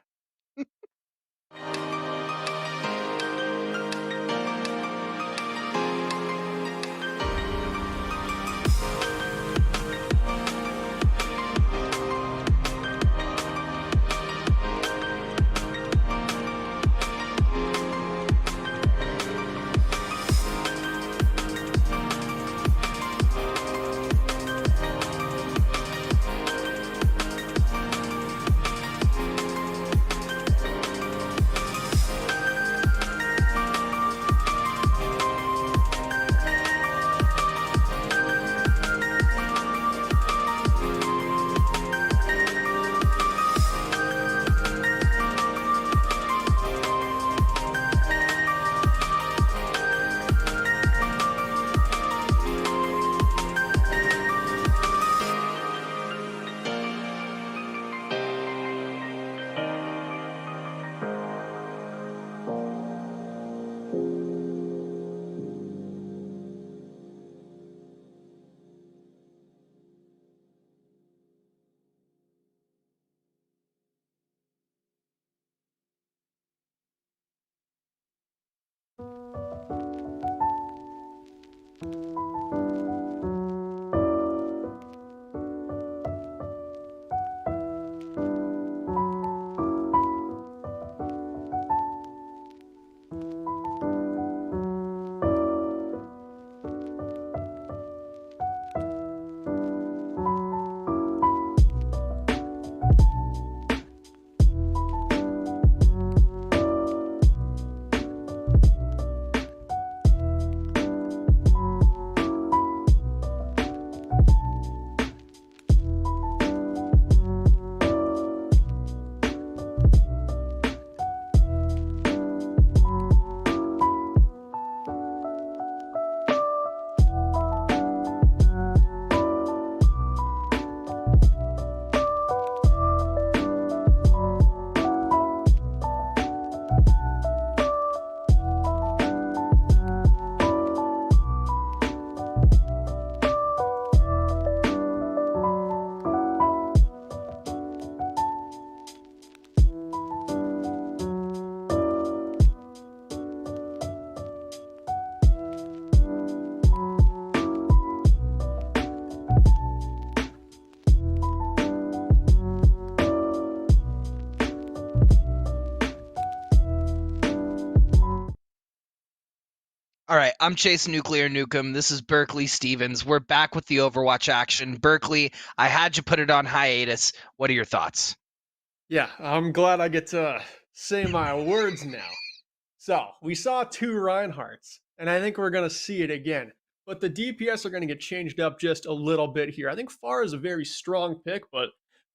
All right, I'm Chase Nuclear Nukem. This is Berkeley Stevens. We're back with the Overwatch action. Berkeley, I had you put it on hiatus. What are your thoughts?
Yeah, I'm glad I get to say my words now. So, we saw 2 Reinhardts, and I think we're going to see it again. But the DPS are going to get changed up just a little bit here. I think Farr is a very strong pick, but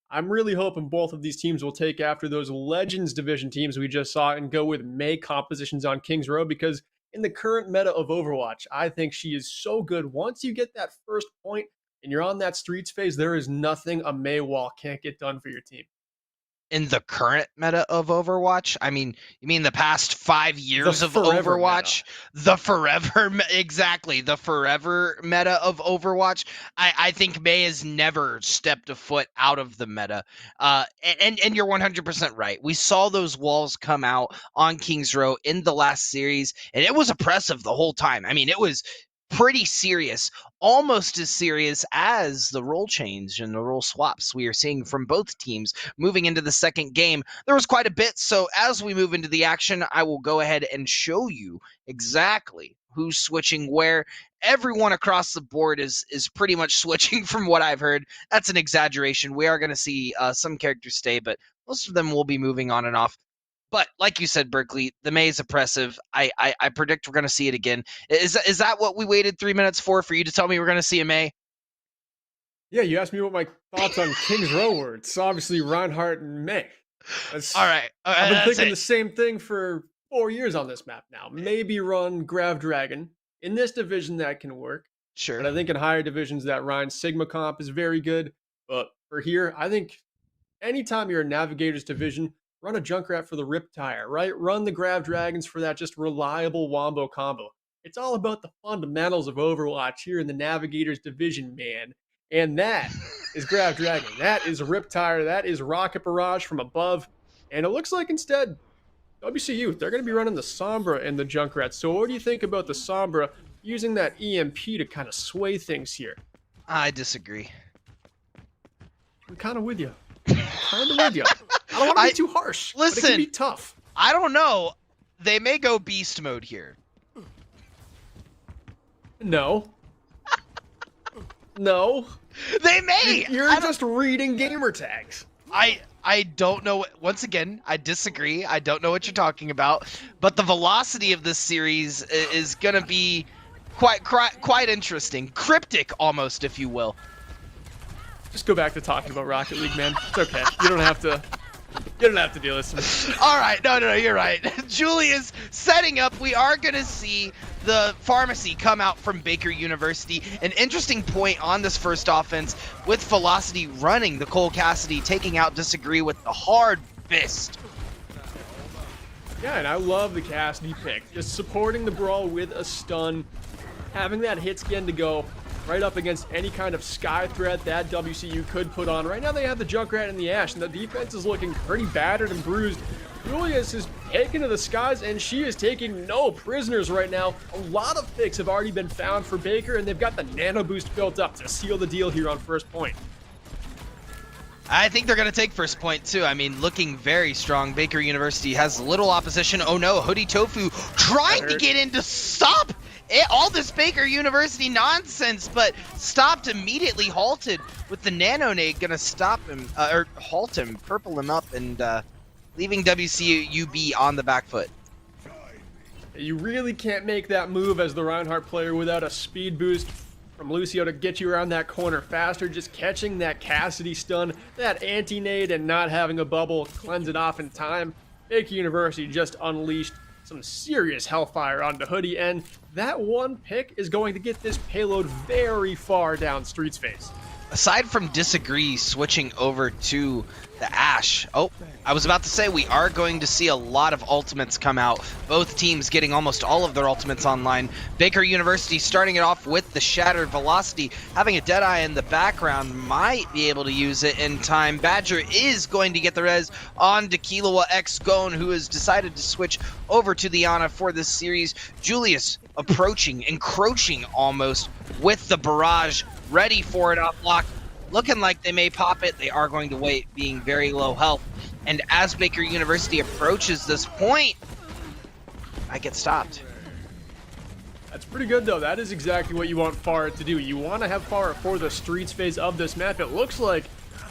I'm really hoping both of these teams will take after those Legends Division teams we just saw and go with Mei compositions on Kings Row, because in the current meta of Overwatch, I think she is so good. Once you get that first point and you're on that streets phase, there is nothing a Mei wall can't get done for your team.
In the current meta of Overwatch? I mean, you mean the past 5 years of Overwatch? The forever, exactly, the forever meta of Overwatch. I think Mei has never stepped a foot out of the meta. And you're 100% right. We saw those walls come out on Kings Row in the last series, and it was oppressive the whole time. I mean, it was pretty serious, almost as serious as the role change and the role swaps we are seeing from both teams moving into the second game. There was quite a bit, so as we move into the action, I will go ahead and show you exactly who's switching where. Everyone across the board is pretty much switching from what I've heard. That's an exaggeration. We are going to see some characters stay, but most of them will be moving on and off. But like you said, Berkeley, the May is oppressive. I predict we're going to see it again. Is that what we waited 3 minutes for you to tell me we're going to see a May?
Yeah, you asked me what my thoughts on King's Row were. It's obviously Reinhardt and May.
All right.
I've been thinking the same thing for 4 years on this map now. Maybe run Grav Dragon. In this division, that can work.
Sure.
But I think in higher divisions, that Ryan Sigma comp is very good. But for here, I think anytime you're a Navigator's division, run a Junkrat for the Riptire, right? Run the Grav Dragons for that just reliable Wombo combo. It's all about the fundamentals of Overwatch here in the Navigator's division, man. And that is Grav Dragon. That is Riptire. That is Rocket Barrage from above. And it looks like instead, WCU, they're going to be running the Sombra and the Junkrat. So what do you think about the Sombra using that EMP to kind of sway things here?
I disagree.
I'm kind of with you. I don't want to be too harsh.
Listen,
but it can be tough.
I don't know. They may go beast mode here.
No. No.
They may.
You're just reading gamer tags.
I don't know. Once again, I disagree. I don't know what you're talking about. But the velocity of this series is going to be quite interesting. Cryptic, almost, if you will.
Just go back to talking about Rocket League, man. It's okay. You don't have to do this.
All right. No, you're right. Julius setting up. We are going to see the pharmacy come out from Baker University. An interesting point on this first offense with Velocity running the Cole Cassidy, taking out Disagree with the hard fist.
Yeah, and I love the Cassidy pick. Just supporting the brawl with a stun, having that hit skin to go right up against any kind of sky threat that WCU could put on. Right now they have the Junkrat and the Ashe, and the defense is looking pretty battered and bruised. Julius is taken to the skies, and she is taking no prisoners right now. A lot of picks have already been found for Baker, and they've got the nano boost built up to seal the deal here on first point.
I think they're going to take first point, too. I mean, looking very strong. Baker University has little opposition. Oh, no. Hoodie Tofu trying to get in to stop all this Baker University nonsense, but stopped immediately, halted with the nano nade. Going to stop him, or halt him, purple him up, and leaving WCUB on the back foot.
You really can't make that move as the Reinhardt player without a speed boost from Lucio to get you around that corner faster. Just catching that Cassidy stun, that anti-nade, and not having a bubble cleanse it off in time. Baker University just unleashed some serious hellfire onto Hoodie, and that one pick is going to get this payload very far down Street's face.
Aside from Disagree switching over to the Ashe, I was about to say we are going to see a lot of ultimates come out. Both teams getting almost all of their ultimates online. Baker University starting it off with the Shattered Velocity. Having a Deadeye in the background might be able to use it in time. Badger is going to get the res on Tequilawa X Gone, who has decided to switch over to the Ana for this series. Julius approaching, encroaching almost with the barrage, ready for it off block. Looking like they may pop it. They are going to wait, being very low health. And as Baker University approaches this point, I get stopped.
That's pretty good, though. That is exactly what you want Farah to do. You want to have Farah for the Streets phase of this map. It looks like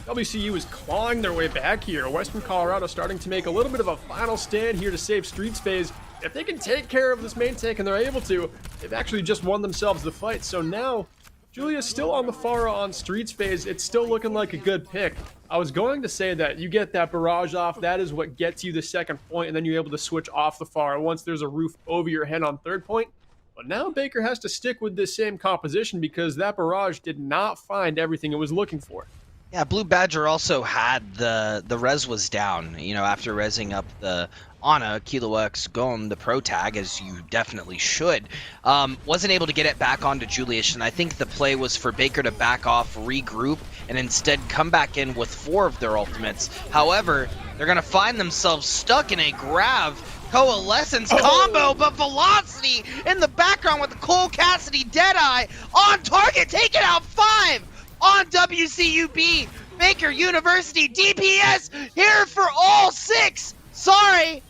WCU is clawing their way back here. Western Colorado starting to make a little bit of a final stand here to save Streets phase. If they can take care of this main tank, and they're able to, they've actually just won themselves the fight. So now Julia's still on the Farah on Streets phase. It's still looking like a good pick. I was going to say that you get that barrage off. That is what gets you the second point, and then you're able to switch off the Farah once there's a roof over your head on third point. But now Baker has to stick with this same composition because that barrage did not find everything it was looking for.
Yeah, Blue Badger also had the res was down, after resing up the Ana, Kilo X, Gone, the pro tag, as you definitely should. Wasn't able to get it back onto Julius, and I think the play was for Baker to back off, regroup, and instead come back in with 4 of their ultimates. However, they're going to find themselves stuck in a Grav Coalescence combo, but Velocity in the background with the Cole Cassidy Deadeye on target, taking out 5 on WCUB. Baker University DPS here for all 6. Sorry,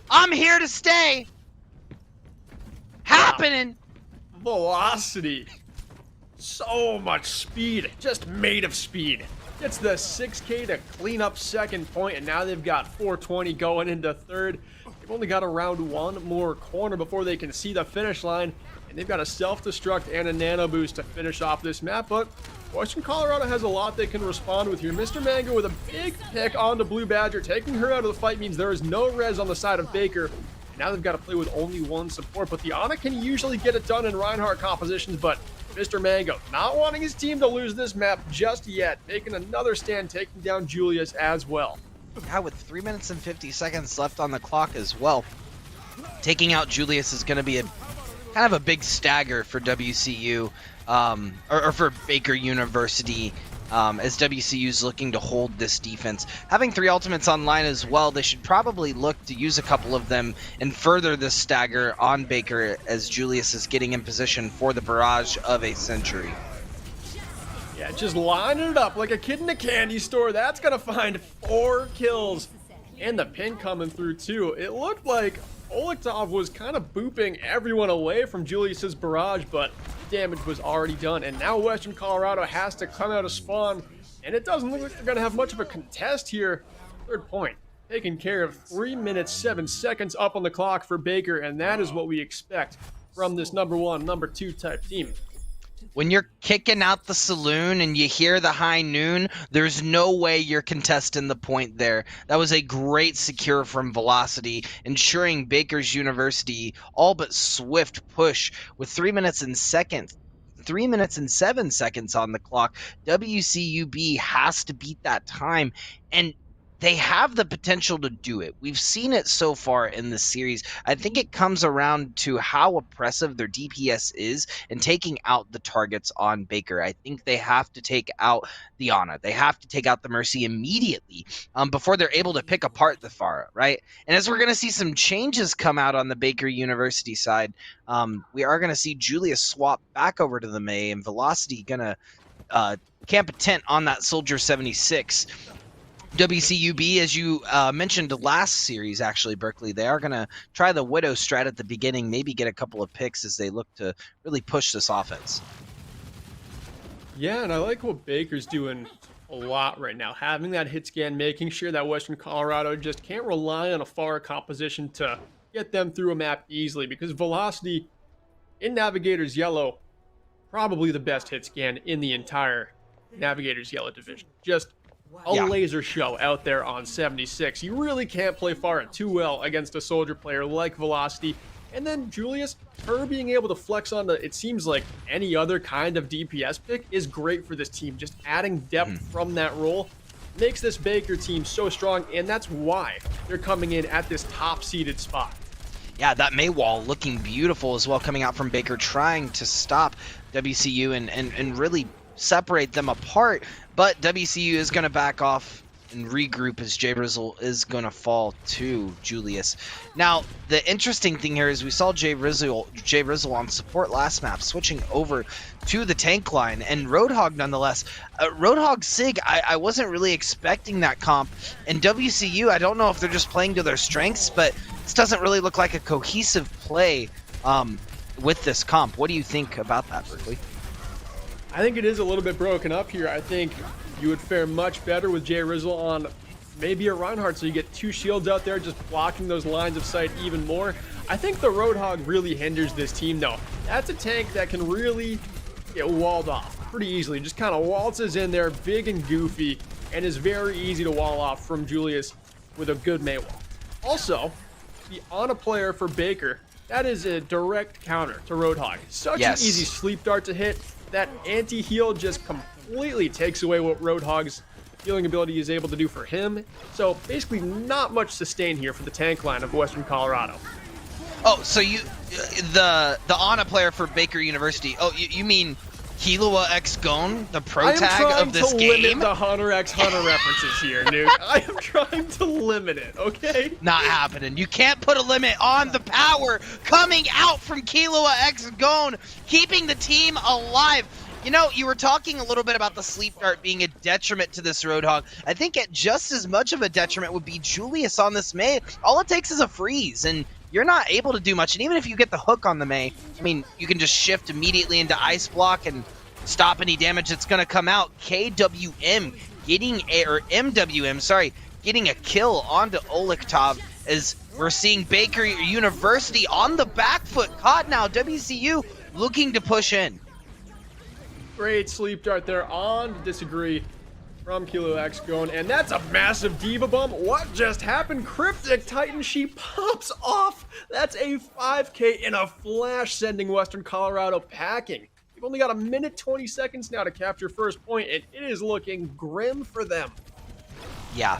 I'm here to stay. Happening.
Velocity. So much speed, just made of speed. Gets the 6K to clean up second point, and now they've got 420 going into third. They've only got around 1 more corner before they can see the finish line, and they've got a self-destruct and a nano boost to finish off this map, but Western Colorado has a lot they can respond with here. Mr. Mango with a big pick onto Blue Badger. Taking her out of the fight means there is no res on the side of Baker, and now they've got to play with only 1 support, but the Ana can usually get it done in Reinhardt compositions, but Mr. Mango not wanting his team to lose this map just yet, making another stand, taking down Julius as well.
Yeah, with 3 minutes and 50 seconds left on the clock as well. Taking out Julius is going to be a kind of a big stagger for WCU, or for Baker University, as WCU is looking to hold this defense. Having 3 ultimates online as well, they should probably look to use a couple of them and further this stagger on Baker as Julius is getting in position for the barrage of a century.
Yeah, just lining it up like a kid in a candy store. That's going to find 4 kills. And the pin coming through too. It looked like Olektov was kind of booping everyone away from Julius's barrage, but damage was already done. And now Western Colorado has to come out of spawn. And it doesn't look like they're going to have much of a contest here. Third point, taking care of 3 minutes, 7 seconds up on the clock for Baker. And that is what we expect from this number 1, number 2 type team.
When you're kicking out the saloon and you hear the high noon, there's no way you're contesting the point there. That was a great secure from Velocity, ensuring Baker's University all but swift push with 3 minutes and 7 seconds on the clock. WCUB has to beat that time, and they have the potential to do it. We've seen it so far in the series. I think it comes around to how oppressive their DPS is and taking out the targets on Baker. I think they have to take out the Ana. They have to take out the Mercy immediately before they're able to pick apart the Pharah, right? And as we're going to see some changes come out on the Baker University side, we are going to see Julius swap back over to the May and Velocity going to camp a tent on that Soldier 76. WCUB, as you mentioned last series, actually, Berkeley, they are going to try the Widow strat at the beginning, maybe get a couple of picks as they look to really push this offense.
Yeah, and I like what Baker's doing a lot right now. Having that hit scan, making sure that Western Colorado just can't rely on a Pharah composition to get them through a map easily, because Velocity in Navigator's Yellow, probably the best hit scan in the entire Navigator's Yellow division. Just a laser show out there on 76. You really can't play Pharah too well against a soldier player like Velocity. And then Julius, her being able to flex onto, it seems like any other kind of DPS pick is great for this team. Just adding depth from that role makes this Baker team so strong, and that's why they're coming in at this top-seeded spot.
Yeah, that May wall looking beautiful as well, coming out from Baker, trying to stop WCU and really separate them apart. But WCU is going to back off and regroup as Jay Rizzle is going to fall to Julius. Now, the interesting thing here is we saw Jay Rizzle on support last map, switching over to the tank line, and Roadhog nonetheless. Roadhog Sig, I wasn't really expecting that comp. And WCU, I don't know if they're just playing to their strengths, but this doesn't really look like a cohesive play with this comp. What do you think about that, Berkeley?
I think it is a little bit broken up here. I think you would fare much better with Jay Rizzle on maybe a Reinhardt, so you get 2 shields out there just blocking those lines of sight even more. I think the Roadhog really hinders this team, though. That's a tank that can really get walled off pretty easily. Just kind of waltzes in there, big and goofy, and is very easy to wall off from Julius with a good May wall. Also, the Ana player for Baker, that is a direct counter to Roadhog. Such an easy sleep dart to hit. That anti-heal just completely takes away what Roadhog's healing ability is able to do for him. So basically not much sustain here for the tank line of Western Colorado.
Oh, so you, the Ana player for Baker University, oh, you mean Killua X Gon, the pro
I am
tag
trying
of this
to
game.
limit the Hunter x Hunter references here, Nuke. I am trying to limit it, okay?
Not happening. You can't put a limit on the power coming out from Killua X Gon, keeping the team alive. You know, you were talking a little bit about the sleep dart being a detriment to this Roadhog. I think at just as much of a detriment would be Julius on this Mei. All it takes is a freeze, and you're not able to do much. And even if you get the hook on the Mei, I mean, you can just shift immediately into Ice Block and stop any damage that's going to come out. KWM getting getting a kill onto Olektov as we're seeing Baker University on the back foot. Caught now, WCU looking to push in.
Great sleep dart there on to disagree from Killua X Gon, and that's a massive Diva Bomb. What just happened? Cryptic Titan, she pops off. That's a 5K in a flash, sending Western Colorado packing. You've only got a minute 20 seconds now to capture first point, and it is looking grim for them.
Yeah,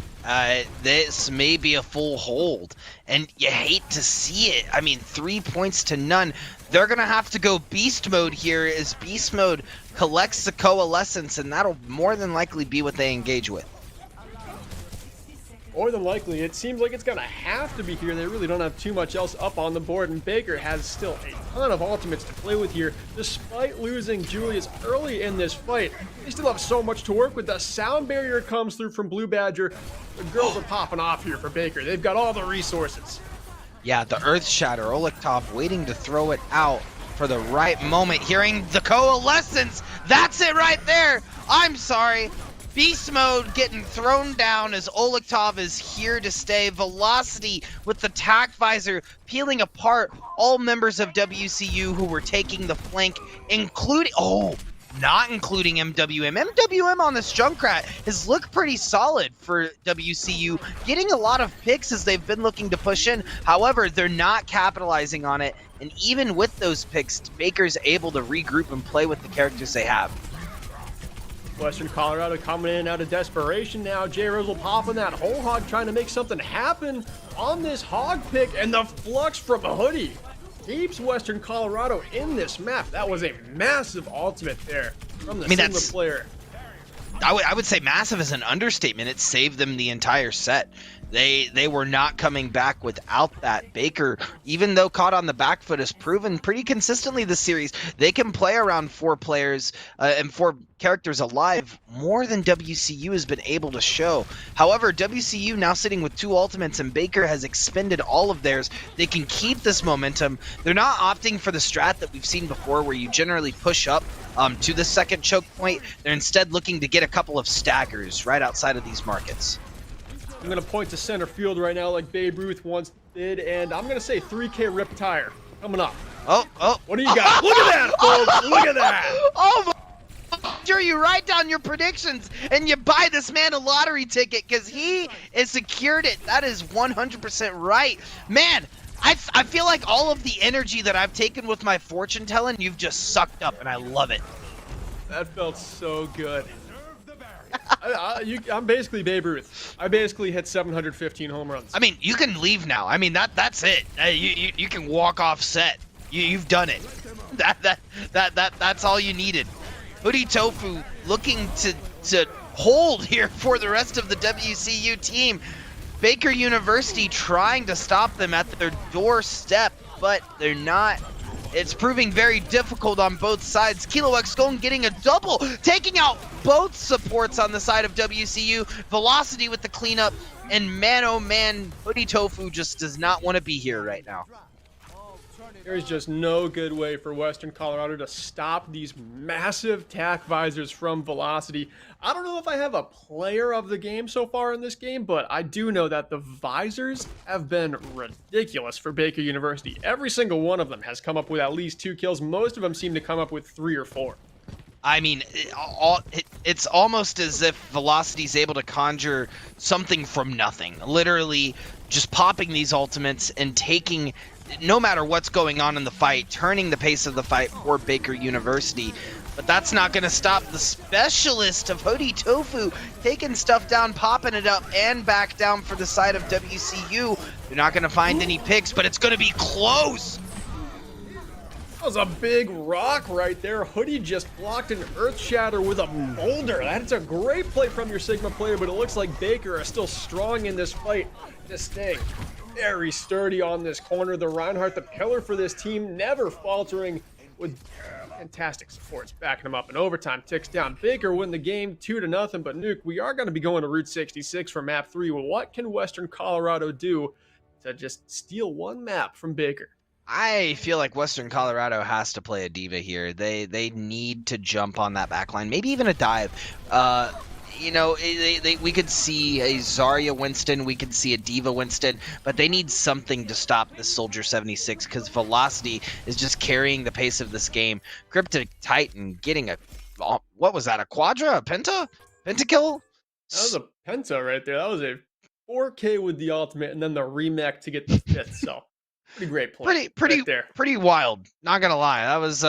this may be a full hold, and you hate to see it. I mean, 3 points to none. They're going to have to go beast mode here as beast mode collects the coalescence, and that'll more than likely be what they engage with.
More than likely, it seems like it's going to have to be here. They really don't have too much else up on the board, and Baker has still a ton of ultimates to play with here. Despite losing Julius early in this fight, they still have so much to work with. The sound barrier comes through from Blue Badger. The girls are popping off here for Baker. They've got all the resources.
Yeah, the Earth Shatter, Olektov waiting to throw it out for the right moment. Hearing the coalescence, that's it right there. I'm sorry. Beast mode getting thrown down as Olektov is here to stay. Velocity with the tack visor peeling apart all members of WCU who were taking the flank, including, not including MWM. MWM on this Junkrat has looked pretty solid for WCU, getting a lot of picks as they've been looking to push in. However, they're not capitalizing on it, and even with those picks, Baker's able to regroup and play with the characters they have.
Western Colorado coming in out of desperation now. J-Rose will pop in that whole hog, trying to make something happen on this hog pick, and the flux from Hoodie keeps Western Colorado in this map. That was a massive ultimate there from the single player.
I would say massive is an understatement. It saved them the entire set. They were not coming back without that. Baker, even though caught on the back foot, has proven pretty consistently this series they can play around 4 players and 4 characters alive more than WCU has been able to show. However, WCU now sitting with 2 ultimates, and Baker has expended all of theirs. They can keep this momentum. They're not opting for the strat that we've seen before where you generally push up to the second choke point. They're instead looking to get a couple of staggers right outside of these markets.
I'm going to point to center field right now like Babe Ruth once did, and I'm going to say 3K Rip Tire coming up.
Oh.
What do you got? Look at that, folks. Look at that.
Oh, sure, you write down your predictions and you buy this man a lottery ticket because he has secured it. That is 100% right. Man, I feel like all of the energy that I've taken with my fortune telling, you've just sucked up, and I love it.
That felt so good. I'm basically Babe Ruth. I basically hit 715 home runs.
I mean, you can leave now. I mean, that's it. You can walk off set. You've done it. That's all you needed. Hoodie Tofu looking to hold here for the rest of the WCU team. Baker University trying to stop them at their doorstep, but they're not. It's proving very difficult on both sides. Killua X Gon getting a double, taking out both supports on the side of WCU. Velocity with the cleanup, and man oh man, Hoodie Tofu just does not want to be here right now.
There's just no good way for Western Colorado to stop these massive tack visors from Velocity. I don't know if I have a player of the game so far in this game, but I do know that the visors have been ridiculous for Baker University. Every single one of them has come up with at least 2 kills. Most of them seem to come up with 3 or 4.
I mean, it's almost as if Velocity's able to conjure something from nothing. Literally just popping these ultimates and taking, no matter what's going on in the fight, turning the pace of the fight for Baker University. But that's not going to stop the specialist of Hoodie Tofu taking stuff down, popping it up, and back down for the side of WCU. They're not going to find any picks, but it's going to be close.
was a big rock right there. Hoodie just blocked an Earth Shatter with a boulder. That's a great play from your Sigma player, but it looks like Baker is still strong in this fight. Just staying very sturdy on this corner. The Reinhardt, the pillar for this team, never faltering with fantastic supports backing him up. And overtime ticks down. Baker win the game 2-0, but Nuke, we are going to be going to Route 66 for map 3. Well, what can Western Colorado do to just steal one map from Baker?
I feel like Western Colorado has to play a diva here. They need to jump on that back line, maybe even a dive. We could see a Zarya Winston, we could see a Diva Winston, but they need something to stop this Soldier 76 because Velocity is just carrying the pace of this game. Cryptic Titan getting what was that, a Quadra, a Penta? Pentakill?
That was a Penta right there. That was a 4K with the ultimate and then the remake to get the 5th, so pretty great play.
Pretty wild, not gonna lie. That was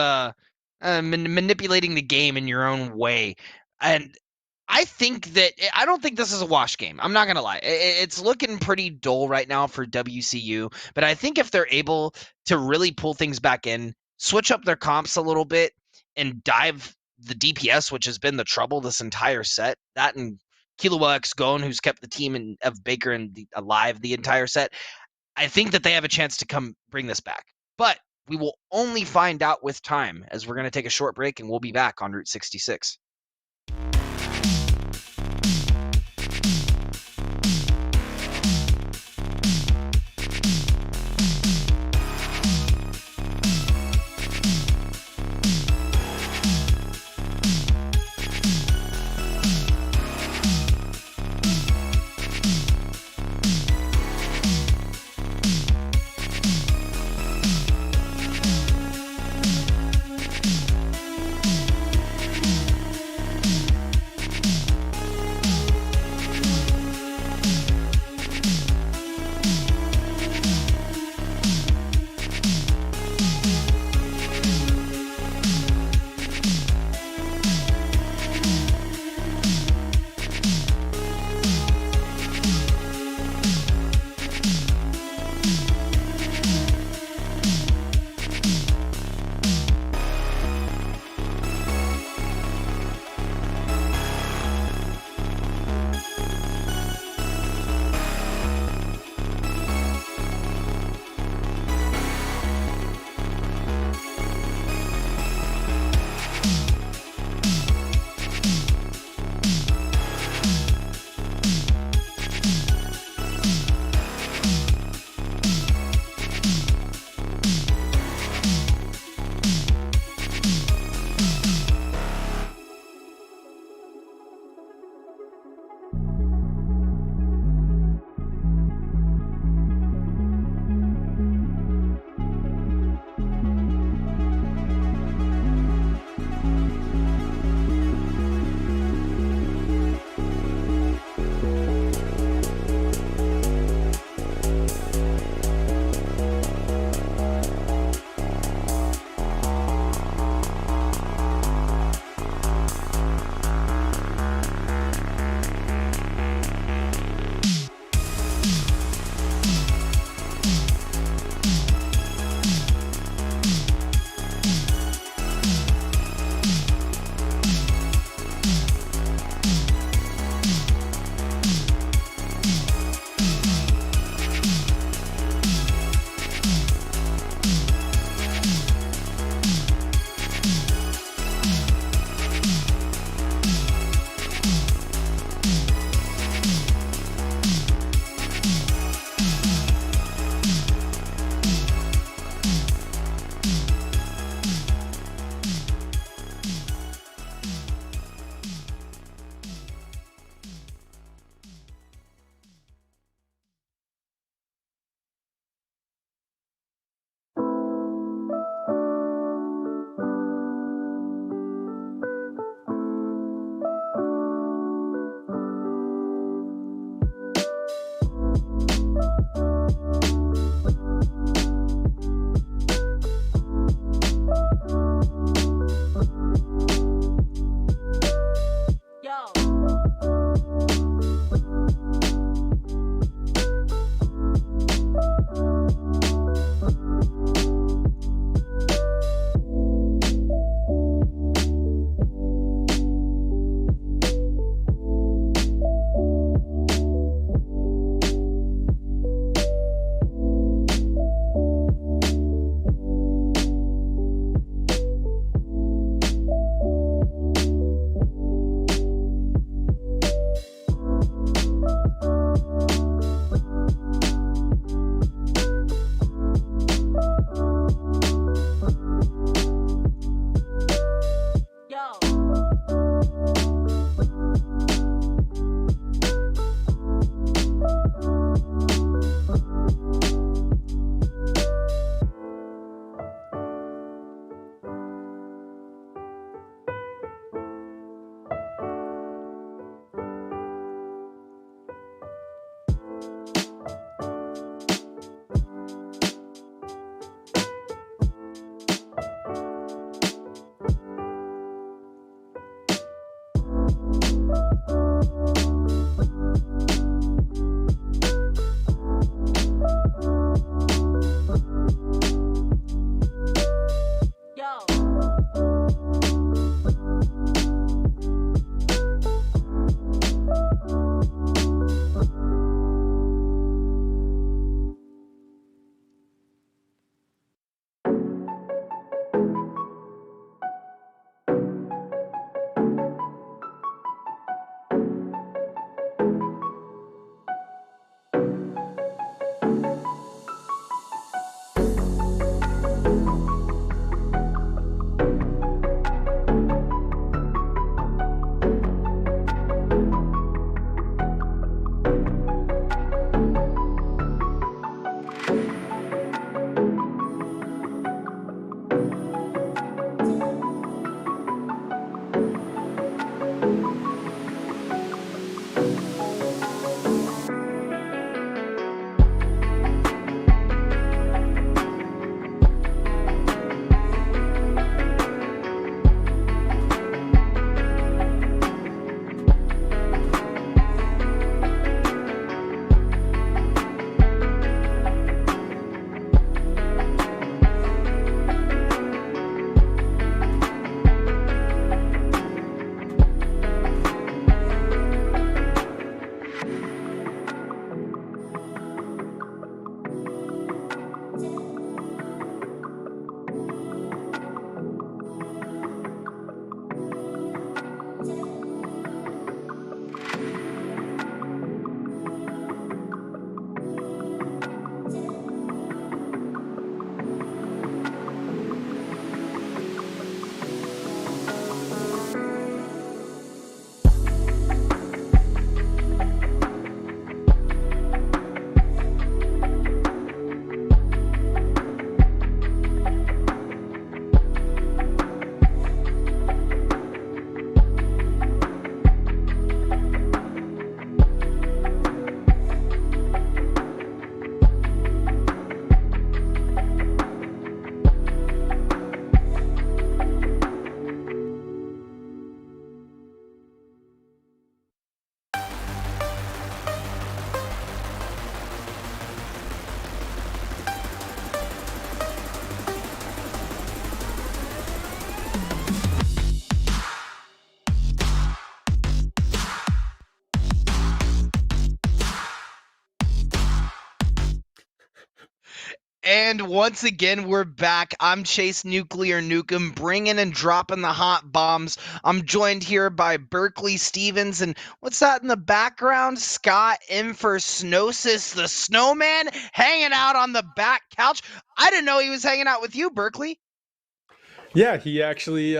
manipulating the game in your own way. And I don't think this is a wash game. I'm not going to lie. It's looking pretty dull right now for WCU, but I think if they're able to really pull things back in, switch up their comps a little bit, and dive the DPS, which has been the trouble this entire set, that and Kilo X Gone, who's kept the team of Baker alive the entire set, I think that they have a chance to come bring this back. But we will only find out with time, as we're going to take a short break, and we'll be back on Route 66. And once again, we're back. I'm Chase Nuclear Nukem, bringing and dropping the hot bombs. I'm joined here by Berkeley Stevens, and what's that in the background? Scott Infersnosis, the snowman, hanging out on the back couch. I didn't know he was hanging out with you, Berkeley.
Yeah, he actually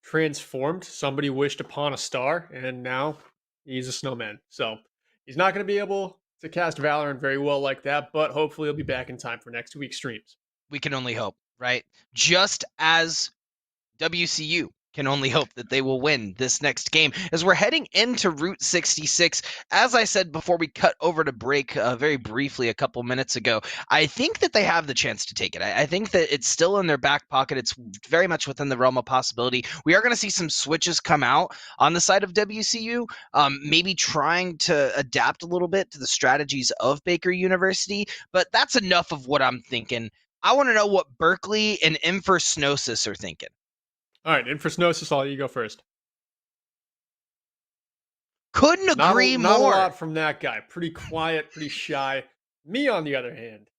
transformed. Somebody wished upon a star, and now he's a snowman. So he's not going to be able to cast Valorant very well like that, but hopefully he'll be back in time for next week's streams.
We can only hope, right? Just as WCU can only hope that they will win this next game as we're heading into Route 66. As I said before we cut over to break very briefly a couple minutes ago, I think that they have the chance to take it. I think that it's still in their back pocket. It's very much within the realm of possibility. We are going to see some switches come out on the side of WCU, maybe trying to adapt a little bit to the strategies of Baker University, but that's enough of what I'm thinking. I want to know what Berkeley and Infersnosis are thinking.
All right, Infersnosis, I'll let you go first.
Couldn't agree more.
Not a lot from that guy. Pretty quiet, pretty shy. Me, on the other hand,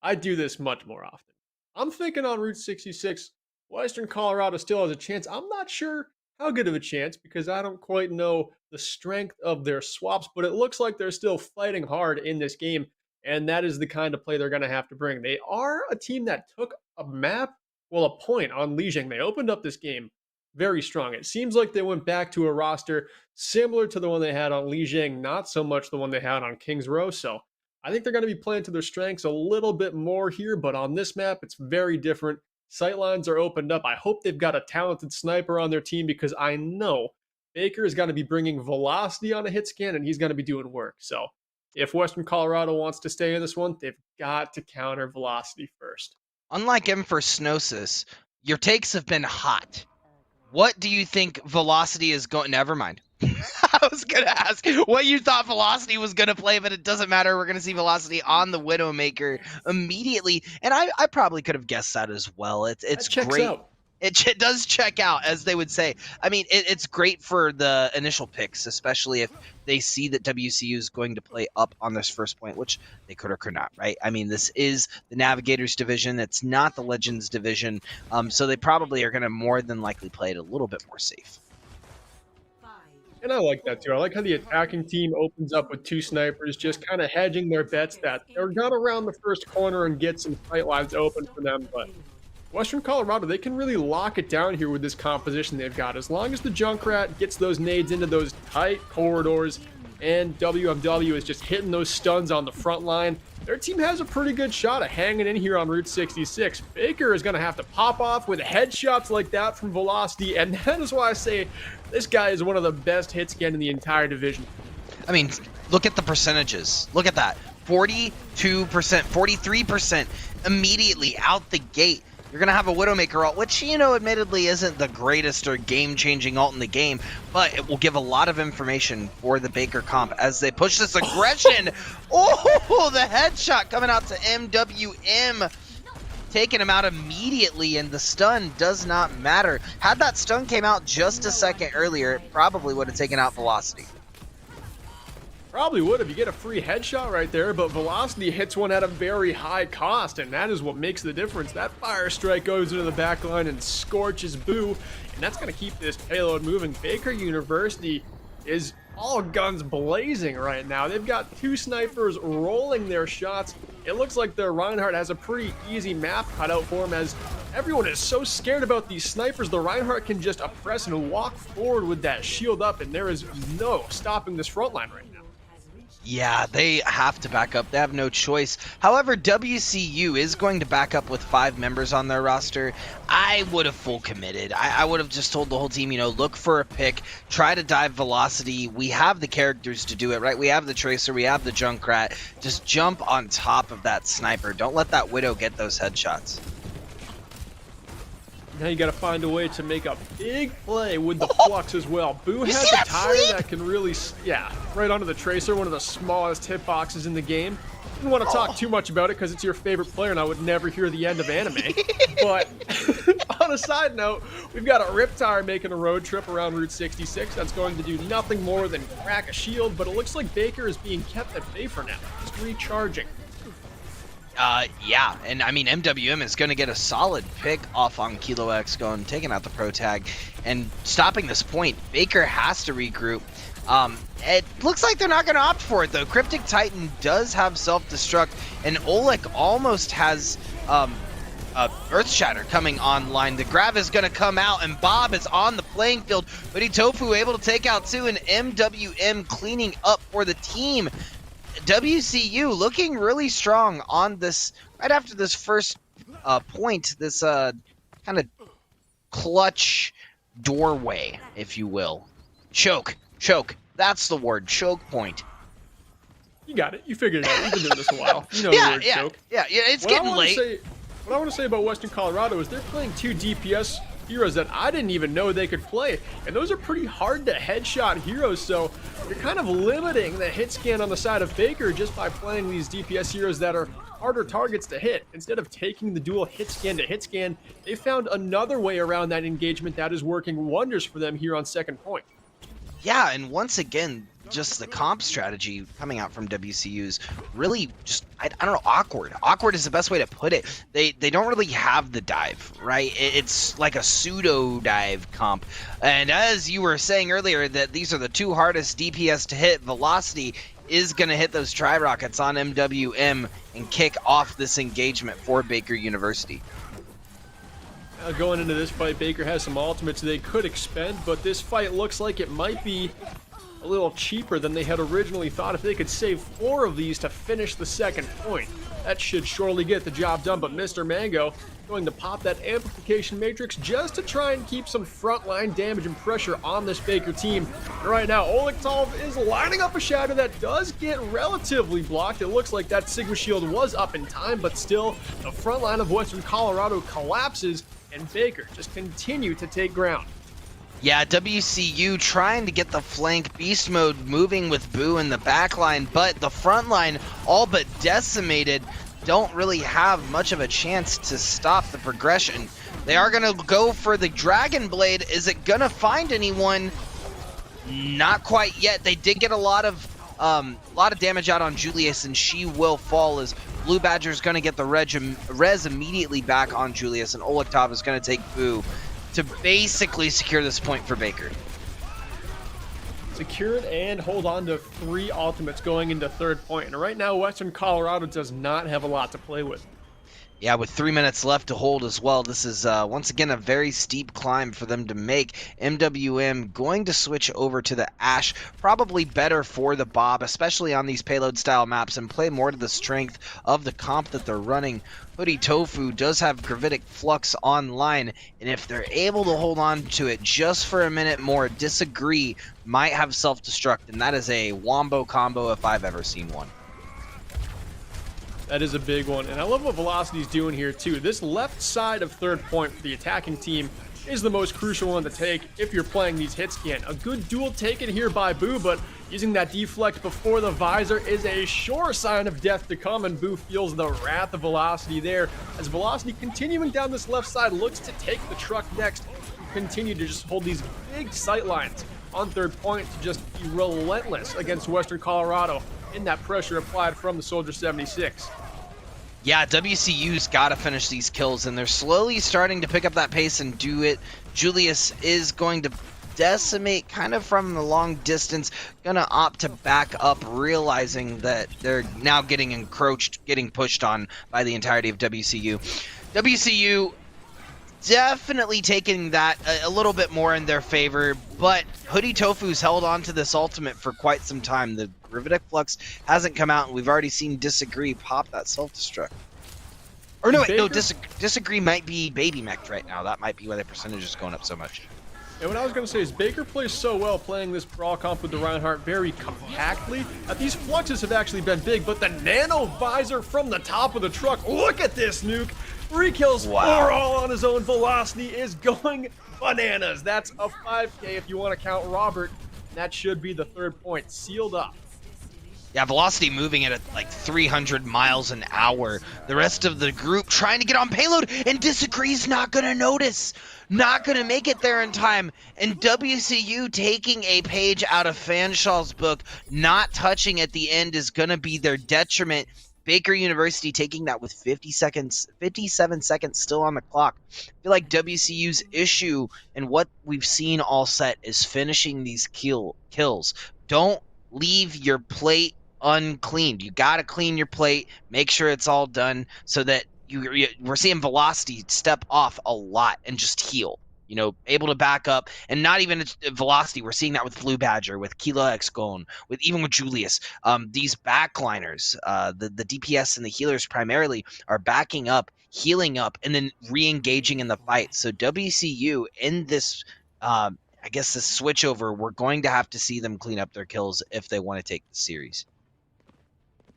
I do this much more often. I'm thinking on Route 66, Western Colorado still has a chance. I'm not sure how good of a chance because I don't quite know the strength of their swaps, but it looks like they're still fighting hard in this game, and that is the kind of play they're going to have to bring. They are a team that took a point on Lijiang. They opened up this game very strong. It seems like they went back to a roster similar to the one they had on Lijiang, not so much the one they had on Kings Row. So I think they're going to be playing to their strengths a little bit more here, but on this map, it's very different. Sightlines are opened up. I hope they've got a talented sniper on their team because I know Baker is going to be bringing velocity on a hit scan and he's going to be doing work. So if Western Colorado wants to stay in this one, they've got to counter velocity first.
Unlike Infersnosis, your takes have been hot. What do you think Velocity is going... Never mind. I was going to ask what you thought Velocity was going to play, but it doesn't matter. We're going to see Velocity on the Widowmaker immediately. And I probably could have guessed that as well. It's great.
Out.
It does check out, as they would say. I mean, it's great for the initial picks, especially if they see that WCU is going to play up on this first point, which they could or could not, right? I mean, this is the Navigators division. It's not the Legends division. So they probably are going to more than likely play it a little bit more safe.
And I like that too. I like how the attacking team opens up with two snipers, just kind of hedging their bets that they're going to round the first corner and get some fight lines open for them. But Western Colorado, they can really lock it down here with this composition they've got. As long as the Junkrat gets those nades into those tight corridors and WMW is just hitting those stuns on the front line, their team has a pretty good shot at hanging in here on Route 66. Baker is going to have to pop off with headshots like that from Velocity, and that is why I say this guy is one of the best hit scan in the entire division.
I mean, look at the percentages. Look at that. 42%, 43% immediately out the gate. You're going to have a Widowmaker ult, which, you know, admittedly isn't the greatest or game-changing ult in the game, but it will give a lot of information for the Baker comp as they push this aggression. Oh, the headshot coming out to MWM, taking him out immediately, and the stun does not matter. Had that stun came out just a second earlier, it probably would have taken out Velocity.
Probably would if you get a free headshot right there, but Velocity hits one at a very high cost, and that is what makes the difference. That fire strike goes into the back line and scorches Boo, and that's going to keep this payload moving. Baker University is all guns blazing right now. They've got two snipers rolling their shots. It looks like their Reinhardt has a pretty easy map cut out for him as everyone is so scared about these snipers. The Reinhardt can just oppress and walk forward with that shield up, and there is no stopping this front line right now.
Yeah, they have to back up. They have no choice. However, WCU is going to back up with 5 members on their roster. I would have full committed. I would have just told the whole team, you know, look for a pick, try to dive Velocity. We have the characters to do it, right? We have the Tracer, we have the Junkrat. Just jump on top of that sniper. Don't let that Widow get those headshots.
Now you got to find a way to make a big play with the Flux as well. Boo has a tire that can really, right onto the Tracer, one of the smallest hitboxes in the game. Didn't want to talk too much about it because it's your favorite player and I would never hear the end of anime. But on a side note, we've got a Riptire making a road trip around Route 66 that's going to do nothing more than crack a shield, but it looks like Baker is being kept at bay for now. Just recharging.
Yeah, and I mean, MWM is going to get a solid pick off on Kilo X going, taking out the pro tag and stopping this point. Baker has to regroup. It looks like they're not going to opt for it, though. Cryptic Titan does have self-destruct, and Oleg almost has Earth Shatter coming online. The grab is going to come out, and Bob is on the playing field. But Tofu able to take out two, and MWM cleaning up for the team. WCU looking really strong on this, right after this first point, this kind of clutch doorway, if you will. Choke, that's the word, choke point.
You got it. You figured it out. You've been doing this a while. You know the word choke.
Yeah, it's getting late.
What I want to say about Western Colorado is they're playing two DPS heroes that I didn't even know they could play, and those are pretty hard to headshot heroes, so you're kind of limiting the hit scan on the side of Baker just by playing these DPS heroes that are harder targets to hit. Instead of taking the dual hit scan to hit scan, they found another way around that engagement that is working wonders for them here on second point.
Yeah, and once again, just the comp strategy coming out from WCU's really just, I don't know, awkward. Awkward is the best way to put it. They don't really have the dive, right? It's like a pseudo dive comp. And as you were saying earlier, that these are the two hardest DPS to hit, Velocity is going to hit those tri-rockets on MWM and kick off this engagement for Baker University.
Going into this fight, Baker has some ultimates they could expend, but this fight looks like it might be a little cheaper than they had originally thought. If they could save 4 of these to finish the second point, that should surely get the job done. But Mr. Mango going to pop that amplification matrix just to try and keep some frontline damage and pressure on this Baker team. And right now, Olektov is lining up a shadow that does get relatively blocked. It looks like that Sigma shield was up in time, but still, the front line of Western Colorado collapses, and Baker just continue to take ground.
Yeah, WCU trying to get the flank beast mode moving with Boo in the back line, but the front line all but decimated. Don't really have much of a chance to stop the progression. They are going to go for the Dragon Blade. Is it going to find anyone? Not quite yet. They did get a lot of damage out on Julius, and she will fall as Blue Badger's going to get the res immediately back on Julius, and Olektov is going to take Boo to basically secure this point for Baker.
Secure it and hold on to 3 ultimates going into third point. And right now, Western Colorado does not have a lot to play with.
Yeah, with 3 minutes left to hold as well. This is, once again, a very steep climb for them to make. MWM going to switch over to the Ash. Probably better for the Bob, especially on these payload-style maps, and play more to the strength of the comp that they're running. Hoodie Tofu does have Gravitic Flux online, and if they're able to hold on to it just for a minute more, Disagree might have self-destruct, and that is a wombo combo if I've ever seen one.
That is a big one, and I love what Velocity's doing here too. This left side of third point for the attacking team is the most crucial one to take if you're playing these hit scan. A good duel taken here by Boo, but using that deflect before the visor is a sure sign of death to come, and Boo feels the wrath of Velocity there as Velocity continuing down this left side looks to take the truck next and continue to just hold these big sight lines on third point to just be relentless against Western Colorado in that pressure applied from the Soldier 76.
Yeah, WCU's got to finish these kills, and they're slowly starting to pick up that pace and do it. Julius is going to decimate kind of from the long distance, going to opt to back up, realizing that they're now getting encroached, getting pushed on by the entirety of WCU. WCU definitely taking that a little bit more in their favor, but Hoodie Tofu's held on to this ultimate for quite some time. The Gravitic Flux hasn't come out, and we've already seen Disagree pop that self-destruct. Or no, wait, no, Disagree might be baby mech'd right now. That might be why the percentage is going up so much.
And what I was going to say is Baker plays so well playing this brawl comp with the Reinhardt very compactly that these fluxes have actually been big, but the nano visor from the top of the truck, look at this nuke. 3 kills, wow. 4 all on his own. Velocity is going bananas. That's a 5K if you want to count Robert. That should be the third point sealed up.
Yeah, Velocity moving at like 300 miles an hour. The rest of the group trying to get on payload, and Disagree's not going to notice. Not going to make it there in time. And WCU taking a page out of Fanshaw's book, not touching at the end is going to be their detriment. Baker University taking that with 57 seconds still on the clock. I feel like WCU's issue and what we've seen all set is finishing these kills. Don't leave your plate uncleaned. You got to clean your plate, make sure it's all done so that we're seeing Velocity step off a lot and just heal. Able to back up, and not even Velocity. We're seeing that with Blue Badger, with Kila Xgone, even with Julius. These backliners, the DPS and the healers primarily, are backing up, healing up, and then re-engaging in the fight. So WCU in this, I guess this switchover, we're going to have to see them clean up their kills if they want to take the series.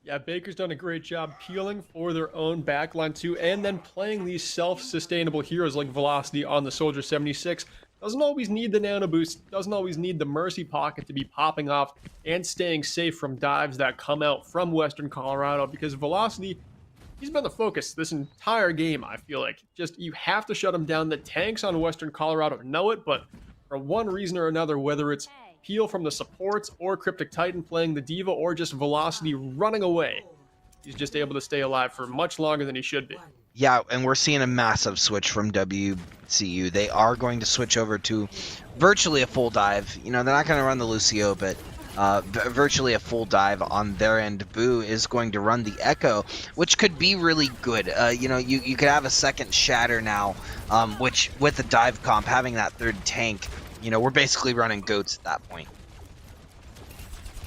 Yeah, Baker's done a great job peeling for their own backline too, and then playing these self-sustainable heroes like Velocity on the Soldier 76. Doesn't always need the nano boost, doesn't always need the Mercy Pocket to be popping off and staying safe from dives that come out from Western Colorado, because Velocity, he's been the focus this entire game, I feel like. Just, you have to shut him down. The tanks on Western Colorado know it, but for one reason or another, whether it's peel from the supports or Cryptic Titan playing the Diva or just Velocity running away, he's just able to stay alive for much longer than he should be.
Yeah, and we're seeing a massive switch from WCU. They are going to switch over to virtually a full dive. They're not going to run the Lucio, but virtually a full dive on their end. Boo is going to run the Echo, which could be really good. You could have a second Shatter now, which with the dive comp, having that third tank, we're basically running goats at that point.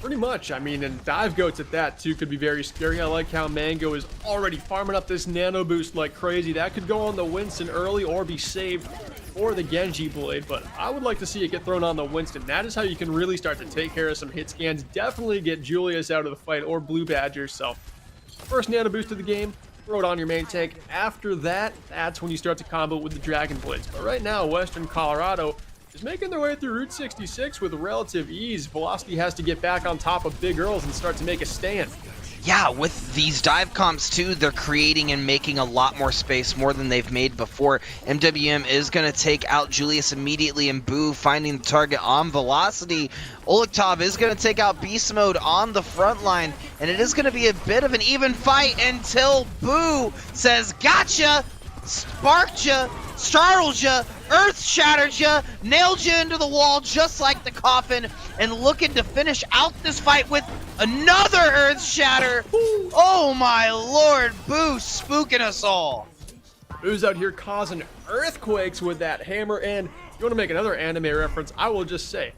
Pretty much. I mean, and dive goats at that too could be very scary. I like how Mango is already farming up this nano boost like crazy. That could go on the Winston early or be saved for the Genji blade, but I would like to see it get thrown on the Winston. That is how you can really start to take care of some hit scans. Definitely get Julius out of the fight, or Blue Badger. So first nano boost of the game, throw it on your main tank. After that, that's when you start to combo with the Dragon Blades. But right now, Western Colorado is making their way through Route 66 with relative ease. Velocity has to get back on top of Big Earls and start to make a stand.
Yeah, with these dive comps too, they're creating and making a lot more space, more than they've made before. MWM is going to take out Julius immediately, and Boo finding the target on Velocity. Olaktov is going to take out Beast Mode on the front line, and it is going to be a bit of an even fight until Boo says, gotcha, sparked ya, startled ya, earth shattered ya, nailed ya into the wall just like the coffin, and looking to finish out this fight with another earth shatter. Oh my lord, Boo spooking us all.
Boo's out here causing earthquakes with that hammer, and if you want to make another anime reference, I will just say,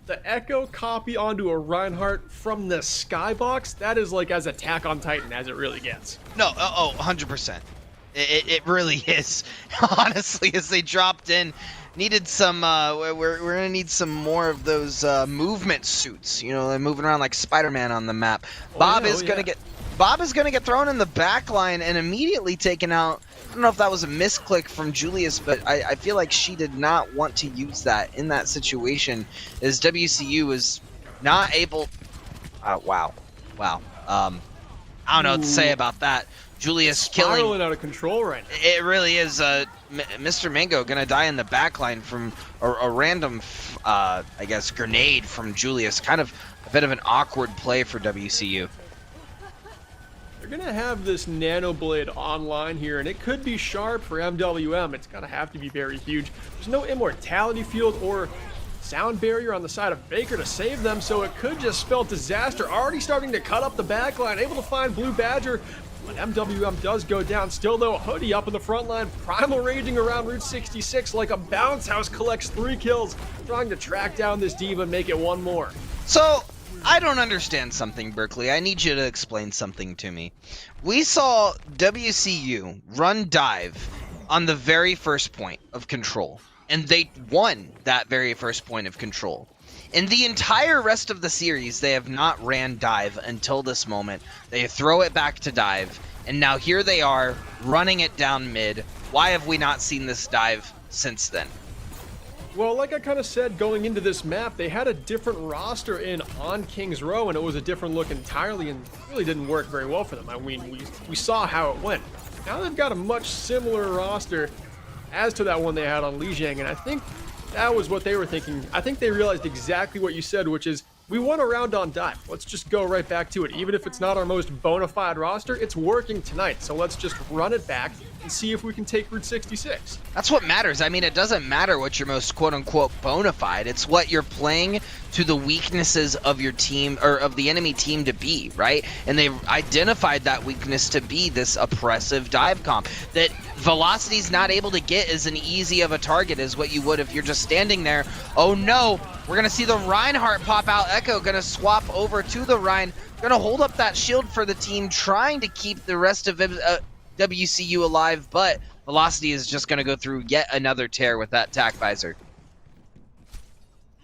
the Echo copy onto a Reinhardt from the skybox, that is like as Attack on Titan as it really gets.
No, 100%. It really is. Honestly, as they dropped in, needed some. We're gonna need some more of those movement suits. Moving around like Spider-Man on the map. Bob is gonna get thrown in the back line and immediately taken out. I don't know if that was a misclick from Julius, but I feel like she did not want to use that in that situation, as WCU was not able. Wow. I don't know what to say about that. Julius
spiraling out of control right now.
It really is. Mr. Mango gonna die in the backline from a random, I guess, grenade from Julius. Kind of a bit of an awkward play for WCU.
They're gonna have this nano blade online here, and it could be sharp for MWM. It's gonna have to be very huge. There's no immortality field or sound barrier on the side of Baker to save them, so it could just spell disaster. Already starting to cut up the backline, able to find Blue Badger. But MWM does go down. Still, though, Hoodie up in the front line. Primal raging around Route 66 like a bounce house, collects 3 kills, trying to track down this Diva and make it one more.
So, I don't understand something, Berkeley. I need you to explain something to me. We saw WCU run dive on the very first point of control, and they won that very first point of control. In the entire rest of the series, they have not ran dive until this moment. They throw it back to dive, and now here they are, running it down mid. Why have we not seen this dive since then?
Well, like I kind of said, going into this map, they had a different roster in on King's Row, and it was a different look entirely, and really didn't work very well for them. I mean, we saw how it went. Now they've got a much similar roster as to that one they had on Lijiang, and I think that was what they were thinking. I think they realized exactly what you said, which is we won a round on dive. Let's just go right back to it. Even if it's not our most bona fide roster, it's working tonight. So let's just run it back and see if we can take Route 66.
That's what matters. I mean, it doesn't matter what your most quote-unquote bona fide. It's what you're playing to the weaknesses of your team, or of the enemy team, to be, right? And they've identified that weakness to be this oppressive dive comp that Velocity's not able to get as an easy of a target as what you would if you're just standing there. Oh no, we're gonna see the Reinhardt pop out. Echo gonna swap over to the Rein, gonna hold up that shield for the team, trying to keep the rest of WCU alive, but Velocity is just gonna go through yet another tear with that tac visor.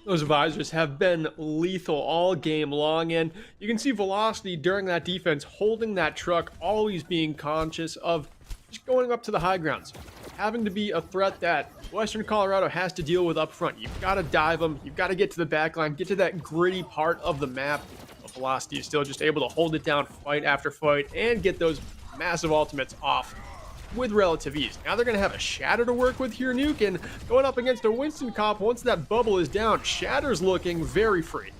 Those visors have been lethal all game long, and you can see Velocity during that defense holding that truck, always being conscious of just going up to the high grounds, having to be a threat that Western Colorado has to deal with up front. You've got to dive them, you've got to get to the back line, get to that gritty part of the map. But Velocity is still just able to hold it down fight after fight and get those massive ultimates off with relative ease. Now they're going to have a Shatter to work with here, Nuke, and going up against a Winston comp, once that bubble is down, Shatter's looking very free.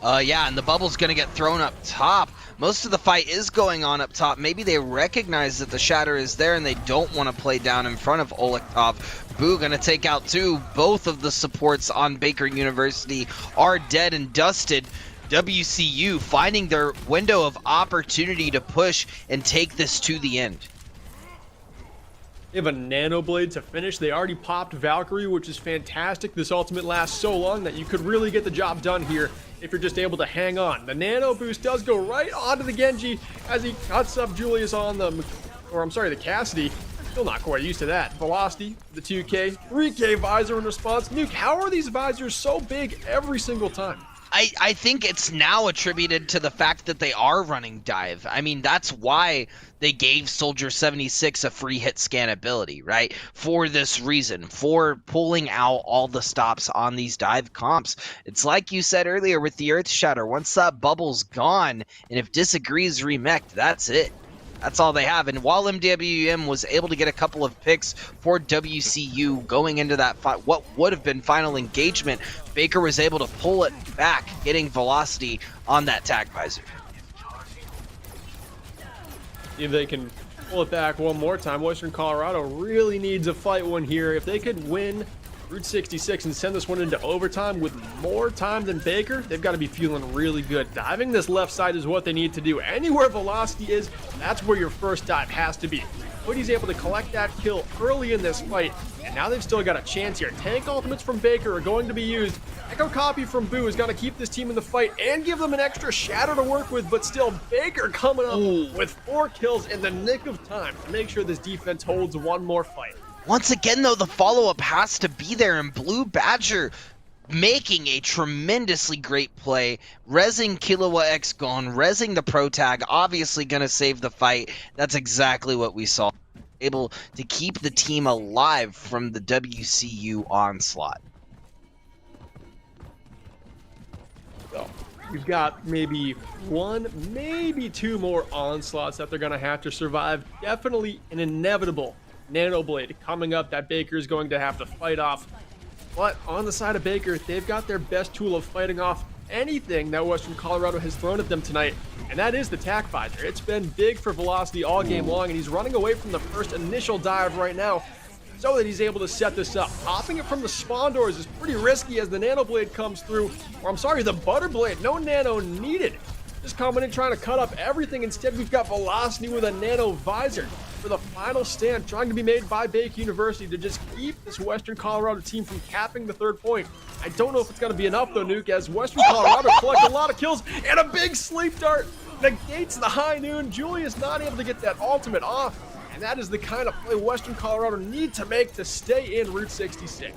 Yeah, and the bubble's gonna get thrown up top. Most of the fight is going on up top. Maybe they recognize that the Shatter is there and they don't want to play down in front of Olektov. Boo gonna take out two. Both of the supports on Baker University are dead and dusted. WCU finding their window of opportunity to push and take this to the end.
They have a Nano Blade to finish. They already popped Valkyrie, which is fantastic. This ultimate lasts so long that you could really get the job done here if you're just able to hang on. The Nano boost does go right onto the Genji as he cuts up Julius on the, the Cassidy. Still not quite used to that. Velocity, the 2K, 3K visor in response. Nuke, how are these visors so big every single time?
I think it's now attributed to the fact that they are running dive. I mean, that's why they gave Soldier 76 a free hit scan ability, right? For this reason, for pulling out all the stops on these dive comps. It's like you said earlier with the Earth Shatter. Once that bubble's gone, and if Disagree's remech'd, that's it. That's all they have. And while MWM was able to get a couple of picks for WCU going into that what would have been final engagement, Baker was able to pull it back, getting Velocity on that tac visor.
If they can pull it back one more time, Western Colorado really needs a fight one here. If they could win Route 66 and send this one into overtime with more time than Baker, they've got to be feeling really good. Diving this left side is what they need to do. Anywhere Velocity is, that's where your first dive has to be. Woody's able to collect that kill early in this fight, and now they've still got a chance here. Tank ultimates from Baker are going to be used. Echo copy from Boo is going to keep this team in the fight and give them an extra Shatter to work with, but still Baker coming up with 4 kills in the nick of time to make sure this defense holds one more fight.
Once again, though, the follow-up has to be there, and Blue Badger making a tremendously great play, rezzing Killua X gone, rezzing the pro tag, obviously going to save the fight. That's exactly what we saw. Able to keep the team alive from the WCU onslaught.
So we've got maybe 1, maybe 2 more onslaughts that they're going to have to survive. Definitely an inevitable Nano Blade coming up that Baker is going to have to fight off. But on the side of Baker, they've got their best tool of fighting off anything that Western Colorado has thrown at them tonight, and that is the tac visor. It's been big for Velocity all game long, and he's running away from the first initial dive right now so that he's able to set this up. Popping it from the spawn doors is pretty risky as the Nano Blade comes through, or I'm sorry, the Butter Blade. No Nano needed. Just coming in trying to cut up everything. Instead, we've got Velocity with a Nano visor for the final stand, trying to be made by Baker University to just keep this Western Colorado team from capping the 3rd point. I don't know if it's going to be enough, though, Nuke, as Western Colorado collect a lot of kills, and a big sleep dart negates the high noon. Julius not able to get that ultimate off, and that is the kind of play Western Colorado need to make to stay in Route 66.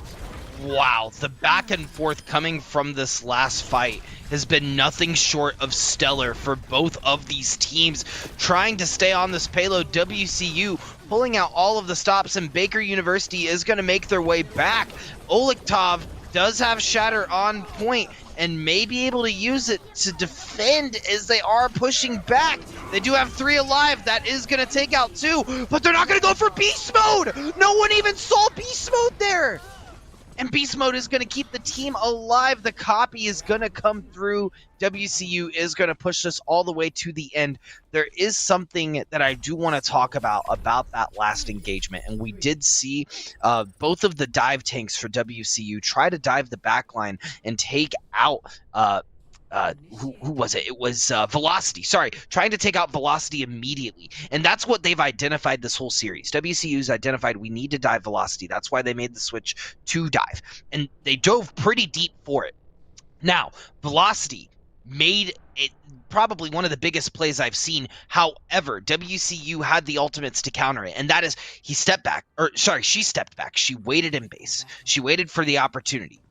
Wow, the back and forth coming from this last fight has been nothing short of stellar for both of these teams. Trying to stay on this payload, WCU pulling out all of the stops, and Baker University is going to make their way back. Olektov does have Shatter on point and may be able to use it to defend as they are pushing back. They do have 3 alive. That is going to take out 2, but they're not going to go for beast mode. No one even saw beast mode there. and beast mode is going to keep the team alive. The copy is going to come through. WCU is going to push this all the way to the end. There is something that I do want to talk about that last engagement, and we did see both of the dive tanks for WCU try to dive the backline and take out who was it? It was Velocity. Sorry, trying to take out Velocity immediately. And that's what they've identified this whole series. WCU's identified we need to dive Velocity. That's why they made the switch to dive. And they dove pretty deep for it. Now, Velocity made it probably one of the biggest plays I've seen. However, WCU had the ultimates to counter it, and that is she stepped back. She waited in base. She waited for the opportunity.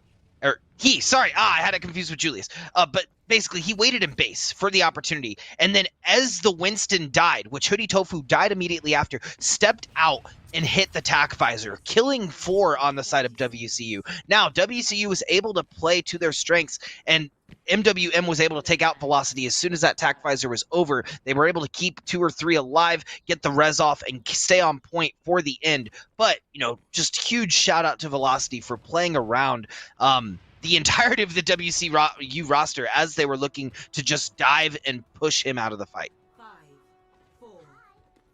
I had it confused with Julius. But basically, he waited in base for the opportunity. And then as the Winston died, which Hoodie Tofu died immediately after, stepped out and hit the tack visor, killing 4 on the side of WCU. Now, WCU was able to play to their strengths, and MWM was able to take out Velocity as soon as that tack visor was over. They were able to keep 2 or 3 alive, get the res off, and stay on point for the end. But, just huge shout out to Velocity for playing around the entirety of the WCU roster as they were looking to just dive and push him out of the fight.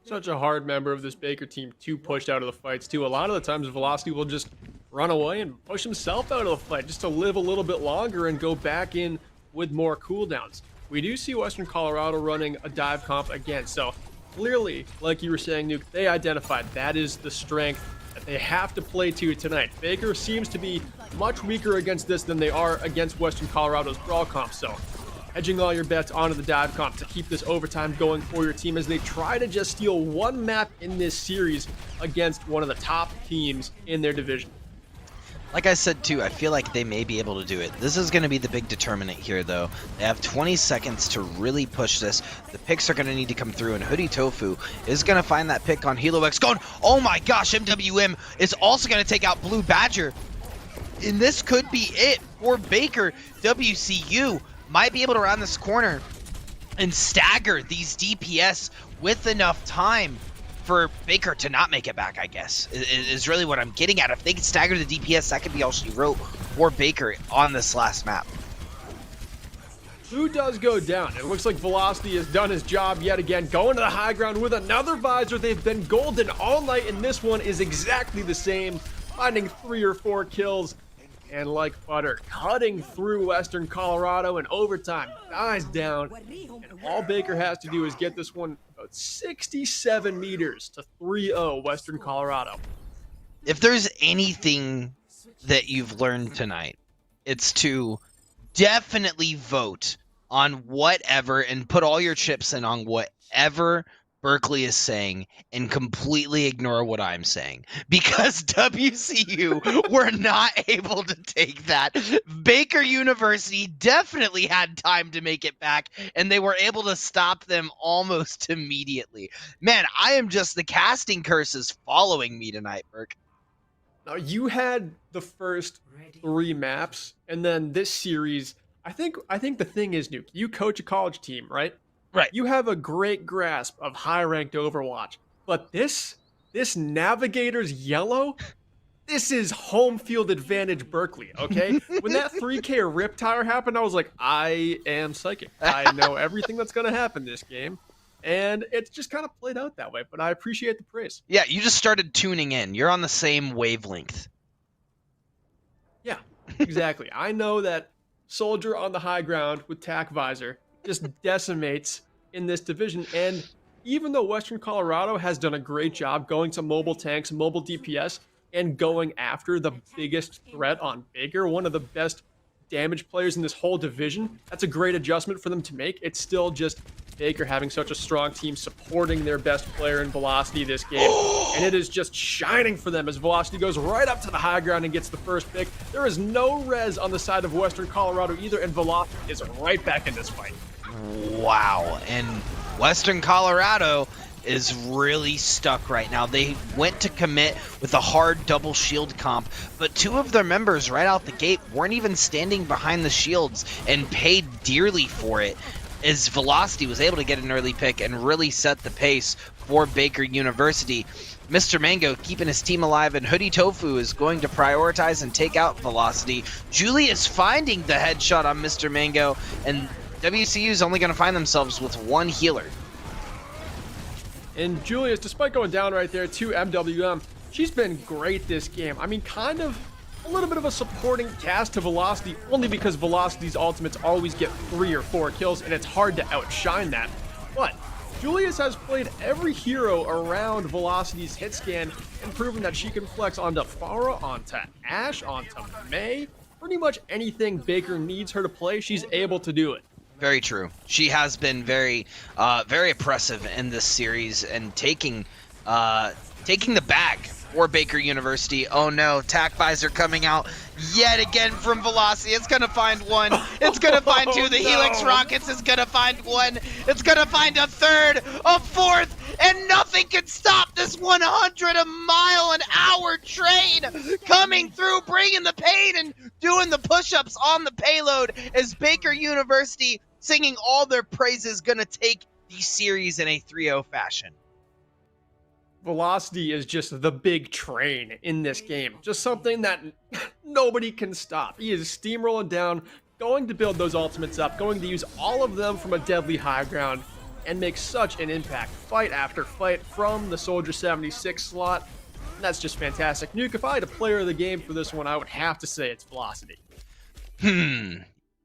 Such a hard member of this Baker team to push out of the fights, too. A lot of the times, Velocity will just run away and push himself out of the fight just to live a little bit longer and go back in with more cooldowns. We do see Western Colorado running a dive comp again, so clearly, like you were saying, Nuke, they identified that is the strength that they have to play to tonight. Baker seems to be much weaker against this than they are against Western Colorado's brawl comp, so hedging all your bets onto the dive comp to keep this overtime going for your team as they try to just steal one map in this series against one of the top teams in their division.
Like I said, too, I feel like they may be able to do it. This is going to be the big determinant here, though. They have 20 seconds to really push this. The picks are going to need to come through, and Hoodie Tofu is going to find that pick on Hilo X going, oh my gosh, MWM is also going to take out Blue Badger. And this could be it for Baker. WCU might be able to round this corner and stagger these DPS with enough time for Baker to not make it back, I guess, is really what I'm getting at. If they can stagger the DPS, that could be all she wrote for Baker on this last map.
Who does go down? It looks like Velocity has done his job yet again, going to the high ground with another visor. They've been golden all night, and this one is exactly the same, finding 3 or 4 kills. And like butter, cutting through Western Colorado in overtime, dies down, and all Baker has to do is get this one about 67 meters to 3-0 Western Colorado.
If there's anything that you've learned tonight, it's to definitely vote on whatever and put all your chips in on whatever Berkeley is saying and completely ignore what I'm saying, because WCU were not able to take that. Baker University definitely had time to make it back, and they were able to stop them almost immediately. Man, I am just, the casting curses following me tonight, Burke.
Now, you had the first 3 maps, and then this series, I think the thing is, Nuke, you coach a college team, right?
Right.
You have a great grasp of high-ranked Overwatch, but this Navigator's yellow, this is home field advantage Berkeley, okay? When that 3K Rip Tire happened, I was like, I am psychic. I know everything that's going to happen this game, and it's just kind of played out that way, but I appreciate the praise.
Yeah, you just started tuning in. You're on the same wavelength.
Yeah, exactly. I know that Soldier on the high ground with tack visor just decimates in this division, and even though Western Colorado has done a great job going to mobile tanks, mobile DPS, and going after the biggest threat on Baker, one of the best damage players in this whole division, that's a great adjustment for them to make. It's still just Baker having such a strong team supporting their best player in Velocity this game, and it is just shining for them as Velocity goes right up to the high ground and gets the first pick. There is no res on the side of Western Colorado either, and Velocity is right back in this fight.
Wow, and Western Colorado is really stuck right now. They went to commit with a hard double shield comp, but 2 of their members right out the gate weren't even standing behind the shields and paid dearly for it, as Velocity was able to get an early pick and really set the pace for Baker University. Mr. Mango keeping his team alive, and Hoodie Tofu is going to prioritize and take out Velocity. Julius finding the headshot on Mr. Mango, and WCU is only going to find themselves with one healer.
And Julius, despite going down right there to MWM, she's been great this game. I mean, kind of a little bit of a supporting cast to Velocity, only because Velocity's ultimates always get 3 or 4 kills, and it's hard to outshine that. But Julius has played every hero around Velocity's hit scan and proven that she can flex onto Pharah, onto Ashe, onto Mei. Pretty much anything Baker needs her to play, she's able to do it.
Very true. She has been very oppressive in this series and taking the bag for Baker University. Oh no, Tac Visor coming out yet again from Velocity. It's gonna find one. It's gonna find two. The Helix Rockets is gonna find one. It's gonna find a third, a fourth, and nothing can stop this 100-mile-an-hour train coming through, bringing the pain and doing the push-ups on the payload as Baker University singing all their praises, gonna take the series in a 3-0 fashion.
Velocity is just the big train in this game. Just something that nobody can stop. He is steamrolling down, going to build those ultimates up, going to use all of them from a deadly high ground, and make such an impact fight after fight from the Soldier 76 slot. And that's just fantastic. Nuke, if I had a player of the game for this one, I would have to say it's Velocity.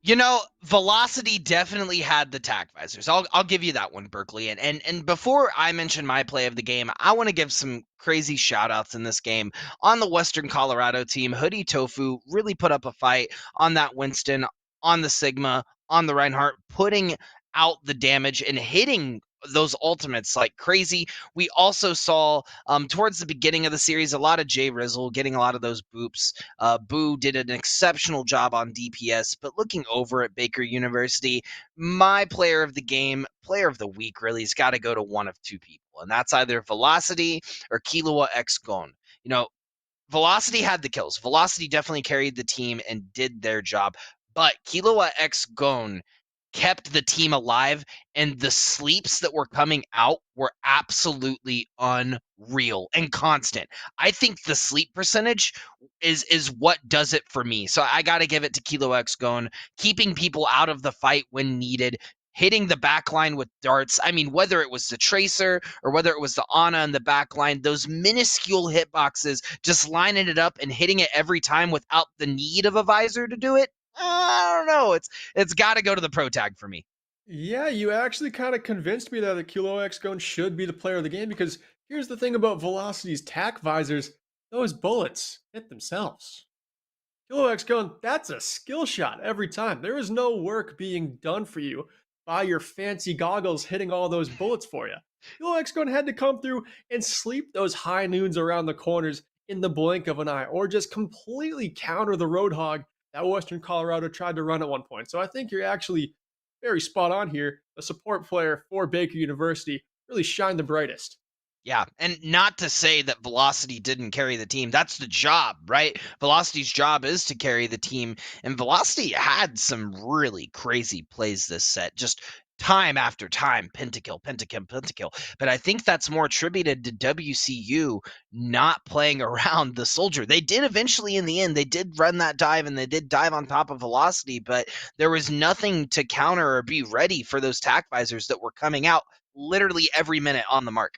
You know, Velocity definitely had the Tac Visors. I'll give you that one, Berkeley. And before I mention my play of the game, I want to give some crazy shout outs in this game. On the Western Colorado team, Hoodie Tofu really put up a fight on that Winston, on the Sigma, on the Reinhardt, putting out the damage and hitting those ultimates like crazy. We also saw towards the beginning of the series a lot of Jay Rizzle getting a lot of those boops. Boo did an exceptional job on DPS, but looking over at Baker University, my player of the game, player of the week really has got to go to one of two people, and that's either Velocity or Killua X Gon. You know, Velocity had the kills. Velocity definitely carried the team and did their job, but Killua X Gon kept the team alive, and the sleeps that were coming out were absolutely unreal and constant. I think the sleep percentage is what does it for me. So I got to give it to Kilo X Gon, keeping people out of the fight when needed, hitting the backline with darts. I mean, whether it was the Tracer or whether it was the Ana in the backline, those minuscule hitboxes, just lining it up and hitting it every time without the need of a visor to do it. I don't know. It's got to go to the pro tag for me.
Yeah, you actually kind of convinced me that the Kilo X Gon should be the player of the game, because here's the thing about Velocity's Tac Visors. Those bullets hit themselves. Kilo X Gon, that's a skill shot every time. There is no work being done for you by your fancy goggles hitting all those bullets for you. Kilo X Gon had to come through and sleep those high noons around the corners in the blink of an eye, or just completely counter the Roadhog that Western Colorado tried to run at one point. So I think you're actually very spot on here. The support player for Baker University really shined the brightest.
Yeah, and not to say that Velocity didn't carry the team. That's the job, right? Velocity's job is to carry the team, and Velocity had some really crazy plays this set. Just time after time, pentakill. But I think that's more attributed to WCU not playing around the Soldier. They did eventually in the end. They did run that dive, and they did dive on top of Velocity, but there was nothing to counter or be ready for those Tac Visors that were coming out literally every minute on the mark.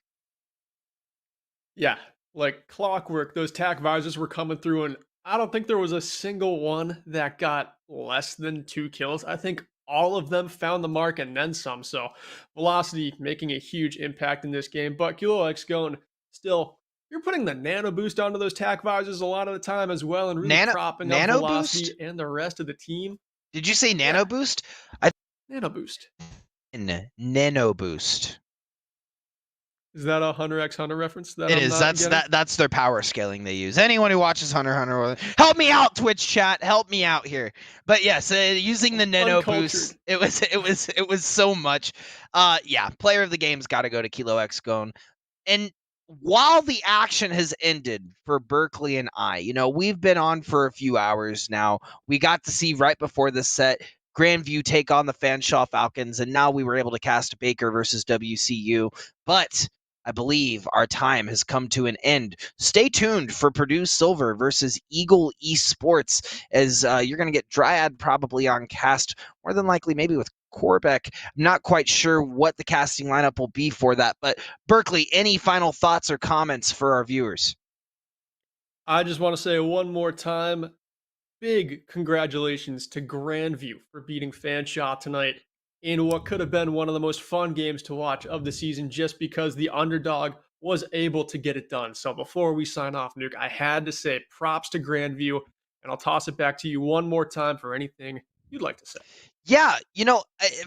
Yeah, like clockwork, those Tac Visors were coming through, and I don't think there was a single one that got less than 2 kills. I think all of them found the mark and then some. So Velocity making a huge impact in this game. But Kilo X Gon, still, you're putting the nano boost onto those Tac Visors a lot of the time as well, and really propping up Velocity
boost?
And the rest of the team.
Did you say nano boost?
Nano boost.
Nano boost.
Is that a Hunter x Hunter reference?
It is. That's their power scaling they use. Anyone who watches Hunter x Hunter, help me out, Twitch chat. Help me out here. But yes, using the nano boost, it was so much. Yeah, player of the game's got to go to Kilo X Gon. And while the action has ended for Berkeley and I, you know, we've been on for a few hours now. We got to see right before this set Grandview take on the Fanshawe Falcons, and now we were able to cast Baker versus WCU. But I believe our time has come to an end. Stay tuned for Purdue Silver versus Eagle Esports, as you're going to get Dryad probably on cast, more than likely maybe with Corbeck. I'm not quite sure what the casting lineup will be for that, but Berkeley, any final thoughts or comments for our viewers?
I just want to say one more time, big congratulations to Grandview for beating Fanshawe tonight in what could have been one of the most fun games to watch of the season, just because the underdog was able to get it done. So before we sign off, Nuke, I had to say props to Grandview, and I'll toss it back to you one more time for anything you'd like to say.
Yeah,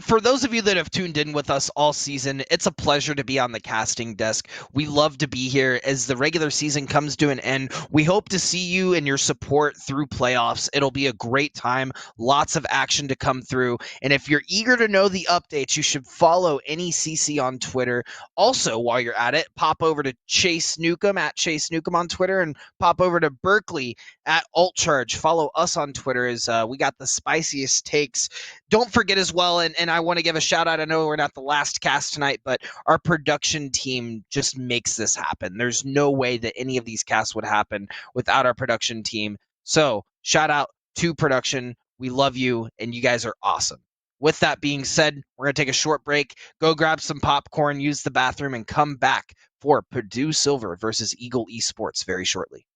for those of you that have tuned in with us all season, it's a pleasure to be on the casting desk. We love to be here as the regular season comes to an end. We hope to see you and your support through playoffs. It'll be a great time, lots of action to come through. And if you're eager to know the updates, you should follow NECC on Twitter. Also, while you're at it, pop over to Chase Newcomb at Chase Newcomb on Twitter, and pop over to Berkeley at AltCharge. Follow us on Twitter as we got the spiciest takes. Don't forget as well, and I want to give a shout out. I know we're not the last cast tonight, but our production team just makes this happen. There's no way that any of these casts would happen without our production team. So shout out to production. We love you, and you guys are awesome. With that being said, we're going to take a short break, go grab some popcorn, use the bathroom, and come back for Purdue Silver versus Eagle Esports very shortly.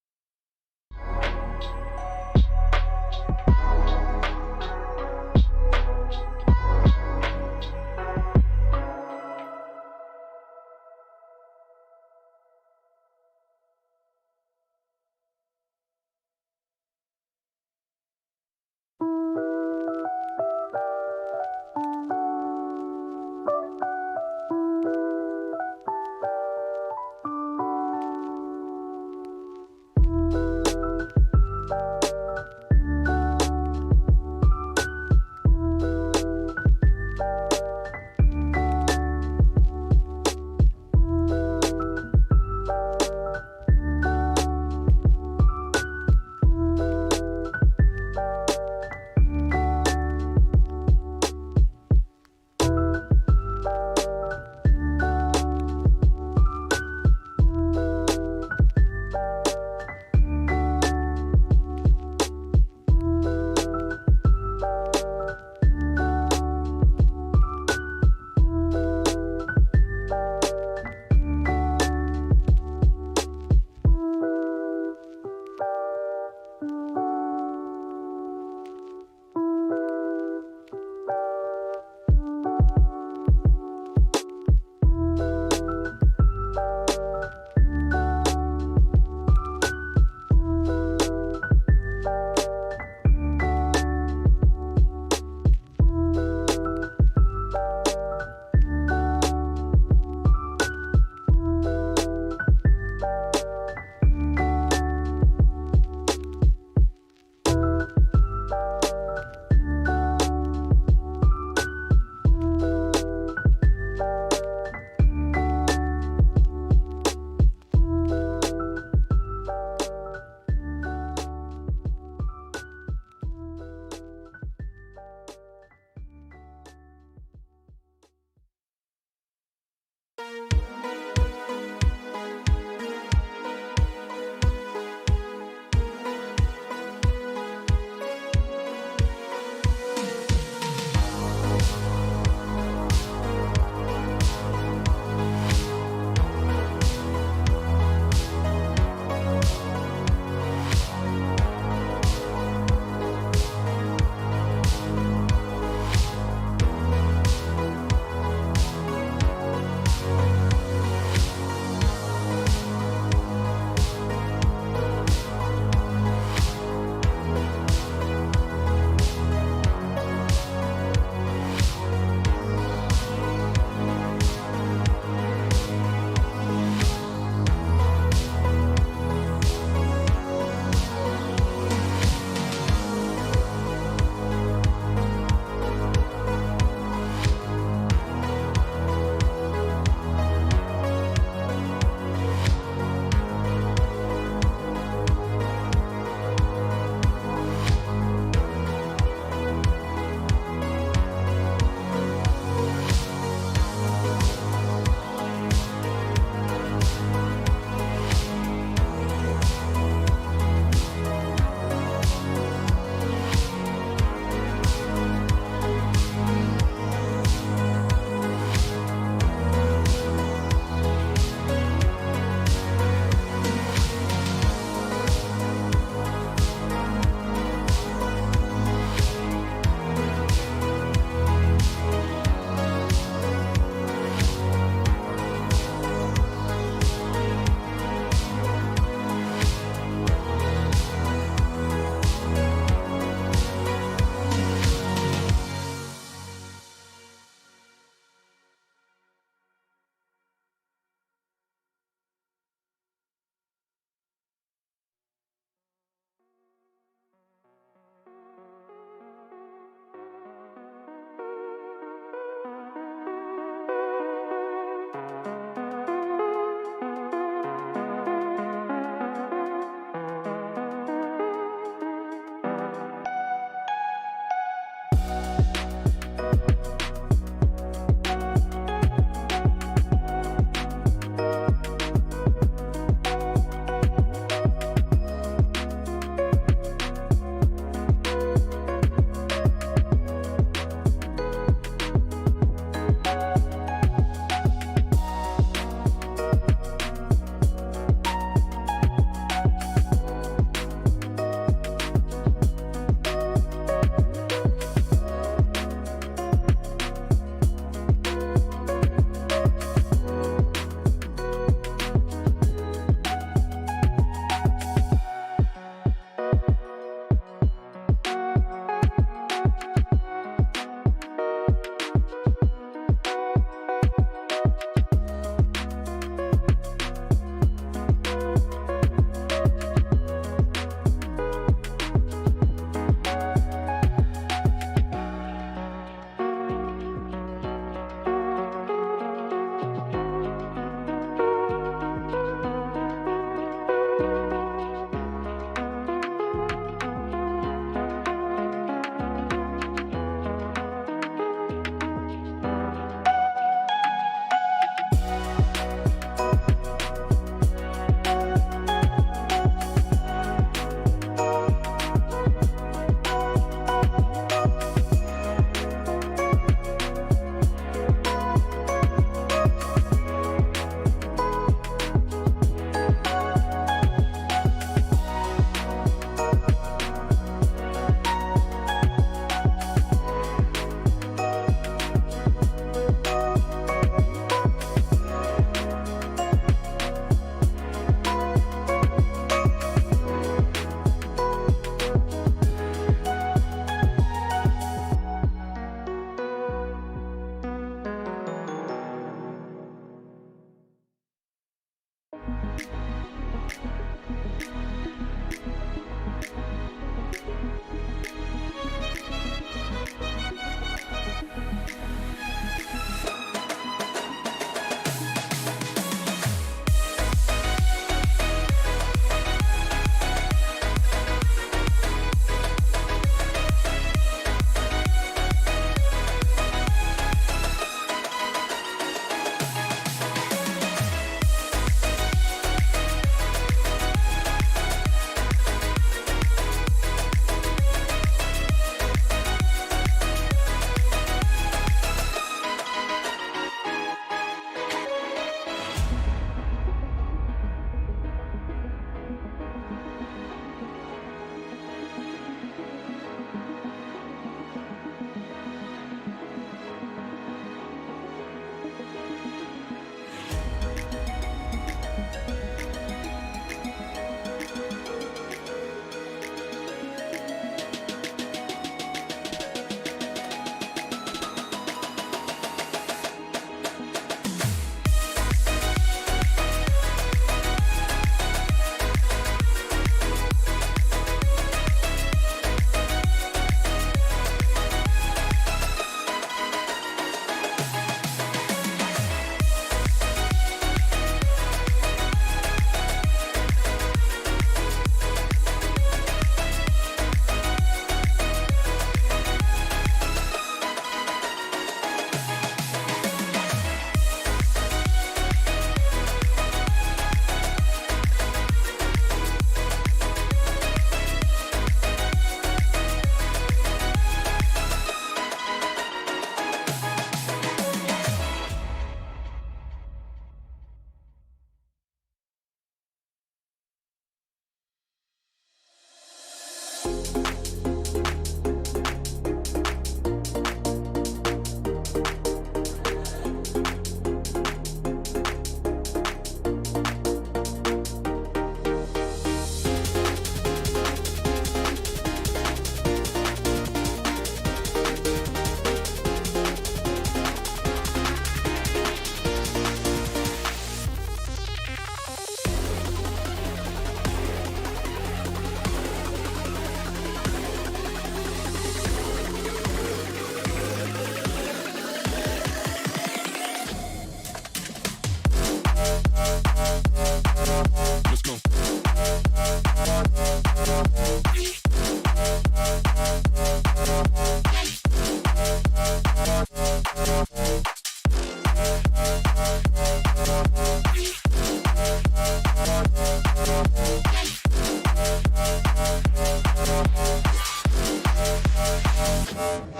Let's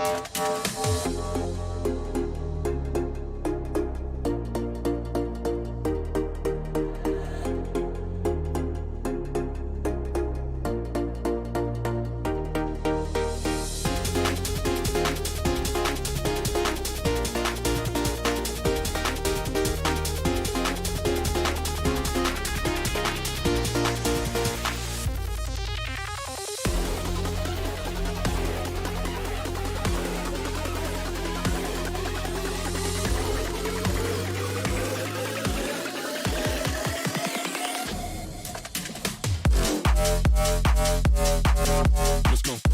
go.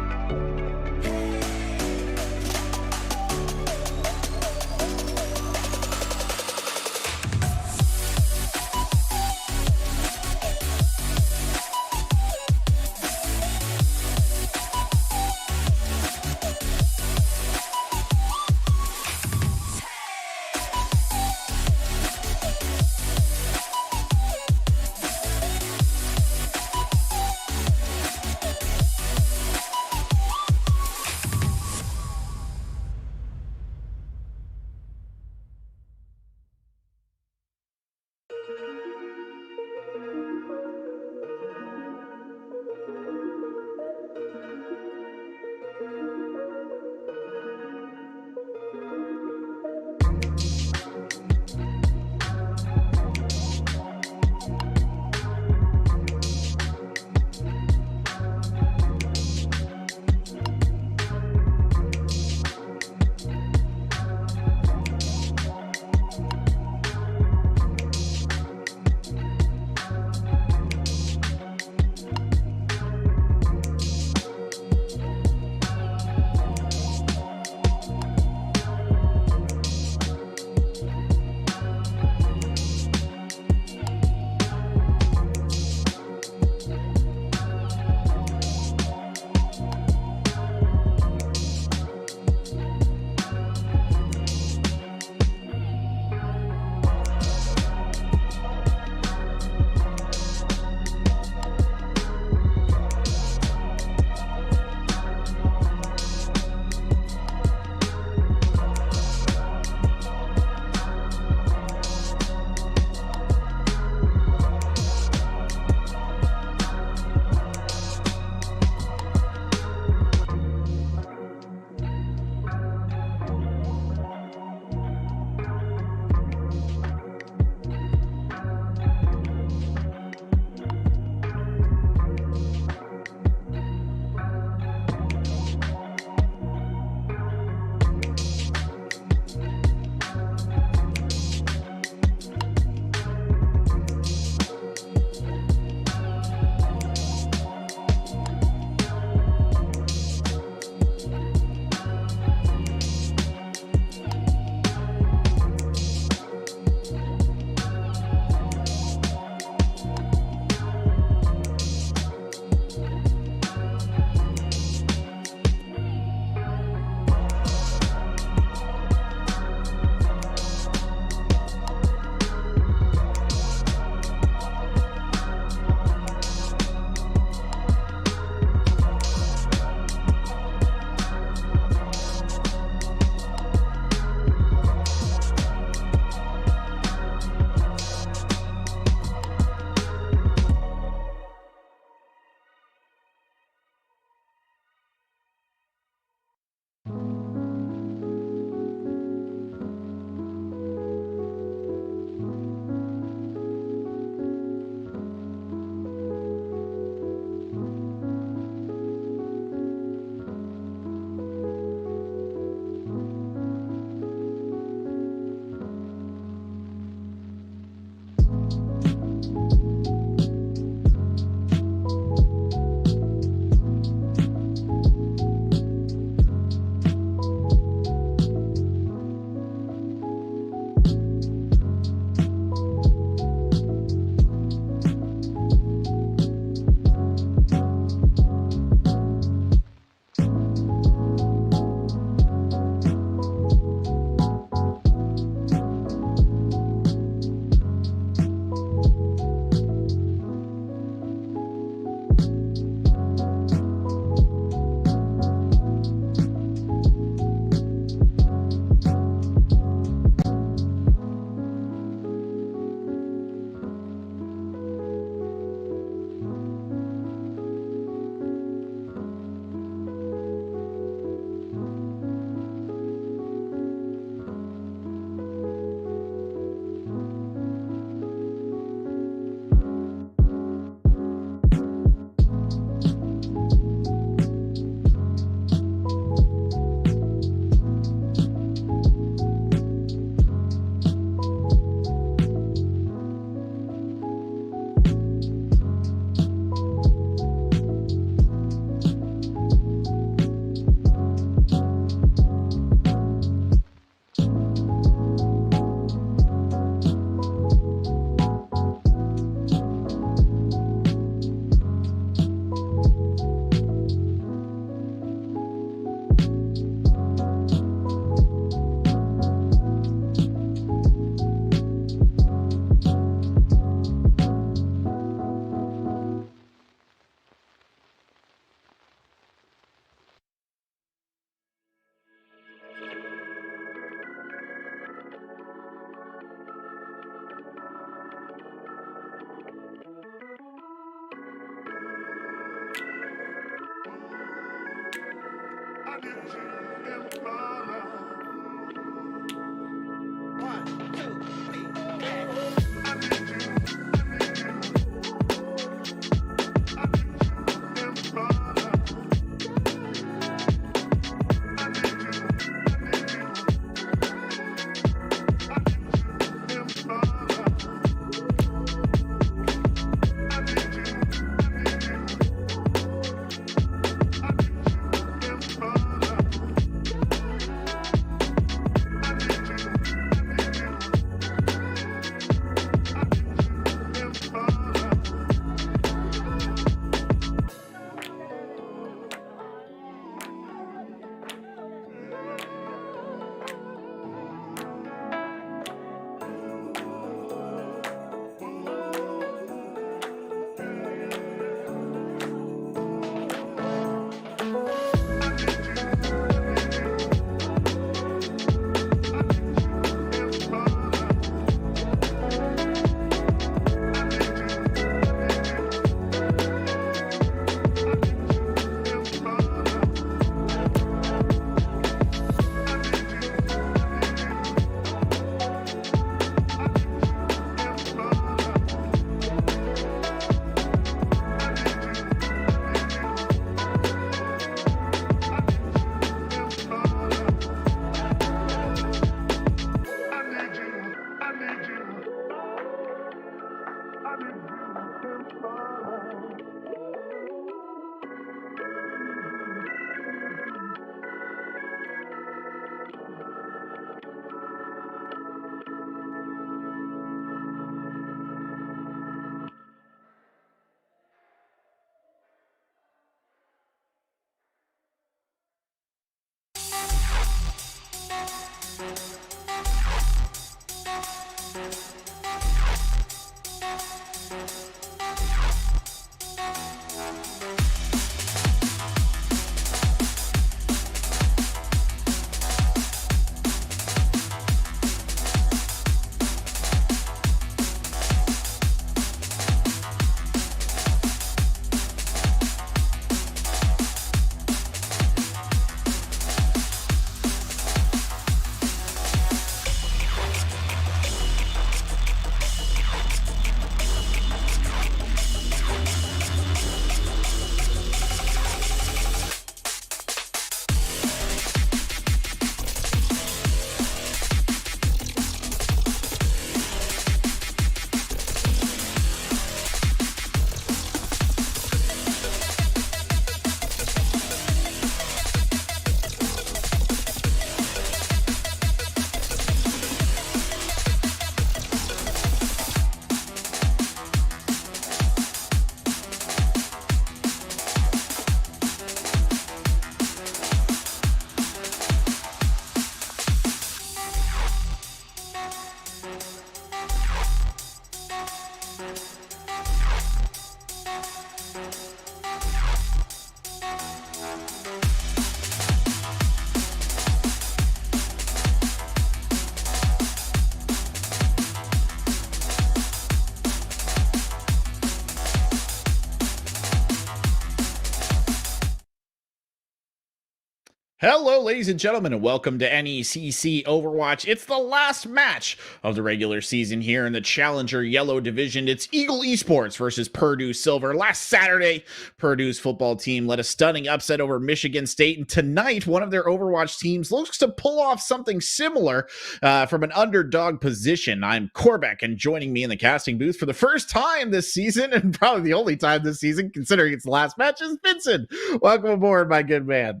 Hello, ladies and gentlemen, and welcome to NECC Overwatch. It's the last match of the regular season here in the Challenger Yellow Division. It's Eagle Esports versus Purdue Silver. Last Saturday, Purdue's football team led a stunning upset over Michigan State, and tonight, one of their Overwatch teams looks to pull off something similar from an underdog position. I'm Corbeck, and joining me in the casting booth for the first time this season, and probably the only time this season, considering it's the last match, is Vincent. Welcome aboard, my good man.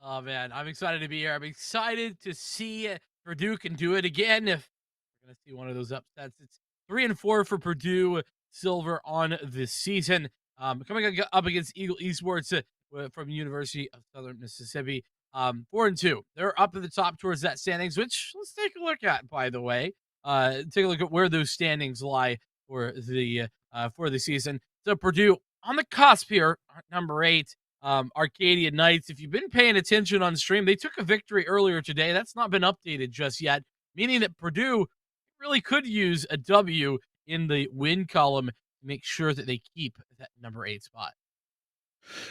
Oh man, I'm excited to be here. I'm excited to see Purdue can do it again. If we're gonna see one of those upsets, it's 3-4 for Purdue Silver on this season. Coming up against Eagle Esports from University of Southern Mississippi. 4-2. They're up at the top towards that standings, which let's take a look at. By the way, take a look at where those standings lie for the season. So Purdue on the cusp here, number 8. Arcadia Knights, if you've been paying attention on stream, they took a victory earlier today. That's not been updated just yet, meaning that Purdue really could use a W in the win column to make sure that they keep that number 8 spot.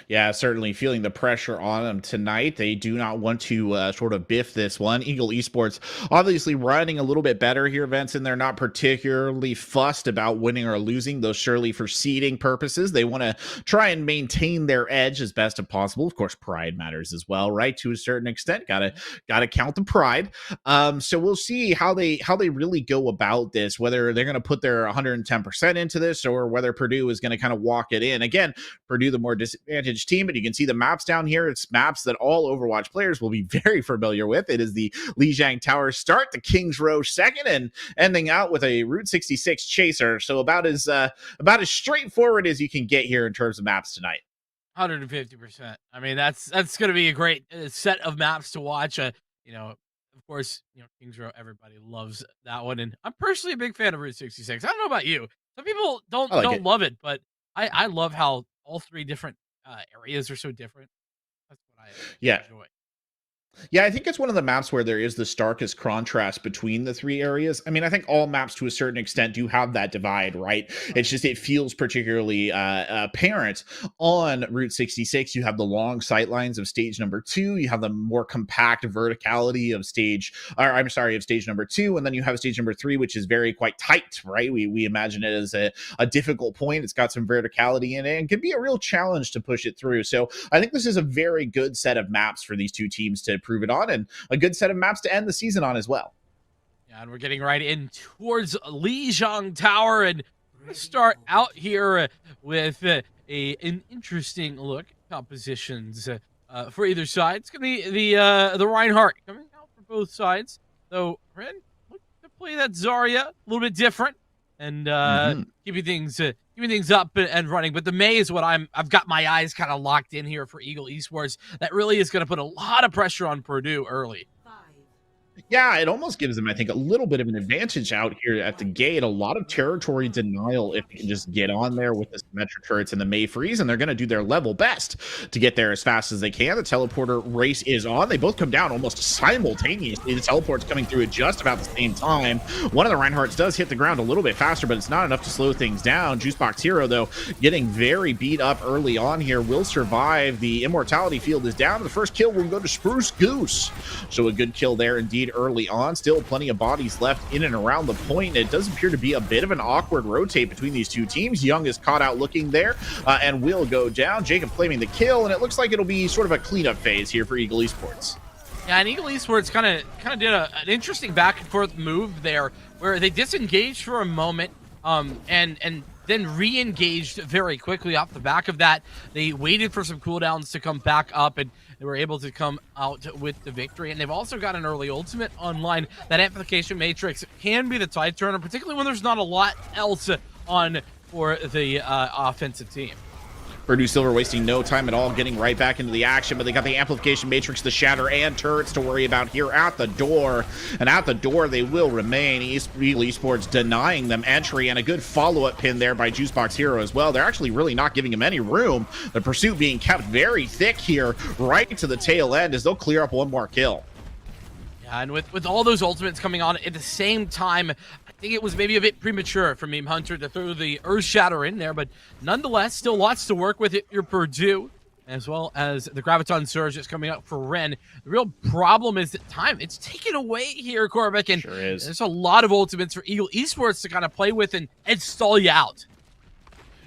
Yeah, certainly feeling the pressure on them tonight. They do not want to sort of biff this one. Eagle Esports obviously running a little bit better here, Vincent. They're not particularly fussed about winning or losing, though surely for seeding purposes, they want to try and maintain their edge as best as possible. Of course, pride matters as well, right? To a certain extent, gotta count the pride. So we'll see how they really go about this, whether they're going to put their 110% into this or whether Purdue is going to kind of walk it in. Again, Purdue, the more disadvantaged team, but you can see the maps down here. It's maps that all Overwatch players will be very familiar with. It is the Lijiang Tower start, the King's Row second, and ending out with a Route 66 chaser. So about as straightforward as you can get here in terms of maps tonight.
150%. I mean, that's going to be a great set of maps to watch. Of course, Kings Row, everybody loves that one, and I'm personally a big fan of Route 66. I don't know about you. Some people don't love it, but I love how all three different areas are so different. That's what I enjoy.
Yeah, I think it's one of the maps where there is the starkest contrast between the three areas. I mean, I think all maps to a certain extent do have that divide, right? It's just it feels particularly apparent on Route 66. You have the long sight lines of stage number 2. You have the more compact verticality of stage number 2, and then you have stage number 3, which is quite tight, right? We imagine it as a difficult point. It's got some verticality in it and can be a real challenge to push it through. So I think this is a very good set of maps for these two teams to prove it on, and a good set of maps to end the season on as well.
Yeah, and we're getting right in towards Lijiang Tower, and start out here with an interesting look compositions for either side. It's gonna be the Reinhardt coming out for both sides. So Ren look to play that Zarya a little bit different and keeping things up and running. But the May is what I've got my eyes kind of locked in here for Eagle Esports. That really is going to put a lot of pressure on Purdue early.
Yeah, it almost gives them, I think, a little bit of an advantage out here at the gate. A lot of territory denial if they can just get on there with the symmetric turrets and the May Freeze, and they're going to do their level best to get there as fast as they can. The teleporter race is on. They both come down almost simultaneously. The teleport's coming through at just about the same time. One of the Reinhardts does hit the ground a little bit faster, but it's not enough to slow things down. Juicebox Hero, though, getting very beat up early on here, will survive. The Immortality field is down. The first kill will go to Spruce Goose. So a good kill there indeed early on. Still plenty of bodies left in and around the point. It does appear to be a bit of an awkward rotate between these two teams. Young is caught out looking there and will go down. Jacob claiming the kill, and it looks like it'll be sort of a cleanup phase here for Eagle Esports.
Yeah, and Eagle Esports kind of did an interesting back and forth move there where they disengaged for a moment and then re-engaged very quickly off the back of that. They waited for some cooldowns to come back up, and they were able to come out with the victory. And they've also got an early ultimate online. That amplification matrix can be the tide turner, particularly when there's not a lot else on for the offensive team.
Purdue Silver wasting no time at all, getting right back into the action, but they got the amplification matrix, the shatter, and turrets to worry about here at the door. And at the door they will remain. Eagle Esports denying them entry, and a good follow-up pin there by Juicebox Hero as well. They're actually really not giving him any room. The pursuit being kept very thick here right to the tail end as they'll clear up one more kill.
Yeah, and with all those ultimates coming on at the same time, I think it was maybe a bit premature for Meme Hunter to throw the Earth Shatter in there, but nonetheless, still lots to work with your Purdue, as well as the Graviton Surge that's coming up for Ren. The real problem is that time. It's taken away here, Korvik, and
sure is.
There's a lot of ultimates for Eagle Esports to kind of play with and stall you out.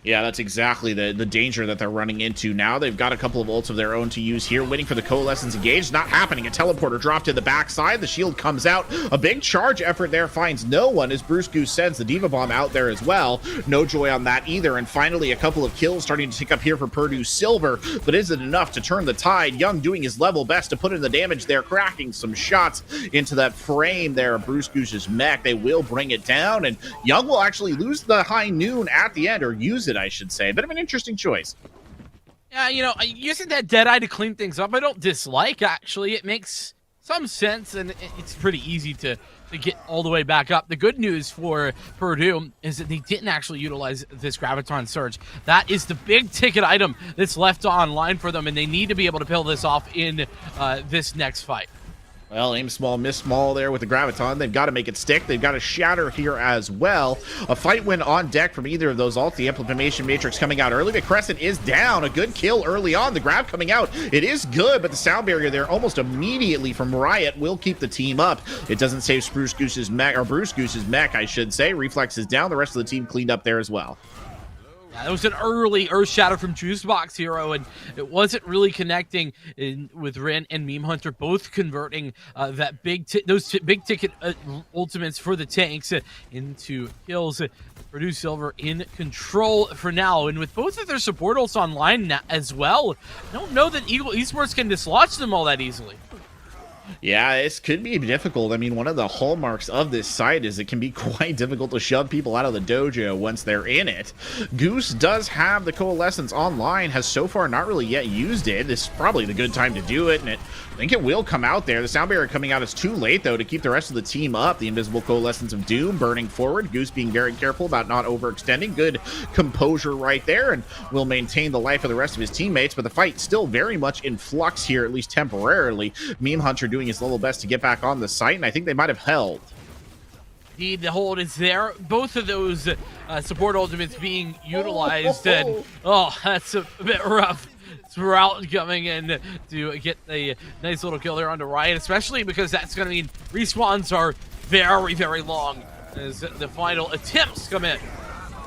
Yeah, that's exactly the danger that they're running into now. They've got a couple of ults of their own to use here, waiting for the Coalescence engage. Not happening. A teleporter dropped to the backside. The shield comes out. A big charge effort there finds no one as Bruce Goose sends the Diva Bomb out there as well. No joy on that either. And finally, a couple of kills starting to tick up here for Purdue Silver, but is it enough to turn the tide? Young doing his level best to put in the damage there, cracking some shots into that frame there of Bruce Goose's mech. They will bring it down, and Young will actually lose the high noon at the end, or use it, I should say. Bit of an interesting choice.
Yeah, using that Deadeye to clean things up, I don't dislike, actually. It makes some sense, and it's pretty easy to get all the way back up. The good news for Purdue is that they didn't actually utilize this Graviton Surge. That is the big ticket item that's left online for them, and they need to be able to pull this off in this next fight.
Well, aim small, miss small there with the Graviton. They've got to make it stick. They've got to shatter here as well. A fight win on deck from either of those ults. The Implementation Matrix coming out early, but Crescent is down. A good kill early on. The grab coming out. It is good, but the sound barrier there almost immediately from Riot will keep the team up. It doesn't save Spruce Goose's mech, or Bruce Goose's mech, I should say. Reflex is down. The rest of the team cleaned up there as well.
Yeah, that was an early Earth Shadow from Juicebox Hero, and it wasn't really connecting with Rin and Meme Hunter, both converting that those big ticket ultimates for the tanks into kills. Purdue Silver in control for now, and with both of their support ults online as well, I don't know that Eagle Esports can dislodge them all that easily.
Yeah, this could be difficult. I mean, one of the hallmarks of this site is it can be quite difficult to shove people out of the dojo once they're in it. Goose does have the Coalescence online, has so far not really yet used it. This is probably the good time to do it, and I think it will come out there. The sound barrier coming out is too late, though, to keep the rest of the team up. The Invisible Coalescence of Doom burning forward. Goose being very careful about not overextending. Good composure right there, and will maintain the life of the rest of his teammates, but the fight still very much in flux here, at least temporarily. Meme Hunter doing his level best to get back on the site, and I think they might have held.
Indeed, the hold is there. Both of those support ultimates being utilized, and that's a bit rough. Sprout coming in to get a nice little kill there onto Riot, especially because that's going to mean respawns are very, very long as the final attempts come in.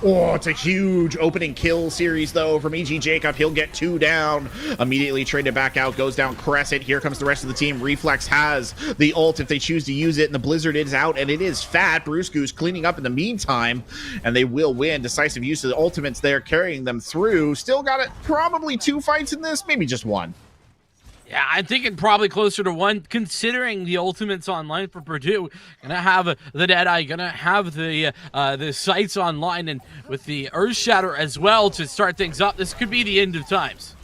Oh, it's a huge opening kill series, though, from E.G. Jacob. He'll get 2 down. Immediately traded back out, goes down Crescent. Here comes the rest of the team. Reflex has the ult if they choose to use it, and the Blizzard is out, and it is fat. Bruce Goose cleaning up in the meantime, and they will win. Decisive use of the ultimates there, carrying them through. Still got it. Probably 2 fights in this, maybe just 1.
Yeah, I'm thinking probably closer to 1, considering the ultimates online for Purdue. Gonna have the Deadeye, gonna have the sights online, and with the Earth Shatter as well to start things up. This could be the end of times.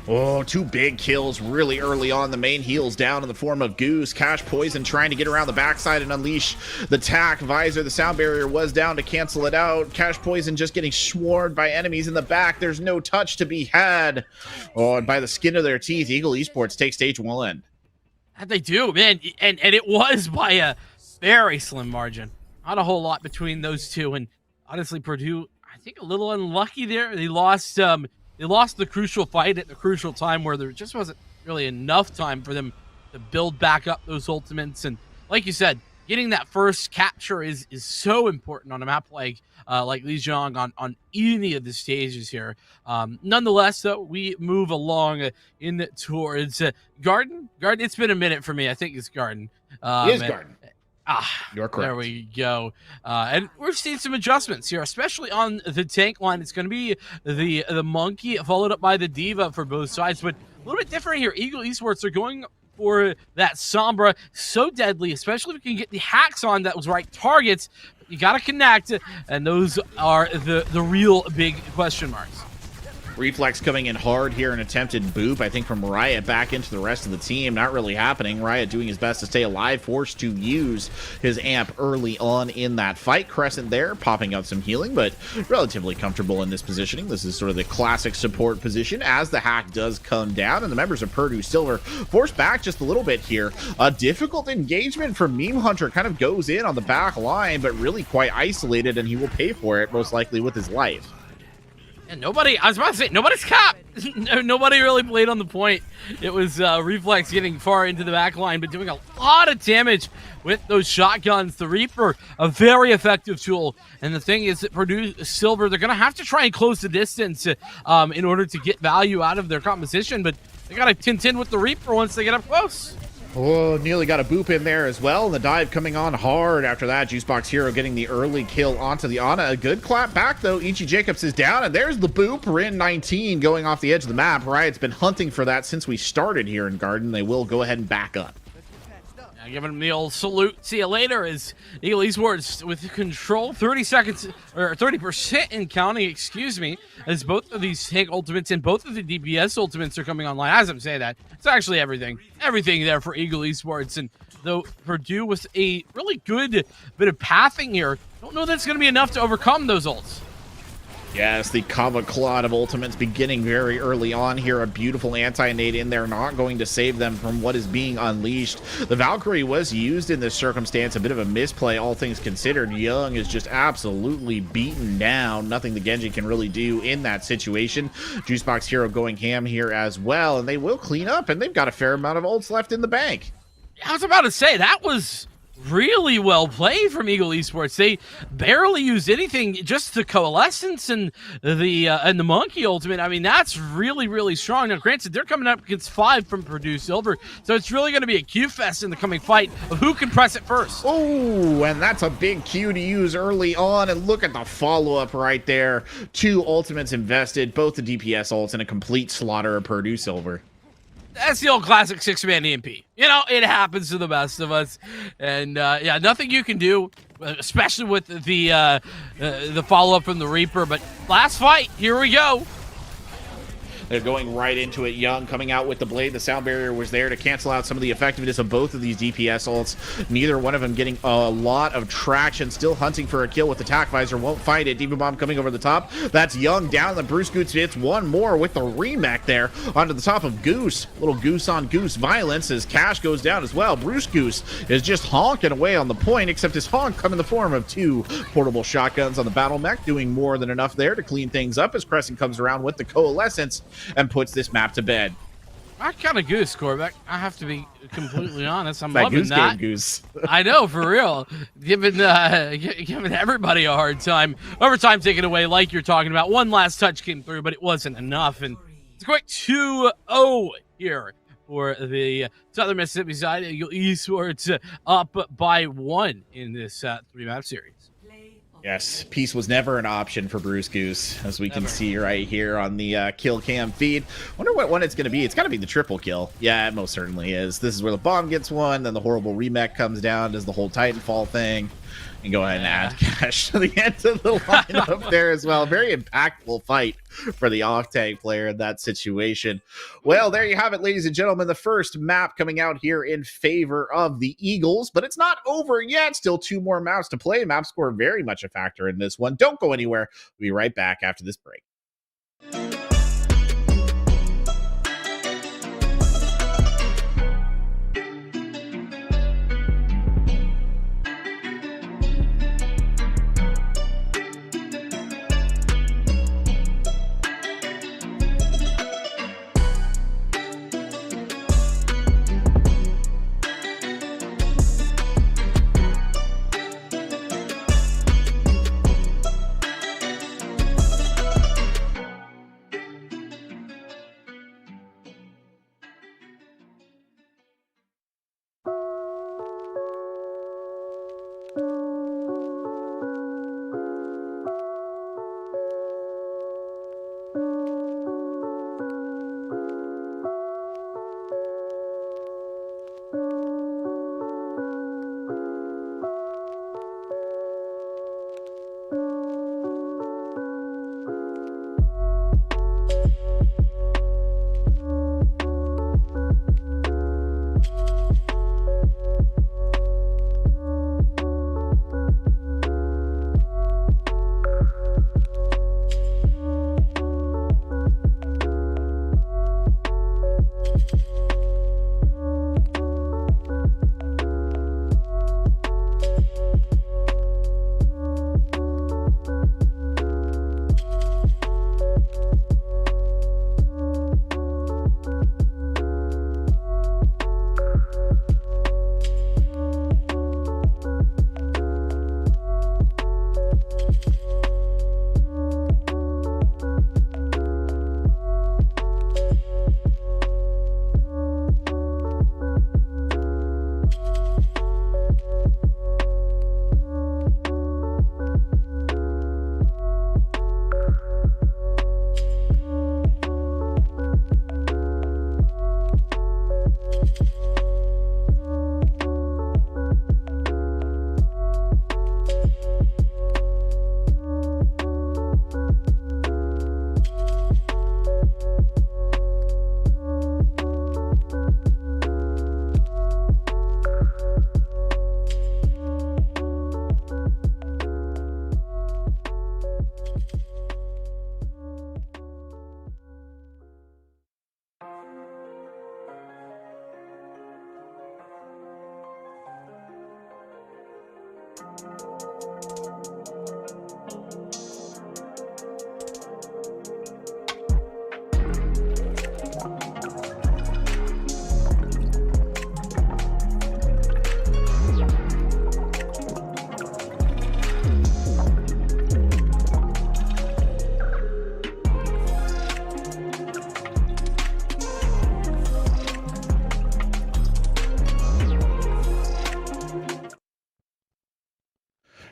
Oh, 2 big kills really early on. The main heals down in the form of Goose. Cash Poison trying to get around the backside and unleash the tack. Visor, the sound barrier was down to cancel it out. Cash Poison just getting swarmed by enemies in the back. There's no touch to be had. Oh, and by the skin of their teeth, Eagle Esports take stage 1.
And they do, man. And it was by a very slim margin. Not a whole lot between those two. And honestly, Purdue, I think a little unlucky there. They lost the crucial fight at the crucial time where there just wasn't really enough time for them to build back up those ultimates. And like you said, getting that first capture is so important on a map like Lijiang on any of the stages here. Nonetheless, though, we move along in towards Garden. Garden, it's been a minute for me. I think it's Garden.
It is Garden. You're correct.
There we go. And we've seen some adjustments here, especially on the tank line. It's going to be the Monkey followed up by the Diva for both sides, but a little bit different here. Eagle Esports are going for that Sombra, so deadly, especially if we can get the hacks on that was right targets. You got to connect, and those are the real big question marks.
Reflex coming in hard here, an attempted boop, I think, from Riot back into the rest of the team. Not really happening. Riot doing his best to stay alive, forced to use his amp early on in that fight. Crescent there, popping out some healing, but relatively comfortable in this positioning. This is sort of the classic support position as the hack does come down, and the members of Purdue Silver forced back just a little bit here. A difficult engagement for Meme Hunter, kind of goes in on the back line, but really quite isolated, and he will pay for it, most likely with his life.
And I was about to say, nobody's capped. Nobody really played on the point. It was Reflex getting far into the back line, but doing a lot of damage with those shotguns. The Reaper, a very effective tool. And the thing is that Purdue Silver, they're going to have to try and close the distance in order to get value out of their composition, but they got to contend with the Reaper once they get up close.
Oh, nearly got a boop in there as well. And the dive coming on hard after that. Juicebox Hero getting the early kill onto the Ana. A good clap back, though. E.G. Jacobs is down, and there's the boop. Rin 19 going off the edge of the map. Riot's been hunting for that since we started here in Garden. They will go ahead and back up.
Giving him the old salute. See you later as Eagle Esports with control. 30 seconds, or 30% in counting, excuse me, as both of these tank ultimates and both of the DPS ultimates are coming online. As I'm saying that, it's actually everything there for Eagle Esports. And though Purdue with a really good bit of pathing here, don't know that it's going to be enough to overcome those ults.
Yes, the Kava Clawed of ultimates beginning very early on here. A beautiful anti-nade in there, not going to save them from what is being unleashed. The Valkyrie was used in this circumstance, a bit of a misplay, all things considered. Young is just absolutely beaten down. Nothing the Genji can really do in that situation. Juicebox Hero going ham here as well, and they will clean up, and they've got a fair amount of ults left in the bank.
I was about to say, that was really well played from Eagle Esports. They barely used anything, just the Coalescence and the Monkey ultimate. I mean, that's really, really strong. Now, granted, they're coming up against 5 from Purdue Silver, so it's really going to be a Q fest in the coming fight of who can press it first.
Oh, and that's a big Q to use early on, and look at the follow-up right there. 2 ultimates invested, both the DPS ults, and a complete slaughter of Purdue Silver.
That's the old classic 6-man EMP. You know, it happens to the best of us. And, yeah, nothing you can do, especially with the follow-up from the Reaper. But last fight, here we go.
They're going right into it. Young coming out with the blade. The sound barrier was there to cancel out some of the effectiveness of both of these DPS ults. Neither one of them getting a lot of traction. Still hunting for a kill with attack visor. Won't find it. Demon Bomb coming over the top. That's Young down. The Bruce Goose hits one more with the remake there onto the top of Goose. Little goose on goose violence as Cash goes down as well. Bruce Goose is just honking away on the point, except his honk come in the form of 2 portable shotguns on the battle mech, doing more than enough there to clean things up as Crescent comes around with the Coalescence and puts this map to bed.
I kind of goose, Corbeck. I have to be completely honest. I'm
that
loving
goose
that.
Game, Goose.
I know, for real. Giving everybody a hard time. Overtime taken away, like you're talking about. One last touch came through, but it wasn't enough. And it's a quick 2-0 here for the Southern Mississippi side. Eagle Esports up by 1 in this 3-map series.
Yes, peace was never an option for Bruce Goose, as we can see right here on the kill cam feed. Wonder what one it's going to be. It's got to be the triple kill. Yeah, it most certainly is. This is where the bomb gets one, then the horrible remake comes down, does the whole Titanfall thing, and go ahead and add Cash to the end of the lineup there as well. Very impactful fight for the off-tank player in that situation. Well, there you have it, ladies and gentlemen. The first map coming out here in favor of the Eagles, but it's not over yet. Still 2 more maps to play. Map score very much a factor in this one. Don't go anywhere. We'll be right back after this break.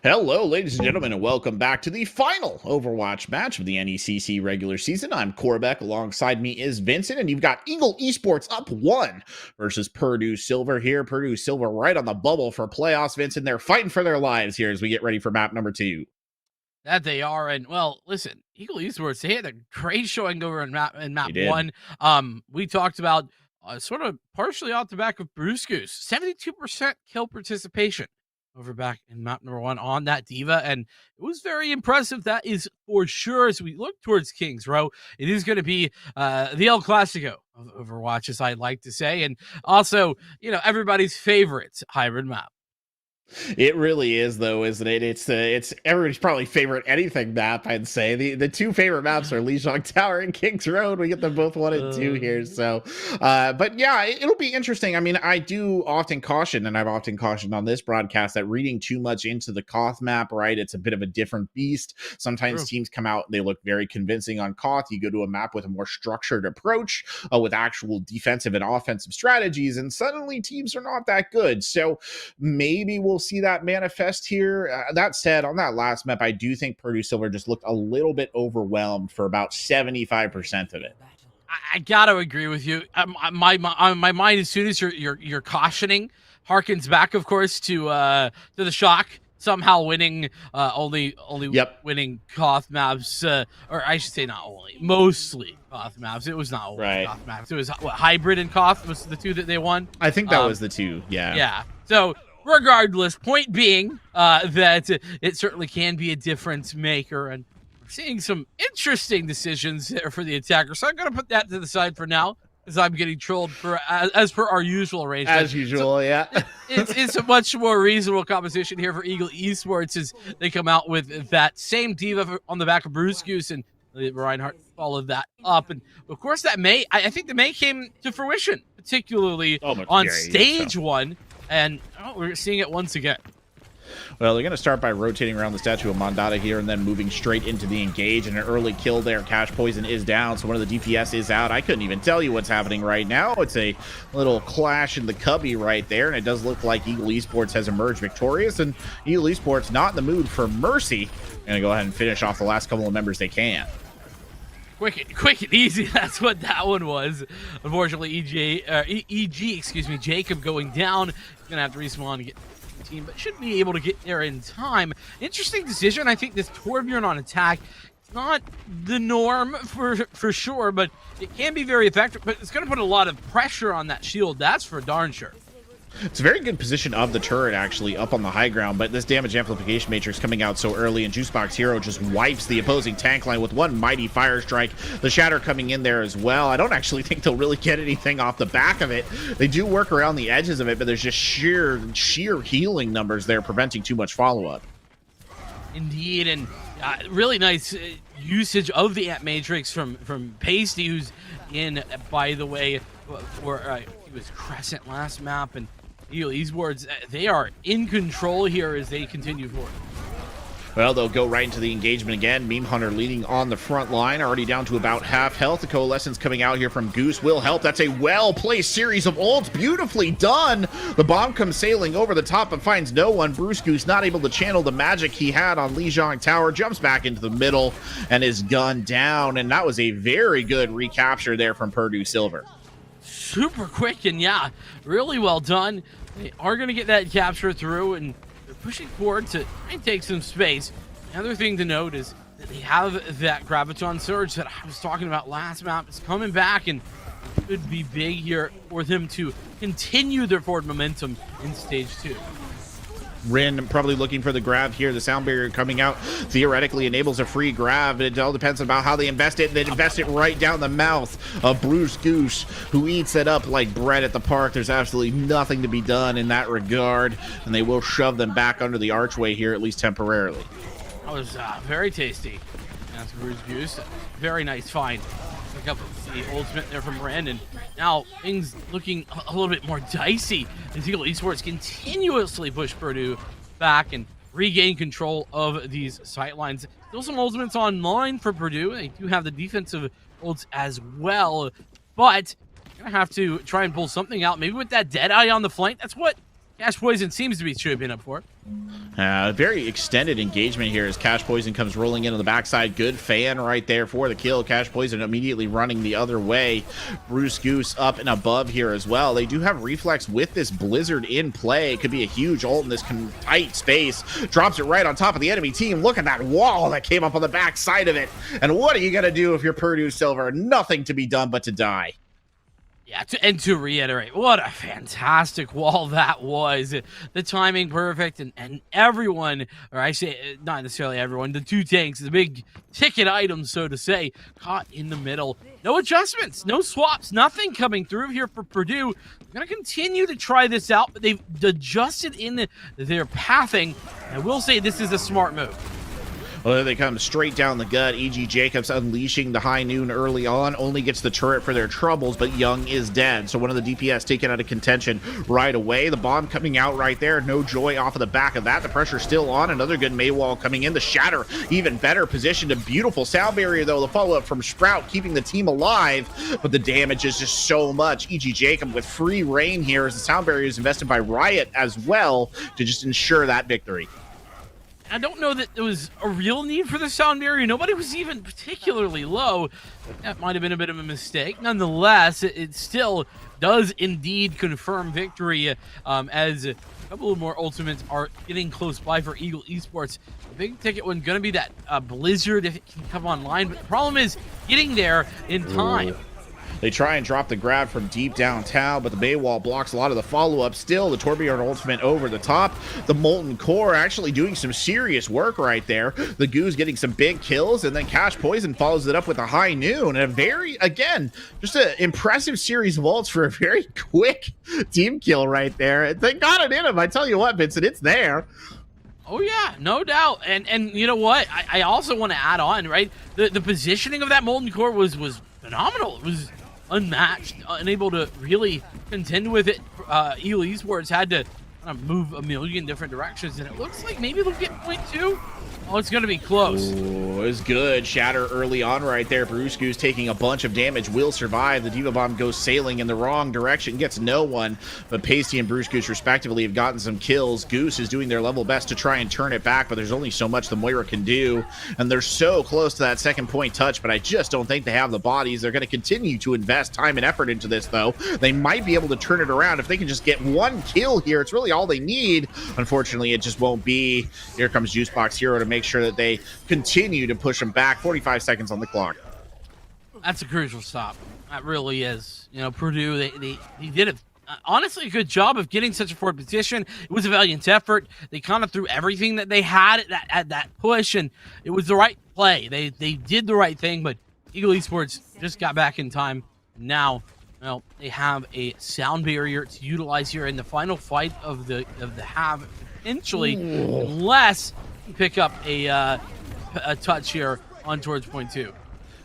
Hello, ladies and gentlemen, and welcome back to the final Overwatch match of the NECC regular season. I'm Corbeck. Alongside me is Vincent, and you've got Eagle Esports up 1 versus Purdue Silver here. Purdue Silver right on the bubble for playoffs, Vincent. They're fighting for their lives here as we get ready for map number 2.
That they are, and well, listen, Eagle Esports, they had a great showing over in map
They did.
1. We talked about sort of partially off the back of Bruce Goose, 72% kill participation over back in map number 1 on that Diva, and it was very impressive. That is for sure. As we look towards Kings Row, it is going to be the El Clasico of Overwatch, as I'd like to say, and also, you know, everybody's favorite hybrid map.
It really is, though, isn't it? It's everybody's probably favorite anything map, I'd say. The two favorite maps are Lijiang Tower and Kings Road. We get them both 1 and 2 here. So, but yeah, it'll be interesting. I mean, I do often caution, and I've often cautioned on this broadcast, that reading too much into the Koth map, right? It's a bit of a different beast. Sometimes teams come out and they look very convincing on Koth. You go to a map with a more structured approach, with actual defensive and offensive strategies, and suddenly teams are not that good. So maybe we'll see that manifest here. That said, on that last map, I do think Purdue Silver just looked a little bit overwhelmed for about 75% of it.
I gotta agree with you. My mind, as soon as you're cautioning, harkens back, of course, to the shock somehow winning only winning Koth maps, or I should say not only, mostly Koth maps. It was not only Koth maps. It was what, Hybrid and Koth was the 2 that they won.
I think that was the 2. Yeah.
Yeah. So regardless, point being that it certainly can be a difference maker, and we're seeing some interesting decisions there for the attacker. So I'm going to put that to the side for now, because I'm getting trolled for as per our usual arrangement.
As usual, so, yeah.
it's a much more reasonable competition here for Eagle Esports as they come out with that same Diva on the back of Bruce Goose, and Reinhardt followed that up. And of course, that I think the May came to fruition, particularly on stage 1. And we're seeing it once again.
Well, they're going to start by rotating around the statue of Mondada here and then moving straight into the engage. And an early kill there. Cash Poison is down, so one of the DPS is out. I couldn't even tell you what's happening right now. It's a little clash in the cubby right there, and it does look like Eagle Esports has emerged victorious. And Eagle Esports not in the mood for mercy. Going to go ahead and finish off the last couple of members they can.
Quick and easy. That's what that one was. Unfortunately, Jacob going down. Gonna have to respawn to get the team, but should be able to get there in time. Interesting decision. I think this Torbjorn on attack, it's not the norm for sure, but it can be very effective. But it's gonna put a lot of pressure on that shield. That's for darn sure.
It's a very good position of the turret, actually, up on the high ground, but this damage amplification matrix coming out so early, and Juicebox Hero just wipes the opposing tank line with one mighty fire strike. The Shatter coming in there as well. I don't actually think they'll really get anything off the back of it. They do work around the edges of it, but there's just sheer healing numbers there preventing too much follow-up.
Indeed, and really nice usage of the amp matrix from Pasty, who's in, by the way, where he was Crescent last map, and Eagle Esports, they are in control here as they continue forward.
Well, they'll go right into the engagement again. Meme Hunter leading on the front line, already down to about half health. The Coalescence coming out here from Goose will help. That's a well-placed series of ults. Beautifully done. The bomb comes sailing over the top but finds no one. Bruce Goose not able to channel the magic he had on Lijiang Tower. Jumps back into the middle and is gunned down. And that was a very good recapture there from Purdue Silver.
Super quick, and yeah, really well done. They are going to get that capture through, and they're pushing forward to try and take some space. Another thing to note is that they have that Graviton Surge that I was talking about last map. It's coming back, and it could be big here for them to continue their forward momentum in stage 2.
Rin probably looking for the grab here. The sound barrier coming out theoretically enables a free grab, but it all depends on how they invest it. They invest it right down the mouth of Bruce Goose, who eats it up like bread at the park. There's absolutely nothing to be done in that regard, and they will shove them back under the archway here, at least temporarily.
That was very tasty. That's Bruce Goose. Very nice find. Pick up the ultimate there from Ren, and now things looking a little bit more dicey as Eagle Esports continuously push Purdue back and regain control of these sightlines. Still some ultimates online for Purdue. They do have the defensive ults as well, but gonna have to try and pull something out, maybe with that Deadeye on the flank. That's what Cash Poison seems to be shaping up for.
Very extended engagement here as Cash Poison comes rolling in on the backside. Good fan right there for the kill. Cash Poison immediately running the other way. Bruce Goose up and above here as well. They do have Reflex with this Blizzard in play. It could be a huge ult in this tight space. Drops it right on top of the enemy team. Look at that wall that came up on the backside of it. And what are you going to do if you're Purdue Silver? Nothing to be done but to die.
Yeah, to reiterate, what a fantastic wall that was. The timing perfect, and everyone, or I say not necessarily everyone, the two tanks, the big ticket items, so to say, caught in the middle. No adjustments, no swaps, nothing coming through here for Purdue. They're going to continue to try this out, but they've adjusted in their pathing. I will say this is a smart move.
Well, they come straight down the gut. E.G. Jacobs unleashing the high noon early on, only gets the turret for their troubles, but Young is dead. So one of the DPS taken out of contention right away. The bomb coming out right there. No joy off of the back of that. The pressure still on. Another good Maywall coming in. The Shatter, even better positioned. A beautiful sound barrier, though. The follow-up from Sprout, keeping the team alive, but the damage is just so much. E.G. Jacob with free reign here as the sound barrier is invested by Riot as well to just ensure that victory.
I don't know that there was a real need for the sound barrier. Nobody was even particularly low. That might have been a bit of a mistake. Nonetheless, it still does indeed confirm victory as a couple of more ultimates are getting close by for Eagle Esports. The big ticket one going to be that Blizzard if it can come online. But the problem is getting there in time.
They try and drop the grab from deep downtown, but the Baywall blocks a lot of the follow-up. Still, the Torbjorn ultimate over the top. The Molten Core actually doing some serious work right there. The Goose getting some big kills, and then Cash Poison follows it up with a high noon. And a very, again, just an impressive series of ults for a very quick team kill right there. They got it in him. I tell you what, Vincent, it's there.
Oh yeah, no doubt. And you know what? I also want to add on, right? The positioning of that Molten Core was phenomenal. It was unmatched, unable to really contend with it. Eagle Esports had to kind of move a million different directions, and it looks like maybe they'll get point two. Oh, it's going to be close.
Oh, it's good. Shatter early on right there. Bruce Goose taking a bunch of damage, will survive. The Diva Bomb goes sailing in the wrong direction, gets no one. But Pasty and Bruce Goose respectively have gotten some kills. Goose is doing their level best to try and turn it back, but there's only so much the Moira can do. And they're so close to that second point touch, but I just don't think they have the bodies. They're going to continue to invest time and effort into this, though. They might be able to turn it around. If they can just get one kill here, it's really all they need. Unfortunately, it just won't be. Here comes Juicebox Hero to make sure that they continue to push them back. 45 seconds on the clock.
That's a crucial stop. That really is. You know, Purdue, they did it. Honestly, a good job of getting such a forward position. It was a valiant effort. They kind of threw everything that they had at that push, and it was the right play. They did the right thing, but Eagle Esports just got back in time. Now, well, they have a sound barrier to utilize here in the final fight of the half, potentially, unless you pick up a touch here on towards point two.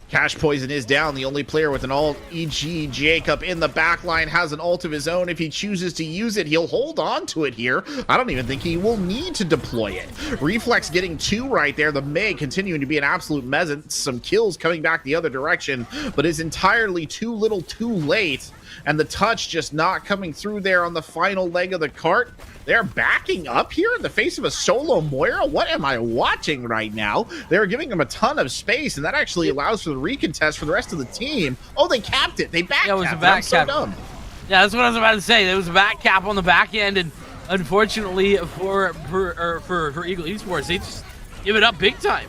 Cash Poison is down, the only player with an ult. E.G. Jacob in the back line has an ult of his own. If he chooses to use it, he'll hold on to it here. I don't even think he will need to deploy it. Reflex getting two right there. The May continuing to be an absolute mess. Some kills coming back the other direction, but is entirely too little too late. And the touch just not coming through there on the final leg of the cart. They're backing up here in the face of a solo Moira. What am I watching right now? They're giving him a ton of space, and that actually allows for the recontest for the rest of the team. Oh, they capped it. They back capped it. I'm so dumb.
Yeah, that's what I was about to say. There was a back cap on the back end, and unfortunately for Eagle Esports, they just give it up big time.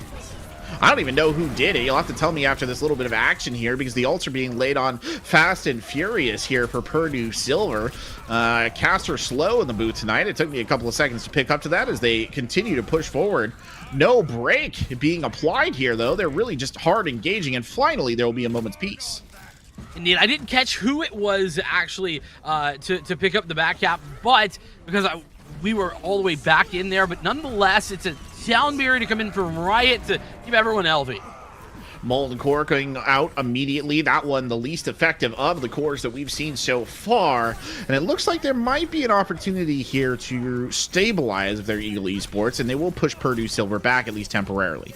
I don't even know who did it. You'll have to tell me after this little bit of action here, because the ults are being laid on fast and furious here for Purdue Silver. Caster slow in the boot tonight. It took me a couple of seconds to pick up to that as they continue to push forward. No break being applied here, though. They're really just hard engaging, and finally there will be a moment's peace.
Indeed, I didn't catch who it was actually to pick up the back cap, but because we were all the way back in there, but nonetheless, it's a sound barrier to come in from Riot to keep everyone LV.
Molten Core going out immediately. That one, the least effective of the cores that we've seen so far. And it looks like there might be an opportunity here to stabilize their Eagle Esports, and they will push Purdue Silver back, at least temporarily.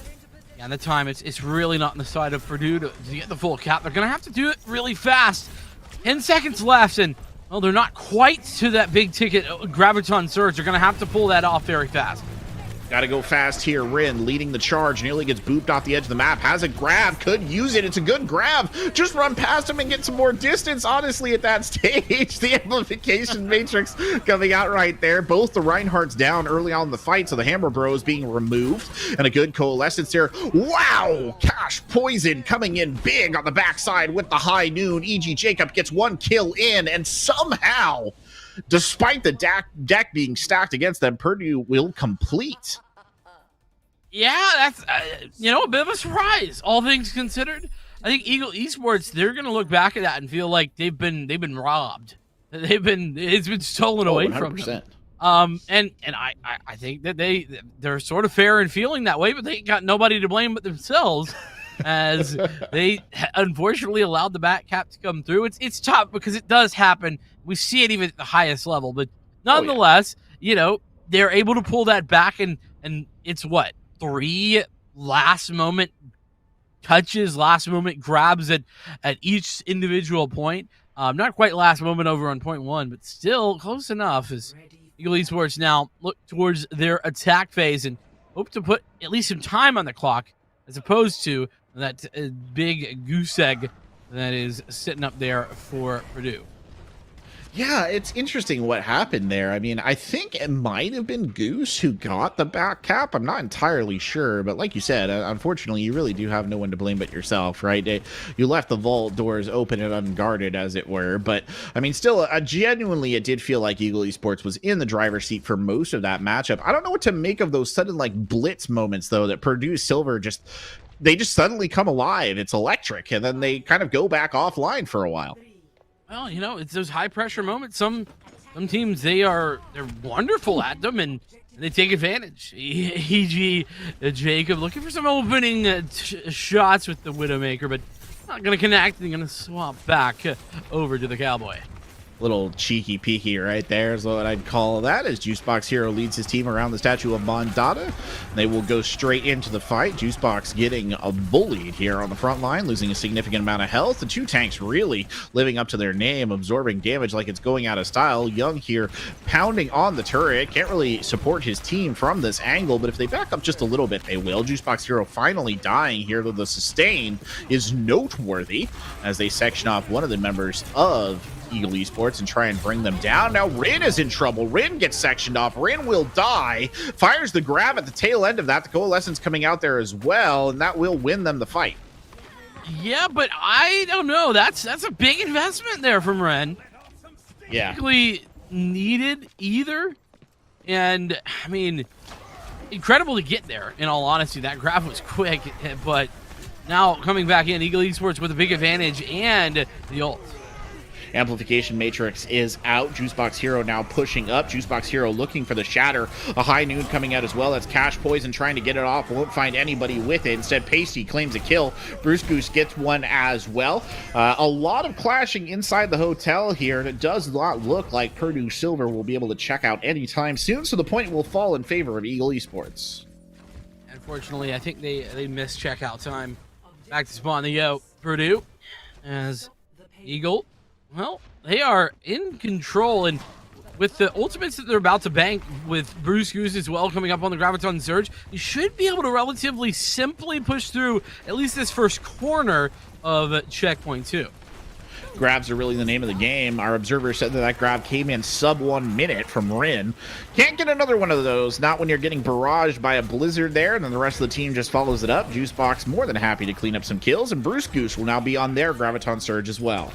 Yeah, and the time, it's really not on the side of Purdue to get the full cap. They're going to have to do it really fast. 10 seconds left, and, well, they're not quite to that big ticket Graviton Surge. They're going to have to pull that off very fast.
Got to go fast here. Rin leading the charge, nearly gets booped off the edge of the map. Has a grab, could use it. It's a good grab. Just run past him and get some more distance, honestly, at that stage. The amplification matrix coming out right there. Both the Reinhardts down early on in the fight, so the Hammer Bros being removed. And a good coalescence here. Wow! Cash Poison coming in big on the backside with the high noon. E.G. Jacob gets one kill in, and somehow, despite the deck being stacked against them, Purdue will complete.
Yeah, that's a bit of a surprise, all things considered. I think Eagle Esports, they're going to look back at that and feel like they've been robbed. It's been stolen away
100%.
from them. And I think that they're sort of fair in feeling that way, but they ain't got nobody to blame but themselves. As they unfortunately allowed the back cap to come through. It's tough because it does happen. We see it even at the highest level, but nonetheless, they're able to pull that back, and it's what, 3 last moment touches, last moment grabs at each individual point. Not quite last moment over on point 1, but still close enough as Eagle Esports now look towards their attack phase and hope to put at least some time on the clock, as opposed to that big goose egg that is sitting up there for Purdue.
Yeah, it's interesting what happened there. I mean, I think it might have been Goose who got the back cap. I'm not entirely sure, but like you said, unfortunately, you really do have no one to blame but yourself, right? You left the vault doors open and unguarded, as it were. But, I mean, still, genuinely, it did feel like Eagle Esports was in the driver's seat for most of that matchup. I don't know what to make of those sudden, blitz moments, though, that Purdue Silver they just suddenly come alive. It's electric, and then they kind of go back offline for a while.
Well, it's those high pressure moments. Some teams, they're wonderful at them, and they take advantage. E.g. Jacob looking for some opening shots with the Widowmaker, but not going to connect. They're going to swap back over to the Cowboy.
Little cheeky peeky right there is what I'd call that, as Juicebox Hero leads his team around the statue of Mondada. They will go straight into the fight. Juicebox getting bullied here on the front line, losing a significant amount of health. The 2 tanks really living up to their name, absorbing damage like it's going out of style. Young here pounding on the turret. Can't really support his team from this angle, but if they back up just a little bit, they will. Juicebox Hero finally dying here, though the sustain is noteworthy as they section off one of the members of Eagle Esports and try and bring them down. Now Rin is in trouble. Rin gets sectioned off. Rin will die. Fires the grab at the tail end of that. The Coalescence coming out there as well, and that will win them the fight.
Yeah, but I don't know. That's a big investment there from Ren.
Yeah.
Really needed either. And, I mean, incredible to get there, in all honesty. That grab was quick, but now coming back in, Eagle Esports with a big advantage and the ult.
Amplification Matrix is out. Juicebox Hero now pushing up. Juicebox Hero looking for the shatter. A high noon coming out as well. That's Cash Poison trying to get it off. Won't find anybody with it. Instead, Pasty claims a kill. Bruce Goose gets one as well. A lot of clashing inside the hotel here, and it does not look like Purdue Silver will be able to check out anytime soon, so the point will fall in favor of Eagle Esports.
Unfortunately, I think they missed checkout time. Back to spawn the Purdue as Eagle. Well, they are in control, and with the ultimates that they're about to bank with Bruce Goose as well coming up on the Graviton Surge, you should be able to relatively simply push through at least this first corner of checkpoint 2.
grabs are really the name of the game. Our observer said that grab came in sub 1 minute from Rin. Can't get another one of those, not when you're getting barraged by a blizzard there, and then the rest of the team just follows it up. Juicebox more than happy to clean up some kills, and Bruce Goose will now be on their Graviton Surge as well.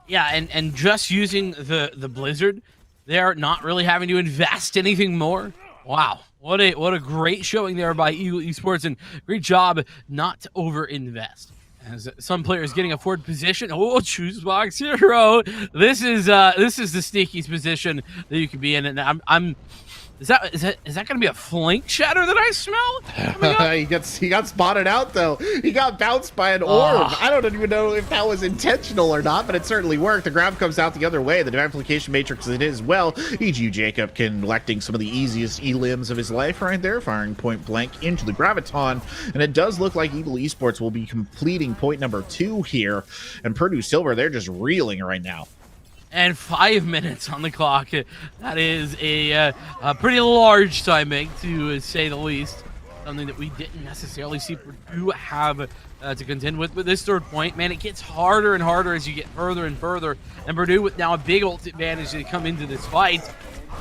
Yeah, and just using the blizzard, they're not really having to invest anything more. Wow, what a great showing there by Eagle Esports, and great job not to over-invest. As some players getting a forward position. Oh, Juicebox Hero. This is the sneakiest position that you could be in, and I'm. Is that going to be a flank shatter that I smell?
He got spotted out though. He got bounced by an orb. I don't even know if that was intentional or not, but it certainly worked. The grab comes out the other way. The Application Matrix it is well. E.G. Jacob collecting some of the easiest elims of his life right there, firing point blank into the Graviton, and it does look like Eagle Esports will be completing point number 2 here, and Purdue Silver, they're just reeling right now.
And 5 minutes on the clock. That is a pretty large timing, to say the least. Something that we didn't necessarily see Purdue have to contend with. But this third point, man, it gets harder and harder as you get further and further. And Purdue with now a big ult advantage to come into this fight.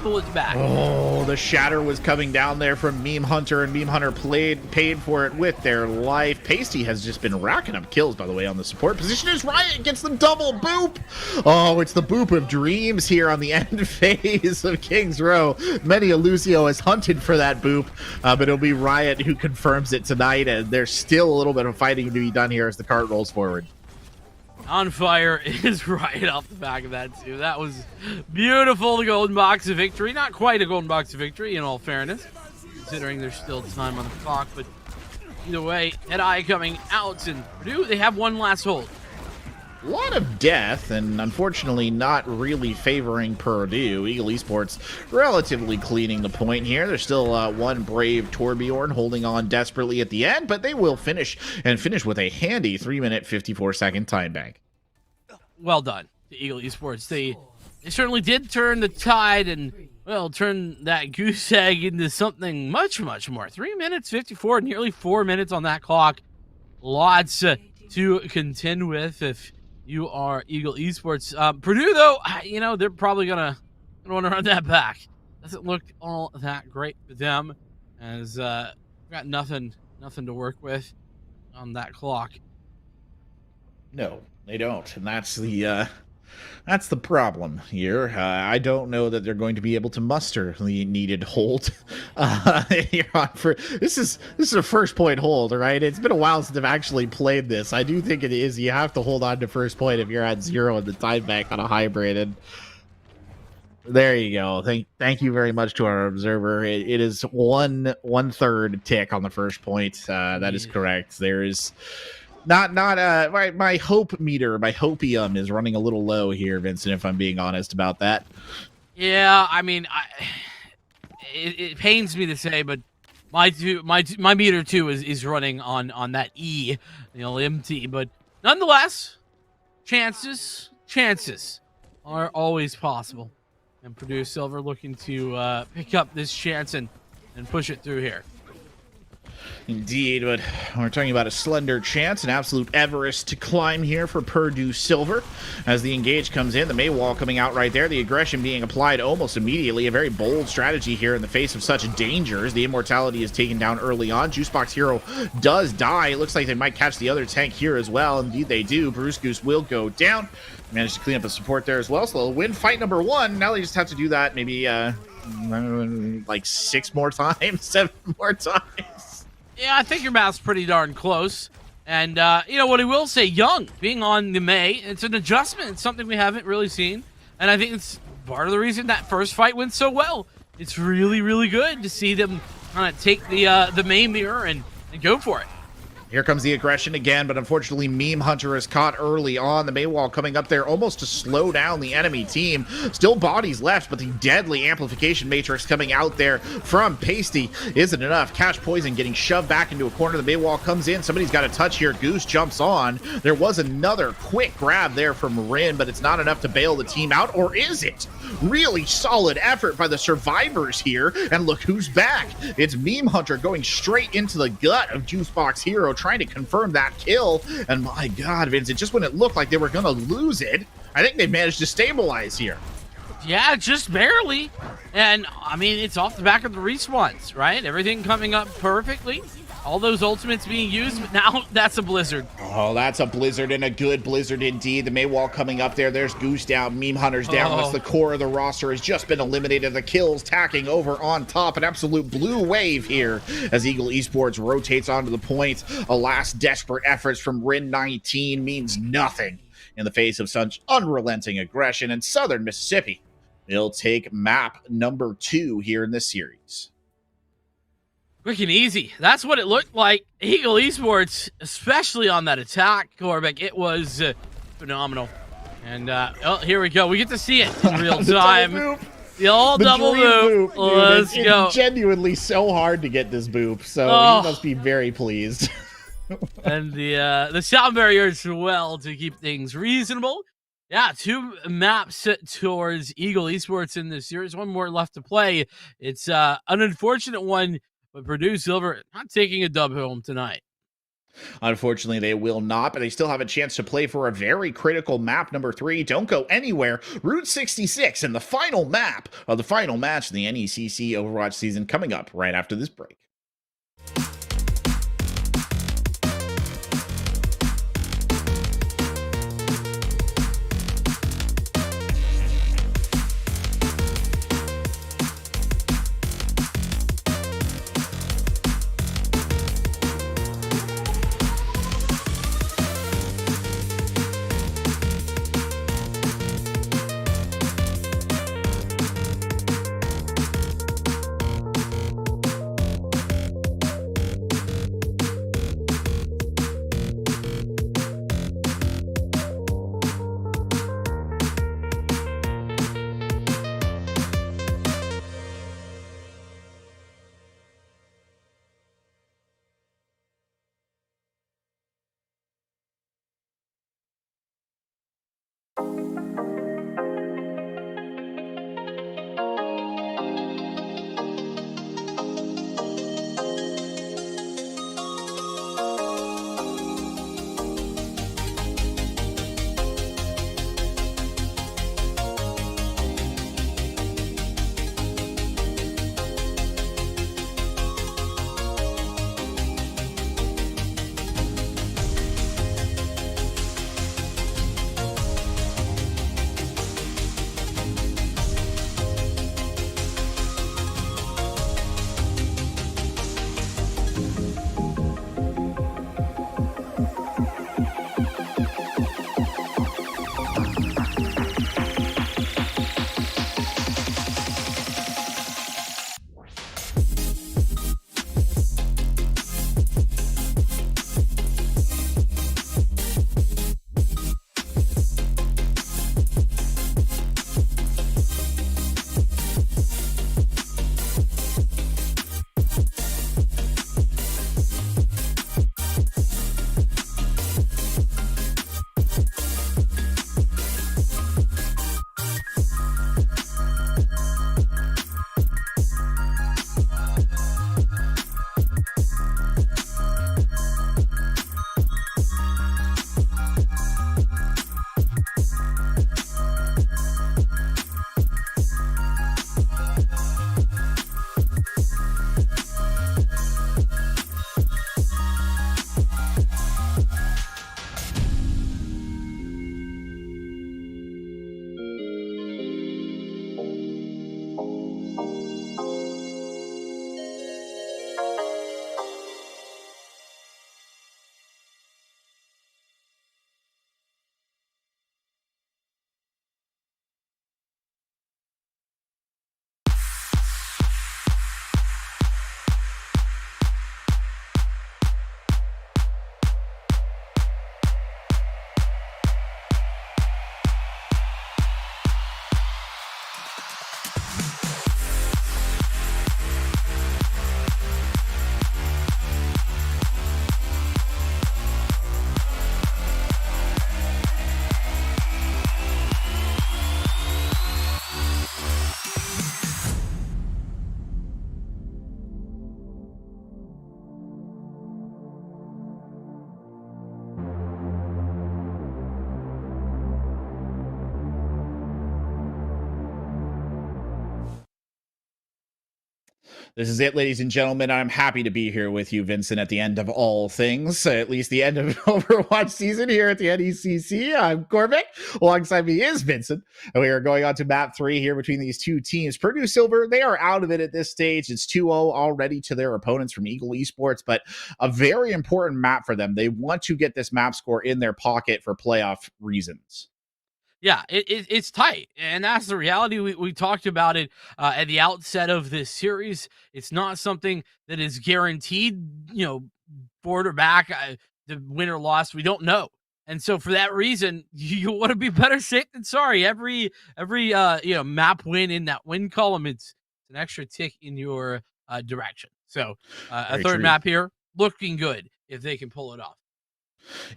Pull it back.
Oh, the shatter was coming down there from Meme Hunter, and Meme Hunter paid for it with their life. Pasty has just been racking up kills, by the way, on the support position. As Riot gets the double boop. Oh, it's the boop of dreams here on the end phase of King's Row. Many a Lucio has hunted for that boop, but it'll be Riot who confirms it tonight, and there's still a little bit of fighting to be done here as the cart rolls forward.
On fire is right off the back of that, too. That was beautiful, the golden box of victory. Not quite a golden box of victory, in all fairness, considering there's still time on the clock. But either way, Ed-Eye coming out, and Purdue, they have one last hold.
A lot of death, and unfortunately not really favoring Purdue. Eagle Esports relatively cleaning the point here. There's still one brave Torbjorn holding on desperately at the end, but they will finish with a handy 3-minute, 54-second time bank.
Well done to Eagle Esports. They certainly did turn the tide and, well, turn that goose egg into something much, much more. 3 minutes, 54, nearly 4 minutes on that clock. Lots to contend with if you are Eagle Esports. Purdue, though, you know, they're probably gonna want to run that back. Doesn't look all that great for them, as got nothing to work with on that clock.
No, they don't, and that's the problem here. I don't know that they're going to be able to muster the needed hold here on for this is a first point hold, right? It's been a while since I've actually played this. I do think it is. You have to hold on to first point if you're at 0 in the time back on a hybrid, and there you go. Thank you very much to our observer. It is one third tick on the first point. That is correct. There is. My hope meter, my hopium is running a little low here, Vincent, if I'm being honest about that.
Yeah, I mean, it pains me to say, but my meter too is running on that E, empty. But nonetheless, chances are always possible, and Purdue Silver looking to pick up this chance and push it through here.
Indeed, but we're talking about a slender chance, an absolute Everest to climb here for Purdue Silver. As the engage comes in, the May wall coming out right there, the aggression being applied almost immediately. A very bold strategy here in the face of such dangers. The immortality is taken down early on. Juicebox Hero does die. It looks like they might catch the other tank here as well. Indeed, they do. Bruce Goose will go down. Managed to clean up the support there as well, so they'll win fight number 1. Now they just have to do that maybe like 6 more times, 7 more times.
Yeah, I think your math's pretty darn close. And, what I will say, Young being on the May, it's an adjustment. It's something we haven't really seen. And I think it's part of the reason that first fight went so well. It's really, really good to see them kind of take the May mirror and go for it.
Here comes the aggression again, but unfortunately Meme Hunter is caught early on. The Maywall coming up there almost to slow down the enemy team. Still bodies left, but the deadly amplification matrix coming out there from Pasty isn't enough. Cash Poison getting shoved back into a corner. The Maywall comes in. Somebody's got a touch here. Goose jumps on. There was another quick grab there from Rin, but it's not enough to bail the team out, or is it? Really solid effort by the survivors here. And look who's back. It's Meme Hunter going straight into the gut of Juicebox Hero, trying to confirm that kill. And my God, Vincent, just when it looked like they were going to lose it, I think they managed to stabilize here.
Yeah, just barely. And I mean, it's off the back of the respawns, right? Everything coming up perfectly. All those ultimates being used, but now that's a blizzard.
Oh, that's a blizzard, and a good blizzard indeed. The Maywall coming up there. There's Goose down, Meme Hunter's down. Once the core of the roster has just been eliminated, the kills tacking over on top. An absolute blue wave here as Eagle Esports rotates onto the point. A last desperate efforts from Rin 19 means nothing in the face of such unrelenting aggression, and Southern Mississippi will take map number 2 here in this series.
Quick and easy. That's what it looked like. Eagle Esports, especially on that attack, Corbeck, it was phenomenal. And here we go. We get to see it in real time. The old double boop. Let's go.
It's genuinely so hard to get this boop, so you must be very pleased.
And the sound barrier as well to keep things reasonable. Yeah, 2 maps towards Eagle Esports in this series. 1 more left to play. It's an unfortunate one, but Purdue Silver not taking a dub home tonight.
Unfortunately, they will not, but they still have a chance to play for a very critical map number 3. Don't go anywhere. Route 66 and the final map of the final match in the NECC Overwatch season coming up right after this break. This is it, ladies and gentlemen. I'm happy to be here with you, Vincent, at the end of all things, at least the end of Overwatch season here at the NECC. I'm Corvick. Alongside me is Vincent. And we are going on to map 3 here between these two teams. Purdue Silver, they are out of it at this stage. It's 2-0 already to their opponents from Eagle Esports, but a very important map for them. They want to get this map score in their pocket for playoff reasons.
Yeah, it's tight, and that's the reality. We talked about it at the outset of this series. It's not something that is guaranteed, forward or back, the win or loss. We don't know, and so for that reason, you want to be better safe than sorry. Every map win in that win column, it's an extra tick in your direction. So a third map here looking good if they can pull it off.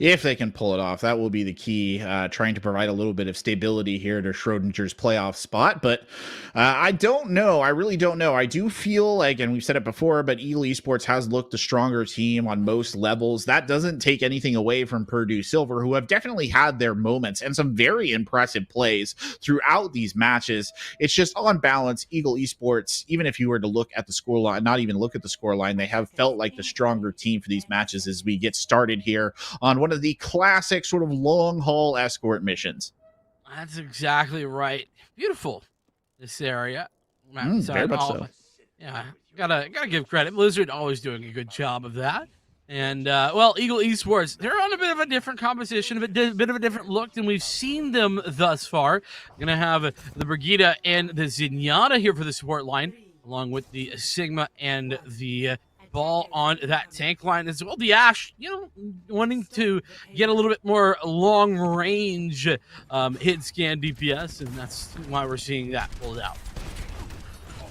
If they can pull it off, that will be the key, trying to provide a little bit of stability here to Schrodinger's playoff spot. But I don't know. I really don't know. I do feel like, and we've said it before, but Eagle Esports has looked the stronger team on most levels. That doesn't take anything away from Purdue Silver, who have definitely had their moments and some very impressive plays throughout these matches. It's just on balance, Eagle Esports, even if you were to look at the scoreline, not even look at the scoreline, they have felt like the stronger team for these matches as we get started here on one of the classic sort of long haul escort missions.
That's exactly right. Beautiful, this area.
Very much so.
Yeah, gotta give credit. Blizzard always doing a good job of that. And Eagle Esports, they're on a bit of a different composition, a bit of a different look than we've seen them thus far. Gonna have the Brigida and the Zenyatta here for the support line, along with the Sigma and the Ball on that tank line as well. The Ash, wanting to get a little bit more long range hit scan DPS, and that's why we're seeing that pulled out.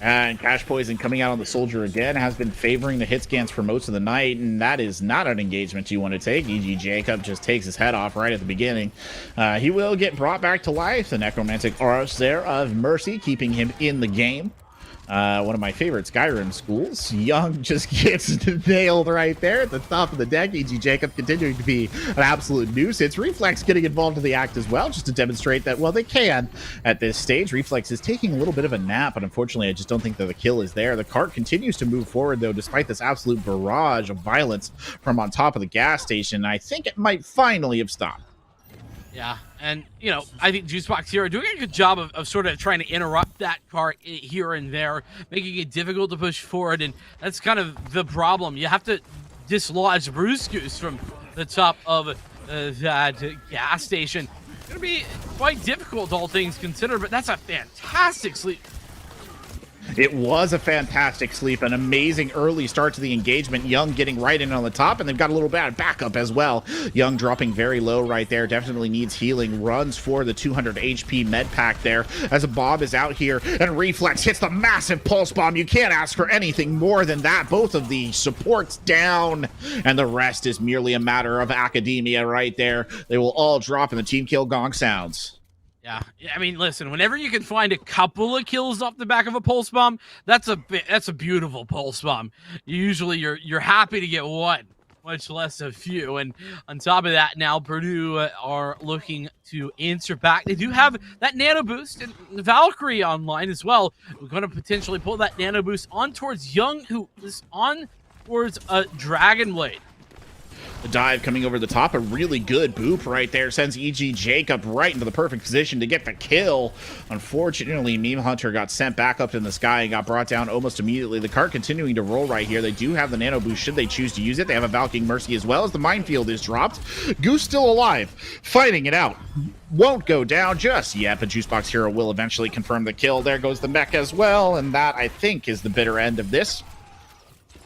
And Cash Poison coming out on the Soldier again has been favoring the hit scans for most of the night, and that is not an engagement you want to take. E.G. Jacob just takes his head off right at the beginning. He will get brought back to life. The Necromantic Auros there of Mercy keeping him in the game. One of my favorite Skyrim schools. Young just gets nailed right there at the top of the deck. E.G. Jacob continuing to be an absolute nuisance. Reflex getting involved in the act as well, just to demonstrate that, well, they can at this stage. Reflex is taking a little bit of a nap, but unfortunately, I just don't think that the kill is there. The cart continues to move forward, though, despite this absolute barrage of violence from on top of the gas station. I think it might finally have stopped.
Yeah, and, I think Juicebox here are doing a good job of sort of trying to interrupt that cart here and there, making it difficult to push forward, and that's kind of the problem. You have to dislodge Bruce Goose from the top of that gas station. It's going to be quite difficult, all things considered, but that's a fantastic sleep.
It was a fantastic sleep, an amazing early start to the engagement. Young getting right in on the top, and they've got a little bit of backup as well. Young dropping very low right there, definitely needs healing. Runs for the 200 HP med pack there as Bob is out here, and Reflex hits the massive pulse bomb. You can't ask for anything more than that. Both of the supports down, and the rest is merely a matter of academia right there. They will all drop, and the team kill gong sounds.
Yeah, I mean, listen, whenever you can find a couple of kills off the back of a pulse bomb, that's a beautiful pulse bomb. Usually you're happy to get one, much less a few. And on top of that, now Purdue are looking to answer back. They do have that nano boost and Valkyrie online as well. We're going to potentially pull that nano boost on towards Young, who is on towards a Dragon Blade.
The dive coming over the top, a really good boop right there, sends E.G. Jacob right into the perfect position to get the kill. Unfortunately, Meme Hunter got sent back up in the sky and got brought down almost immediately. The cart continuing to roll right here. They do have the nano boost should they choose to use it. They have a Valking Mercy as well as the minefield is dropped. Goose still alive, fighting it out. Won't go down just yet, but Juicebox Hero will eventually confirm the kill. There goes the mech as well, and that, I think, is the bitter end of this.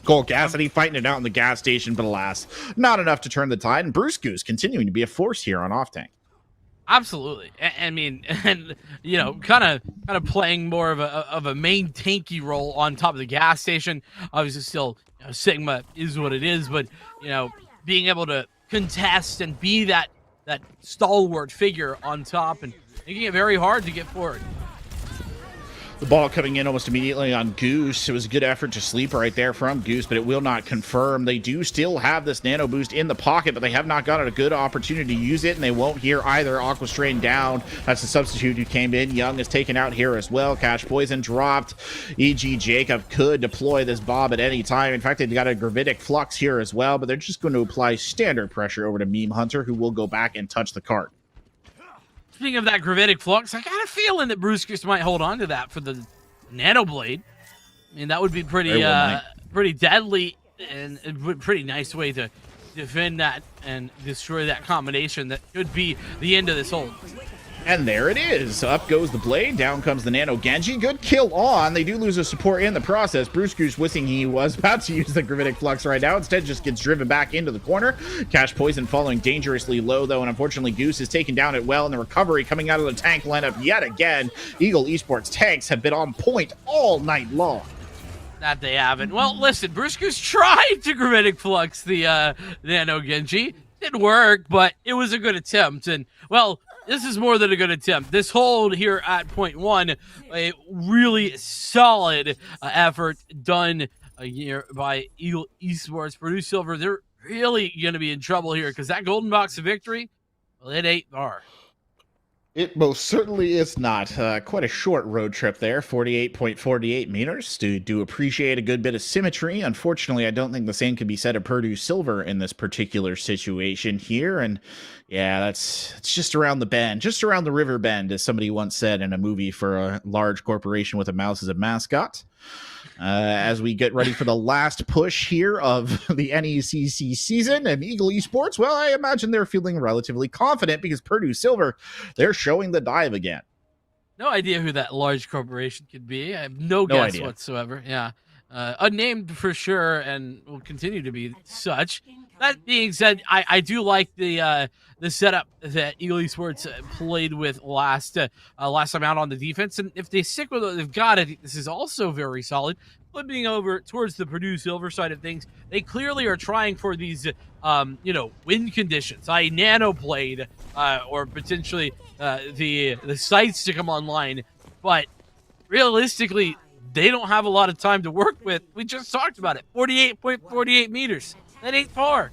Cole Cassidy fighting it out in the gas station, but alas, not enough to turn the tide. And Bruce Goose continuing to be a force here on off tank.
Absolutely. I mean, and kind of playing more of a main tanky role on top of the gas station. Obviously, still Sigma is what it is, but being able to contest and be that stalwart figure on top and making it very hard to get forward.
The ball coming in almost immediately on Goose. It was a good effort to sleep right there from Goose, but it will not confirm. They do still have this nano boost in the pocket, but they have not gotten a good opportunity to use it, and they won't hear either. Aqua Strain down. That's the substitute who came in. Young is taken out here as well. Cash Poison dropped. E.G. Jacob could deploy this Bob at any time. In fact, they've got a Gravitic Flux here as well, but they're just going to apply standard pressure over to Meme Hunter, who will go back and touch the cart.
Speaking of that Gravitic Flux, I got a feeling that Brewskers might hold on to that for the Nano Blade. I mean, that would be pretty deadly and a pretty nice way to defend that and destroy that combination that could be the end of this hold.
And there it is. Up goes the blade. Down comes the Nano Genji. Good kill on. They do lose a support in the process. Bruce Goose wishing he was about to use the Gravitic Flux right now. Instead, just gets driven back into the corner. Cash Poison falling dangerously low, though. And unfortunately, Goose is taken down at well. And the recovery coming out of the tank lineup yet again. Eagle Esports tanks have been on point all night long.
That they haven't. Well, listen, Bruce Goose tried to Gravitic Flux the Nano Genji. Didn't work, but it was a good attempt. And, well, this is more than a good attempt. This hold here at point one, a really solid effort done here by Eagle Esports. Purdue Silver, they're really going to be in trouble here because that golden box of victory, well, it ain't far.
It most certainly is not. Quite a short road trip there, 48.48 meters. Do appreciate a good bit of symmetry. Unfortunately, I don't think the same can be said of Purdue Silver in this particular situation here. And yeah, it's just around the bend, just around the river bend, as somebody once said in a movie for a large corporation with a mouse as a mascot. As we get ready for the last push here of the NECC season, and Eagle Esports, well, I imagine they're feeling relatively confident because Purdue Silver, they're showing the dive again.
No idea who that large corporation could be. I have no guess
idea
whatsoever. Yeah. Unnamed for sure, and will continue to be such. That being said, I do like the setup that Eagle Esports played with last time out on the defense, and if they stick with what they've got, I think this is also very solid. Flipping over towards the Purdue Silver side of things, they clearly are trying for these win conditions, i.e. Nano Blade, or potentially the sites to come online, but realistically, they don't have a lot of time to work with. We just talked about it. 48.48 meters. That ain't far.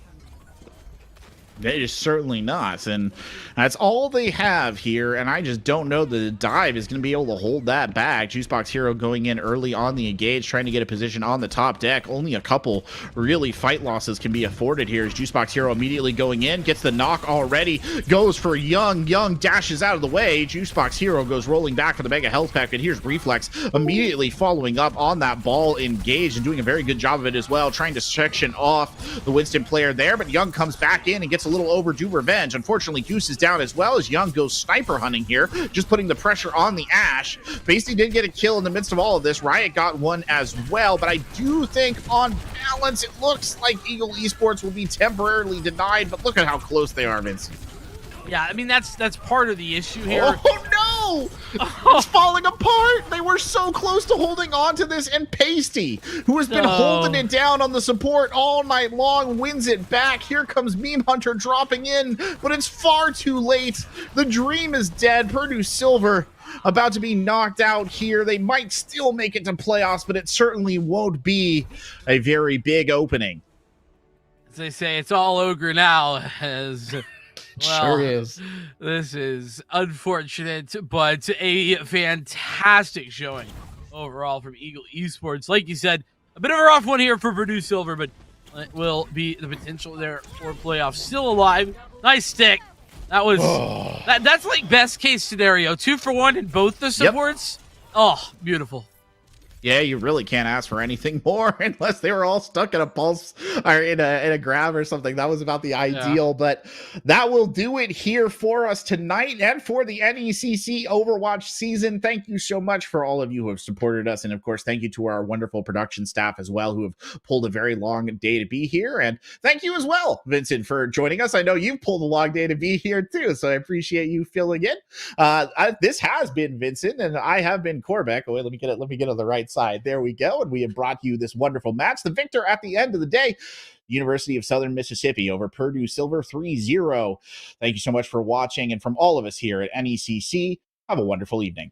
It is certainly not, and that's all they have here, and I just don't know that the dive is going to be able to hold that back. Juicebox Hero going in early on the engage, trying to get a position on the top deck. Only a couple really fight losses can be afforded here as Juicebox Hero immediately going in, gets the knock already, goes for Young. Young dashes out of the way. Juicebox Hero goes rolling back for the mega health pack, and here's Reflex immediately following up on that ball engaged and doing a very good job of it as well, trying to section off the Winston player there, but Young comes back in and gets a little overdue revenge. Unfortunately, Goose is down as well as Young goes sniper hunting here, just putting the pressure on the Ash. Basically did get a kill in the midst of all of this. Riot got one as well, but I do think on balance, it looks like Eagle Esports will be temporarily denied, but look at how close they are, Vince.
Yeah, I mean, that's part of the issue here.
Oh no! It's falling apart! They were so close to holding on to this, and Pasty, who has been holding it down on the support all night long, wins it back. Here comes Meme Hunter dropping in, but it's far too late. The dream is dead. Purdue Silver about to be knocked out here. They might still make it to playoffs, but it certainly won't be a very big opening.
As they say, it's all ogre now, as... Well,
Sure is.
This is unfortunate, but a fantastic showing overall from Eagle Esports. Like you said, a bit of a rough one here for Purdue Silver, but it will be the potential there for playoffs. Still alive. Nice stick. That was that's like best case scenario. 2 for 1 in both the supports. Yep. Oh, beautiful.
Yeah, you really can't ask for anything more unless they were all stuck in a pulse or in a grab or something. That was about the ideal, but that will do it here for us tonight and for the NECC Overwatch season. Thank you so much for all of you who have supported us. And of course, thank you to our wonderful production staff as well, who have pulled a very long day to be here. And thank you as well, Vincent, for joining us. I know you've pulled a long day to be here too, so I appreciate you filling in. This has been Vincent, and I have been Corbeck. Oh, wait, let me get it on the right side. There we go. And we have brought you this wonderful match. The victor at the end of the day, University of Southern Mississippi over Purdue Silver 3-0. Thank you so much for watching. And from all of us here at NECC, have a wonderful evening.